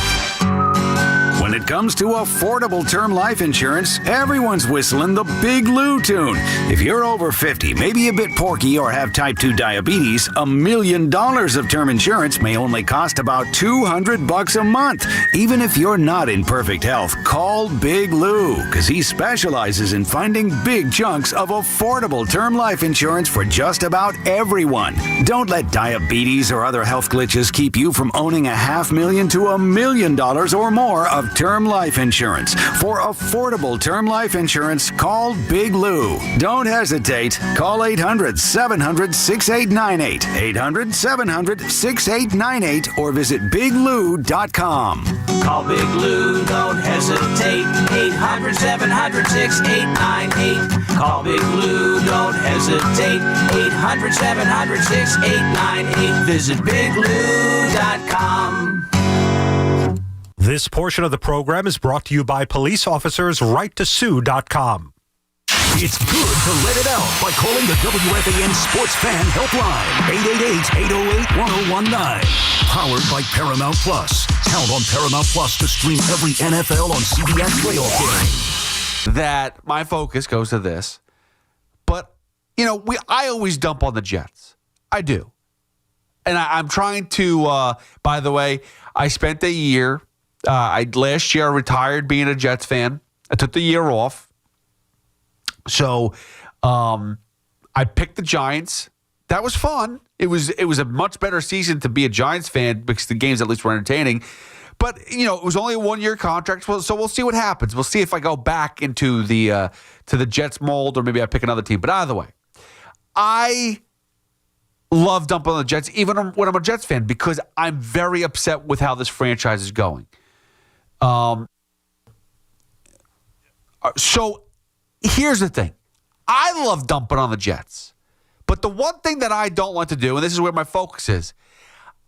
When it comes to affordable term life insurance, everyone's whistling the Big Lou tune. If you're over 50, maybe a bit porky, or have type 2 diabetes, $1 million of term insurance may only cost about $200 a month. Even if you're not in perfect health, call Big Lou, because he specializes in finding big chunks of affordable term life insurance for just about everyone. Don't let diabetes or other health glitches keep you from owning $500,000 to $1 million or more of term life insurance. For affordable term life insurance, call Big Lou. Don't hesitate. Call 800-700-6898. 800-700-6898 or visit biglou.com. Call Big Lou, don't hesitate. 800-700-6898. Call Big Lou, don't hesitate. 800-700-6898. Visit biglou.com. This portion of the program is brought to you by police officers RightToSue.com. It's good to let it out by calling the WFAN Sports Fan Helpline. 888-808-1019. Powered by Paramount Plus. Count on Paramount Plus to stream every NFL on CBS playoff game. That my focus goes to this. But, I always dump on the Jets. I do. And I'm trying to, by the way, I spent a year. Last year I retired being a Jets fan. I took the year off. So I picked the Giants. That was fun. It was a much better season to be a Giants fan because the games at least were entertaining. But, it was only a 1-year contract. So we'll see what happens. We'll see if I go back into the to the Jets mold or maybe I pick another team. But either way, I love dumping on the Jets even when I'm a Jets fan because I'm very upset with how this franchise is going. So here's the thing. I love dumping on the Jets. But the one thing that I don't like to do, and this is where my focus is,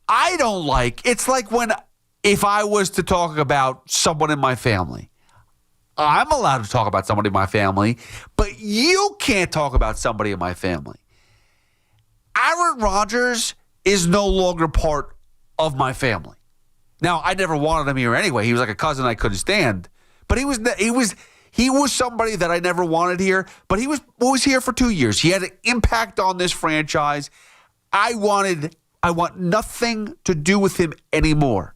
it's like if I was to talk about someone in my family, I'm allowed to talk about somebody in my family, but you can't talk about somebody in my family. Aaron Rodgers is no longer part of my family. Now, I never wanted him here anyway. He was like a cousin I couldn't stand. But he was somebody that I never wanted here. But he was here for 2 years. He had an impact on this franchise. I wanted I want nothing to do with him anymore.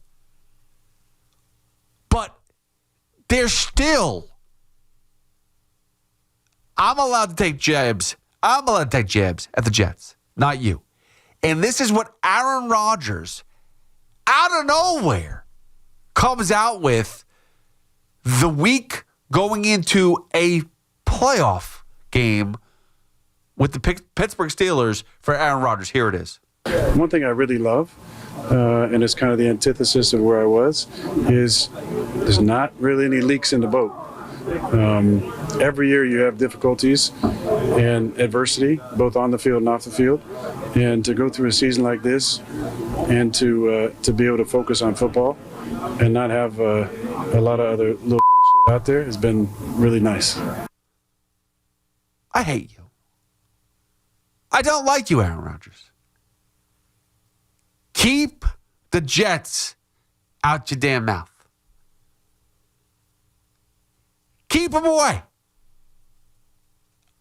But there's still, I'm allowed to take jabs. I'm allowed to take jabs at the Jets, not you. And this is what Aaron Rodgers, out of nowhere, comes out with the week going into a playoff game with the Pittsburgh Steelers for Aaron Rodgers. Here it is. One thing I really love, and it's kind of the antithesis of where I was, is there's not really any leaks in the boat. Every year you have difficulties and adversity, both on the field and off the field. And to go through a season like this and to be able to focus on football and not have a lot of other little bullshit out there has been really nice. I hate you. I don't like you, Aaron Rodgers. Keep the Jets out your damn mouth. Keep them away.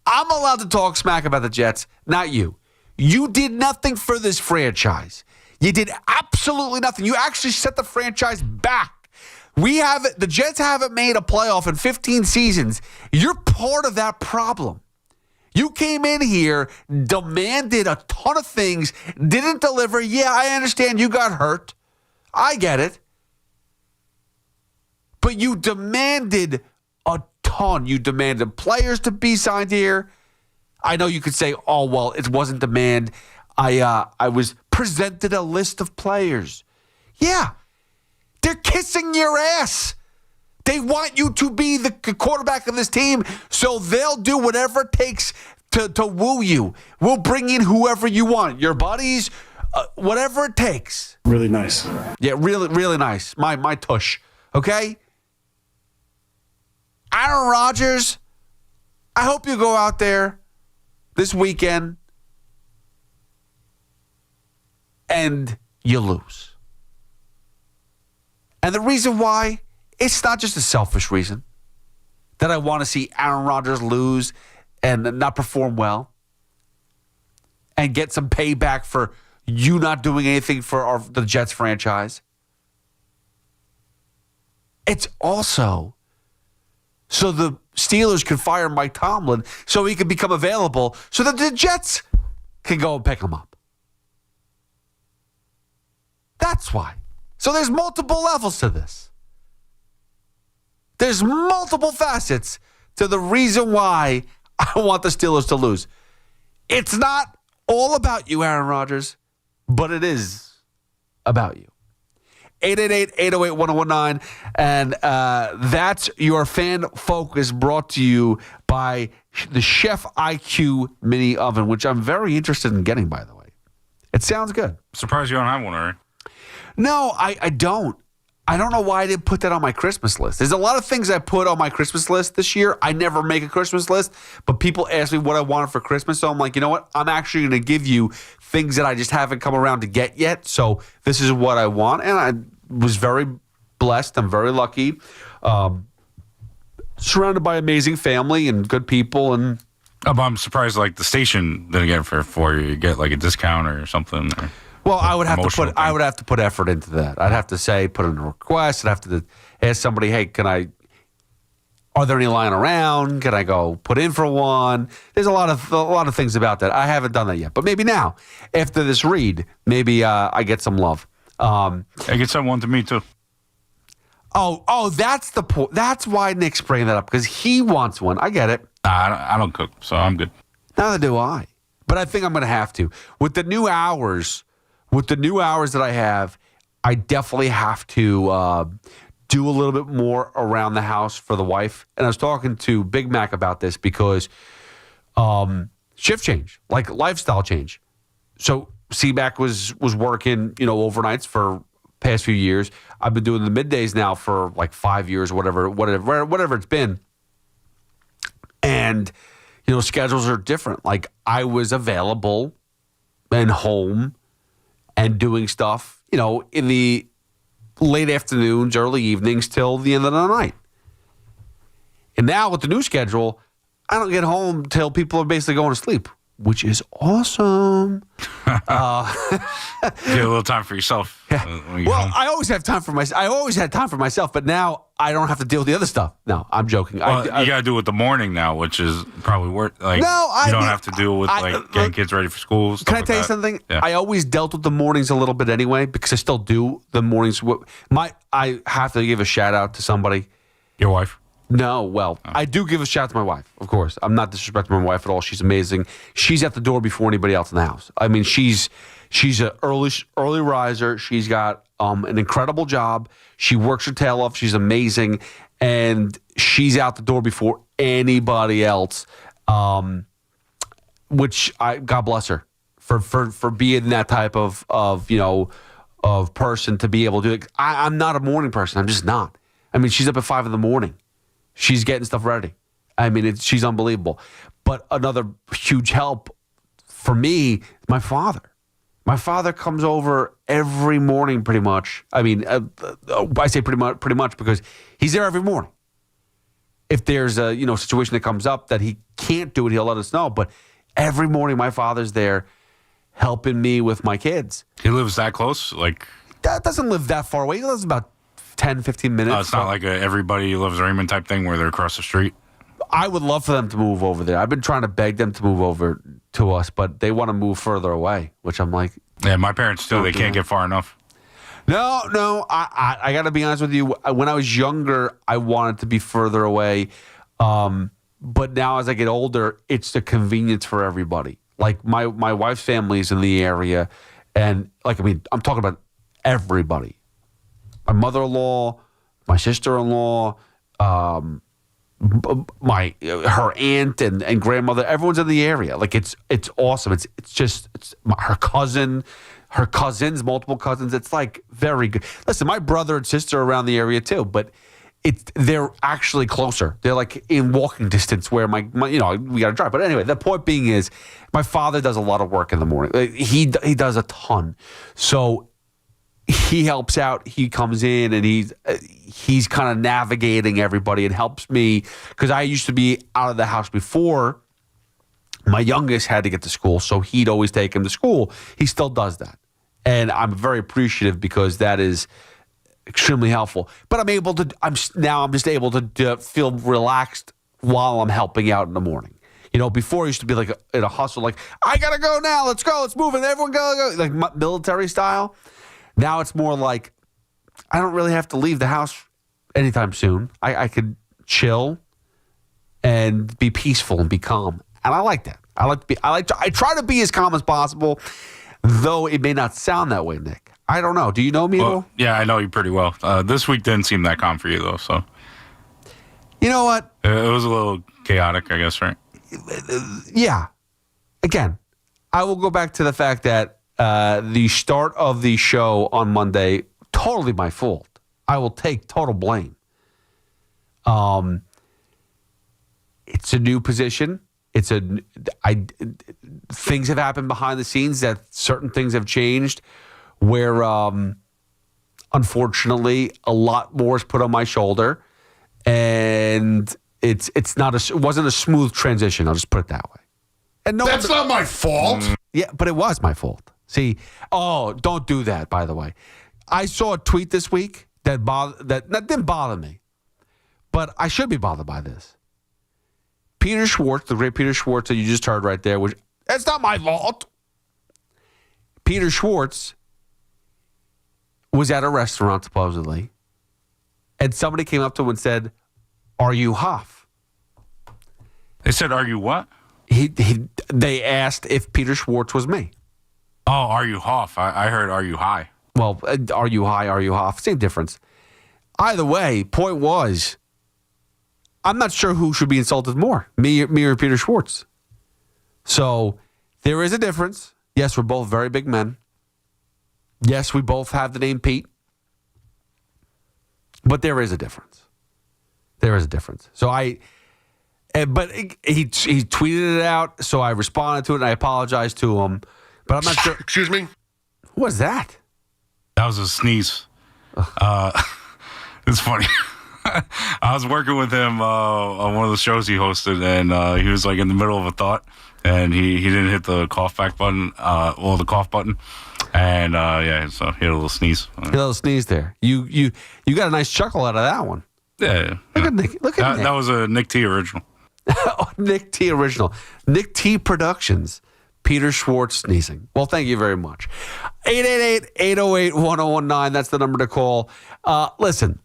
I'm allowed to talk smack about the Jets, not you. You did nothing for this franchise. You did absolutely nothing. You actually set the franchise back. The Jets haven't made a playoff in 15 seasons. You're part of that problem. You came in here, demanded a ton of things, didn't deliver. Yeah, I understand you got hurt. I get it. But you demanded a ton. You demanded players to be signed here. I know you could say, oh, well, it wasn't demand. I was presented a list of players. Yeah, they're kissing your ass. They want you to be the quarterback of this team, so they'll do whatever it takes to woo you. We'll bring in whoever you want, your buddies, whatever it takes. Really nice. Yeah, really, really nice. My tush, okay? Aaron Rodgers, I hope you go out there this weekend and you lose. And the reason why, it's not just a selfish reason that I want to see Aaron Rodgers lose and not perform well and get some payback for you not doing anything for the Jets franchise. It's also so the Steelers can fire Mike Tomlin so he can become available so that the Jets can go and pick him up. That's why. So there's multiple levels to this. There's multiple facets to the reason why I want the Steelers to lose. It's not all about you, Aaron Rodgers, but it is about you. 888-808-1019. And that's your Fan Focus brought to you by the Chef IQ Mini Oven, which I'm very interested in getting, by the way. It sounds good. Surprised you don't have one already. No, I don't. I don't know why I didn't put that on my Christmas list. There's a lot of things I put on my Christmas list this year. I never make a Christmas list, but people ask me what I wanted for Christmas. So I'm like, you know what? I'm actually going to give you things that I just haven't come around to get yet. So this is what I want. And I was very blessed. I'm very lucky. Surrounded by amazing family and good people. And but I'm surprised like the station didn't get it for you. You get like a discount or something. Or well, I would have to put effort into that. I'd have to say, put in a request. I'd have to ask somebody, hey, are there any lying around? Can I go put in for one? There's a lot of things about that. I haven't done that yet. But maybe now, after this read, maybe I get some love. I get someone to me too. Oh, that's the point. That's why Nick's bringing that up, because he wants one. I get it. I don't cook, so I'm good. Neither do I. But I think I'm going to have to. With the new hours that I have, I definitely have to do a little bit more around the house for the wife. And I was talking to Big Mac about this because shift change, like lifestyle change. So C-Mac was working, overnights for past few years. I've been doing the middays now for like 5 years, whatever it's been. And, schedules are different. Like I was available and home and doing stuff, in the late afternoons, early evenings till the end of the night. And now with the new schedule, I don't get home till people are basically going to sleep. which is awesome. Get a little time for yourself. When you get home. I always have time for myself. I always had time for myself, but now I don't have to deal with the other stuff. No, I'm joking. Well, you got to do it with the morning now, which is probably worth. Like, you don't have to deal with getting kids ready for school. Can I tell you something? Yeah. I always dealt with the mornings a little bit anyway because I still do the mornings. I have to give a shout out to somebody. Your wife? No, well, I do give a shout out to my wife, of course. I'm not disrespecting my wife at all. She's amazing. She's at the door before anybody else in the house. I mean, she's an early riser. She's got an incredible job. She works her tail off. She's amazing, and she's out the door before anybody else. Which God bless her for being that type of person to be able to do it. I'm not a morning person. I'm just not. I mean, she's up at 5 a.m. She's getting stuff ready. I mean, she's unbelievable. But another huge help for me, my father. My father comes over every morning pretty much. I mean, I say pretty much because he's there every morning. If there's a situation that comes up that he can't do it, he'll let us know. But every morning my father's there helping me with my kids. He lives that close? Like, that doesn't live that far away. He lives about 10, 15 minutes. Oh, it's not like a everybody loves Raymond type thing where they're across the street? I would love for them to move over there. I've been trying to beg them to move over to us, but they want to move further away, which I'm like... Yeah, my parents too. They can't get far enough. No. I got to be honest with you. When I was younger, I wanted to be further away. But now as I get older, it's the convenience for everybody. Like my wife's family is in the area. And I'm talking about everybody. My mother-in-law, my sister-in-law, her aunt and grandmother, everyone's in the area. Like it's awesome. It's her cousins, multiple cousins. It's like very good. Listen, my brother and sister are around the area too, but they're actually closer. They're like in walking distance where my we got to drive. But anyway, the point being is my father does a lot of work in the morning. He does a ton. So he helps out. He comes in and he's kind of navigating everybody and helps me because I used to be out of the house before my youngest had to get to school. So he'd always take him to school. He still does that. And I'm very appreciative because that is extremely helpful. But I'm just able to feel relaxed while I'm helping out in the morning. Before I used to be like in a hustle, like, I got to go now. Let's go. Let's move. And everyone go. Like military style. Now it's more like I don't really have to leave the house anytime soon. I could chill and be peaceful and be calm. And I like that. I try to be as calm as possible, though it may not sound that way, Nick. I don't know. Do you know me at all? Yeah, I know you pretty well. This week didn't seem that calm for you, though. So, you know what? It was a little chaotic, I guess, right? Yeah. Again, I will go back to the fact that the start of the show on Monday, totally my fault. I will take total blame. It's a new position. Things have happened behind the scenes that certain things have changed where, unfortunately, a lot more is put on my shoulder, and it wasn't a smooth transition. I'll just put it that way. And that's not my fault. Yeah, but it was my fault. See, don't do that, by the way. I saw a tweet this week that didn't bother me, but I should be bothered by this. Peter Schwartz, the great Peter Schwartz that you just heard right there, that's not my fault. Peter Schwartz was at a restaurant, supposedly, and somebody came up to him and said, "Are you Hoff?" They said, "Are you what?" They asked if Peter Schwartz was me. Oh, are you Hoff? I heard, are you high? Well, are you high? Are you Hoff? Same difference. Either way, point was, I'm not sure who should be insulted more, me or Peter Schwartz. So there is a difference. Yes, we're both very big men. Yes, we both have the name Pete. But there is a difference. There is a difference. So but he tweeted it out, so I responded to it and I apologized to him. But I'm not sure. Excuse me? What was that? That was a sneeze. It's funny. I was working with him on one of the shows he hosted, and he was like in the middle of a thought, and he didn't hit the cough back button, the cough button, and so he had a little sneeze. A little sneeze there. You got a nice chuckle out of that one. Yeah. Look at Nick. Look at Nick. That was a Nick T original. Nick T original. Nick T Productions. Peter Schwartz sneezing. Well, thank you very much. 888-808-1019. That's the number to call. Listen,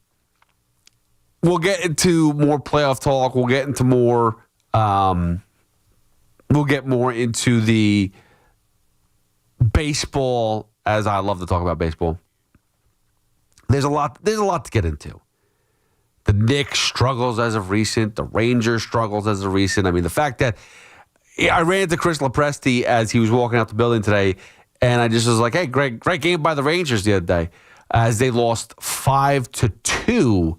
we'll get into more playoff talk. We'll get into more. We'll get more into the baseball, as I love to talk about baseball. There's a lot to get into. The Knicks struggles as of recent. The Rangers struggles as of recent. I mean, the fact that I ran into Chris Lopresti as he was walking out the building today, and I just was like, hey, great game by the Rangers the other day as they lost 5-2.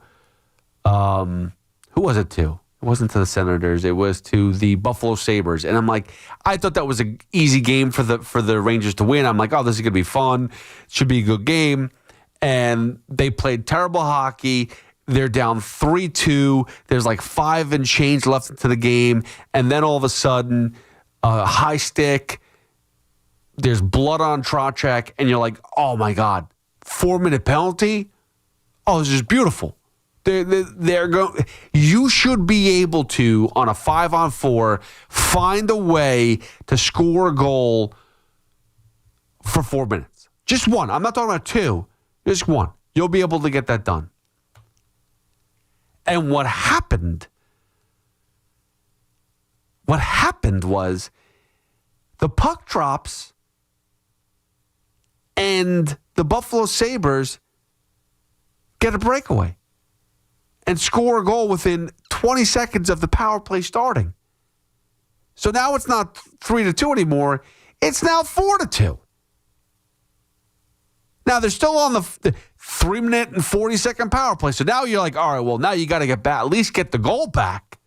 Who was it to? It wasn't to the Senators. It was to the Buffalo Sabres. And I'm like, I thought that was an easy game for the Rangers to win. I'm like, oh, this is going to be fun. It should be a good game. And they played terrible hockey. They're down 3-2. There's like 5 and change left into the game. And then all of a sudden, high stick, there's blood on Trocheck, and you're like, oh my God, 4-minute penalty? Oh, this is beautiful. They're going. You should be able to, on a 5-on-4, find a way to score a goal for 4 minutes. Just one. I'm not talking about 2. Just one. You'll be able to get that done. And what happened was the puck drops and the Buffalo Sabres get a breakaway and score a goal within 20 seconds of the power play starting. So now it's not 3-2 anymore. It's now 4-2. Now they're still on the 3-minute and 40-second power play. So now you're like, all right, well, now you got to get back, at least get the goal back.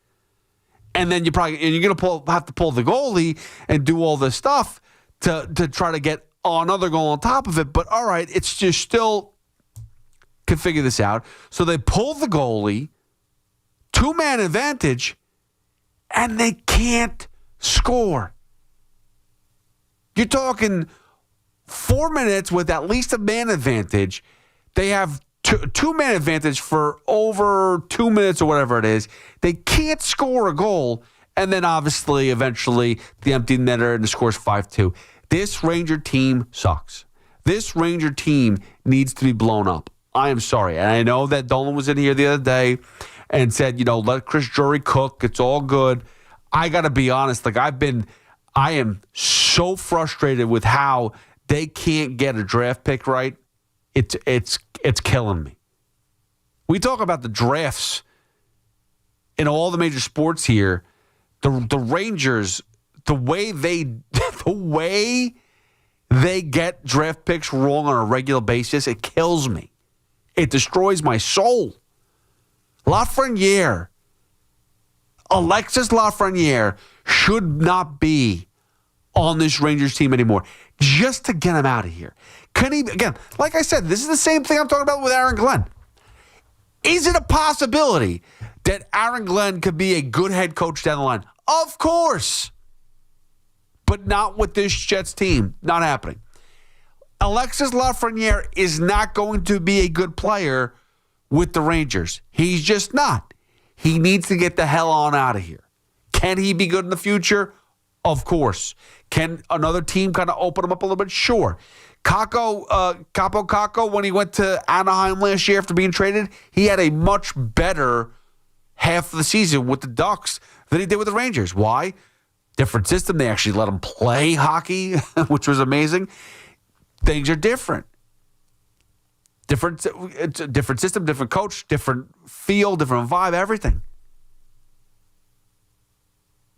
And then you're going to have to pull the goalie and do all this stuff to try to get another goal on top of it. But all right, it's just still can figure this out. So they pull the goalie, 2-man advantage, and they can't score. You're talking 4 minutes with at least a man advantage. They have two-man advantage for over 2 minutes or whatever it is. They can't score a goal. And then obviously, eventually, the empty netter and the score's 5-2. This Ranger team sucks. This Ranger team needs to be blown up. I am sorry. And I know that Dolan was in here the other day and said, let Chris Drury cook. It's all good. I got to be honest. I am so frustrated with how they can't get a draft pick right. It's killing me. We talk about the drafts in all the major sports here. The Rangers, the way they get draft picks wrong on a regular basis, it kills me. It destroys my soul. Lafreniere, Alexis Lafreniere should not be on this Rangers team anymore. Just to get him out of here. Again, like I said, this is the same thing I'm talking about with Aaron Glenn. Is it a possibility that Aaron Glenn could be a good head coach down the line? Of course. But not with this Jets team. Not happening. Alexis Lafreniere is not going to be a good player with the Rangers. He's just not. He needs to get the hell on out of here. Can he be good in the future? Of course. Can another team kind of open him up a little bit? Sure. Capo Kakko, when he went to Anaheim last year after being traded, he had a much better half of the season with the Ducks than he did with the Rangers. Why? Different system. They actually let him play hockey, which was amazing. Things are different. Different system, different coach, different feel, different vibe, everything.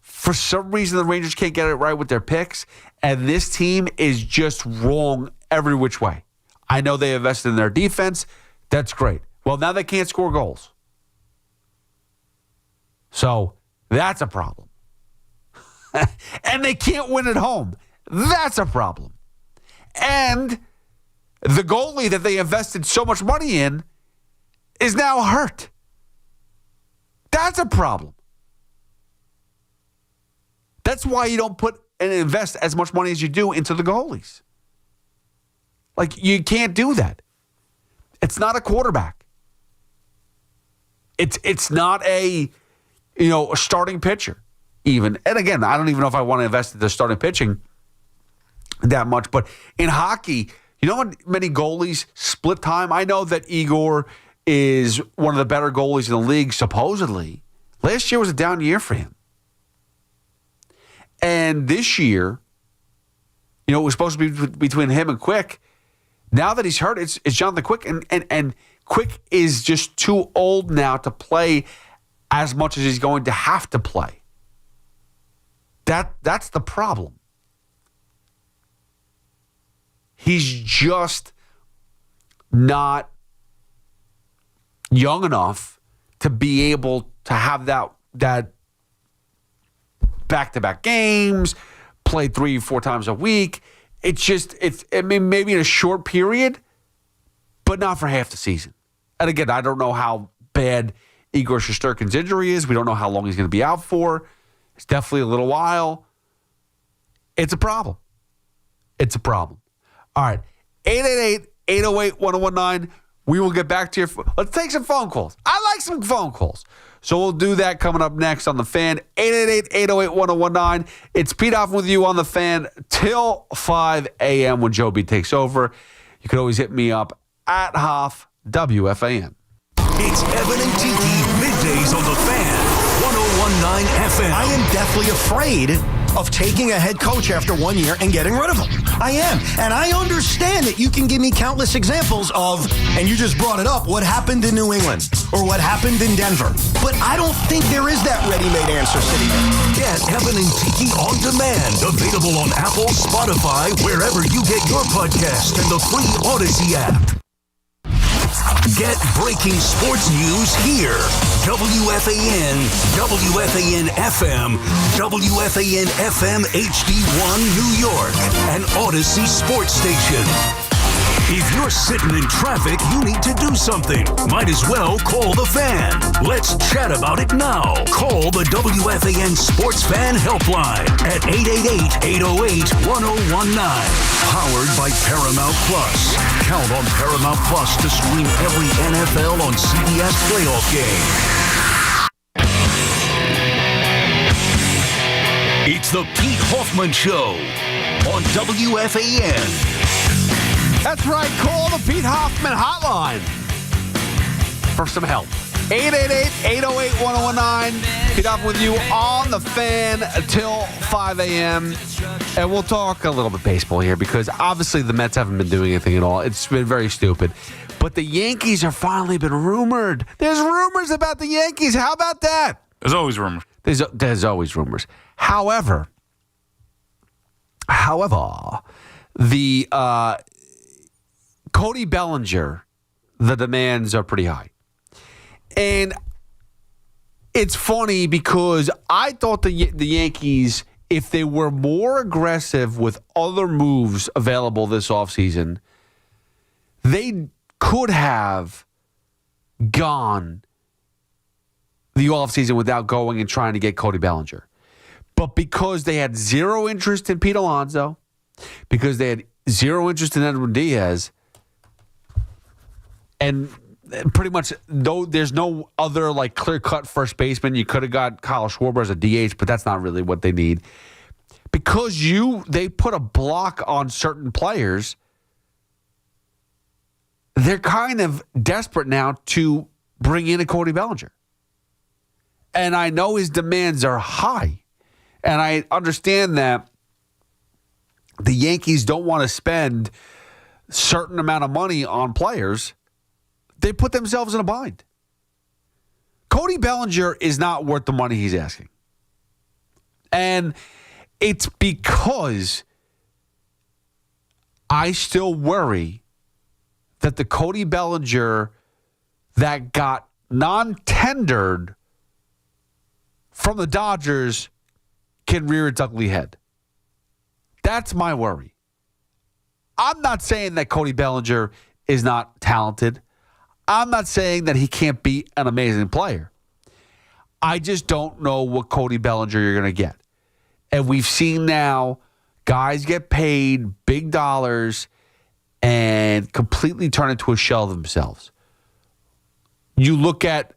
For some reason, the Rangers can't get it right with their picks, and this team is just wrong every which way. I know they invested in their defense. That's great. Well, now they can't score goals. So that's a problem. And they can't win at home. That's a problem. And the goalie that they invested so much money in is now hurt. That's a problem. That's why you don't put and invest as much money as you do into the goalies. Like, you can't do that. It's not a quarterback. It's not a starting pitcher even. And again, I don't even know if I want to invest in the starting pitching that much. But in hockey, you know how many goalies split time? I know that Igor is one of the better goalies in the league, supposedly. Last year was a down year for him. And this year, it was supposed to be between him and Quick. Now that he's hurt, it's Jonathan Quick. And Quick is just too old now to play as much as he's going to have to play. That's the problem. He's just not young enough to be able to have that back-to-back games, play 3-4 times a week. Maybe in a short period, but not for half the season. And again, I don't know how bad Igor Shesterkin's injury is. We don't know how long he's going to be out for. It's definitely a little while. It's a problem. It's a problem. All right, 888-808-1019. We will get back to your... Let's take some phone calls. I like some phone calls. So we'll do that coming up next on The Fan. 888-808-1019. It's Pete Hoffman with you on The Fan till 5 a.m. when Joe B takes over. You can always hit me up at Hoff WFAN. It's Evan and Tiki middays on The Fan 101.9 FM. I am deathly afraid of taking a head coach after 1 year and getting rid of him. I am. And I understand that you can give me countless examples of, and you just brought it up, what happened in New England or what happened in Denver. But I don't think there is that ready-made answer sitting there. Get Evan and Tiki on demand. Available on Apple, Spotify, wherever you get your podcast, and the free Odyssey app. Get breaking sports news here. WFAN, WFAN FM, WFAN FM HD1 New York, and Odyssey Sports Station. If you're sitting in traffic, you need to do something. Might as well call The Fan. Let's chat about it now. Call the WFAN Sports Fan Helpline at 888-808-1019. Powered by Paramount Plus. Count on Paramount Plus to stream every NFL on CBS playoff game. It's the Pete Hoffman Show on WFAN. That's right. Call the Pete Hoffman hotline for some help. 888-808-1019. Pete Hoffman with you on The Fan till 5 a.m. And we'll talk a little bit baseball here because obviously the Mets haven't been doing anything at all. It's been very stupid. But the Yankees have finally been rumored. There's rumors about the Yankees. How about that? There's always rumors. There's always rumors. However, the Cody Bellinger, the demands are pretty high. And it's funny because I thought the Yankees, if they were more aggressive with other moves available this offseason, they could have gone the offseason without going and trying to get Cody Bellinger. But because they had zero interest in Pete Alonso, because they had zero interest in Edwin Diaz, and pretty much, though there's no other like clear-cut first baseman, you could have got Kyle Schwarber as a DH, but that's not really what they need. Because they put a block on certain players, they're kind of desperate now to bring in a Cody Bellinger. And I know his demands are high. And I understand that the Yankees don't want to spend a certain amount of money on players. They put themselves in a bind. Cody Bellinger is not worth the money he's asking. And it's because I still worry that the Cody Bellinger that got non-tendered from the Dodgers can rear its ugly head. That's my worry. I'm not saying that Cody Bellinger is not talented. I'm not saying that he can't be an amazing player. I just don't know what Cody Bellinger you're going to get. And we've seen now guys get paid big dollars and completely turn into a shell of themselves. You look at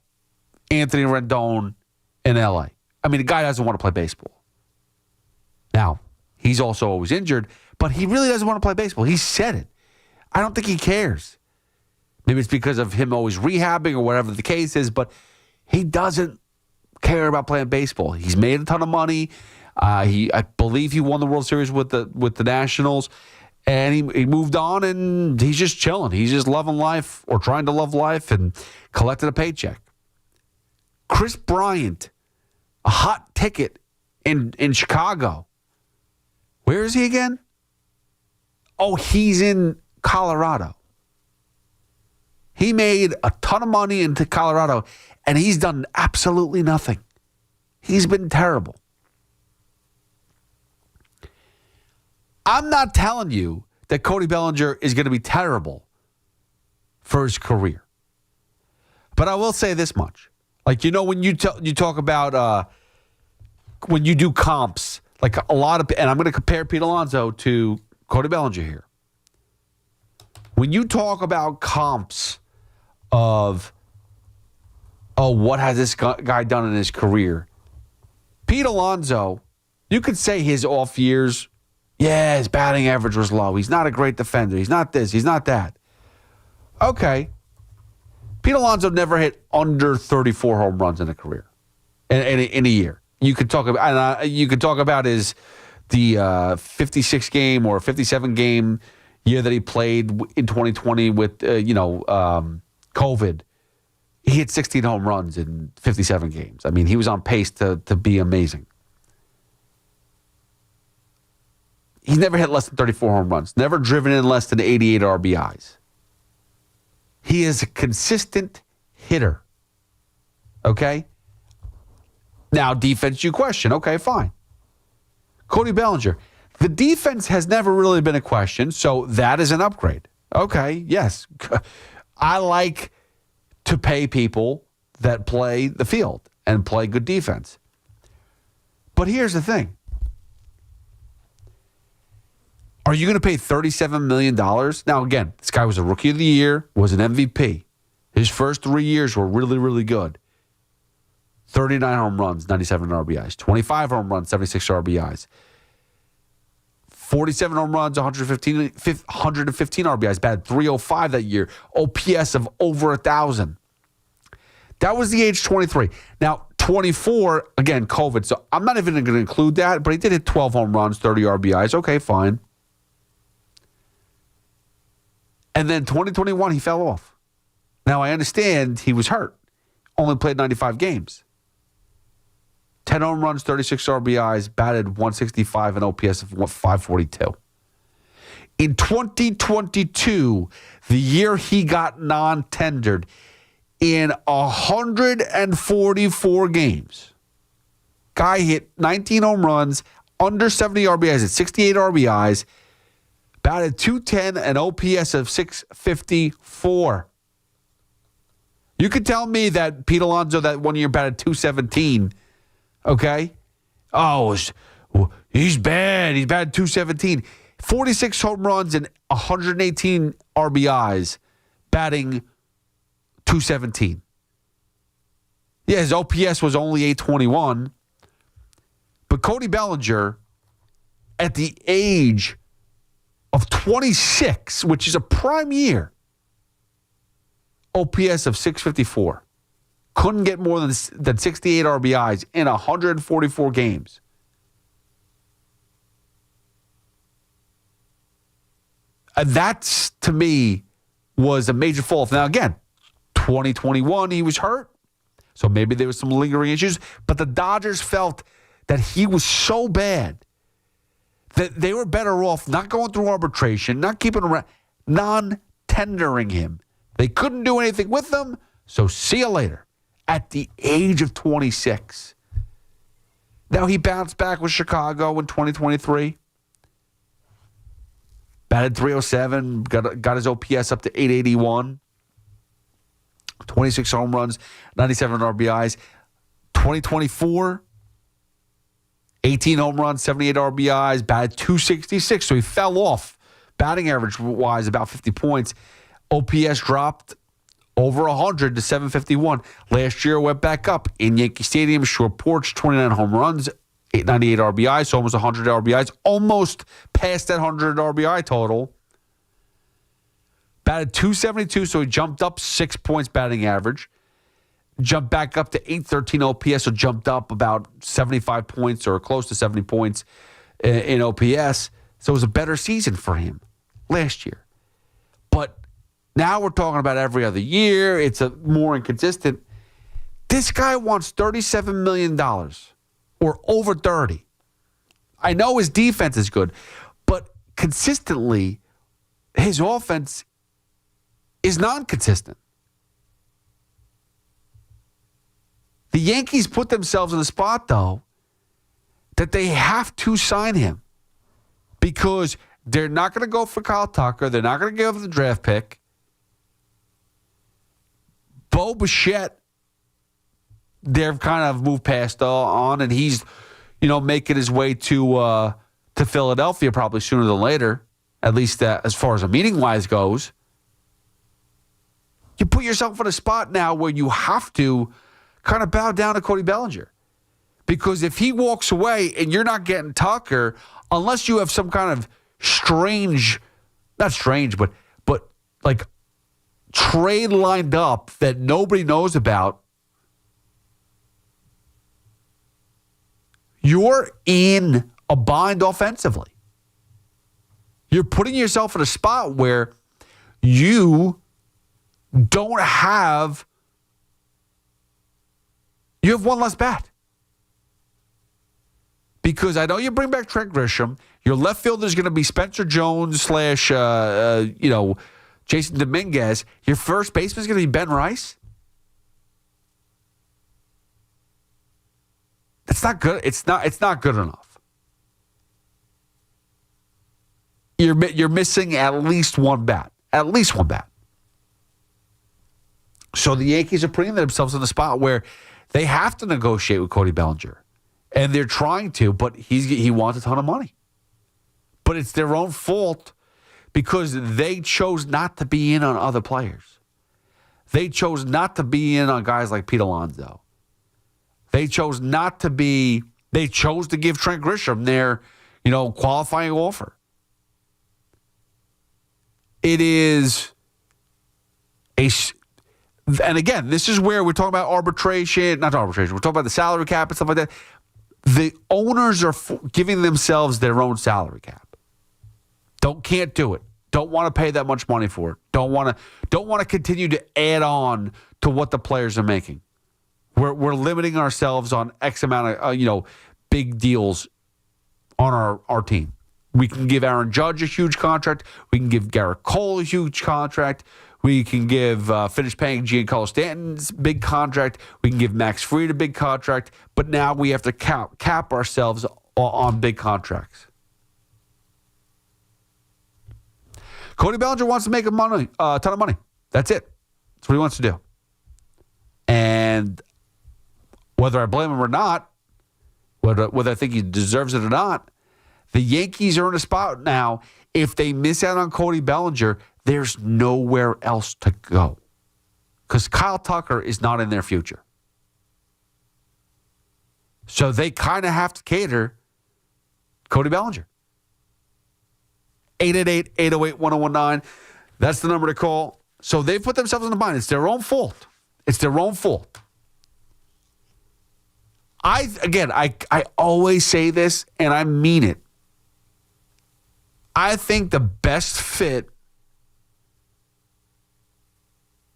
Anthony Rendon in L.A. I mean, the guy doesn't want to play baseball. Now, he's also always injured, but he really doesn't want to play baseball. He said it. I don't think he cares. Maybe it's because of him always rehabbing or whatever the case is, but he doesn't care about playing baseball. He's made a ton of money. I believe he won the World Series with the Nationals, and he moved on, and he's just chilling. He's just loving life or trying to love life and collecting a paycheck. Chris Bryant, a hot ticket in Chicago. Where is he again? Oh, he's in Colorado. He made a ton of money into Colorado, and he's done absolutely nothing. He's been terrible. I'm not telling you that Cody Bellinger is going to be terrible for his career. But I will say this much. Like, you know, when you talk about when you do comps, like a lot of, and I'm going to compare Pete Alonso to Cody Bellinger here. When you talk about comps of, what has this guy done in his career? Pete Alonso, you could say his off years, yeah, his batting average was low. He's not a great defender. He's not this. He's not that. Okay. Pete Alonso never hit under 34 home runs in a career, in a year. You could talk about, the 56 game or 57 game year that he played in 2020 with COVID. He hit 16 home runs in 57 games. I mean, he was on pace to be amazing. He's never hit less than 34 home runs, never driven in less than 88 RBIs. He is a consistent hitter. Okay? Now, defense, you question. Okay, fine. Cody Bellinger. The defense has never really been a question, so that is an upgrade. Okay, yes. I like to pay people that play the field and play good defense. But here's the thing. Are you going to pay $37 million? Now, again, this guy was a Rookie of the Year, was an MVP. His first 3 years were really, really good. 39 home runs, 97 RBIs. 25 home runs, 76 RBIs. 47 home runs, 115 RBIs. Batted .305 that year. OPS of over 1,000. That was the age 23. Now, 24, again, COVID. So I'm not even going to include that, but he did hit 12 home runs, 30 RBIs. Okay, fine. And then 2021, he fell off. Now, I understand he was hurt. Only played 95 games. 10 home runs, 36 RBIs, batted .165, and OPS of .542. In 2022, the year he got non-tendered, in 144 games, guy hit 19 home runs, under 70 RBIs at 68 RBIs, batted .210, and OPS of .654. You could tell me that Pete Alonso that 1 year batted .217, okay? Oh, he's bad. He's batted .217. 46 home runs and 118 RBIs, batting .217. Yeah, his OPS was only .821. But Cody Bellinger, at the age of 26, which is a prime year, OPS of .654. Couldn't get more than 68 RBIs in 144 games. That's, to me, was a major fall. Now, again, 2021, he was hurt. So maybe there was some lingering issues. But the Dodgers felt that he was so bad that they were better off not going through arbitration, not keeping around, non-tendering him. They couldn't do anything with them, so see you later. At the age of 26. Now he bounced back with Chicago in 2023. Batted .307, got his OPS up to .881. 26 home runs, 97 RBIs. 2024, 18 home runs, 78 RBIs, batted .266. So he fell off batting average-wise about 50 points. OPS dropped over 100 to 751. Last year went back up in Yankee Stadium, short porch, 29 home runs, 898 RBIs, so almost 100 RBIs, almost past that 100 RBI total. Batted .272, so he jumped up 6 points batting average. Jumped back up to 813 OPS, so jumped up about 75 points or close to 70 points in OPS. So it was a better season for him last year. But now we're talking about every other year. It's a more inconsistent. This guy wants $37 million or over 30. I know his defense is good, but consistently, his offense is non-consistent. The Yankees put themselves in a spot, though, that they have to sign him because they're not going to go for Kyle Tucker. They're not going to give up the draft pick. Bo Bichette, they've kind of moved past on, and he's, making his way to Philadelphia probably sooner than later, at least as far as a meeting-wise goes. You put yourself in a spot now where you have to kind of bow down to Cody Bellinger. Because if he walks away and you're not getting Tucker, unless you have some kind of but like trade lined up that nobody knows about, you're in a bind offensively. You're putting yourself in a spot where you have one less bat. Because I know you bring back Trent Grisham. Your left fielder is going to be Spencer Jones / Jason Dominguez. Your first baseman is going to be Ben Rice. It's not good. It's not good enough. You're missing at least one bat. At least one bat. So the Yankees are putting themselves in a spot where they have to negotiate with Cody Bellinger. And they're trying to, but he wants a ton of money. But it's their own fault because they chose not to be in on other players. They chose not to be in on guys like Pete Alonso. They chose to give Trent Grisham their, qualifying offer. It is and again, this is where we're talking about we're talking about the salary cap and stuff like that. The owners are giving themselves their own salary cap. Can't do it. Don't want to pay that much money for it. Don't want to continue to add on to what the players are making. We're limiting ourselves on X amount of big deals on our team. We can give Aaron Judge a huge contract. We can give Garrett Cole a huge contract. We can finish paying Giancarlo Stanton's big contract. We can give Max Fried a big contract. But now we have to cap ourselves on big contracts. Cody Bellinger wants to make a ton of money. That's it. That's what he wants to do. And whether I blame him or not, whether I think he deserves it or not, the Yankees are in a spot now. If they miss out on Cody Bellinger, there's nowhere else to go. Because Kyle Tucker is not in their future. So they kind of have to cater Cody Bellinger. 888-808-1019. That's the number to call. So they put themselves in the bind. It's their own fault. I always say this, and I mean it. I think the best fit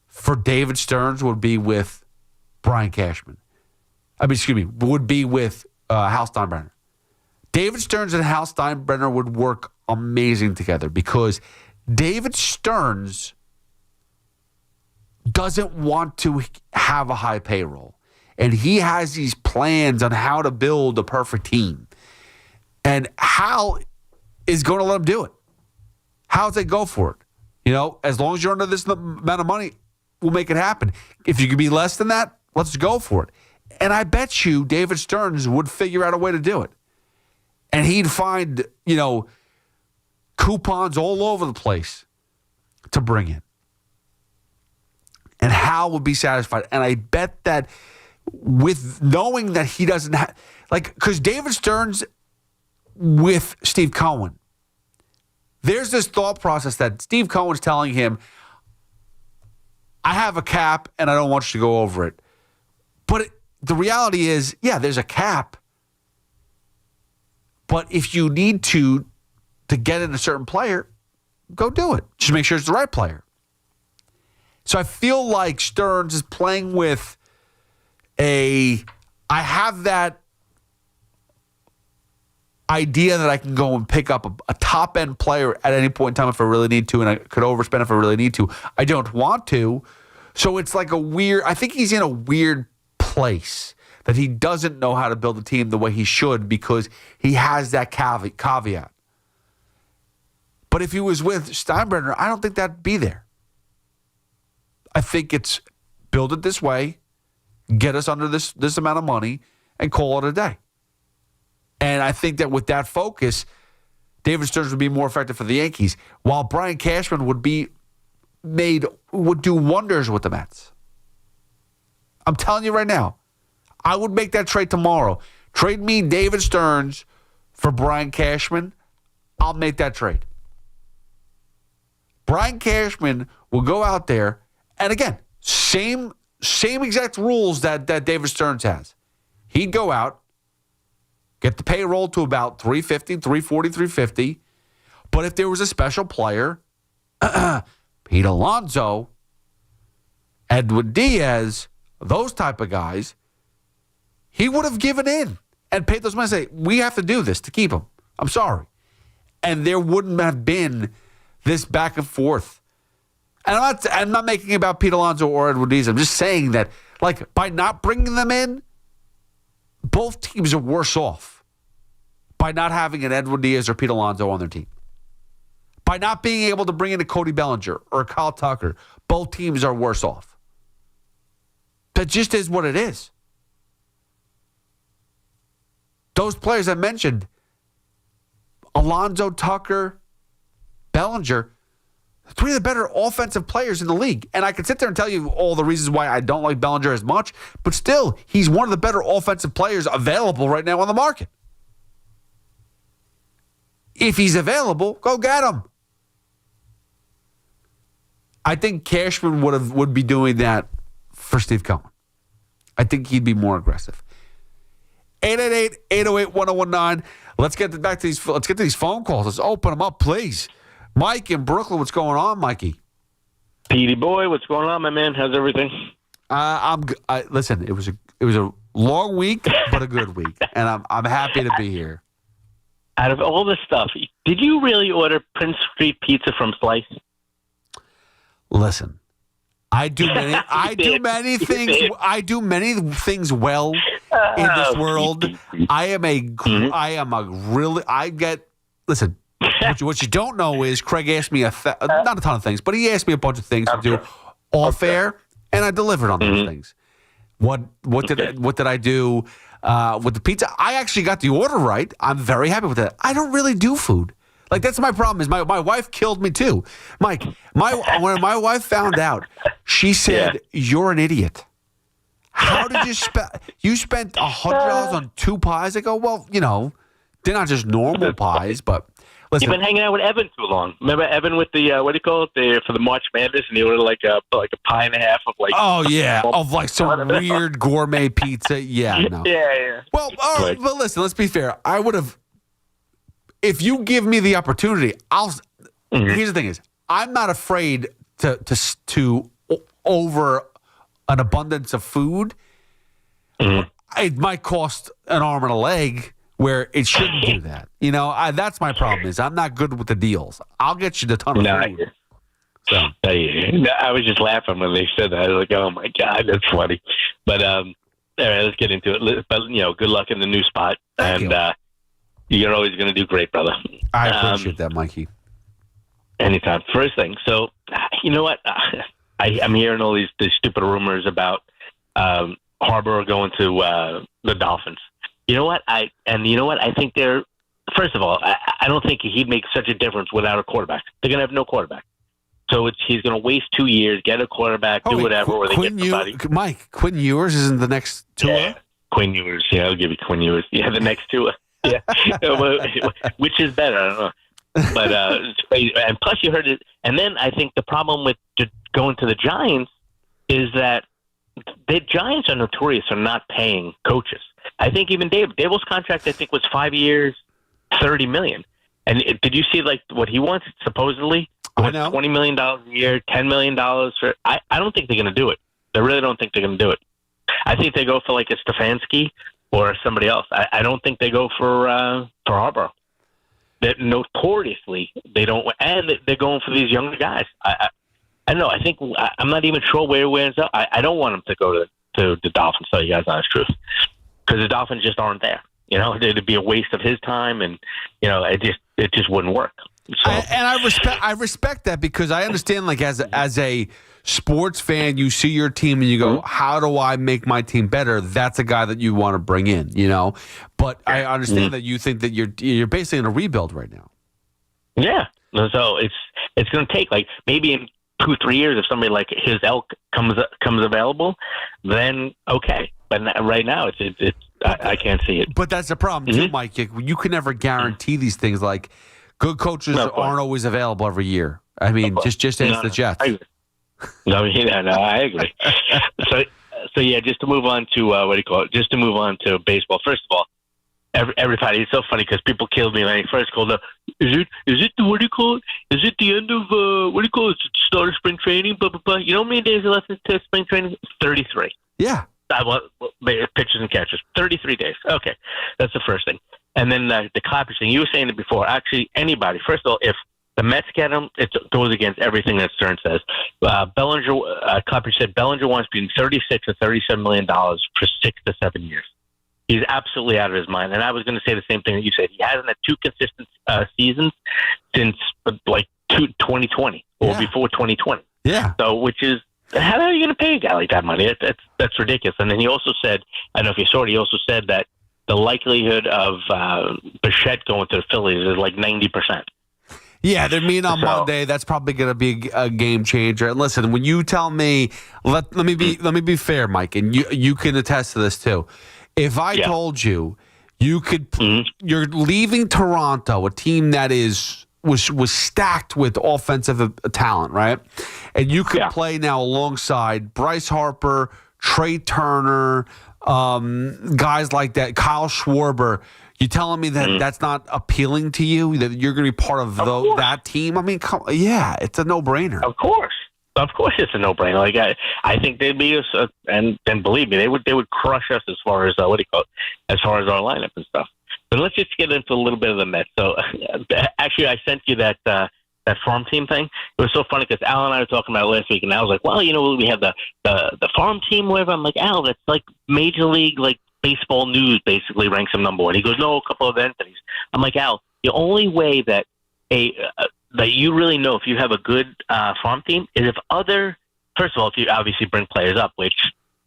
for David Stearns would be with Brian Cashman. Would be with Hal Steinbrenner. David Stearns and Hal Steinbrenner would work amazing together because David Stearns doesn't want to have a high payroll. And he has these plans on how to build a perfect team. And Hal is going to let him do it. How's they go for it? As long as you're under this amount of money, we'll make it happen. If you can be less than that, let's go for it. And I bet you David Stearns would figure out a way to do it. And he'd find, coupons all over the place to bring in. And Hal would be satisfied. And I bet that with knowing that he doesn't have, because David Stearns with Steve Cohen, there's this thought process that Steve Cohen's telling him, I have a cap and I don't want you to go over it. But the reality is, yeah, there's a cap. But if you need to get in a certain player, go do it. Just make sure it's the right player. So I feel like Stearns is playing with I have that idea that I can go and pick up a top-end player at any point in time if I really need to, and I could overspend if I really need to. I don't want to. So it's like I think he's in a weird place that he doesn't know how to build a team the way he should because he has that caveat. But if he was with Steinbrenner, I don't think that'd be there. I think it's build it this way, get us under this amount of money, and call it a day. And I think that with that focus, David Stearns would be more effective for the Yankees, while Brian Cashman would do wonders with the Mets. I'm telling you right now, I would make that trade tomorrow. Trade me David Stearns for Brian Cashman. I'll make that trade. Brian Cashman will go out there, and again, same exact rules that David Stearns has. He'd go out, get the payroll to about $350, $340, $350. But if there was a special player, Pete Alonso, Edwin Diaz, those type of guys, he would have given in and paid those money and say, we have to do this to keep him. I'm sorry. And there wouldn't have been this back and forth. And I'm not making it about Pete Alonso or Edwin Diaz. I'm just saying that, by not bringing them in, both teams are worse off by not having an Edwin Diaz or Pete Alonso on their team. By not being able to bring in a Cody Bellinger or a Kyle Tucker, both teams are worse off. That just is what it is. Those players I mentioned, Alonso, Tucker, Bellinger, three of the better offensive players in the league. And I can sit there and tell you all the reasons why I don't like Bellinger as much, but still, he's one of the better offensive players available right now on the market. If he's available, go get him. I think Cashman would be doing that for Steve Cohen. I think he'd be more aggressive. 888-808-1019. Let's get back to these. Let's get to these phone calls. Let's open them up, please. Mike in Brooklyn, what's going on, Mikey? Petey boy, what's going on, my man? How's everything? Listen, it was a long week, but a good week, and I'm happy to be here. Out of all this stuff, did you really order Prince Street Pizza from Slice? Listen, I do many things well in this world. Listen. What you don't know is Craig asked me not a ton of things, but he asked me a bunch of things to do off air, and I delivered on those things. What did I do with the pizza? I actually got the order right. I'm very happy with that. I don't really do food. That's my problem. Is my wife killed me too, Mike. When my wife found out, she said, "You're an idiot. How did you spent $100 on 2 pies?" I go, "Well, they're not just normal pies, but." Listen, you've been hanging out with Evan too long. Remember Evan with the what do you call it? For the March Madness, and he ordered like a pie and a half of Oh yeah, of some weird gourmet pizza. Yeah, no. Yeah. Well, all right, but listen, let's be fair. I would have, if you give me the opportunity, I'll. Here's the thing: is I'm not afraid to over an abundance of food. It might cost an arm and a leg. Where it shouldn't do that. That's my problem is I'm not good with the deals. I'll get you the ton of food. I was just laughing when they said that. I was like, oh, my God, that's funny. But all right, let's get into it. But, good luck in the new spot. You're always going to do great, brother. I appreciate that, Mikey. Anytime. First thing. So, you know what? I'm hearing all these stupid rumors about Harbor are going to the Dolphins. You know what? I think they're. First of all, I don't think he'd make such a difference without a quarterback. They're going to have no quarterback. So he's going to waste 2 years, get a quarterback, do whatever, or they get somebody. Mike, Quinn Ewers isn't the next Tua? Yeah, Quinn Ewers. Yeah, I'll give you Quinn Ewers. Yeah, the next Tua. Yeah. Which is better? I don't know. But it's crazy. And plus you heard it. And then I think the problem with going to the Giants is that the Giants are notorious for not paying coaches. I think even Dable's contract, I think, was 5 years, $30 million. And did you see like what he wants supposedly? I know. $20 million a year, $10 million for. I don't think they're going to do it. I really don't think they're going to do it. I think they go for like a Stefanski or somebody else. I don't think they go for Harbaugh. That notoriously they don't, and they're going for these younger guys. I don't know. I think I'm not even sure where it ends up. I don't want him to go to the Dolphins. Tell you guys the honest truth, because the Dolphins just aren't there. You know, it'd be a waste of his time, and you know, it just wouldn't work. So. I respect that, because I understand, like, as a sports fan, you see your team and you go, how do I make my team better? That's a guy that you want to bring in, you know. But I understand that you think that you're basically in a rebuild right now. Yeah, so it's going to take like maybe in 2-3 years if somebody like his elk comes available, then okay. But right now it's I can't see it. But that's the problem too, Mike. You can never guarantee these things. Like, good coaches aren't always available every year. I mean, just ask the Jets. I agree. So yeah, just to move on to Just to move on to baseball. First of all, everybody, it's so funny because people killed me when I first called up. Is it the, what do you call it? Is it the end of what do you call it? Start of spring training? Blah blah blah. You know how many days are left to spring training? 33. Yeah. Pitchers and catchers. 33 days. Okay, that's the first thing. And then the clappers thing. You were saying it before. Actually, anybody. First of all, if the Mets get him, it goes against everything that Stern says. Clapper said Bellinger wants between $36 and $37 million for 6 to 7 years. He's absolutely out of his mind. And I was going to say the same thing that you said. He hasn't had 2 consistent seasons since like 2020 or before 2020. Yeah. So, which is, how are you going to pay a guy like that money? That's ridiculous. And then he also said, I don't know if you saw it, he also said that the likelihood of Bichette going to the Phillies is like 90%. Yeah, they're meeting on Monday. That's probably going to be a game changer. And listen, when you tell me, let me be fair, Mike, and you can attest to this too. If I told you could, you're leaving Toronto, a team that was stacked with offensive talent, right? And you could play now alongside Bryce Harper, Trey Turner, guys like that, Kyle Schwarber. You telling me that that's not appealing to you? That you're going to be part of that team? I mean, it's a no-brainer. Of course, it's a no-brainer. Like I think they'd be, and believe me, they would crush us as far as as far as our lineup and stuff. But let's just get into a little bit of the Mets. So actually, I sent you that farm team thing. It was so funny because Al and I were talking about it last week, and I was like, well, you know, we have the farm team, whatever. I'm like, Al, that's like Major League, like, Baseball News basically ranks him number 1. He goes, no, a couple of entities. I'm like, Al, the only way that that you really know if you have a good farm team is if first of all, if you obviously bring players up, which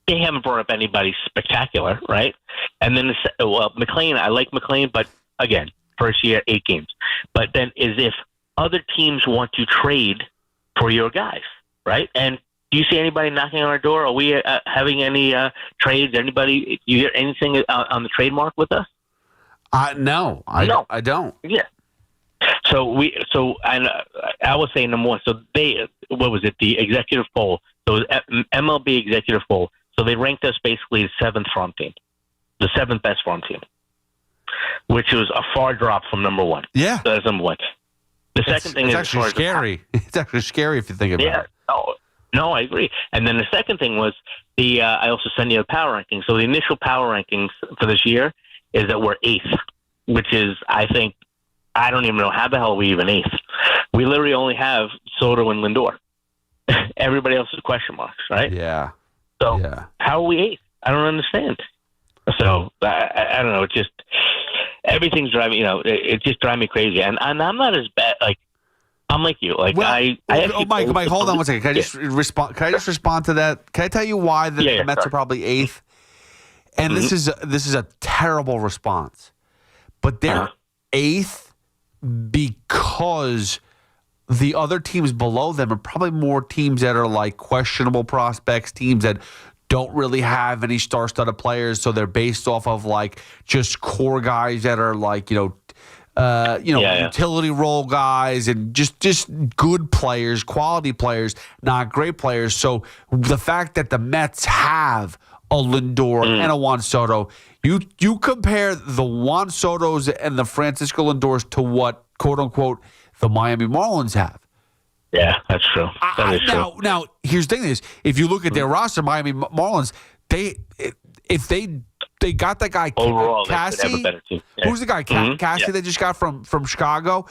they haven't brought up anybody spectacular, right? And then, McLean, I like McLean, but again, first year, 8 games. But then is if other teams want to trade for your guys, right? And do you see anybody knocking on our door? Are we having any trades? Anybody? You hear anything on the trademark with us? No, I don't. Yeah. So I was saying number 1. So what was it? The executive poll. So it was MLB executive poll. So they ranked us basically the 7th farm team, the 7th best farm team, which was a far drop from number 1. Yeah, so that's number 1. The second thing is actually scary. It's actually scary if you think about it. No, I agree. And then the second thing was I also sent you the power rankings. So the initial power rankings for this year is that we're 8th, which is, I think, I don't even know how the hell we even 8th. We literally only have Soto and Lindor. Everybody else is question marks, right? Yeah. So how are we 8th? I don't understand. So I don't know. It just, everything's driving, it just drives me crazy. And I'm not as bad, like, I'm like you. Like Mike, hold on one second. Can I just respond? Can I just respond to that? Can I tell you why the Mets are probably 8th? and this is a terrible response, but they're 8th because the other teams below them are probably more teams that are like questionable prospects, teams that don't really have any star-studded players, so they're based off of like just core guys that are like utility role guys and just good players, quality players, not great players. So the fact that the Mets have a Lindor and a Juan Soto, you compare the Juan Sotos and the Francisco Lindors to what, quote unquote, the Miami Marlins have. Yeah, that's true. That is true. Now, here's the thing: is if you look at their roster, Miami Marlins, if they got that guy overall, Cassie, they could have a better team. Yeah. Who's the guy Cassie they just got from Chicago?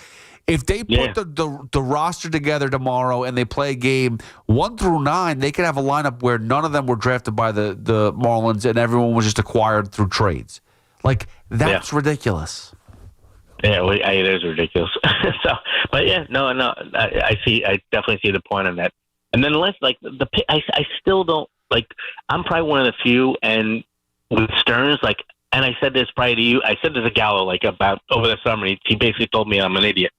If they put the roster together tomorrow and they play a game 1 through 9, they could have a lineup where none of them were drafted by the Marlins and everyone was just acquired through trades. Like that's ridiculous. Yeah, it is ridiculous. But I definitely see the point on that. And then I still don't like. I'm probably one of the few, and with Stearns, and I said this prior to you. I said this to Gallo about over the summer. He basically told me I'm an idiot.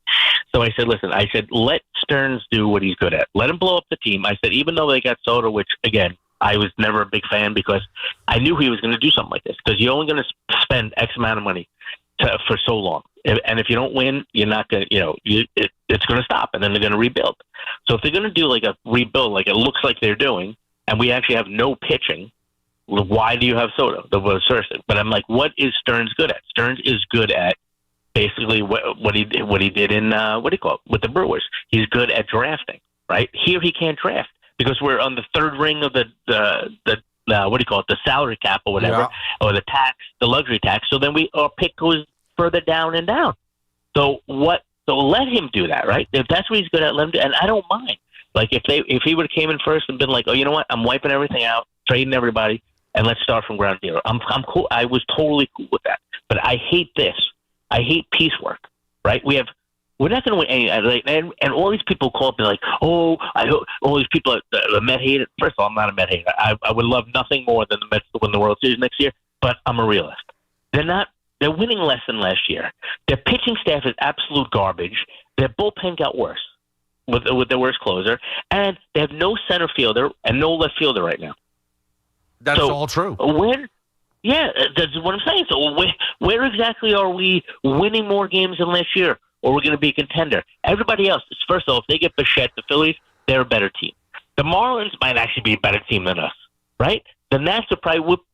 So I said, listen. I said let Stearns do what he's good at. Let him blow up the team. I said even though they got Soto, which again I was never a big fan because I knew he was going to do something like this because you're only going to spend X amount of money for so long. And if you don't win, you're not going to, it's going to stop, and then they're going to rebuild. So if they're going to do a rebuild, like it looks like they're doing, and we actually have no pitching, why do you have Soto? But I'm like, what is Stearns good at? Stearns is good at basically what he did in with the Brewers. He's good at drafting, right? Here he can't draft because we're on the third ring of the salary cap or whatever, or the tax, the luxury tax. So then our pick goes further down and down. So let him do that, right? If that's what he's good at, let him do. And I don't mind. Like if he would have came in first and been like, oh, you know what? I'm wiping everything out, trading everybody, and let's start from ground zero. I'm cool. I was totally cool with that. But I hate this. I hate piecework, right? We're not going to win any. And all these people call up and like, oh, I hope all these people, the Met hater. First of all, I'm not a Met hater. I would love nothing more than the Mets to win the World Series next year. But I'm a realist. They're winning less than last year. Their pitching staff is absolute garbage. Their bullpen got worse with their worst closer, and they have no center fielder and no left fielder right now. That's all true. That's what I'm saying. So where exactly are we winning more games than last year, or we're going to be a contender? Everybody else, first of all, if they get Bichette, the Phillies, they're a better team. The Marlins might actually be a better team than us, right? The Nats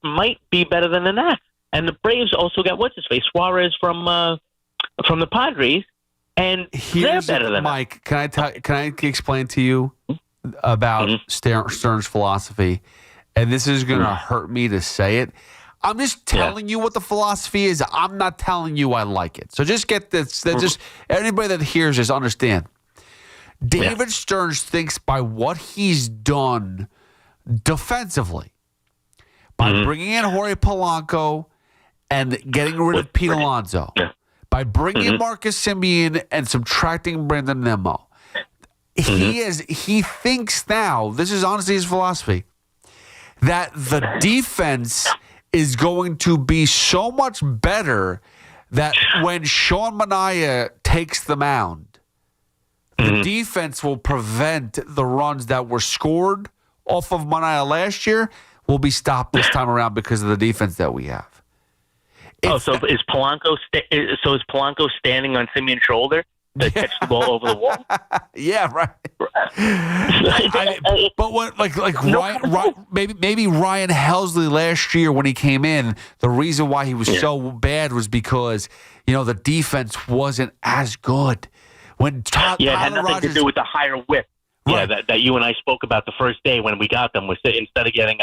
might be better than the Nats. And the Braves also got what's-his-face, Suarez from the Padres, and they're better than Mike, can I explain to you about Stearns' philosophy? And this is going to hurt me to say it. I'm just telling you what the philosophy is. I'm not telling you I like it. So just get this. Just anybody that hears this, understand. David Stearns thinks by what he's done defensively, by bringing in Jorge Polanco and getting rid of Pete Alonso, by bringing in Marcus Semien and subtracting Brandon Nimmo, he thinks now, this is honestly his philosophy, that the defense is going to be so much better that when Sean Manaea takes the mound, the defense will prevent the runs that were scored off of Manaea last year will be stopped this time around because of the defense that we have. So is Polanco standing on Simeon's shoulder to catch the ball over the wall? Yeah, right. But what, maybe Ryan Helsley last year when he came in, the reason why he was so bad was because the defense wasn't as good. When it had nothing to do with the higher whip. Right. Yeah, that you and I spoke about the first day when we got them. Instead of getting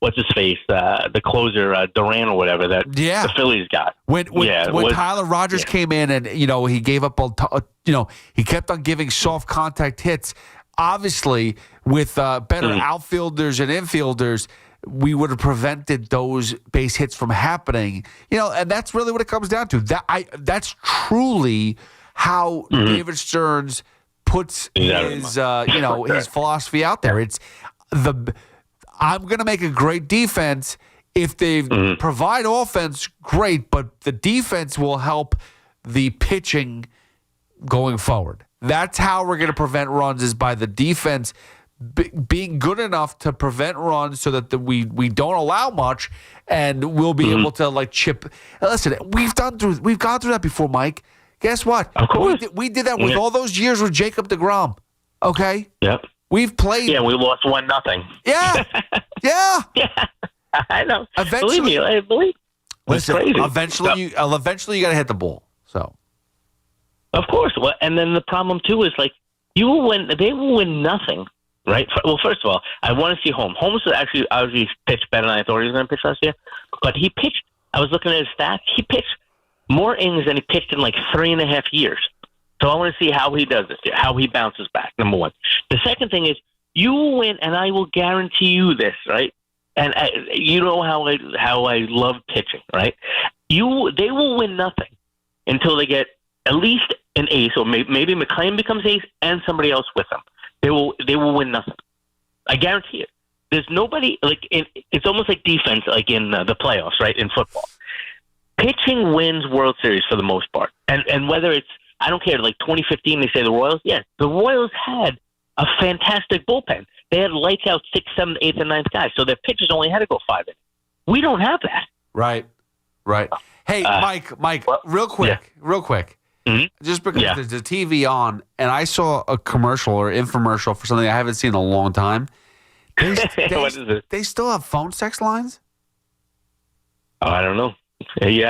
what's-his-face, the closer, Duran or whatever, that the Phillies got. When Tyler Rogers came in and, he gave up, he kept on giving soft contact hits. Obviously, with better outfielders and infielders, we would have prevented those base hits from happening. And that's really what it comes down to. That's truly how David Stearns puts his philosophy out there. It's I'm going to make a great defense If they provide offense, great, but the defense will help the pitching going forward. That's how we're going to prevent runs, is by the defense being good enough to prevent runs so that we don't allow much, and we'll be able to like chip. Listen, we've gone through that before, Mike. Guess what? Of course. We did that with all those years with Jacob deGrom. Okay? Yep. We've played. Yeah, we lost 1-0. Yeah. Yeah. Yeah. I know. Eventually, believe me, I believe. Listen, crazy. eventually you got to hit the ball. So. Of course. Well, and then the problem too is like they will win nothing, right? Well, first of all, I want to see Holmes. Holmes actually obviously pitched better than I thought he was going to pitch last year, but he pitched. I was looking at his stats. He pitched more innings than he pitched in like 3.5 years. So I want to see how he does this year, how he bounces back. Number one. The second thing is you will win, and I will guarantee you this, right? And you know how I love pitching, right? They will win nothing until they get at least an ace, or maybe McClain becomes ace and somebody else with them. They will win nothing. I guarantee it. There's nobody like it's almost like defense, like in the playoffs, right? In football, pitching wins World Series for the most part, and whether it's I don't care. Like 2015, they say the Royals. Yeah, the Royals had a fantastic bullpen. They had lights out 6th, 7th, 8th, and 9th guys, so their pitchers only had to go 5 innings. We don't have that. Right. Hey, Mike, real quick. Mm-hmm. Just because there's the TV on, and I saw a commercial or infomercial for something I haven't seen in a long time. What is it? They still have phone sex lines? Oh, I don't know. You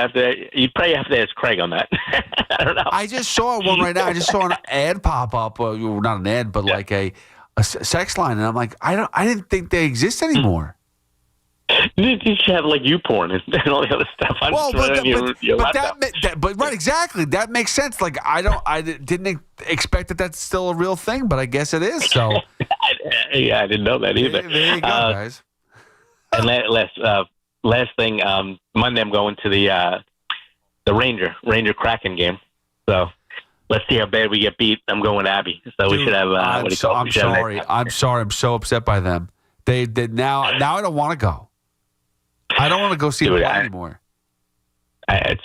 probably have to ask Craig on that. I don't know. I just saw one right now. I just saw an ad pop up. Not an ad, but like a sex line, and I'm like, I didn't think they exist anymore. You should have like YouPorn and all the other stuff. But right, exactly. That makes sense. Like I didn't expect that that's still a real thing, but I guess it is. So yeah, I didn't know that either. There you go, guys. And last thing, Monday I'm going to the Ranger Kraken game. So let's see how bad we get beat. I'm going to Abbey. So we should have I'm sorry. I'm so upset by them. They did now I don't want to go. I don't want to go see them play anymore. I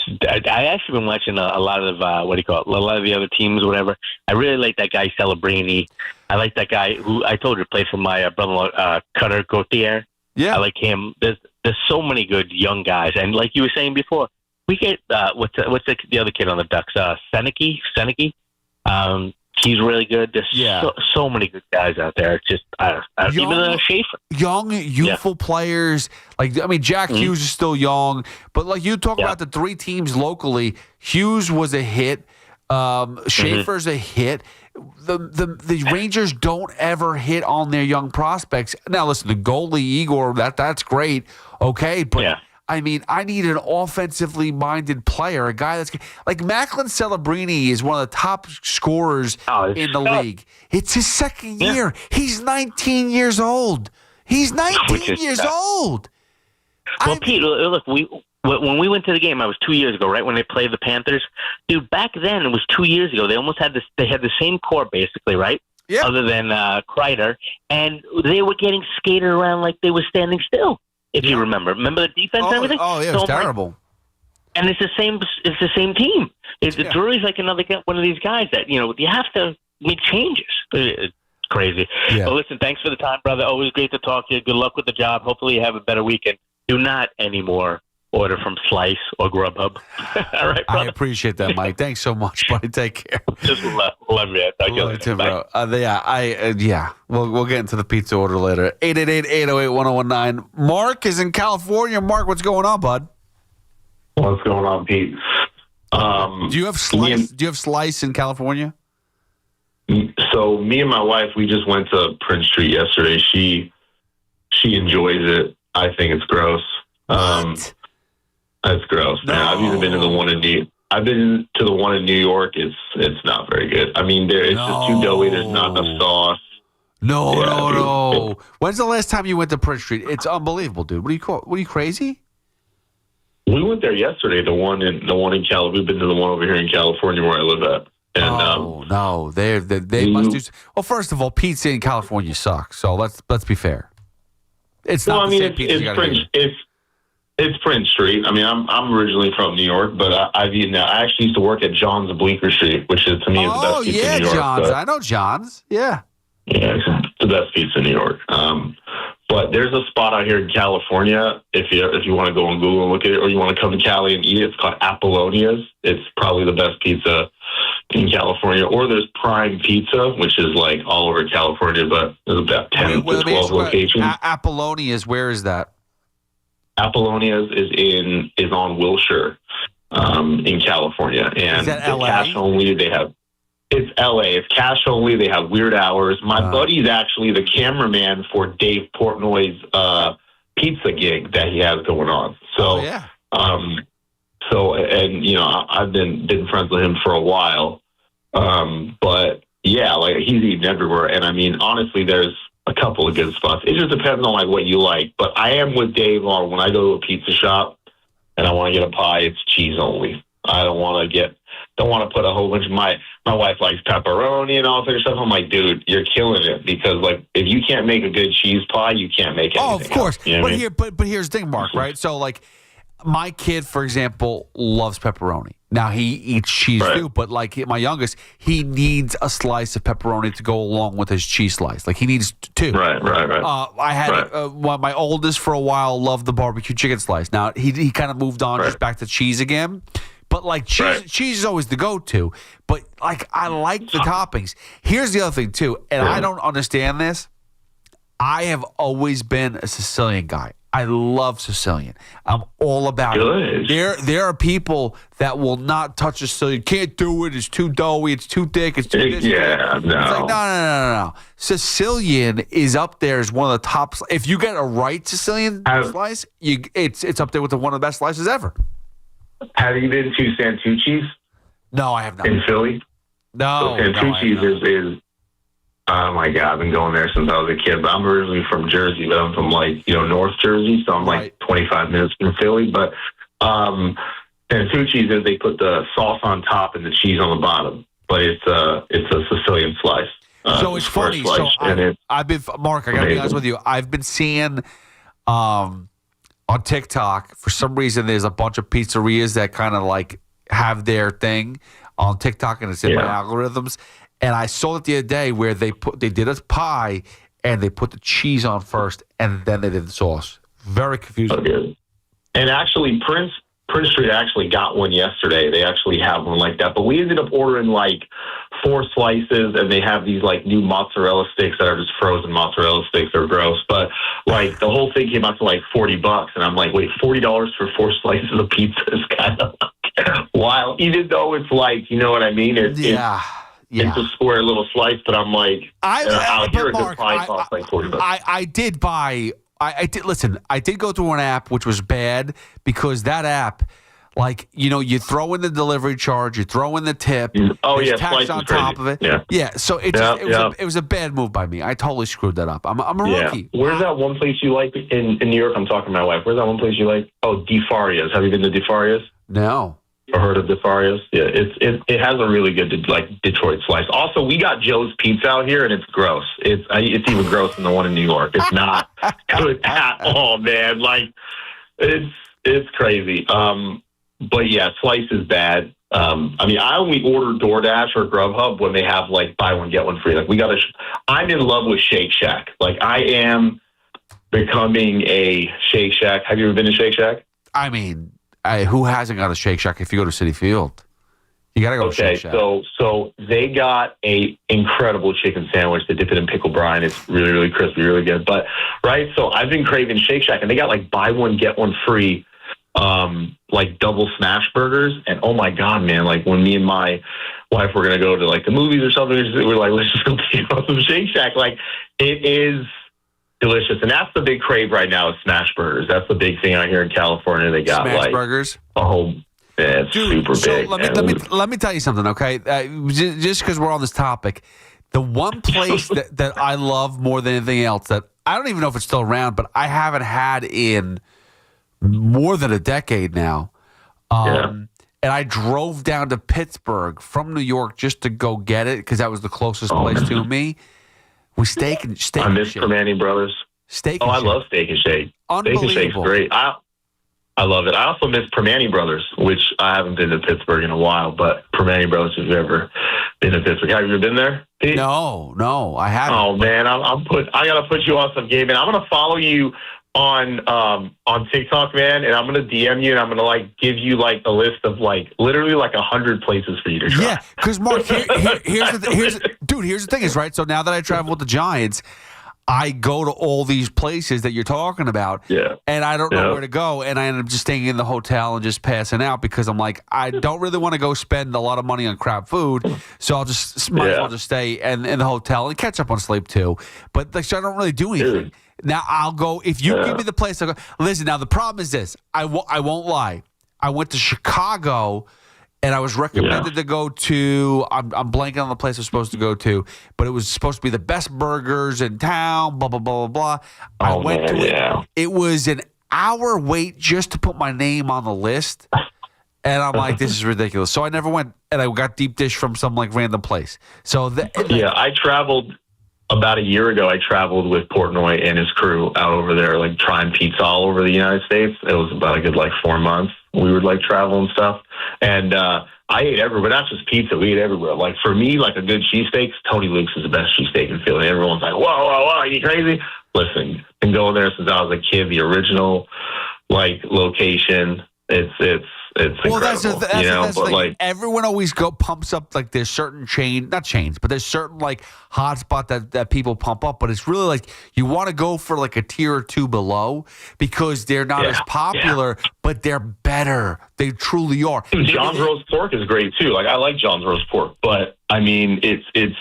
actually been watching a lot of a lot of the other teams, whatever. I really like that guy Celebrini. I like that guy who I told you played for my brother-in-law, Cutter Gauthier. Yeah, I like him. There's so many good young guys, and like you were saying before, we get what's the other kid on the Ducks? Seneke. He's really good. There's so many good guys out there. It's just even Schaefer. Young, youthful players. Like Jack Hughes is still young, but like you talk about the 3 teams locally. Hughes was a hit. Schaefer's a hit. The Rangers don't ever hit on their young prospects. Now listen, the goalie Igor, that's great. Okay, but. I mean, I need an offensively minded player, a guy that's like Macklin Celebrini is one of the top scorers in the league. It's his second year. He's 19 years old. He's 19 years old. Well, Pete, look, when we went to the game, I was 2 years ago, right when they played the Panthers. Dude, back then it was 2 years ago. They almost had this. They had the same core basically, right? Yeah. Other than Kreider, and they were getting skated around like they were standing still. If you remember the defense and everything. Oh yeah, it was terrible. And it's the same. It's the same team. Drury's like another one of these guys that you have to make changes. It's crazy. Yeah. Well, listen, thanks for the time, brother. Always great to talk to you. Good luck with the job. Hopefully, you have a better weekend. Do not anymore order from Slice or Grubhub. All right, brother. I appreciate that, Mike. Thanks so much, buddy. Take care. Just love you. Talk to you later. Bro. We'll get into the pizza order later. 888-808-1019. Mark is in California. Mark, what's going on, bud? What's going on, Pete? Do you have Slice? Do you have Slice in California? So me and my wife, we just went to Prince Street yesterday. She enjoys it. I think it's gross. That's gross, man. I've even been to the one in New York. It's not very good. I mean, it's just too doughy. There's not enough sauce. No. When's the last time you went to Prince Street? It's unbelievable, dude. What are you crazy? We went there yesterday. The one in California. We've been to the one over here in California where I live at. And, they must do. Well, first of all, pizza in California sucks. So let's be fair. It's not the same pizza. It's Prince Street. I mean, I'm originally from New York, but I've eaten there. I actually used to work at John's of Bleecker Street, which is, to me, is the best pizza in New York. John's. I know John's. Yeah. Yeah, it's the best pizza in New York. But there's a spot out here in California, if you want to go on Google and look at it, or you want to come to Cali and eat it, it's called Apollonia's. It's probably the best pizza in California. Or there's Prime Pizza, which is like all over California, but there's about 10 to 12 locations. Apollonia's, where is that? Apollonia's is on Wilshire, in California, and is that it's LA? cash only. It's LA. It's cash only. They have weird hours. My buddy's actually the cameraman for Dave Portnoy's pizza gig that he has going on. So, I've been friends with him for a while. But yeah, like he's eating everywhere, and I mean, honestly, there's a couple of good spots. It just depends on like what you like. But I am with Dave on when I go to a pizza shop and I want to get a pie, it's cheese only. I don't want to put a whole bunch of my wife likes pepperoni and all this other stuff. I'm like, dude, you're killing it, because like if you can't make a good cheese pie, you can't make anything. Oh, of course. Else, you know what I mean? But here's the thing, Mark, right? So like my kid, for example, loves pepperoni. Now he eats cheese too, but like my youngest, he needs a slice of pepperoni to go along with his cheese slice. Like he needs two. Right. I had my oldest for a while loved the barbecue chicken slice. Now he kind of moved on just back to cheese again. But like cheese is always the go-to. But like I like the toppings. Here's the other thing too, and I don't understand this. I have always been a Sicilian guy. I love Sicilian. I'm all about it. There are people that will not touch a Sicilian. Can't do it. It's too doughy. It's too thick. It's too this. Yeah, no. It's like no. Sicilian is up there as one of the top. If you get a right Sicilian slice, it's up there with one of the best slices ever. Have you been to Santucci's? No, I have not. In Philly? No. So Santucci's is oh my God, I've been going there since I was a kid. But I'm originally from Jersey, but I'm from North Jersey, so I'm like 25 minutes from Philly. But Santucci's is they put the sauce on top and the cheese on the bottom, but it's a Sicilian slice. So it's funny. So I've been, Mark, I got to be honest with you. I've been seeing on TikTok, for some reason, there's a bunch of pizzerias that kind of like have their thing on TikTok, and it's in my algorithms. And I saw it the other day where they did a pie and they put the cheese on first and then they did the sauce. Very confusing. Okay. And actually, Prince Street actually got one yesterday. They actually have one like that. But we ended up ordering like 4 slices, and they have these like new mozzarella sticks that are just frozen mozzarella sticks. They're gross. But like the whole thing came out to like $40. And I'm like, wait, $40 for 4 slices of pizza is kind of wild. Even though it's like, you know what I mean? It's a square little slice, but I'm like, out here, a good pie costs like $40. I did buy. I did listen. I did go through an app which was bad because that app, like you throw in the delivery charge, you throw in the tip. There's tax on top of it. Yeah. So it was a bad move by me. I totally screwed that up. I'm a rookie. Where's that one place you like in New York? I'm talking to my wife. Where's that one place you like? Oh, DeFaria's. Have you been to DeFaria's? No. Or heard of DeFaria's? Yeah, it has a really good Detroit slice. Also, we got Joe's Pizza out here, and it's gross. It's even gross than the one in New York. It's not good at all, man. Like it's crazy. But yeah, slice is bad. I mean, I only order DoorDash or Grubhub when they have like buy one get one free. Like I'm in love with Shake Shack. Like I am becoming a Shake Shack. Have you ever been to Shake Shack? I mean, who hasn't got a Shake Shack if you go to City Field? You got to go to Shake Shack. So they got a incredible chicken sandwich. They dip it in pickle brine. It's really, really crispy, really good. But, right, so I've been craving Shake Shack, and they got like buy one, get one free, like double smash burgers. And oh my God, man, like when me and my wife were going to go to like the movies or something, we're like, let's just go take some Shake Shack. Like it is delicious. And that's the big crave right now is smash burgers. That's the big thing out here in California. They got smash like burgers. a whole, it's super big. Let me tell you something, okay? Just because we're on this topic, the one place that I love more than anything else that I don't even know if it's still around, but I haven't had in more than a decade now. And I drove down to Pittsburgh from New York just to go get it because that was the closest place to me. We steak and I miss Permani Brothers. Steak. I love Steak and Shake. Unbelievable. Steak and Shake's great. I love it. I also miss Permane Brothers, which I haven't been to Pittsburgh in a while, but Permane Brothers, if you've ever been to Pittsburgh. Have you ever been there, Pete? No, I haven't. Oh, man, I got to put you on some game, and I'm going to follow you on TikTok, man, and I'm going to DM you, and I'm going to, like, give you, like, a list of, like, literally, like, 100 places for you to try. Yeah, because, Mark, here's the thing is, right, so now that I travel with the Giants, I go to all these places that you're talking about, and I don't know where to go, and I end up just staying in the hotel and just passing out because I'm like, I don't really want to go spend a lot of money on crap food, so I'll just might as well just stay in the hotel and catch up on sleep too. But like, so I don't really do anything. Now I'll go if you give me the place. I'll go. Listen, now the problem is this: I won't lie. I went to Chicago. And I was recommended to go to, I'm blanking on the place I was supposed to go to, but it was supposed to be the best burgers in town, blah, blah, blah, blah, blah. I went to it. It was an hour wait just to put my name on the list. And I'm like, this is ridiculous. So I never went, and I got deep dish from some like random place. So I traveled about a year ago. I traveled with Portnoy and his crew out over there, like trying pizza all over the United States. It was about a good 4 months. We would like travel and stuff. And I ate everywhere, not just pizza. We ate everywhere. Like for me, like a good cheesesteak, Tony Luke's is the best cheesesteak in Philly. Everyone's like, whoa, are you crazy? Listen, been going there since I was a kid. The original location. It's incredible. That's the thing. Like, everyone always pumps up like there's certain not chains, but there's certain like hotspot that people pump up. But it's really like you want to go for like a tier or two below because they're not as popular, but they're better. They truly are. John's roast pork is great too. Like I like John's roast pork, but I mean it's.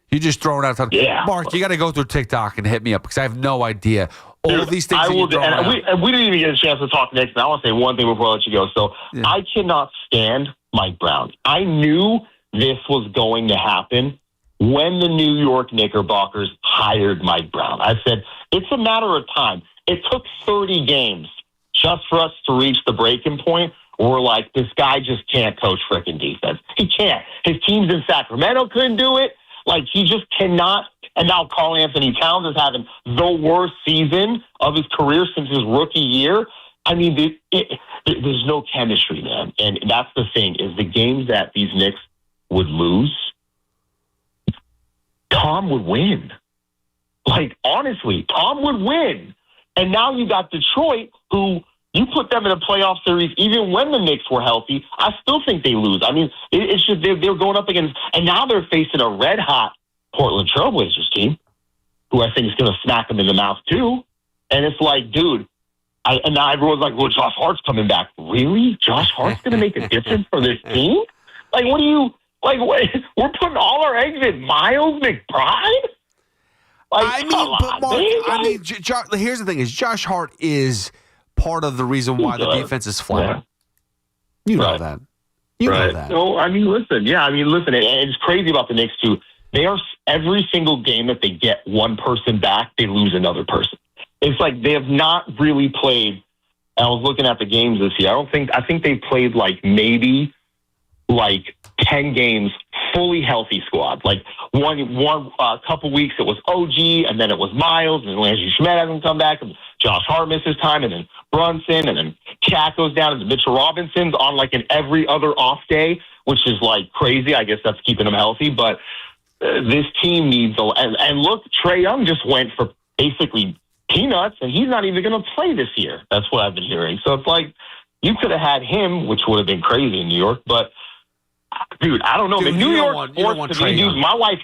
You just throwing out something. Yeah. Mark, you got to go through TikTok and hit me up because I have no idea. All these things I will, and we didn't even get a chance to talk next. And I want to say one thing before I let you go. So I cannot stand Mike Brown. I knew this was going to happen when the New York Knickerbockers hired Mike Brown. I said, it's a matter of time. It took 30 games just for us to reach the breaking point. We're like, this guy just can't coach freaking defense. He can't. His teams in Sacramento couldn't do it. Like, he just cannot. And now Karl Anthony Towns is having the worst season of his career since his rookie year. I mean, there's no chemistry, man. And that's the thing, is the games that these Knicks would lose, Tom would win. Like, honestly, Tom would win. And now you got Detroit, who you put them in a playoff series, even when the Knicks were healthy, I still think they lose. I mean, it's just they're going up against, and now they're facing a red-hot Portland Trailblazers team, who I think is going to smack them in the mouth too. And it's like, dude, and now everyone's like, well, Josh Hart's coming back. Really? Josh Hart's going to make a difference for this team? Like, what do you, like, we're putting all our eggs in Miles McBride? Like, here's the thing: is Josh Hart is part of the reason why the defense is flat. Yeah. You know that. You know that. No, I mean, listen. Yeah, I mean, listen. And it's crazy about the Knicks too. They are every single game that they get one person back, they lose another person. It's like they have not really played. I was looking at the games this year. I think they played maybe 10 games fully healthy squad. Like one couple weeks it was OG, and then it was Miles, and Landry Shamet hasn't come back, and Josh Hart misses time, and then Brunson, and then Cat goes down, and Mitchell Robinson's on an every other off day, which is crazy. I guess that's keeping them healthy, but this team needs and look, Trae Young just went for basically peanuts, and he's not even going to play this year. That's what I've been hearing. So it's like you could have had him, which would have been crazy in New York, but dude, I don't know. Dude, New York sports to me, dude, my wife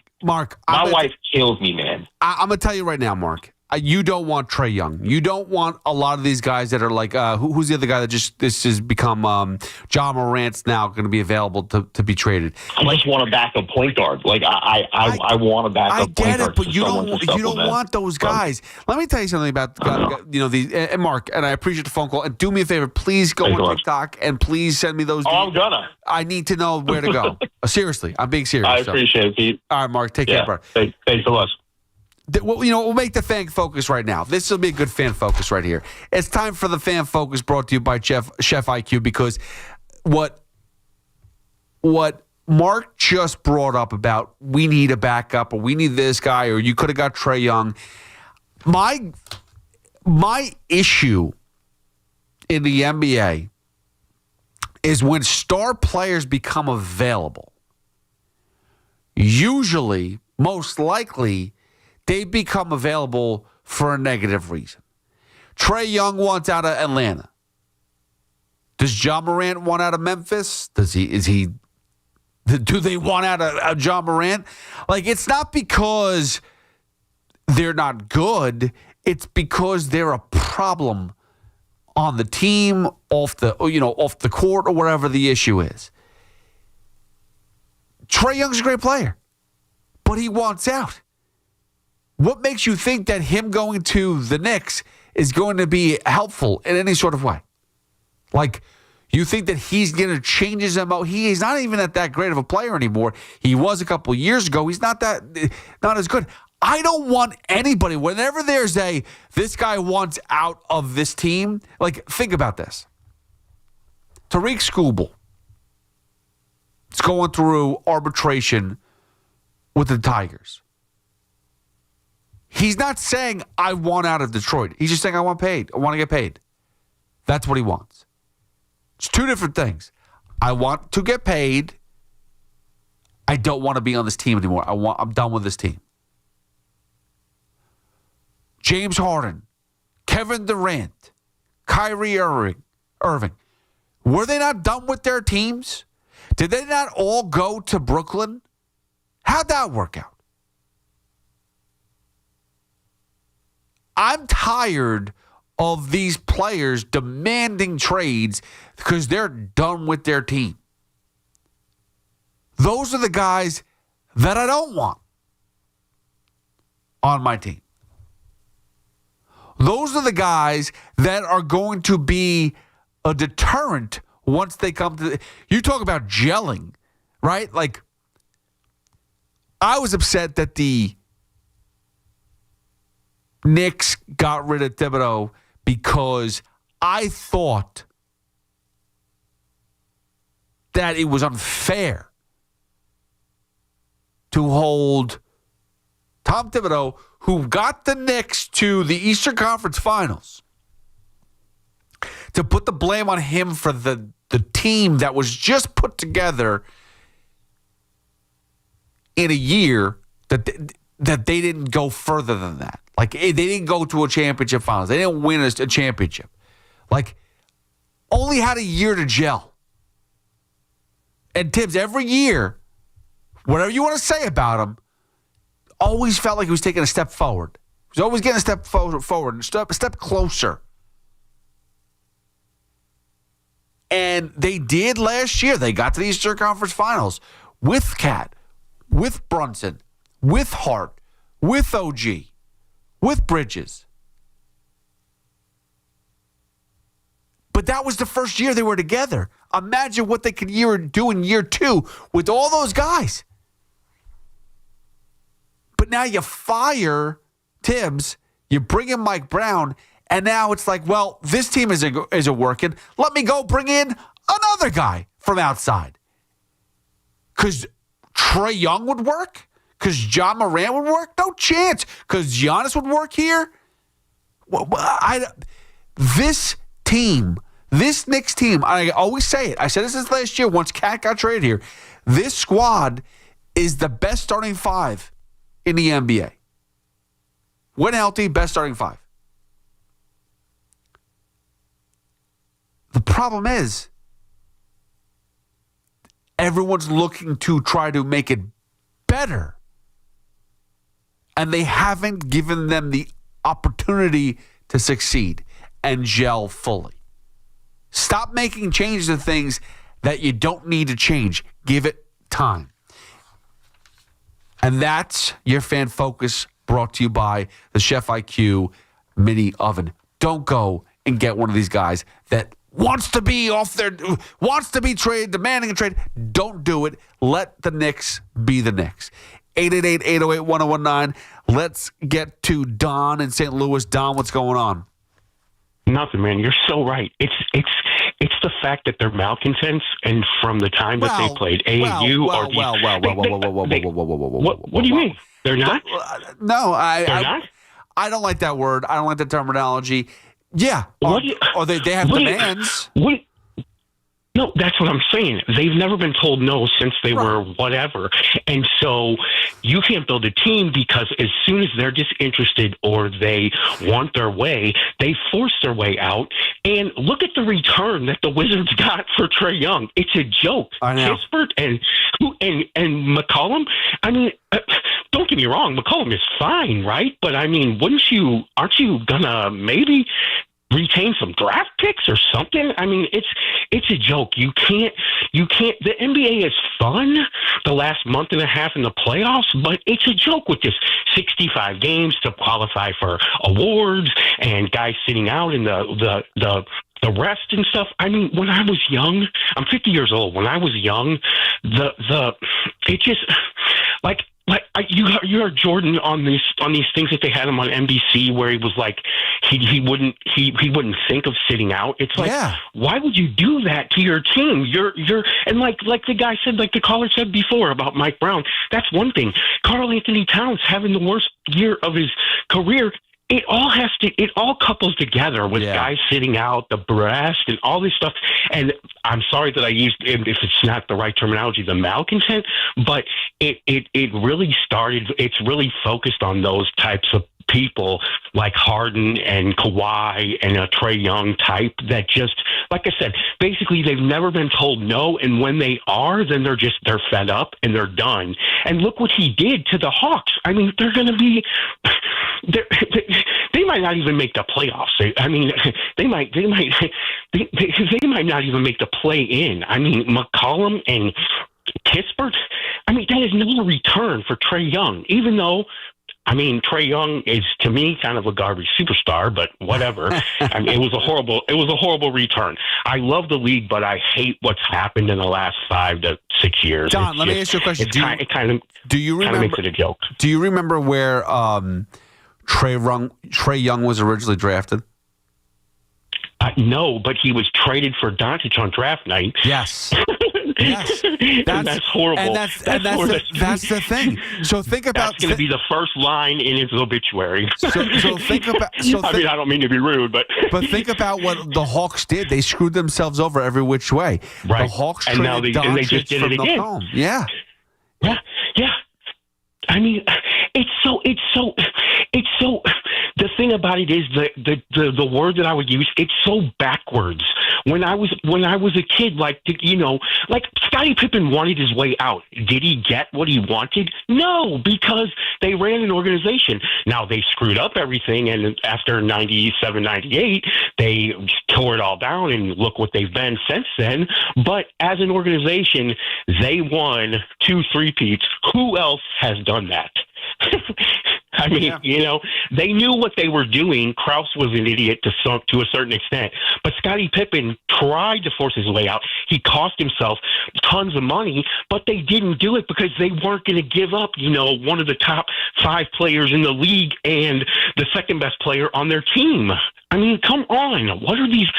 kills me, man. I'm going to tell you right now, Mark. You don't want Trae Young. You don't want a lot of these guys that are like, who's the other guy that this has become John Morant's now going to be available to be traded. I just want a backup point guard. I want a backup point guard. I get it, but you don't want those guys. Let me tell you something about and Mark, and I appreciate the phone call. And do me a favor, please go on TikTok and please send me those. I'm gonna. I need to know where to go. Seriously, I'm being serious. I appreciate it, Pete. All right, Mark, take care, bro. Thanks so much. We'll make the fan focus right now. This will be a good fan focus right here. It's time for the fan focus brought to you by Chef IQ, because what Mark just brought up about we need a backup or we need this guy or you could have got Trae Young. My issue in the NBA is when star players become available. Usually, most likely, they become available for a negative reason. Trae Young wants out of Atlanta. Does Ja Morant want out of Memphis? Do they want out of Ja Morant? Like, it's not because they're not good. It's because they're a problem on the team, off the court, or whatever the issue is. Trae Young's a great player, but he wants out. What makes you think that him going to the Knicks is going to be helpful in any sort of way? Like, you think that he's going to change his MO? He's not even that great of a player anymore. He was a couple years ago. He's not as good. I don't want anybody, whenever there's this guy wants out of this team, like, think about this. Tariq Skubal is going through arbitration with the Tigers. He's not saying, I want out of Detroit. He's just saying, I want paid. I want to get paid. That's what he wants. It's two different things. I want to get paid. I don't want to be on this team anymore. I'm done with this team. James Harden, Kevin Durant, Kyrie Irving. Were they not done with their teams? Did they not all go to Brooklyn? How'd that work out? I'm tired of these players demanding trades because they're done with their team. Those are the guys that I don't want on my team. Those are the guys that are going to be a deterrent once they come to you talk about gelling, right? Like, I was upset that the Knicks got rid of Thibodeau because I thought that it was unfair to hold Tom Thibodeau, who got the Knicks to the Eastern Conference Finals, to put the blame on him for the team that was just put together in a year that they didn't go further than that. Like, they didn't go to a championship finals. They didn't win a championship. Like, only had a year to gel. And Tibbs, every year, whatever you want to say about him, always felt like he was taking a step forward. He was always getting a step forward, a step closer. And they did last year. They got to the Eastern Conference Finals with Cat, with Brunson, with Hart, with OG, with Bridges. But that was the first year they were together. Imagine what they could do in year two with all those guys. But now you fire Tibbs, you bring in Mike Brown, and now it's like, well, this team isn't working. Let me go bring in another guy from outside. Because Trae Young would work? Because Ja Morant would work? No chance. Because Giannis would work here? This team, this Knicks team, I always say it. I said this since last year once Cat got traded here. This squad is the best starting five in the NBA. When healthy, best starting five. The problem is everyone's looking to try to make it better. And they haven't given them the opportunity to succeed and gel fully. Stop making changes to things that you don't need to change. Give it time. And that's your Fan Focus, brought to you by the Chef IQ Mini Oven. Don't go and get one of these guys that wants to be traded, demanding a trade. Don't do it. Let the Knicks be the Knicks. 888-808-1019. Let's get to Don in St. Louis. Don, what's going on? Nothing, man. You're so right. It's the fact that they're malcontents, and from the time that they played AAU What do you mean? They're not? No, They're not? I don't like that word. I don't like the terminology. Yeah. Or they have demands. No, that's what I'm saying. They've never been told no since they were whatever. And so you can't build a team because as soon as they're disinterested or they want their way, they force their way out. And look at the return that the Wizards got for Trae Young. It's a joke. I know. Kispert and McCollum, I mean, don't get me wrong, McCollum is fine, right? But I mean, aren't you gonna maybe retain some draft picks or something? I mean, it's a joke. You can't. The NBA is fun the last month and a half in the playoffs, but it's a joke with this 65 games to qualify for awards and guys sitting out in the rest and stuff. I mean, when I was young, I'm 50 years old. When I was young, it just you heard Jordan on these things that they had him on NBC where he was like he wouldn't think of sitting out. It's like, why would you do that to your team? You're and like the guy said, like the caller said before about Mike Brown, that's one thing. Karl Anthony Towns having the worst year of his career. It all couples together with guys sitting out, the breast, and all this stuff. And I'm sorry that I used, if it's not the right terminology, the malcontent, but it really started, it's really focused on those types of people like Harden and Kawhi and a Trae Young type that just, like I said, basically they've never been told no, and when they are, then they're fed up and they're done. And look what he did to the Hawks. I mean, they're going to be, they might not even make the playoffs. I mean, they might not even make the play-in. I mean, McCollum and Kispert, I mean, that is no return for Trae Young, even though, I mean, Trae Young is, to me, kind of a garbage superstar, but whatever. I mean, it was a horrible return. I love the league, but I hate what's happened in the last 5 to 6 years. Don, let me ask you a question. It kind of makes it a joke. Do you remember where Trae Young was originally drafted? No, but he was traded for Doncic on draft night. Yes. Yes, that's horrible. And that's the thing. So think about that's going to be the first line in his obituary. So think about. I mean, I don't mean to be rude, but think about what the Hawks did. They screwed themselves over every which way. Right. The Hawks and now they just did it again. Home. Yeah. I mean, it's so. The thing about it is the word that I would use. It's so backwards. When I was a kid, like Scottie Pippen wanted his way out. Did he get what he wanted? No, because they ran an organization. Now they screwed up everything, and after 97, 98, they tore it all down. And look what they've been since then. But as an organization, they won 2 3-peats. Who else has done that? I mean, they knew what they were doing. Krause was an idiot to a certain extent. But Scottie Pippen tried to force his way out. He cost himself tons of money, but they didn't do it because they weren't going to give up, one of the top 5 players in the league and the second best player on their team. I mean, come on. What are these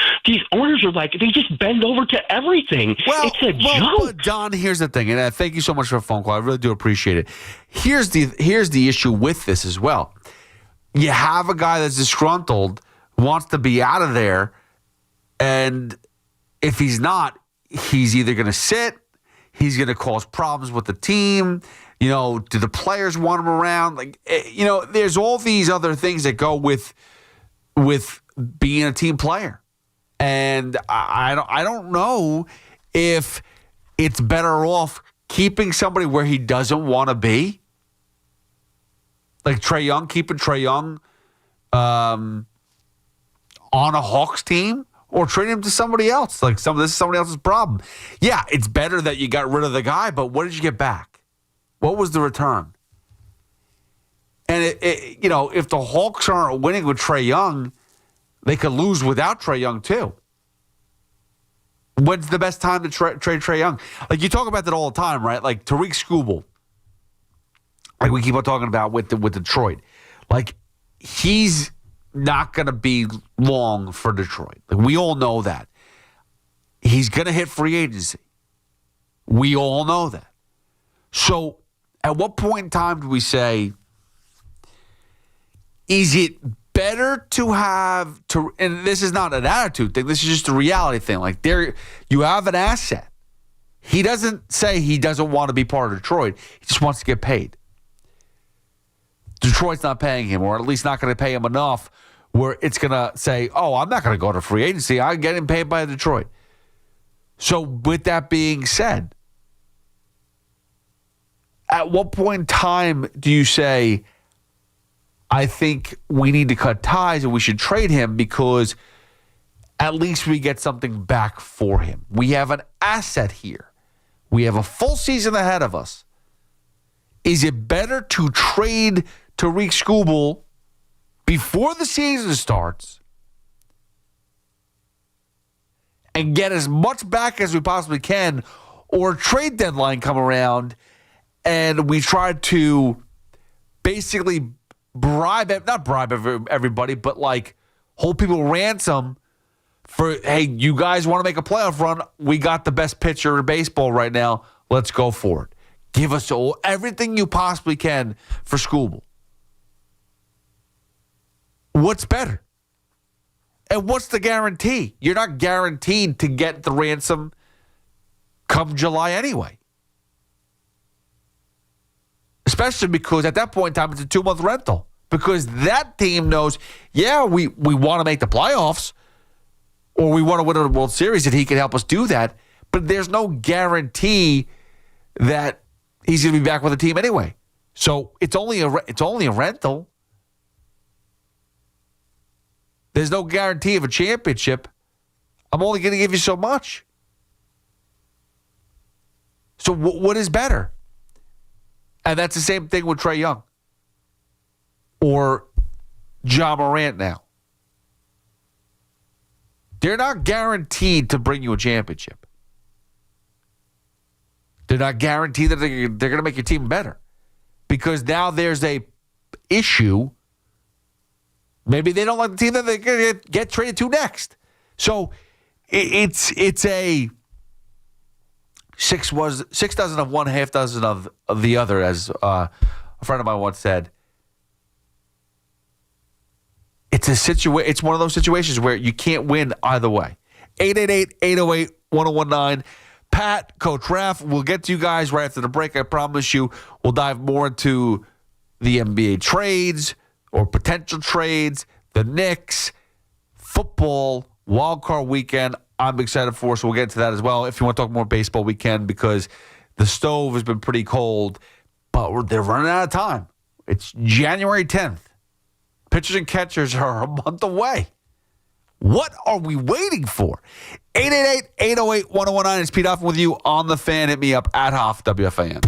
owners are like? They just bend over to everything. It's a joke. But Don, here's the thing, and thank you so much for a phone call. I really do appreciate it. Here's the issue with this as well. You have a guy that's disgruntled, wants to be out of there, and if he's not, he's either going to sit, he's going to cause problems with the team. Do the players want him around? There's all these other things that go with being a team player. And I don't know if it's better off keeping somebody where he doesn't want to be. Like Trae Young, keeping Trae Young on a Hawks team, or trading him to somebody else. Like this is somebody else's problem. Yeah, it's better that you got rid of the guy, but what did you get back? What was the return? And if the Hawks aren't winning with Trae Young, they could lose without Trae Young too. When's the best time to trade Trae Young? Like you talk about that all the time, right? Like Tariq Skubal, like we keep on talking about with Detroit. Like he's not going to be long for Detroit. Like we all know that. He's going to hit free agency. We all know that. So at what point in time do we say, is it better to have to, and this is not an attitude thing, this is just a reality thing. Like, you have an asset. He doesn't say he doesn't want to be part of Detroit. He just wants to get paid. Detroit's not paying him, or at least not going to pay him enough where it's going to say, oh, I'm not going to go to free agency. I'm getting paid by Detroit. So with that being said, at what point in time do you say, I think we need to cut ties and we should trade him because at least we get something back for him? We have an asset here. We have a full season ahead of us. Is it better to trade Tariq Skubal before the season starts and get as much back as we possibly can, or trade deadline come around and we try to basically not bribe everybody, but like hold people ransom for, hey, you guys want to make a playoff run? We got the best pitcher in baseball right now. Let's go for it. Give us everything you possibly can for Skubal. What's better? And what's the guarantee? You're not guaranteed to get the ransom come July anyway. Especially because at that point in time, it's a 2-month rental. Because that team knows, yeah, we want to make the playoffs, or we want to win a World Series, and he can help us do that. But there's no guarantee that he's going to be back with the team anyway. So it's only a rental. There's no guarantee of a championship. I'm only going to give you so much. So what is better? And that's the same thing with Trae Young or Ja Morant now. They're not guaranteed to bring you a championship. They're not guaranteed that they're going to make your team better, because now there's a issue. Maybe they don't like the team that they're going to get traded to next. So it's a six dozen of one, half dozen of the other, as a friend of mine once said. It's one of those situations where you can't win either way. 888-808-1019. Pat, Coach Raff, we'll get to you guys right after the break. I promise you we'll dive more into the NBA trades or potential trades, the Knicks, football, wild card weekend. I'm excited for, so we'll get into that as well. If you want to talk more baseball, we can, because the stove has been pretty cold, but they're running out of time. It's January 10th. Pitchers and catchers are a month away. What are we waiting for? 888-808-1019. It's Pete Hoffman with you on The Fan. Hit me up at Hoff, WFAN.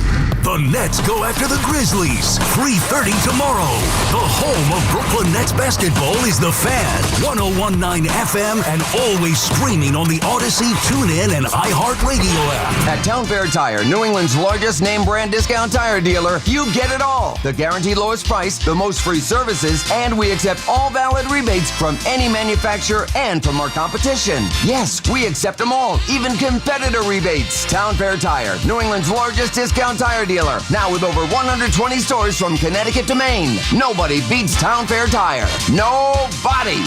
The Nets go after the Grizzlies. 3:30 tomorrow. The home of Brooklyn Nets basketball is The Fan. 101.9 FM and always streaming on the Odyssey, TuneIn, and iHeartRadio app. At Town Fair Tire, New England's largest name brand discount tire dealer, you get it all. The guaranteed lowest price, the most free services, and we accept all valid rebates from any manufacturer and from our competition. Yes, we accept them all, even competitor rebates. Town Fair Tire, New England's largest discount tire dealer. Now with over 120 stores from Connecticut to Maine. Nobody beats Town Fair Tire. Nobody.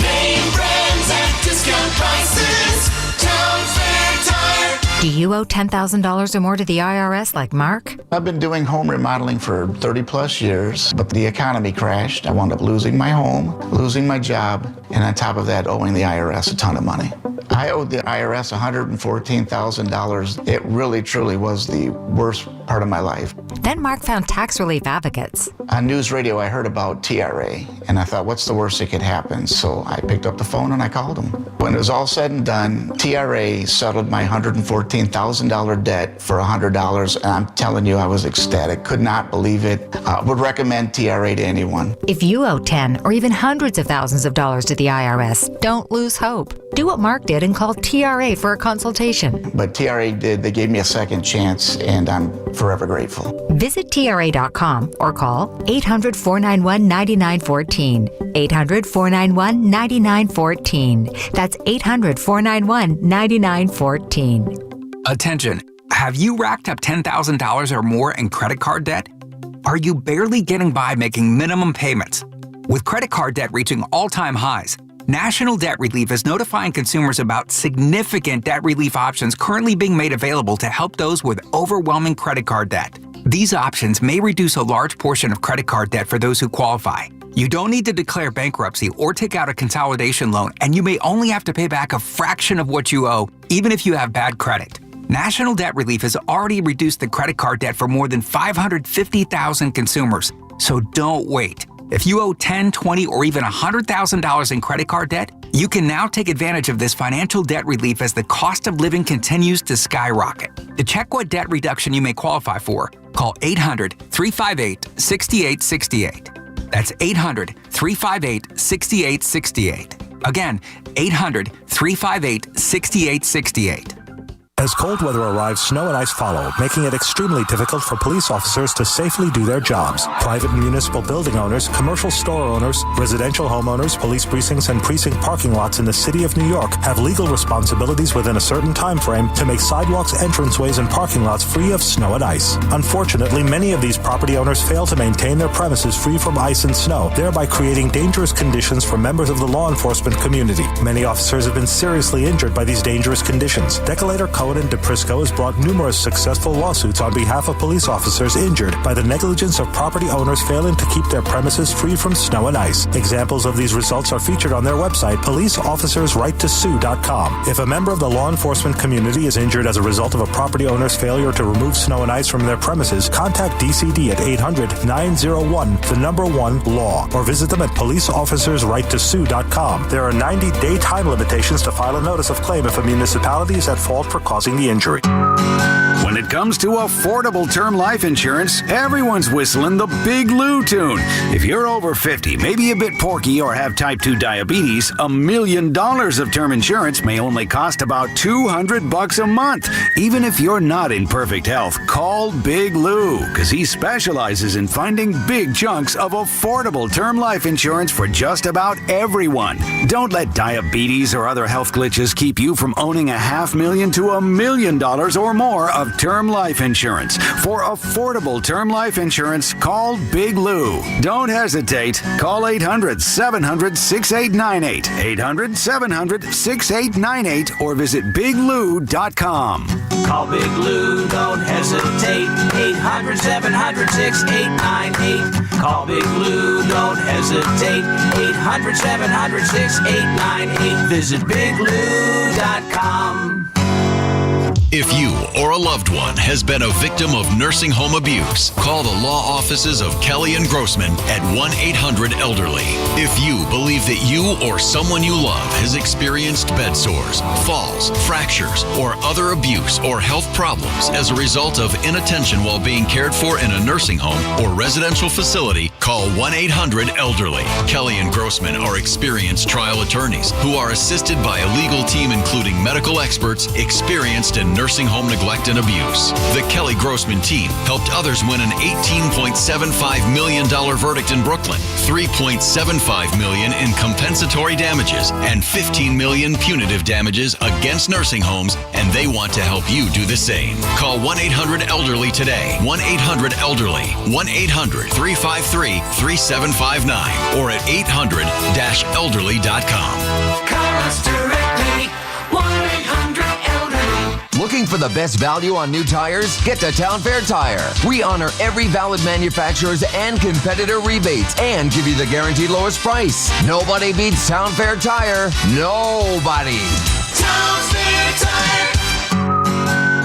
Name brands at discount prices. Town Fair Tire. Do you owe $10,000 or more to the IRS like Mark? I've been doing home remodeling for 30 plus years, but the economy crashed. I wound up losing my home, losing my job, and on top of that, owing the IRS a ton of money. I owed the IRS $114,000. It really, truly was the worst part of my life. Then Mark found tax relief advocates. On news radio, I heard about TRA, and I thought, what's the worst that could happen? So I picked up the phone and I called them. When it was all said and done, TRA settled my $114,000 debt for $100, and I'm telling you, I was ecstatic. Could not believe it. Would recommend TRA to anyone. If you owe 10 or even hundreds of thousands of dollars to the IRS, don't lose hope. Do what Mark did and call TRA for a consultation. But TRA did. They gave me a second chance, and I'm forever grateful. Visit TRA.com or call 800-491-9914. 800-491-9914. That's 800-491-9914. Attention. Have you racked up $10,000 or more in credit card debt? Are you barely getting by making minimum payments? With credit card debt reaching all-time highs, National Debt Relief is notifying consumers about significant debt relief options currently being made available to help those with overwhelming credit card debt. These options may reduce a large portion of credit card debt for those who qualify. You don't need to declare bankruptcy or take out a consolidation loan, and you may only have to pay back a fraction of what you owe, even if you have bad credit. National Debt Relief has already reduced the credit card debt for more than 550,000 consumers, so don't wait. If you owe $10, $20, or even $100,000 in credit card debt, you can now take advantage of this financial debt relief as the cost of living continues to skyrocket. To check what debt reduction you may qualify for, call 800-358-6868. That's 800-358-6868. Again, 800-358-6868. As cold weather arrives, snow and ice follow, making it extremely difficult for police officers to safely do their jobs. Private and municipal building owners, commercial store owners, residential homeowners, police precincts, and precinct parking lots in the city of New York have legal responsibilities within a certain time frame to make sidewalks, entranceways, and parking lots free of snow and ice. Unfortunately, many of these property owners fail to maintain their premises free from ice and snow, thereby creating dangerous conditions for members of the law enforcement community. Many officers have been seriously injured by these dangerous conditions. Decolator Cohen and DePrisco has brought numerous successful lawsuits on behalf of police officers injured by the negligence of property owners failing to keep their premises free from snow and ice. Examples of these results are featured on their website, policeofficersrighttosue.com. If a member of the law enforcement community is injured as a result of a property owner's failure to remove snow and ice from their premises, contact DCD at 800-901-1-LAW or visit them at policeofficersrighttosue.com. There are 90-day time limitations to file a notice of claim if a municipality is at fault for causing the injury. When it comes to affordable term life insurance, everyone's whistling the Big Lou tune. If you're over 50, maybe a bit porky, or have type 2 diabetes, $1 million of term insurance may only cost about $200 a month. Even if you're not in perfect health, call Big Lou, because he specializes in finding big chunks of affordable term life insurance for just about everyone. Don't let diabetes or other health glitches keep you from owning $500,000 to $1 million or more of term life insurance. For affordable term life insurance, call Big Lou. Don't hesitate. Call 800-700-6898, 800-700-6898, or visit biglou.com. Call Big Lou, don't hesitate. 800-700-6898. Call Big Lou, don't hesitate. 800-700-6898. Visit biglou.com. If you or a loved one has been a victim of nursing home abuse, call the law offices of Kelly and Grossman at 1-800-ELDERLY. If you believe that you or someone you love has experienced bed sores, falls, fractures, or other abuse or health problems as a result of inattention while being cared for in a nursing home or residential facility, call 1-800-ELDERLY. Kelly and Grossman are experienced trial attorneys who are assisted by a legal team including medical experts experienced in nursing home neglect and abuse. The Kelly Grossman team helped others win an $18.75 million verdict in Brooklyn, $3.75 million in compensatory damages, and $15 million punitive damages against nursing homes, and they want to help you do the same. Call 1-800-ELDERLY today. 1-800-ELDERLY. 1-800-353-3759 or at 800-elderly.com. Call us directly. 1-800-ELDERLY. Looking for the best value on new tires? Get to Town Fair Tire. We honor every valid manufacturer's and competitor rebates and give you the guaranteed lowest price. Nobody beats Town Fair Tire. Nobody. Town Fair Tire.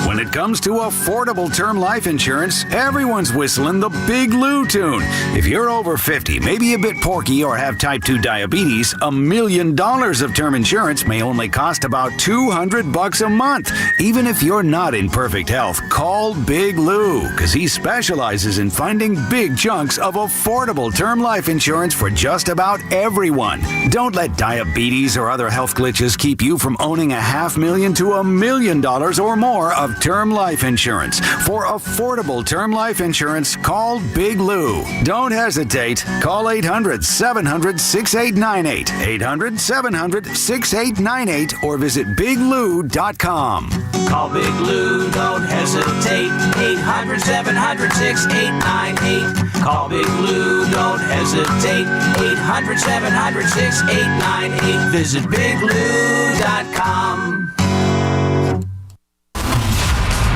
When it comes to affordable term life insurance, everyone's whistling the Big Lou tune. If you're over 50, maybe a bit porky, or have type 2 diabetes, $1 million of term insurance may only cost about $200 a month. Even if you're not in perfect health, call Big Lou, because he specializes in finding big chunks of affordable term life insurance for just about everyone. Don't let diabetes or other health glitches keep you from owning $500,000 to $1 million or more of term term life insurance. For affordable term life insurance, call Big Lou. Don't hesitate. Call 800-700-6898. 800-700-6898 or visit biglou.com. Call Big Lou, don't hesitate. 800-700-6898. Call Big Lou, don't hesitate. 800-700-6898. Visit biglou.com.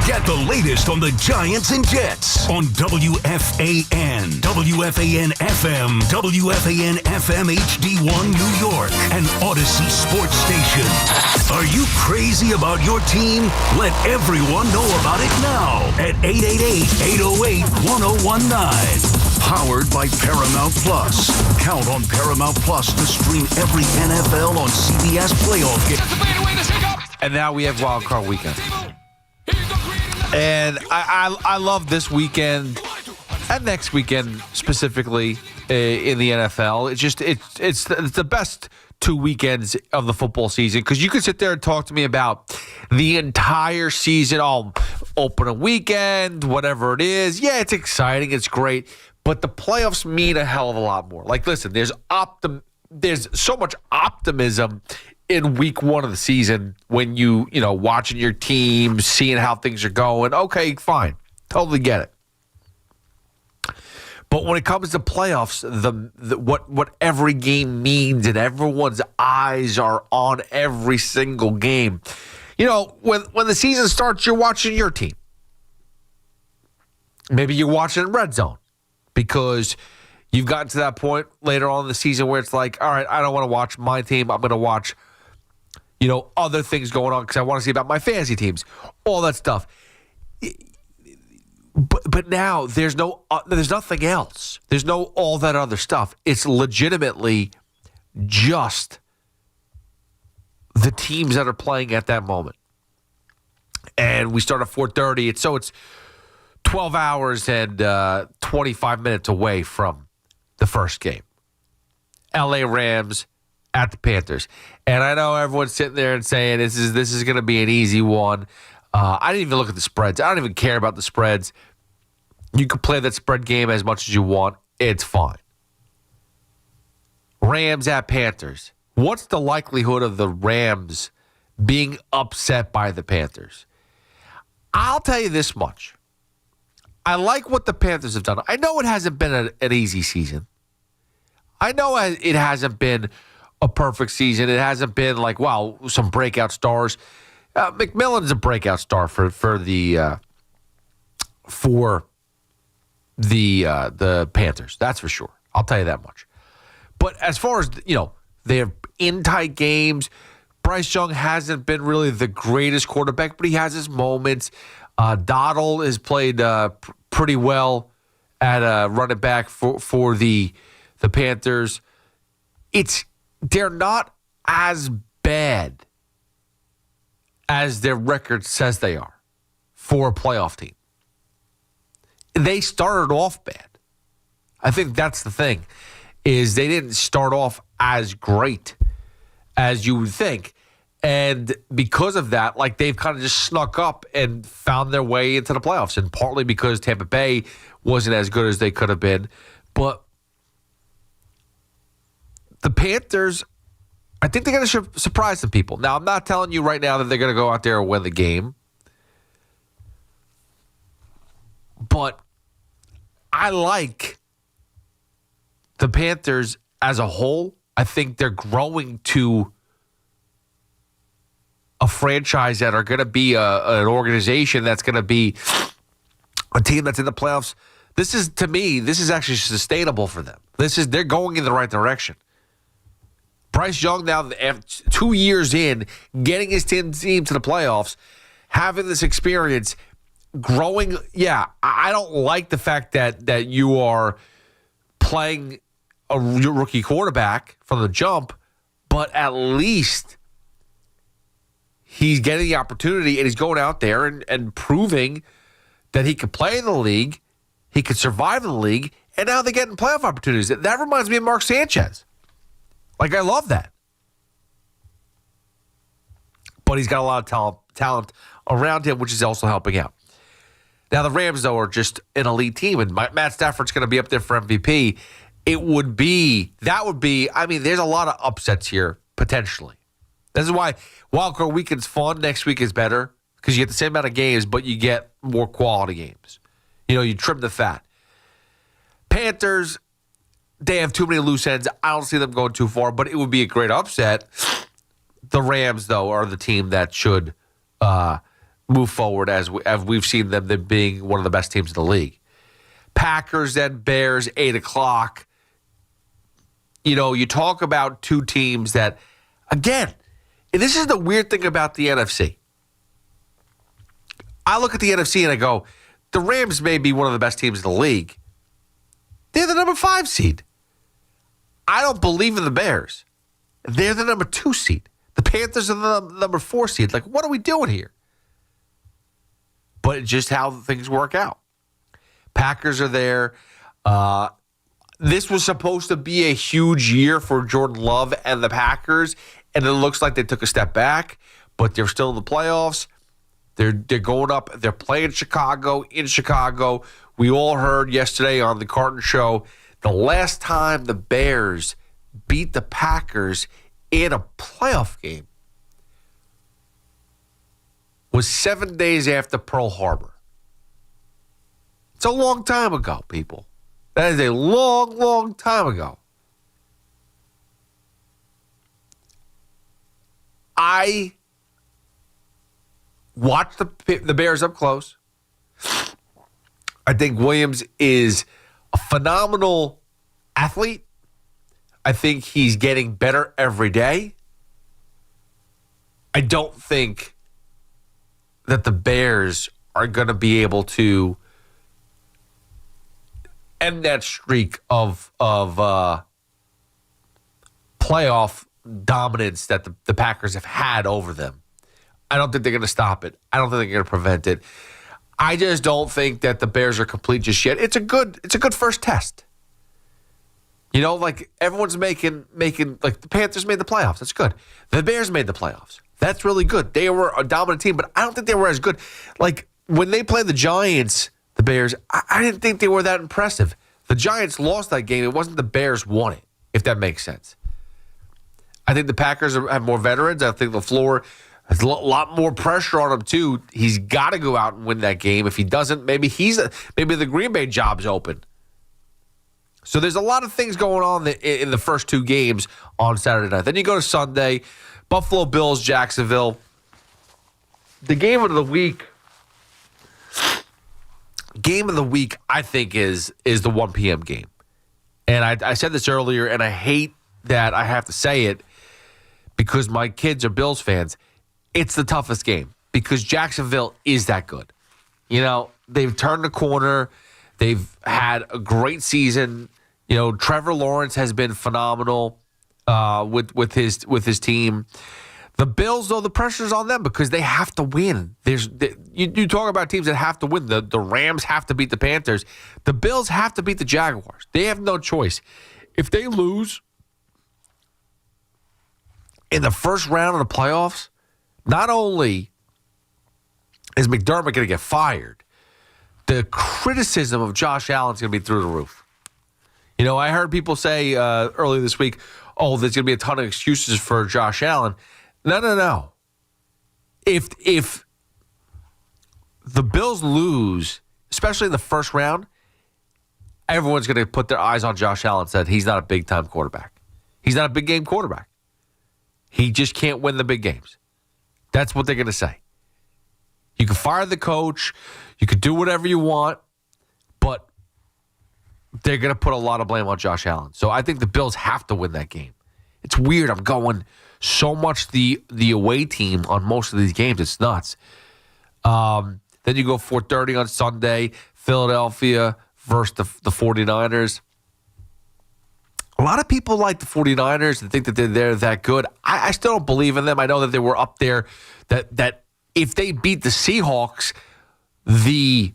Get the latest on the Giants and Jets on WFAN, WFAN FM, WFAN FM HD1 New York, and Odyssey Sports Station. Are you crazy about your team? Let everyone know about it now at 888-808-1019. Powered by Paramount Plus. Count on Paramount Plus to stream every NFL on CBS playoff game. And now we have Wild Card Weekend. And I love this weekend and next weekend specifically in the NFL. It's the best 2 weekends of the football season because you can sit there and talk to me about the entire season, opening weekend, whatever it is. Yeah, it's exciting, it's great, but the playoffs mean a hell of a lot more. Like, listen, there's so much optimism in week one of the season when you watching your team, seeing how things are going. Okay, fine. Totally get it. But when it comes to playoffs, what every game means and everyone's eyes are on every single game. When the season starts, you're watching your team. Maybe you're watching Red Zone because you've gotten to that point later on in the season where it's like, all right, I don't want to watch my team. I'm going to watch other things going on because I want to see about my fantasy teams, all that stuff. But now there's nothing else. There's no all that other stuff. It's legitimately just the teams that are playing at that moment. And we start at 4:30. It's 12 hours and 25 minutes away from the first game. LA Rams at the Panthers. And I know everyone's sitting there and saying this is going to be an easy one. I didn't even look at the spreads. I don't even care about the spreads. You can play that spread game as much as you want. It's fine. Rams at Panthers. What's the likelihood of the Rams being upset by the Panthers? I'll tell you this much. I like what the Panthers have done. I know it hasn't been an easy season. I know it hasn't been a perfect season. It hasn't been like, wow, some breakout stars. McMillan's a breakout star for the Panthers. That's for sure. I'll tell you that much. But as far as, they're in tight games. Bryce Young hasn't been really the greatest quarterback, but he has his moments. Dottle has played pretty well at running back for the Panthers. They're not as bad as their record says they are for a playoff team. They started off bad. I think that's the thing, is they didn't start off as great as you would think. And because of that, they've kind of just snuck up and found their way into the playoffs. And partly because Tampa Bay wasn't as good as they could have been. But the Panthers, I think they're going to surprise some people. Now, I'm not telling you right now that they're going to go out there and win the game. But I like the Panthers as a whole. I think they're growing to a franchise that are going to be an organization that's going to be a team that's in the playoffs. This is actually sustainable for them. They're going in the right direction. Bryce Young now, 2 years in, getting his team to the playoffs, having this experience, growing. Yeah, I don't like the fact that you are playing a rookie quarterback from the jump, but at least he's getting the opportunity and he's going out there and proving that he could play in the league, he could survive in the league, and now they're getting playoff opportunities. That reminds me of Mark Sanchez. I love that. but he's got a lot of talent around him, which is also helping out. Now, the Rams, though, are just an elite team, and Matt Stafford's going to be up there for MVP. That would be, I mean, there's a lot of upsets here, potentially. This is why Wildcard Weekend's fun. Next week is better because you get the same amount of games, but you get more quality games. You trim the fat. Panthers, they have too many loose ends. I don't see them going too far, but it would be a great upset. The Rams, though, are the team that should move forward as we've seen them being one of the best teams in the league. Packers and Bears, 8 o'clock. You talk about two teams that, again, and this is the weird thing about the NFC. I look at the NFC and I go, the Rams may be one of the best teams in the league. They're the number 5 seed. I don't believe in the Bears. They're the number 2 seed. The Panthers are the number 4 seed. Like, what are we doing here? But it's just how things work out. Packers are there. This was supposed to be a huge year for Jordan Love and the Packers, and it looks like they took a step back, but they're still in the playoffs. They're going up. They're playing Chicago in Chicago. We all heard yesterday on the Carton Show, the last time the Bears beat the Packers in a playoff game was 7 days after Pearl Harbor. It's a long time ago, people. That is a long, long time ago. I watched the Bears up close. I think Williams is a phenomenal athlete. I think he's getting better every day. I don't think that the Bears are going to be able to end that streak of playoff dominance that the Packers have had over them. I don't think they're going to stop it. I don't think they're going to prevent it. I just don't think that the Bears are complete just yet. It's a good first test. Like everyone's making like the Panthers made the playoffs. That's good. The Bears made the playoffs. That's really good. They were a dominant team, but I don't think they were as good. Like when they played the Giants, the Bears, I didn't think they were that impressive. The Giants lost that game. It wasn't the Bears won it, if that makes sense. I think the Packers have more veterans. I think LaFleur has a lot more pressure on him, too. He's got to go out and win that game. If he doesn't, maybe the Green Bay job's open. So there's a lot of things going on in the first 2 games on Saturday night. Then you go to Sunday, Buffalo Bills, Jacksonville. The game of the week, I think, is the 1 p.m. game. And I said this earlier, and I hate that I have to say it because my kids are Bills fans. It's the toughest game because Jacksonville is that good. They've turned the corner. They've had a great season. Trevor Lawrence has been phenomenal with his team. The Bills, though, the pressure's on them because they have to win. You talk about teams that have to win. The Rams have to beat the Panthers. The Bills have to beat the Jaguars. They have no choice. If they lose in the first round of the playoffs, not only is McDermott going to get fired, the criticism of Josh Allen is going to be through the roof. I heard people say earlier this week, there's going to be a ton of excuses for Josh Allen. No. If the Bills lose, especially in the first round, everyone's going to put their eyes on Josh Allen and said he's not a big-time quarterback. He's not a big-game quarterback. He just can't win the big games. That's what they're going to say. You can fire the coach. You could do whatever you want, but they're going to put a lot of blame on Josh Allen. So I think the Bills have to win that game. It's weird. I'm going so much the away team on most of these games. It's nuts. Then you go 4:30 on Sunday, Philadelphia versus the 49ers. A lot of people like the 49ers and think that they're that good. I still don't believe in them. I know that they were up there, that if they beat the Seahawks, the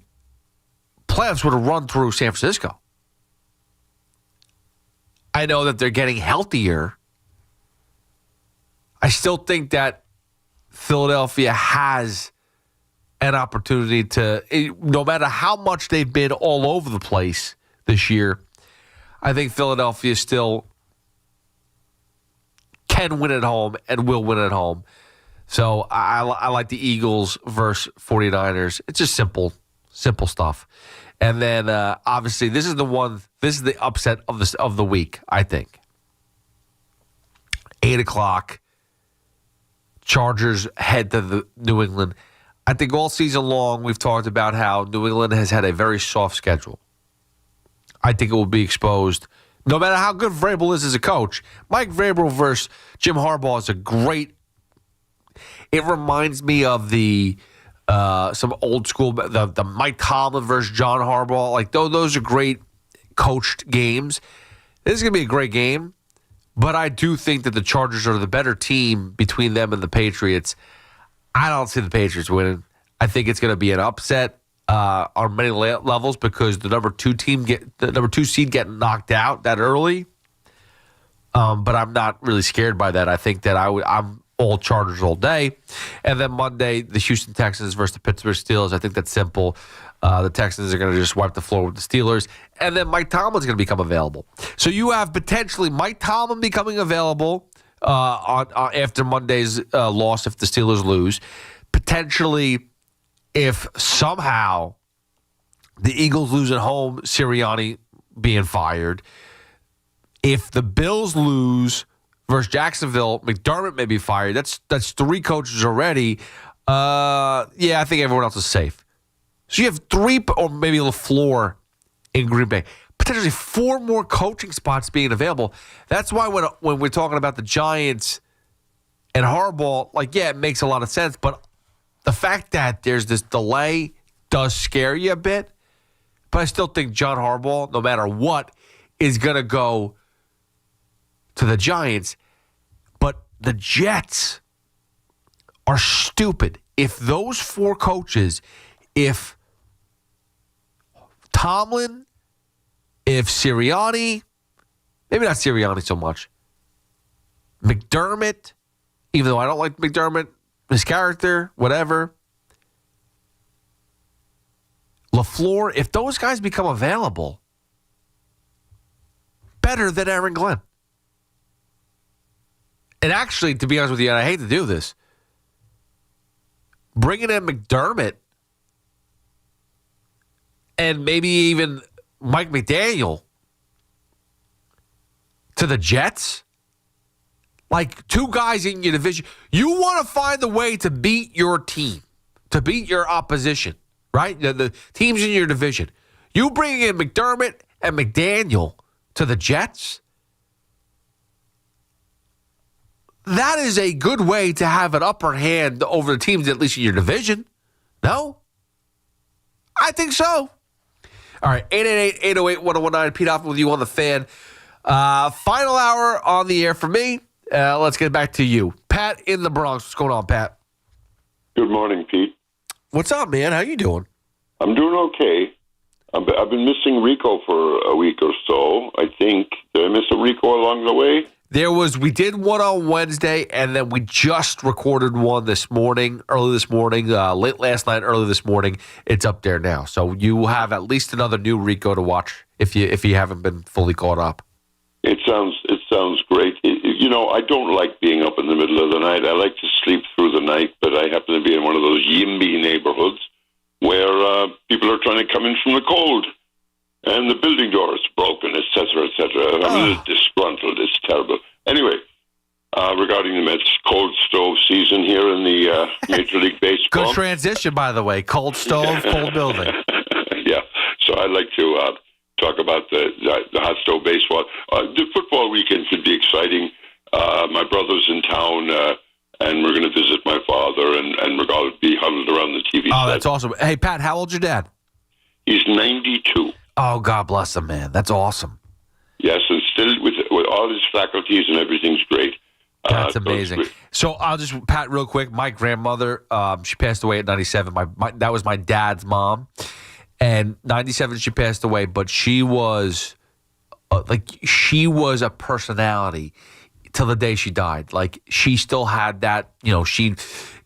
playoffs would have run through San Francisco. I know that they're getting healthier. I still think that Philadelphia has an opportunity to, no matter how much they've been all over the place this year, I think Philadelphia still can win at home and will win at home. So I like the Eagles versus 49ers. It's just simple stuff. And then obviously this is the upset of the week, I think. 8 o'clock, Chargers head to the New England. I think all season long we've talked about how New England has had a very soft schedule. I think it will be exposed. No matter how good Vrabel is as a coach, Mike Vrabel versus Jim Harbaugh is a great. It reminds me of the some old school, the Mike Tomlin versus John Harbaugh. Like those are great coached games. This is going to be a great game, but I do think that the Chargers are the better team between them and the Patriots. I don't see the Patriots winning. I think it's going to be an upset on many levels because the number 2 seed getting knocked out that early. But I'm not really scared by that. I think that I'm all Chargers all day. And then Monday, the Houston Texans versus the Pittsburgh Steelers. I think that's simple. The Texans are going to just wipe the floor with the Steelers. And then Mike Tomlin's going to become available. So you have potentially Mike Tomlin becoming available after Monday's loss if the Steelers lose. Potentially, if somehow the Eagles lose at home, Sirianni being fired. If the Bills lose versus Jacksonville, McDermott may be fired. That's 3 coaches already. I think everyone else is safe. So you have 3, or maybe LaFleur in Green Bay. Potentially 4 more coaching spots being available. That's why when we're talking about the Giants and Harbaugh, it makes a lot of sense. But the fact that there's this delay does scare you a bit. But I still think John Harbaugh, no matter what, is going to go to the Giants. But the Jets are stupid. If those 4 coaches, if Tomlin, if Sirianni, maybe not Sirianni so much, McDermott, even though I don't like McDermott, his character, whatever, LaFleur, if those guys become available, better than Aaron Glenn. And actually, to be honest with you, and I hate to do this, bringing in McDermott and maybe even Mike McDaniel to the Jets, 2 guys in your division, you want to find a way to beat your team, to beat your opposition, right? The teams in your division. You bring in McDermott and McDaniel to the Jets, that is a good way to have an upper hand over the teams, at least in your division. No? I think so. All right, 888-808-1019. Pete Hoffman with you on the Fan. Final hour on the air for me. Let's get back to you. Pat in the Bronx. What's going on, Pat? Good morning, Pete. What's up, man? How you doing? I'm doing okay. I've been missing Rico for a week or so, I think. Did I miss a Rico along the way? We did one on Wednesday, and then we just recorded one early this morning, late last night, early this morning. It's up there now. So you have at least another new Rico to watch if you haven't been fully caught up. It sounds great. I don't like being up in the middle of the night. I like to sleep through the night, but I happen to be in one of those YIMBY neighborhoods where people are trying to come in from the cold. And the building door is broken, et cetera, et cetera. I'm a little disgruntled. It's terrible. Anyway, regarding the Mets, cold stove season here in the Major League Baseball. Good transition, by the way. Cold stove, cold building. Yeah. So I'd like to talk about the hot stove baseball. The football weekend should be exciting. My brother's in town, and we're going to visit my father, and we're going to be huddled around the TV set. Oh, that's awesome. Hey, Pat, how old's your dad? He's 92. Oh, God bless him, man. That's awesome. Yes, and still with all his faculties and everything's great. That's amazing. So I'll just, Pat, real quick. My grandmother, she passed away at 97. That was my dad's mom. And 97, she passed away, but she was she was a personality till the day she died. She still had that,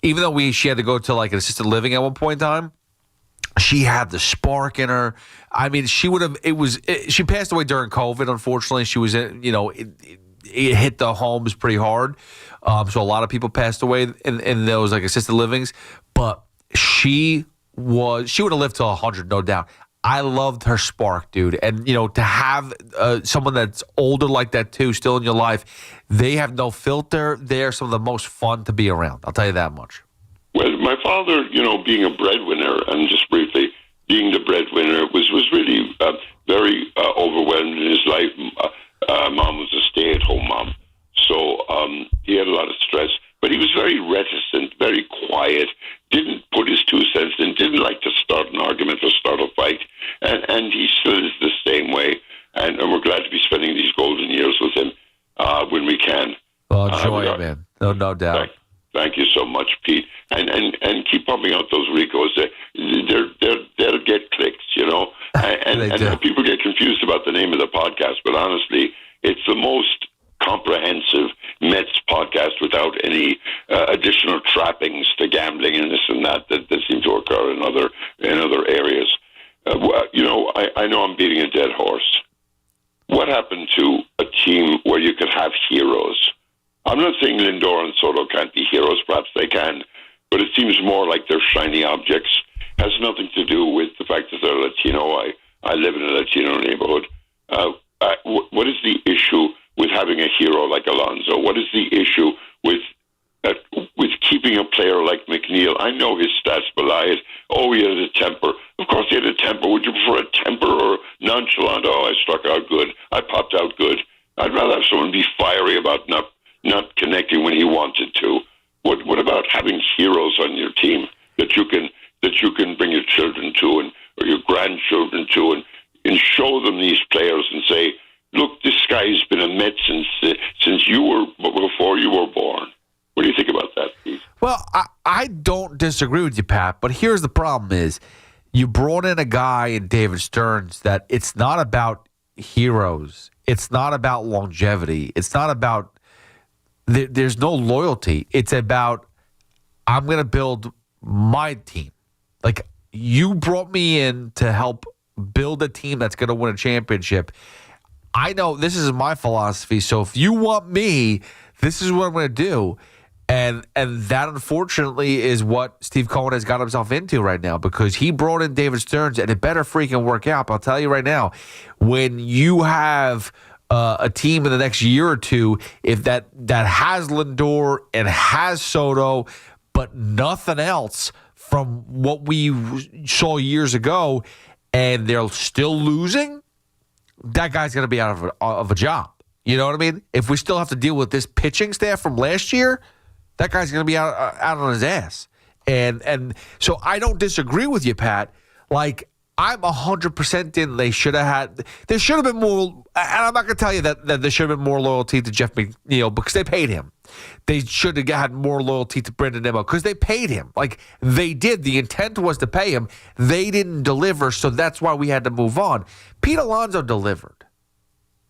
even though she had to go to like an assisted living at one point in time, she had the spark in her. I mean, she would have. She passed away during COVID. Unfortunately, she was in. It hit the homes pretty hard. So a lot of people passed away in those like assisted livings. But she would have lived to 100, no doubt. I loved her spark, dude. And, to have someone that's older like that, too, still in your life, they have no filter. They're some of the most fun to be around. I'll tell you that much. Well, my father, being a breadwinner, and just briefly, being the breadwinner was really very overwhelmed in his life. Mom was a stay-at-home mom. So he had a lot of stress. But he was very reticent, very quiet, didn't put his 2 cents in, didn't like to start an argument or start a fight. And he still is the same way. And we're glad to be spending these golden years with him when we can. Well, enjoy it, man. No doubt. Thank you so much, Pete. And keep pumping out those Ricos. They'll get clicks, And people get confused about the name of the podcast, but honestly, it's the most comprehensive Mets podcast without any additional trappings to gambling and this and that seem to occur in other areas. I know I'm beating a dead horse. What happened to a team where you could have heroes? I'm not saying Lindor and Soto can't be heroes. Perhaps they can, but it seems more like they're shiny objects. Has nothing to do with the fact that they're Latino. I live in a Latino neighborhood. What is the issue with having a hero like Alonso? What is the issue with keeping a player like McNeil? I know his stats belie it. Oh, he has a temper. Of course he had a temper. Would you prefer a temper or nonchalant? Oh, I struck out good. I popped out good. I'd rather have someone be fiery about not connecting when he wanted to. What about having heroes on your team that you can bring your children to or your grandchildren to and show them these players and say, look, this guy's been a Met since before you were born. What do you think about that, Pete? Well, I don't disagree with you, Pat, but here's the problem is you brought in a guy in David Stearns that it's not about heroes. It's not about longevity. It's not about there's no loyalty. It's about I'm going to build my team. Like, you brought me in to help build a team that's going to win a championship. I know this is my philosophy. So if you want me, this is what I'm going to do. And that, unfortunately, is what Steve Cohen has got himself into right now because he brought in David Stearns, and it better freaking work out. But I'll tell you right now, when you have a team in the next year or two, if that has Lindor and has Soto, but nothing else from what we saw years ago, and they're still losing, that guy's going to be out of a job. You know what I mean? If we still have to deal with this pitching staff from last year, that guy's going to be out on his ass. And so I don't disagree with you, Pat. Like, I'm 100% in. There should have been more, and I'm not going to tell you that there should have been more loyalty to Jeff McNeil because they paid him. They should have had more loyalty to Brendan Nimmo because they paid him. Like, they did. The intent was to pay him. They didn't deliver, so that's why we had to move on. Pete Alonso delivered.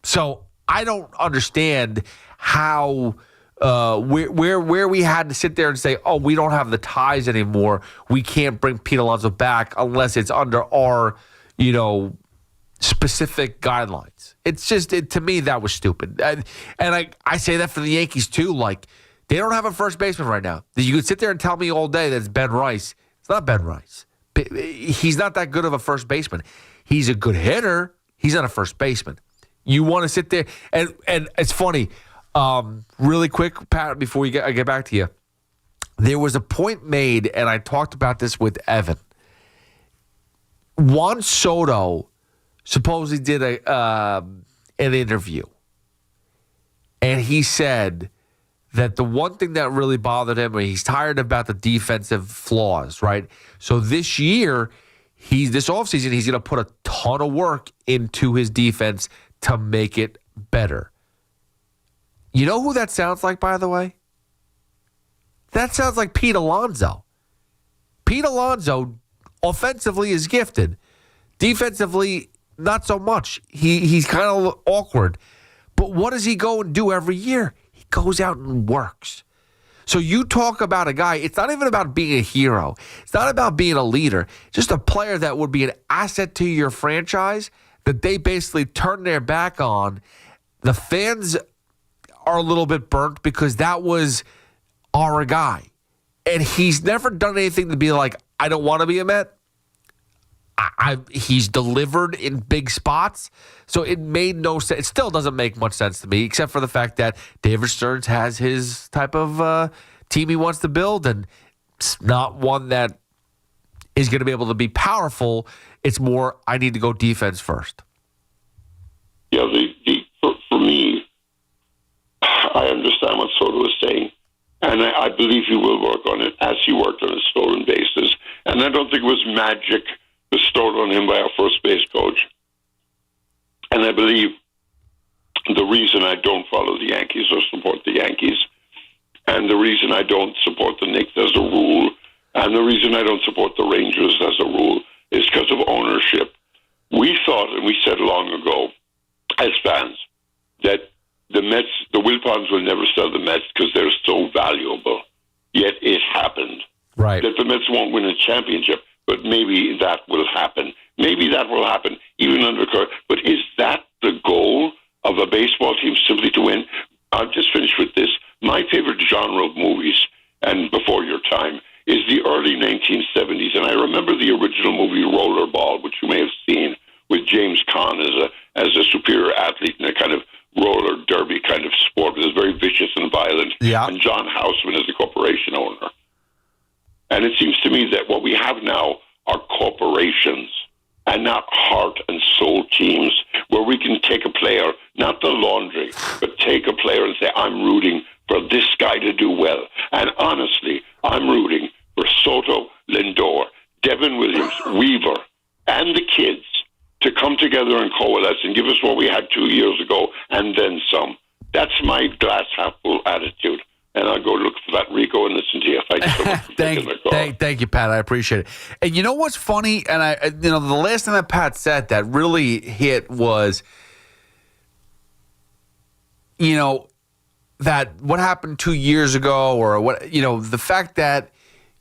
So I don't understand how where we had to sit there and say, oh, we don't have the ties anymore. We can't bring Pete Alonso back unless it's under our, specific guidelines. It's just, to me, that was stupid. And I say that for the Yankees, too. Like, they don't have a first baseman right now. You could sit there and tell me all day that it's Ben Rice. It's not Ben Rice. He's not that good of a first baseman. He's a good hitter. He's not a first baseman. You want to sit there, and it's funny, really quick, Pat, before I get back to you. There was a point made, and I talked about this with Evan. Juan Soto supposedly did an interview, and he said that the one thing that really bothered him, he's tired about the defensive flaws, right? So this year, this offseason, he's going to put a ton of work into his defense to make it better. You know who that sounds like, by the way? That sounds like Pete Alonso. Pete Alonso, offensively, is gifted. Defensively, not so much. He's kind of awkward. But what does he go and do every year? He goes out and works. So you talk about a guy, it's not even about being a hero. It's not about being a leader. Just a player that would be an asset to your franchise that they basically turn their back on. The fans are a little bit burnt because that was our guy. And he's never done anything to be like, I don't want to be a Met. He's delivered in big spots. So it made no sense. It still doesn't make much sense to me, except for the fact that David Stearns has his type of team he wants to build. And it's not one that is going to be able to be powerful. It's more, I need to go defense first. Yeah, for me, I understand what Soto is saying. And I believe he will work on it as he worked on his stolen bases. And I don't think it was magic bestowed on him by our first base coach. And I believe the reason I don't follow the Yankees or support the Yankees, and the reason I don't support the Knicks as a rule, and the reason I don't support the Rangers as a rule, is because of ownership. We thought, and we said long ago, as fans, that the Mets, the Wilpons will never sell the Mets because they're so valuable. Yet it happened. Right. That the Mets won't win a championship, but maybe that will happen. Maybe that will happen even under current. But is that the goal of a baseball team, simply to win? I'll just finish with this. My favorite genre of movies, and before your time, is the early 1970s. And I remember the original movie Rollerball, which you may have seen, with James Caan as a superior athlete in a kind of roller derby kind of sport. It was very vicious and violent. Yeah. And John Houseman is the corporation owner. And it seems to me that what we have now are corporations and not heart and soul teams where we can take a player, not the laundry, but take a player and say, I'm rooting for this guy to do well. And honestly, I'm rooting for Soto, Lindor, Devin Williams, Weaver, and the kids to come together and coalesce and give us what we had 2 years ago and then some. That's my glass half full attitude. And I'll go look for that Rico and listen to you. Thank you so much for taking the call. Thank you, Pat. I appreciate it. And you know what's funny? And the last thing that Pat said that really hit was, that what happened 2 years ago, or what, the fact that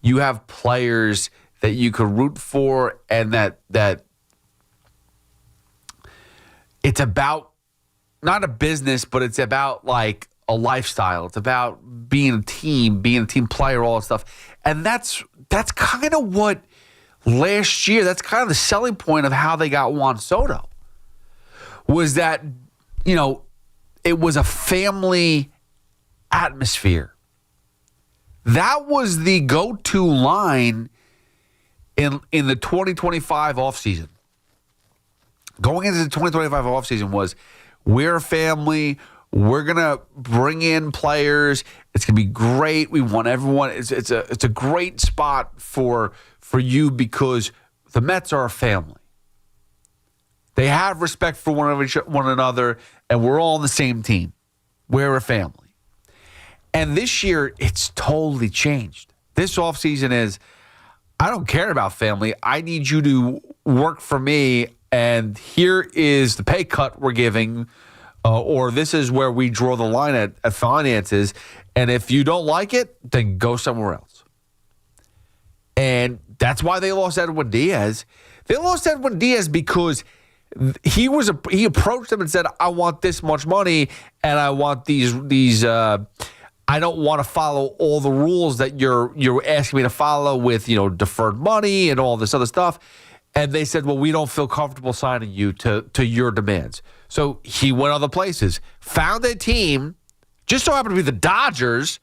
you have players that you could root for, and that it's about not a business, but it's about like a lifestyle. It's about being a team player, all that stuff. And that's kind of what last year, that's kind of the selling point of how they got Juan Soto, was that, it was a family atmosphere. That was the go-to line in the 2025 offseason. Going into the 2025 offseason was, we're a family. We're going to bring in players. It's going to be great. We want everyone. It's a great spot for you because the Mets are a family. They have respect for one another, and we're all on the same team. We're a family. And this year, it's totally changed. This offseason is, I don't care about family. I need you to work for me, and here is the pay cut we're giving, or this is where we draw the line at finances. And if you don't like it, then go somewhere else. And that's why they lost Edwin Diaz. They lost Edwin Diaz because he approached them and said, I want this much money, and I want these I don't want to follow all the rules that you're asking me to follow with, deferred money and all this other stuff. And they said, well, we don't feel comfortable signing you to your demands. So he went other places, found a team, just so happened to be the Dodgers,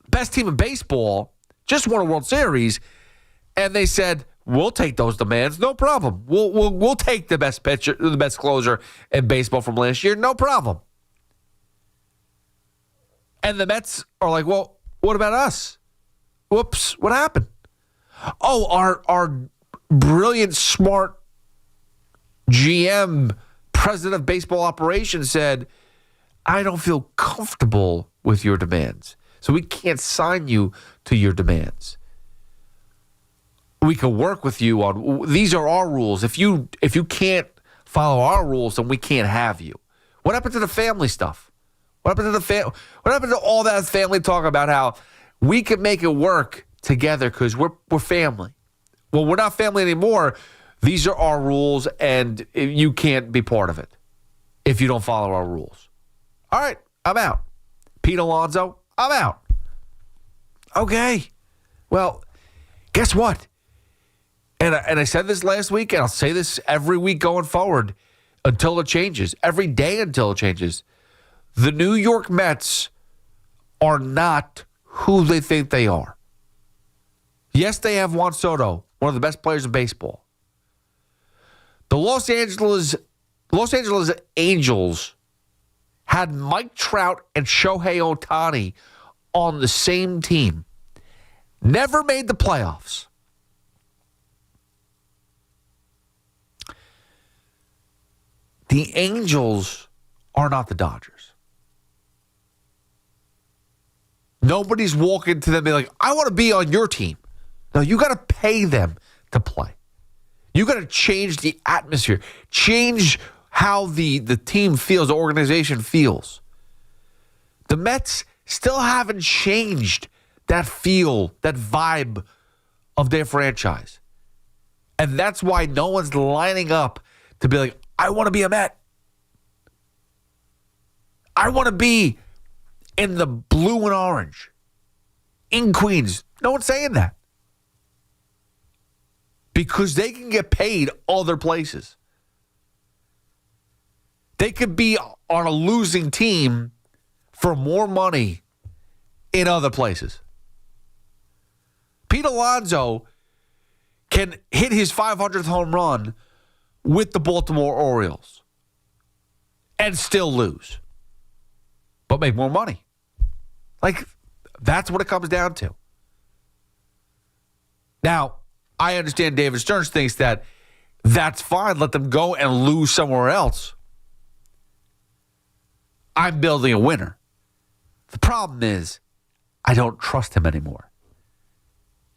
best team in baseball, just won a World Series, and they said, we'll take those demands, no problem. We'll take the best pitcher, the best closer in baseball from last year, no problem. And the Mets are like, well, what about us? Whoops, what happened? Oh, our brilliant, smart GM, president of baseball operations, said, I don't feel comfortable with your demands, so we can't sign you to your demands. We can work with you on, these are our rules. If you can't follow our rules, then we can't have you. What happened to the family stuff? What happened to What happened to all that family talk about how we can make it work together because we're family? Well, we're not family anymore. These are our rules, and you can't be part of it if you don't follow our rules. All right, I'm out. Pete Alonso, I'm out. Okay. Well, guess what? And I said this last week, and I'll say this every week going forward until it changes, every day until it changes. The New York Mets are not who they think they are. Yes, they have Juan Soto, one of the best players in baseball. The Los Angeles Angels had Mike Trout and Shohei Ohtani on the same team. Never made the playoffs. The Angels are not the Dodgers. Nobody's walking to them and be like, I want to be on your team. No, you got to pay them to play. You got to change the atmosphere, change how the team feels, the organization feels. The Mets still haven't changed that feel, that vibe of their franchise. And that's why no one's lining up to be like, I want to be a Met. I want to be in the blue and orange in Queens. No one's saying that. Because they can get paid other places. They could be on a losing team for more money in other places. Pete Alonso can hit his 500th home run with the Baltimore Orioles and still lose, but make more money. Like, that's what it comes down to. Now, I understand David Stearns thinks that that's fine. Let them go and lose somewhere else. I'm building a winner. The problem is, I don't trust him anymore.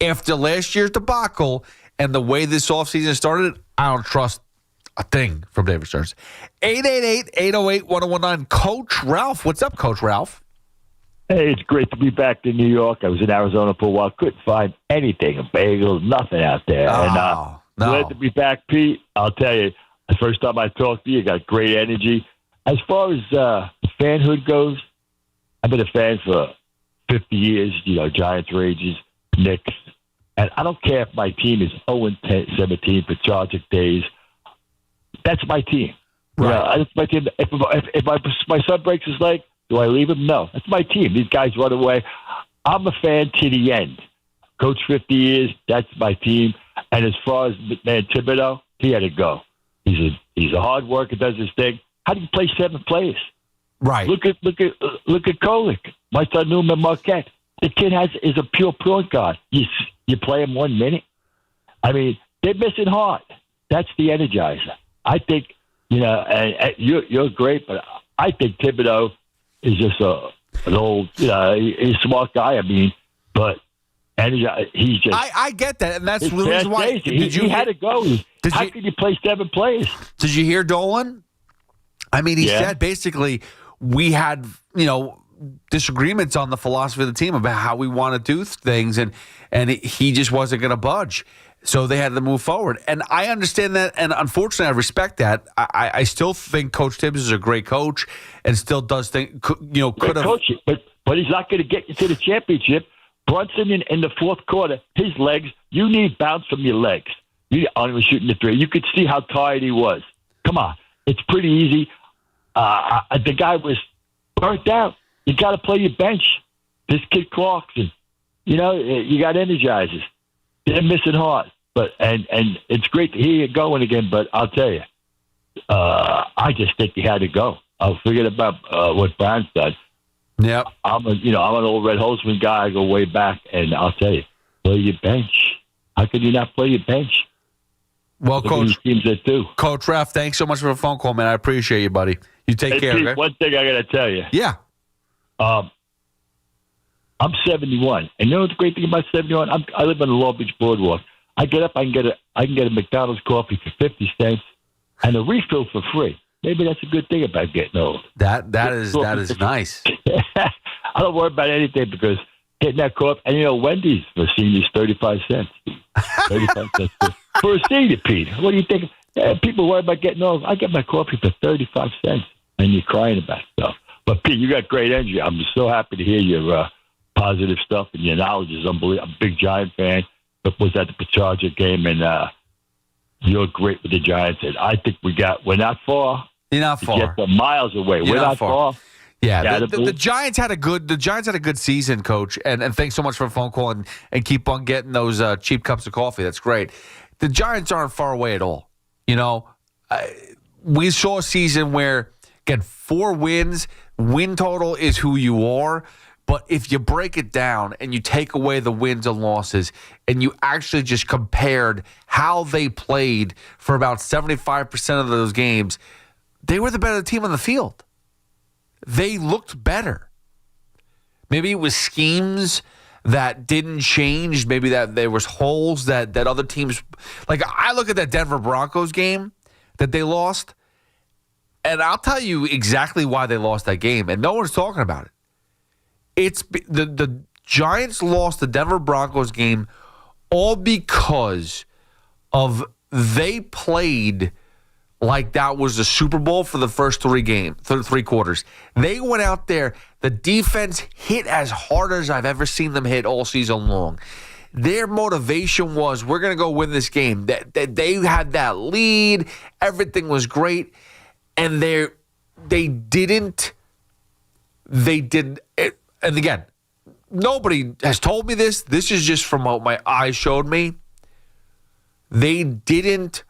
After last year's debacle and the way this offseason started, I don't trust a thing from David Stearns. 888-808-1019. Coach Ralph. What's up, Coach Ralph? Hey, it's great to be back in New York. I was in Arizona for a while. Couldn't find anything, bagels, nothing out there. Glad to be back, Pete. I'll tell you, the first time I talked to you, you got great energy. As far as fanhood goes, I've been a fan for 50 years, Giants, Rangers, Knicks. And I don't care if my team is 0-17 for Charger days. That's my team. Right. That's my team. If my son breaks his leg, do I leave him? No. That's my team. These guys run away. I'm a fan to the end. Coach 50 years, that's my team. And as far as man Thibodeau, he had to go. He's a hard worker, does his thing. How do you play 7 players? Right. Look at Kolick. My son Newman Marquette. The kid is a pure point guard. You play him 1 minute. I mean, they're missing heart. That's the energizer. I think, and you're great, but I think Thibodeau is just an old, he's a smart guy. I mean, but he's just. I get that, and that's the reason why. He had to go. How could you play 7 players? Did you hear Dolan? I mean, he said basically we had, disagreements on the philosophy of the team about how we want to do things, and he just wasn't going to budge. So they had to move forward. And I understand that, and unfortunately, I respect that. I still think Coach Tibbs is a great coach and still does think, could have. Coach, but he's not going to get you to the championship. Brunson in the fourth quarter, his legs, you need bounce from your legs. He was shooting the 3. You could see how tired he was. Come on. It's pretty easy. The guy was burnt out. You got to play your bench. This kid Clarkson, you got energizers. They're missing heart, and it's great to hear you going again. But I'll tell you, I just think he had to go. I'll forget about what Brown's done. Yeah, I'm an old Red Holzman guy. I go way back, and I'll tell you, play your bench. How can you not play your bench? Well, Coach, teams that do. Coach Ralph, thanks so much for the phone call, man. I appreciate you, buddy. You take care. Pete, okay? One thing I got to tell you. Yeah. I'm 71, and you know what's the great thing about 71? I live on the Long Beach Boardwalk. I get up, I can get a McDonald's coffee for 50 cents and a refill for free. maybe that's a good thing about getting old. That is nice. I don't worry about anything because getting that coffee, and Wendy's for seniors 35 cents. 35 cents for a senior, Pete. What do you think? People worry about getting old. I get my coffee for 35 cents, and you're crying about stuff. But Pete, you got great energy. I'm so happy to hear your positive stuff, and your knowledge is unbelievable. I'm a big Giant fan. But was at the Charger game, and you're great with the Giants. And I think we're not far. You're not far. Just miles away. We're not far. Yeah, the Giants had a good season, Coach, and thanks so much for the phone call and keep on getting those cheap cups of coffee. That's great. The Giants aren't far away at all. We saw a season where, again, 4 wins, win total is who you are. But if you break it down and you take away the wins and losses and you actually just compared how they played for about 75% of those games, they were the better team on the field. They looked better. Maybe it was schemes that didn't change. Maybe that there was holes that other teams, like I look at that Denver Broncos game that they lost, and I'll tell you exactly why they lost that game, and no one's talking about it. It's the Giants lost the Denver Broncos game all because of they played like that was the Super Bowl for the first 3 quarters. They went out there. The defense hit as hard as I've ever seen them hit all season long. Their motivation was, we're going to go win this game. They had that lead. Everything was great. And they didn't. And again, nobody has told me this. This is just from what my eyes showed me. They didn't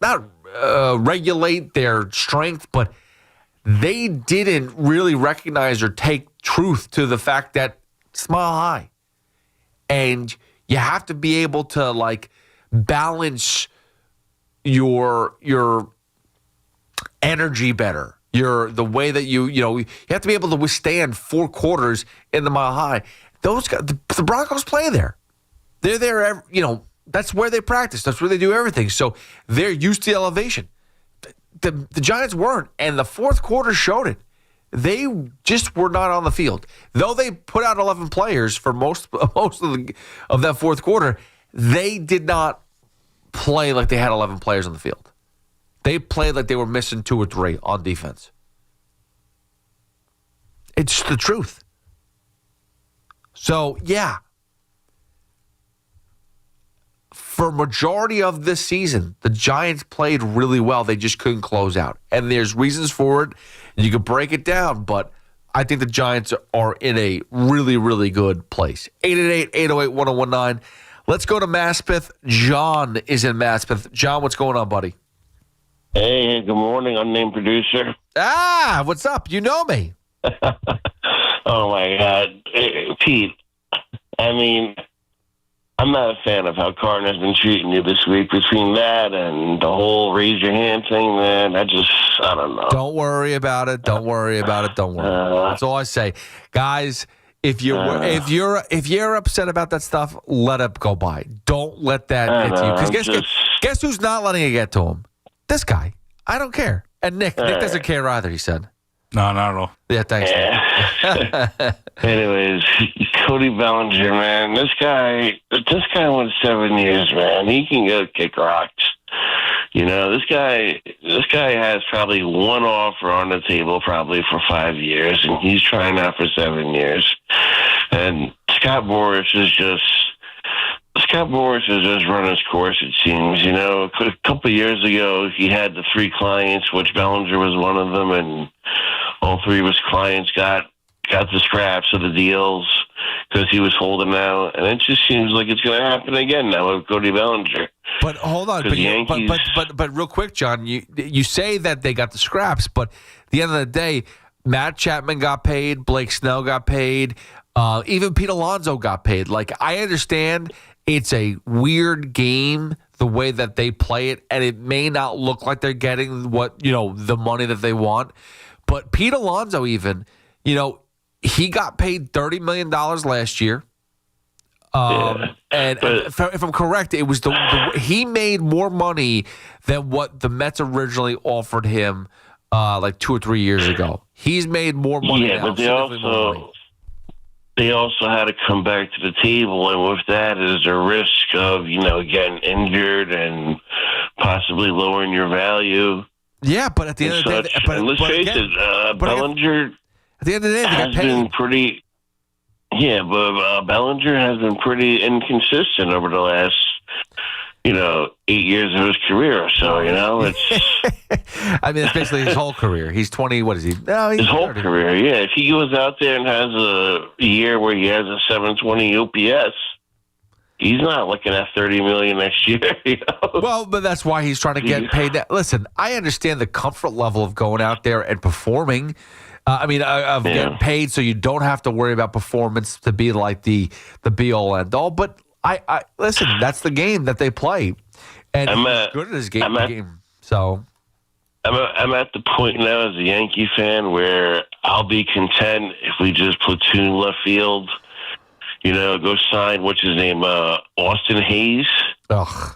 not regulate their strength, but they didn't really recognize or take truth to the fact that it's mile high. And you have to be able to balance your energy better. The way that you have to be able to withstand 4 quarters in the mile high. Those guys, the Broncos play there. They're there, that's where they practice. That's where they do everything. So they're used to the elevation. The Giants weren't, and the fourth quarter showed it. They just were not on the field. Though they put out 11 players for most of that fourth quarter, they did not play like they had 11 players on the field. They played like they were missing 2 or 3 on defense. It's the truth. So, yeah. For majority of this season, the Giants played really well. They just couldn't close out. And there's reasons for it. You could break it down, but I think the Giants are in a really, really good place. 888-808-1019. Let's go to Maspeth. John is in Maspeth. John, what's going on, buddy? Hey, good morning, unnamed producer. What's up? You know me. Oh, my God. Hey, Pete, I mean, I'm not a fan of how Carton has been treating you this week. Between that and the whole raise your hand thing, man, I don't know. Don't worry about it. Don't worry about it. Don't worry. That's all I say. Guys, if you're upset about that stuff, let it go by. Don't let that get to you. Because guess who's not letting it get to him? This guy. I don't care. And Nick doesn't care either, he said. No, not at all. Yeah, thanks. Yeah. Anyways, Cody Bellinger, man, this guy went 7 years, man. He can go kick rocks. This guy has probably one offer on the table probably for 5 years, and he's trying out for 7 years. And Scott Boras is just run his course, it seems. A couple of years ago, he had the 3 clients, which Bellinger was one of them, and all 3 of his clients got the scraps of the deals because he was holding out. And it just seems like it's going to happen again now with Cody Bellinger. But hold on, but real quick, John, you say that they got the scraps, but at the end of the day, Matt Chapman got paid, Blake Snell got paid, even Pete Alonso got paid. I understand it's a weird game the way that they play it, and it may not look like they're getting the money that they want. But Pete Alonso even, he got paid $30 million last year. And And if I'm correct, it was he made more money than what the Mets originally offered him like 2 or 3 years ago. He's made more money now. But they also had to come back to the table, and with that is a risk of, getting injured and possibly lowering your value. Yeah, but at the end of the day, let's face it, Bellinger at the end of the day, has been pretty. Yeah, but Bellinger has been pretty inconsistent over the last, 8 years of his career. So, it's. I mean, it's basically his whole career. He's 20. What is he? No, he's his whole 30. career. Yeah, if he goes out there and has a year where he has a 720 OPS, he's not looking at $30 million next year. Well, but that's why he's trying to get paid. Listen, I understand the comfort level of going out there and performing. Of getting paid so you don't have to worry about performance to be like the be-all, end-all. But I listen, that's the game that they play. And he's good at his game. So I'm at the point now as a Yankee fan where I'll be content if we just platoon left field, go sign, what's his name, Austin Hayes. Ugh.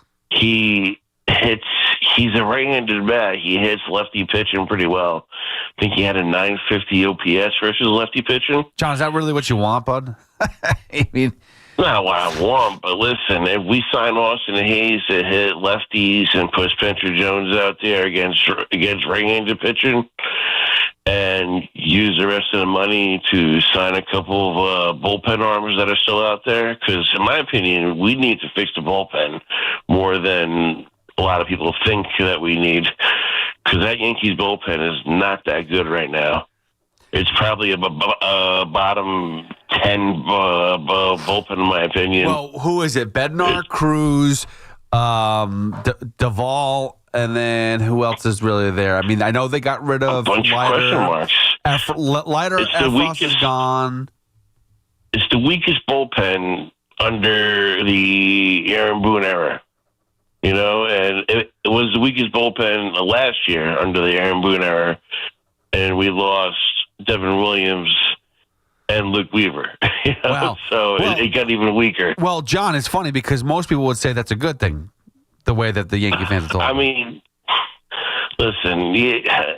He's a right-handed bat. He hits lefty pitching pretty well. I think he had a 950 OPS versus lefty pitching. John, is that really what you want, bud? I mean, not what I want, but listen, if we sign Austin Hayes to hit lefties and put Spencer Jones out there against right-handed pitching, and use the rest of the money to sign a couple of bullpen arms that are still out there, because in my opinion, we need to fix the bullpen more than a lot of people think that we need, because that Yankees bullpen is not that good right now. It's probably a bottom 10 bullpen, in my opinion. Well, who is it? Bednar, Cruz, Duvall, and then who else is really there? I mean, I know they got rid of a bunch of question marks. Efros is gone. It's the weakest bullpen under the Aaron Boone era. And it was the weakest bullpen last year under the Aaron Boone era, and we lost Devin Williams and Luke Weaver. Wow. So it got even weaker. Well, John, it's funny because most people would say that's a good thing, the way that the Yankee fans are talking. I mean, listen, yeah,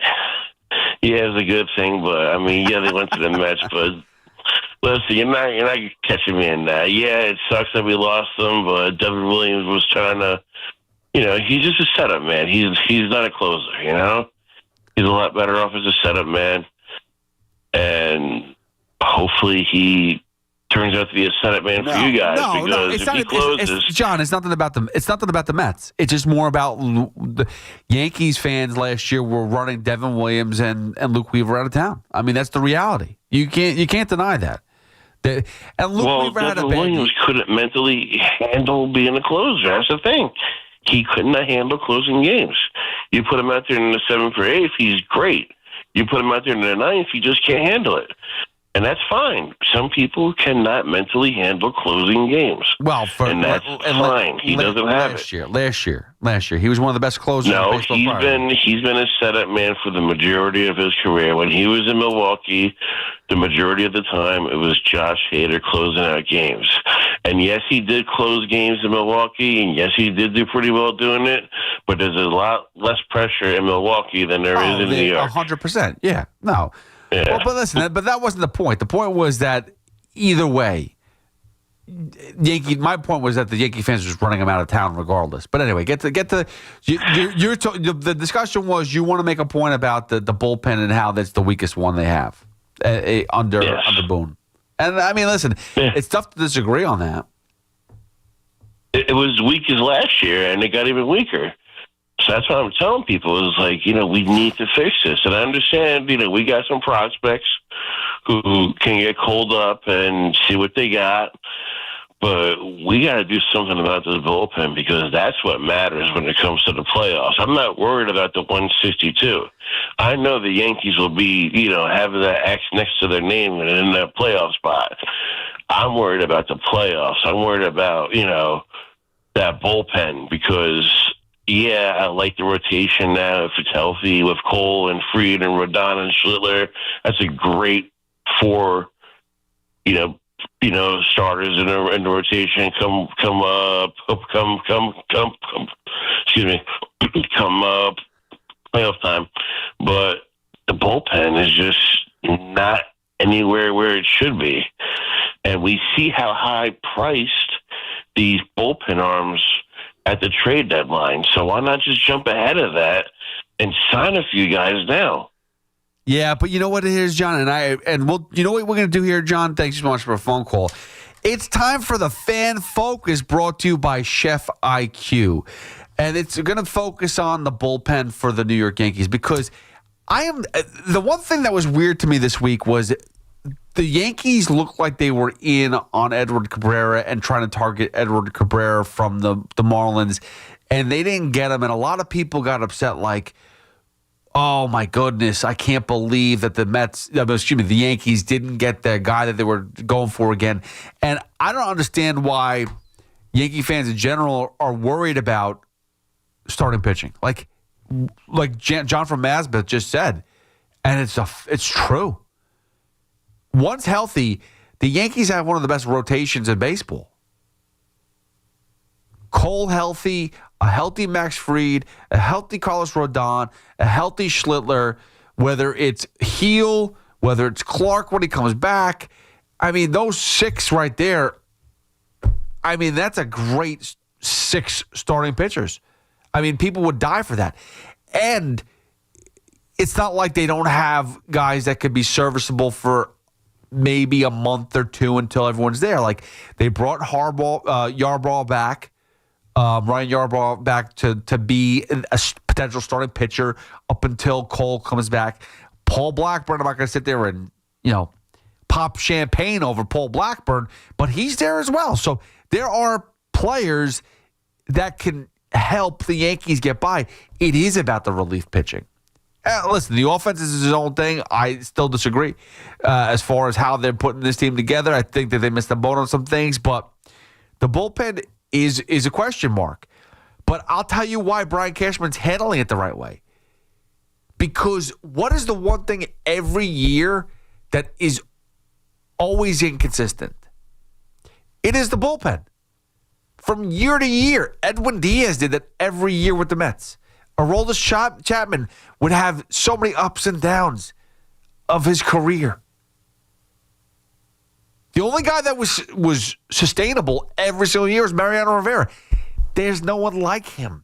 it's a good thing, but they went to the Mets, but listen, you're not catching me in that. Yeah, it sucks that we lost them, but Devin Williams was trying to. He's just a setup man. He's not a closer, He's a lot better off as a setup man. And hopefully he turns out to be a setup man for you guys. John, it's nothing about them. It's nothing about the Mets. It's just more about the Yankees fans last year were running Devin Williams and Luke Weaver out of town. I mean, that's the reality. You can't deny that. And Luke Weaver had a bad Williams couldn't mentally handle being a closer. That's the thing. He could not handle closing games. You put him out there in the 7th or 8th, he's great. You put him out there in the 9th, he just can't handle it. And that's fine. Some people cannot mentally handle closing games. Well, and that's fine. He doesn't have it. Last year, he was one of the best closers. No, he's been a setup man for the majority of his career. When he was in Milwaukee, the majority of the time it was Josh Hader closing out games. And yes, he did close games in Milwaukee, and yes, he did do pretty well doing it. But there's a lot less pressure in Milwaukee than there is in New York. 100%. Yeah. No. Yeah. Well, but listen, but that wasn't the point. The point was that either way, my point was that the Yankee fans were just running them out of town regardless. But anyway, the discussion was you want to make a point about the bullpen and how that's the weakest one they have under Boone. And I mean, listen, it's tough to disagree on that. It was weak as last year, and it got even weaker. So that's what I'm telling people is like, we need to fix this. And I understand, we got some prospects who can get called up and see what they got. But we got to do something about this bullpen because that's what matters when it comes to the playoffs. I'm not worried about the 162. I know the Yankees will be, having that X next to their name and in that playoff spot. I'm worried about the playoffs. I'm worried about, that bullpen because yeah, I like the rotation now if it's healthy with Cole and Fried and Rodon and Schlittler. That's a great 4, starters in the rotation come playoff time, but the bullpen is just not anywhere where it should be, and we see how high priced these bullpen arms at the trade deadline. So why not just jump ahead of that and sign a few guys now? Yeah, but you know what it is, John, you know what we're going to do here, John? Thanks so much for a phone call. It's time for the Fan Focus, brought to you by Chef IQ, and it's going to focus on the bullpen for the New York Yankees, because the one thing that was weird to me this week was the Yankees looked like they were in on Edward Cabrera and trying to target Edward Cabrera from the Marlins, and they didn't get him, and a lot of people got upset like, oh my goodness, I can't believe that the Yankees didn't get the guy that they were going for again. And I don't understand why Yankee fans in general are worried about starting pitching. Like John from Masbeth just said, and it's true. Once healthy, the Yankees have one of the best rotations in baseball. Cole healthy, a healthy Max Fried, a healthy Carlos Rodon, a healthy Schlittler, whether it's Heel, whether it's Clark when he comes back. I mean, those six right there, I mean, that's a great 6 starting pitchers. I mean, people would die for that. And it's not like they don't have guys that could be serviceable for maybe a month or two until everyone's there. Like, they brought Yarbrough back. Ryan Yarbrough back to be a potential starting pitcher up until Cole comes back. Paul Blackburn, I'm not going to sit there and, pop champagne over Paul Blackburn, but he's there as well. So there are players that can help the Yankees get by. It is about the relief pitching. Listen, the offense is his own thing. I still disagree as far as how they're putting this team together. I think that they missed the boat on some things, but the bullpen is a question mark. But I'll tell you why Brian Cashman's handling it the right way. Because what is the one thing every year that is always inconsistent? It is the bullpen. From year to year, Edwin Diaz did that every year with the Mets. Aroldis Chapman would have so many ups and downs of his career. The only guy that was sustainable every single year was Mariano Rivera. There's no one like him.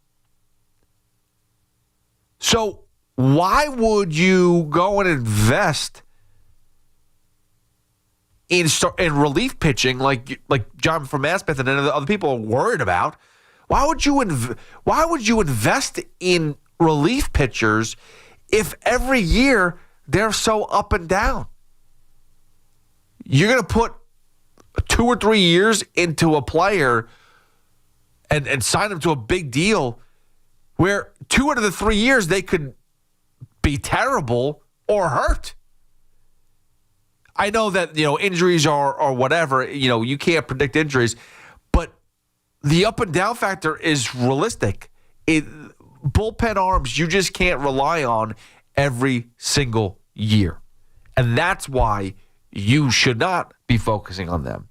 So why would you go and invest in relief pitching like John from Aspen and other people are worried about? Why would you invest in relief pitchers if every year they're so up and down? You're going to put 2 or 3 years into a player and sign them to a big deal where 2 out of the 3 years they could be terrible or hurt. I know that, injuries or whatever, you can't predict injuries, but the up and down factor is realistic. Bullpen arms, you just can't rely on every single year. And that's why you should not be focusing on them.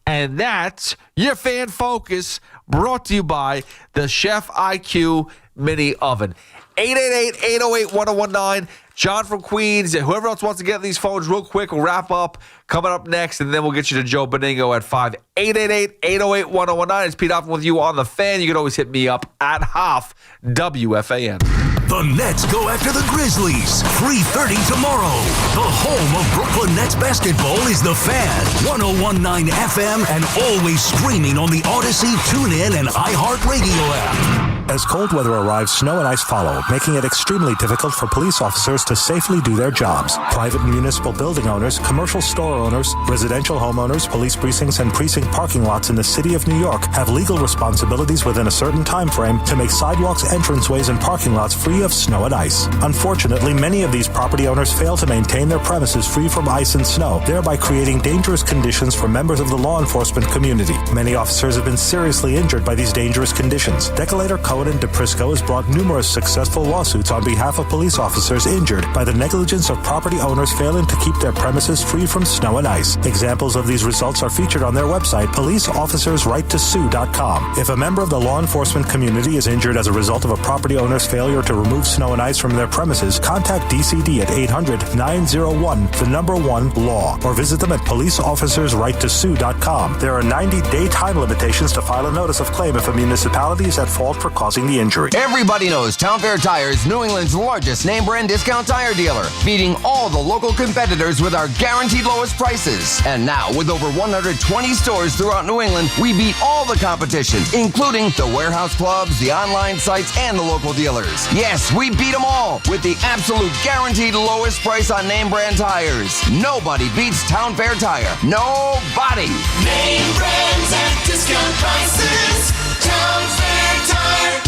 And that's your Fan Focus, brought to you by the Chef IQ Mini Oven. 888-808-1019. John from Queens, and whoever else wants to get these phones real quick, we'll wrap up coming up next, and then we'll get you to Joe Beningo at 5. 888-808-1019. It's Pete Hoffman with you on the Fan. You can always hit me up at Hoff WFAN. The Nets go after the Grizzlies. 3:30 tomorrow. The home of Brooklyn Nets basketball is the Fan. 101.9 FM and always streaming on the Odyssey, TuneIn, and iHeartRadio app. As cold weather arrives, snow and ice follow, making it extremely difficult for police officers to safely do their jobs. Private and municipal building owners, commercial store owners, residential homeowners, police precincts, and precinct parking lots in the city of New York have legal responsibilities within a certain time frame to make sidewalks, entranceways, and parking lots free of snow and ice. Unfortunately, many of these property owners fail to maintain their premises free from ice and snow, thereby creating dangerous conditions for members of the law enforcement community. Many officers have been seriously injured by these dangerous conditions. Decalator Code Cohen and DePrisco has brought numerous successful lawsuits on behalf of police officers injured by the negligence of property owners failing to keep their premises free from snow and ice. Examples of these results are featured on their website, policeofficersrighttosue.com. If a member of the law enforcement community is injured as a result of a property owner's failure to remove snow and ice from their premises, contact DCD at 800-901-1-LAW or visit them at policeofficersrighttosue.com. There are 90-day time limitations to file a notice of claim if a municipality is at fault for causing the injury. Everybody knows Town Fair Tire is New England's largest name brand discount tire dealer, beating all the local competitors with our guaranteed lowest prices. And now, with over 120 stores throughout New England, we beat all the competition, including the warehouse clubs, the online sites, and the local dealers. Yes, we beat them all with the absolute guaranteed lowest price on name brand tires. Nobody beats Town Fair Tire. Nobody. Name brands at discount prices. Town Fair Tire.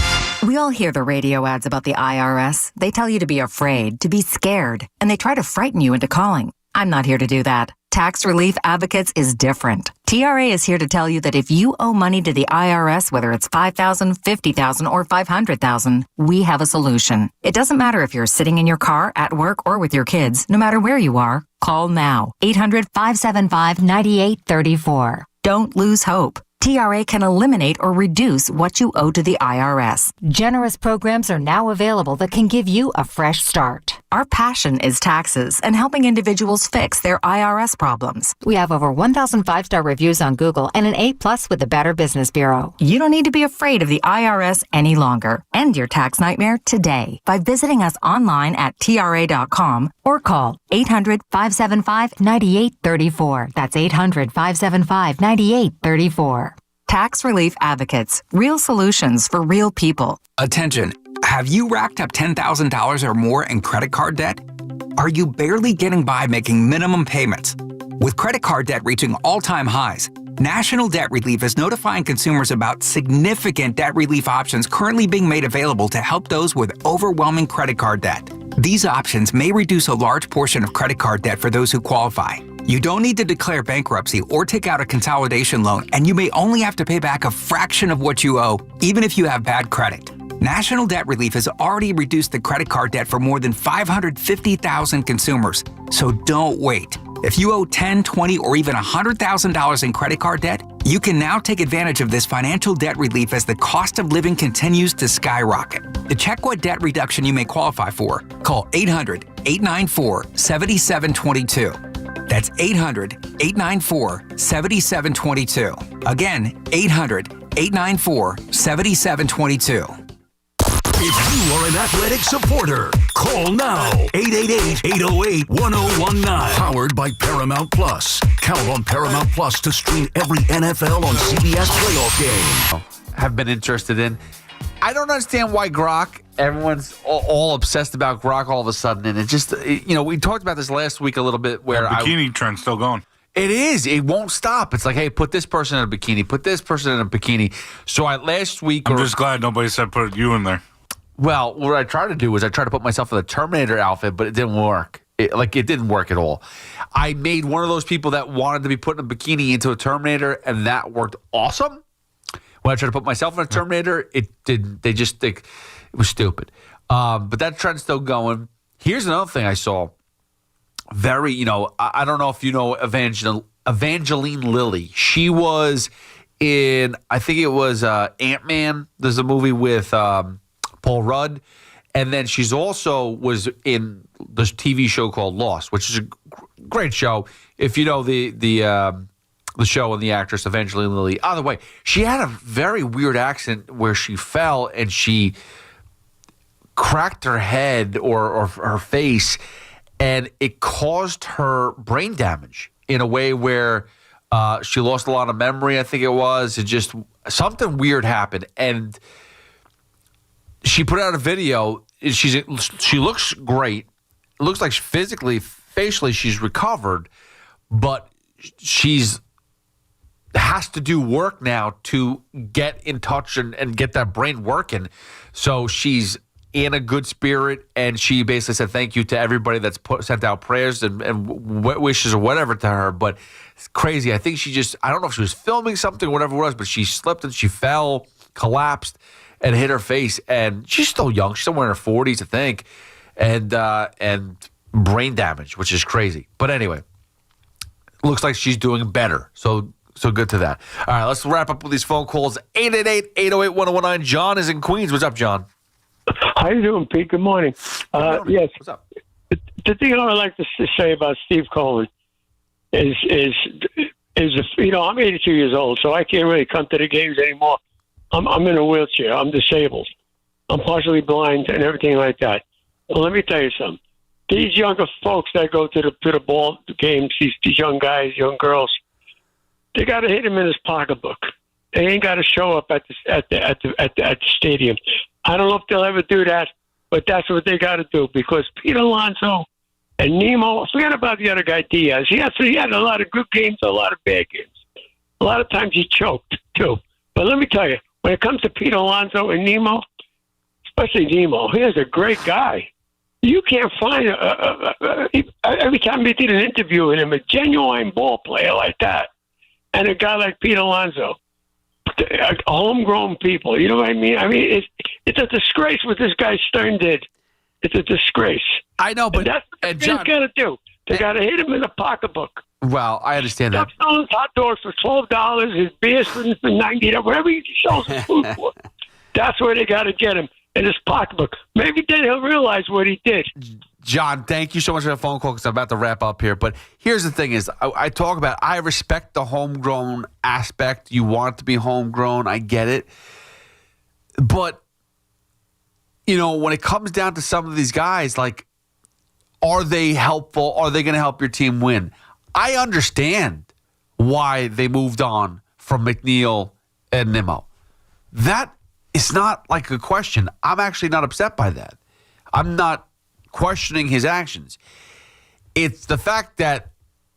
We all hear the radio ads about the IRS. They tell you to be afraid, to be scared, and they try to frighten you into calling. I'm not here to do that. Tax Relief Advocates is different. TRA is here to tell you that if you owe money to the IRS, whether it's $5,000, $50,000, or $500,000, we have a solution. It doesn't matter if you're sitting in your car, at work, or with your kids. No matter where you are, call now. 800-575-9834. Don't lose hope. TRA can eliminate or reduce what you owe to the IRS. Generous programs are now available that can give you a fresh start. Our passion is taxes and helping individuals fix their IRS problems. We have over 1,000 5-star reviews on Google and an A+ with the Better Business Bureau. You don't need to be afraid of the IRS any longer. End your tax nightmare today by visiting us online at TRA.com or call 800-575-9834. That's 800-575-9834. Tax Relief Advocates. Real solutions for real people. Attention. Have you racked up $10,000 or more in credit card debt? Are you barely getting by making minimum payments? With credit card debt reaching all-time highs, National Debt Relief is notifying consumers about significant debt relief options currently being made available to help those with overwhelming credit card debt. These options may reduce a large portion of credit card debt for those who qualify. You don't need to declare bankruptcy or take out a consolidation loan, and you may only have to pay back a fraction of what you owe, even if you have bad credit. National Debt Relief has already reduced the credit card debt for more than 550,000 consumers, so don't wait. If you owe $10,000, $20,000, or even $100,000 in credit card debt, you can now take advantage of this financial debt relief as the cost of living continues to skyrocket. To check what debt reduction you may qualify for, call 800-894-7722. That's 800-894-7722. Again, 800-894-7722. If you are an athletic supporter, call now. 888-808-1019. Powered by Paramount Plus. Count on Paramount Plus to stream every NFL on CBS playoff game. Have been interested in. I don't understand why Grok, everyone's all obsessed about Grok all of a sudden. And it just, we talked about this last week a little bit where the bikini trend's still going. It is. It won't stop. It's like, hey, put this person in a bikini, put this person in a bikini. So last week. I'm just glad nobody said put you in there. Well, what I tried to do was I tried to put myself in the Terminator outfit, but it didn't work. It didn't work at all. I made one of those people that wanted to be put in a bikini into a Terminator, and that worked awesome. When I tried to put myself in a Terminator, it didn't. It was stupid. But that trend's still going. Here's another thing I saw. Very, I don't know if you know Evangeline Lilly. She was in, I think it was Ant-Man. There's a movie with Paul Rudd. And then she's also was in this TV show called Lost, which is a great show. If you know the show and the actress Evangeline Lilly. By the way, she had a very weird accident where she fell and she cracked her head or her face, and it caused her brain damage in a way where she lost a lot of memory, I think it was. It just, something weird happened. And she put out a video. She looks great. It looks like facially, she's recovered, but she's has to do work now to get in touch and get that brain working. So she's in a good spirit, and she basically said thank you to everybody that's sent out prayers and wishes or whatever to her. But it's crazy. I think I don't know if she was filming something or whatever it was, but she slipped and she fell, collapsed and hit her face. And she's still young. She's somewhere in her 40s, I think. And brain damage, which is crazy. But anyway, looks like she's doing better. So good to that. All right, let's wrap up with these phone calls. 888-808-1019. John is in Queens. What's up, John? How you doing, Pete? Good morning. Yes. What's up? The thing I would like to say about Steve Cohen is I'm 82 years old, so I can't really come to the games anymore. I'm in a wheelchair. I'm disabled. I'm partially blind and everything like that. Well, let me tell you something. These younger folks that go to the ball games, these young guys, young girls, they got to hit him in his pocketbook. They ain't got to show up at the stadium. I don't know if they'll ever do that, but that's what they got to do, because Pete Alonso and Nemo, forget about the other guy, Diaz. He had a lot of good games, a lot of bad games. A lot of times he choked, too. But let me tell you, when it comes to Pete Alonso and Nemo, especially Nemo, he is a great guy. You can't find, every time they did an interview with him, a genuine ball player like that, and a guy like Pete Alonso, homegrown people, you know what I mean? I mean, it's a disgrace what this guy Stern did. It's a disgrace. I know, but and that's what they've got to do. They got to hit him in the pocketbook. Well, I understand that. Stop selling hot dogs for $12, his beers for $90, whatever he sells his food for. That's where they got to get him, in his pocketbook. Maybe then he'll realize what he did. John, thank you so much for the phone call, because I'm about to wrap up here. But here's the thing is, I respect the homegrown aspect. You want it to be homegrown. I get it. But, when it comes down to some of these guys, like, are they helpful? Are they going to help your team win? I understand why they moved on from McNeil and Nimmo. That is not like a question. I'm actually not upset by that. I'm not questioning his actions. It's the fact that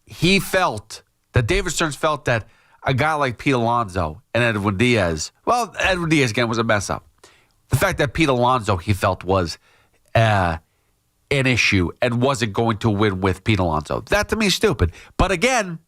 David Stearns felt that a guy like Pete Alonso and Edwin Diaz, Edwin Diaz again was a mess up. The fact that Pete Alonso, he felt, was an issue and wasn't going to win with Pete Alonso. That to me is stupid. But again,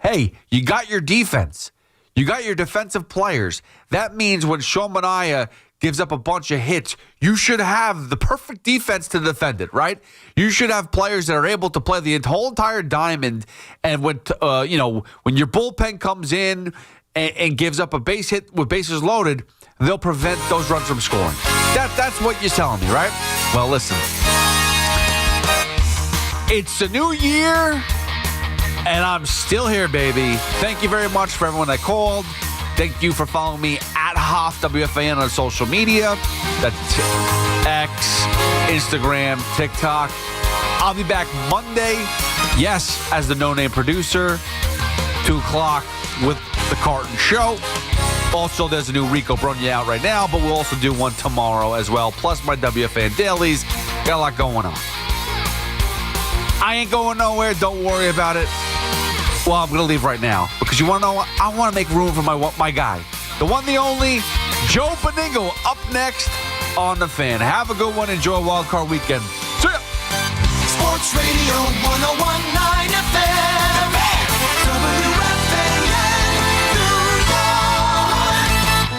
hey, you got your defense. You got your defensive players. That means when Sean Manaea gives up a bunch of hits, you should have the perfect defense to defend it, right? You should have players that are able to play the whole entire diamond. And when your bullpen comes in and gives up a base hit with bases loaded, they'll prevent those runs from scoring. That's what you're telling me, right? Well, listen. It's a new year, and I'm still here, baby. Thank you very much for everyone that called. Thank you for following me at Hoff WFAN on social media. That's X, Instagram, TikTok. I'll be back Monday, yes, as the no-name producer, 2 o'clock with the Carton Show. Also, there's a new Rico Brunia out right now, but we'll also do one tomorrow as well, plus my WFAN dailies. Got a lot going on. I ain't going nowhere. Don't worry about it. Well, I'm going to leave right now, because you want to know what? I want to make room for my guy. The one, the only, Joe Beningo, up next on The Fan. Have a good one. Enjoy Wild Card Weekend. See ya. Sports Radio 101.9 FM. WFAN, New York.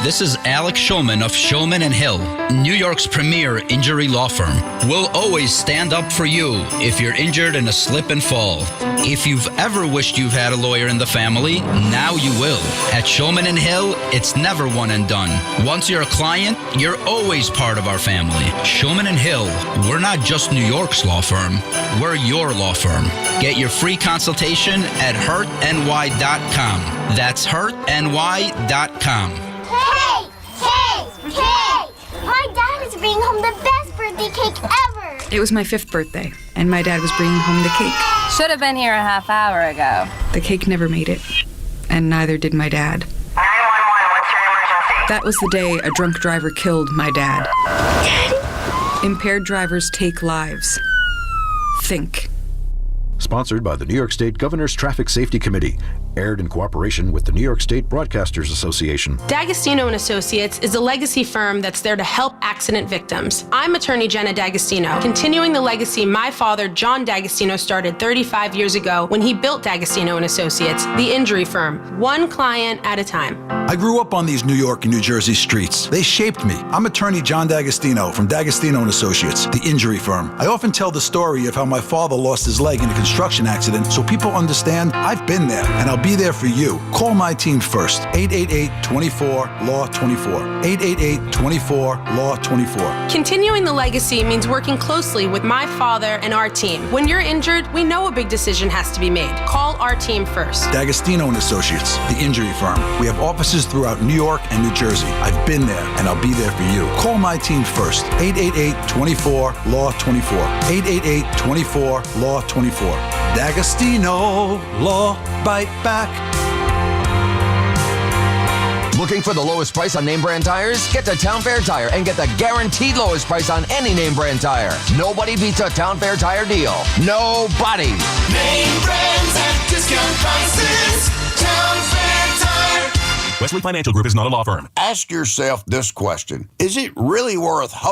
This is Alex Shulman of Shulman & Hill, New York's premier injury law firm. We'll always stand up for you if you're injured in a slip and fall. If you've ever wished you've had a lawyer in the family, now you will. At Shulman & Hill, it's never one and done. Once you're a client, you're always part of our family. Shulman & Hill, we're not just New York's law firm, we're your law firm. Get your free consultation at hurtny.com. That's hurtny.com. Hey! My dad is bringing home the best birthday cake ever! It was my 5th birthday, and my dad was bringing home the cake. Should have been here a half hour ago. The cake never made it, and neither did my dad. 911, what's your emergency? That was the day a drunk driver killed my dad. Daddy? Impaired drivers take lives. Think. Sponsored by the New York State Governor's Traffic Safety Committee. Aired in cooperation with the New York State Broadcasters Association. D'Agostino & Associates is a legacy firm that's there to help accident victims. I'm attorney Jenna D'Agostino, continuing the legacy my father, John D'Agostino, started 35 years ago when he built D'Agostino & Associates, the injury firm, one client at a time. I grew up on these New York and New Jersey streets. They shaped me. I'm attorney John D'Agostino from D'Agostino & Associates, the injury firm. I often tell the story of how my father lost his leg in a construction accident so people understand I've been there and I'll be there for you. Call my team first. 888-24-LAW-24. 888-24-LAW-24. Continuing the legacy means working closely with my father and our team. When you're injured, we know a big decision has to be made. Call our team first. D'Agostino & Associates, the injury firm. We have offices throughout New York and New Jersey. I've been there and I'll be there for you. Call my team first. 888-24-LAW-24. 888-24-LAW-24. D'Agostino Law Bite Back. Looking for the lowest price on name brand tires? Get to Town Fair Tire and get the guaranteed lowest price on any name brand tire. Nobody beats a Town Fair Tire deal. Nobody. Name brands at discount prices. Town Fair Tire. Wesley Financial Group is not a law firm. Ask yourself this question. Is it really worth holding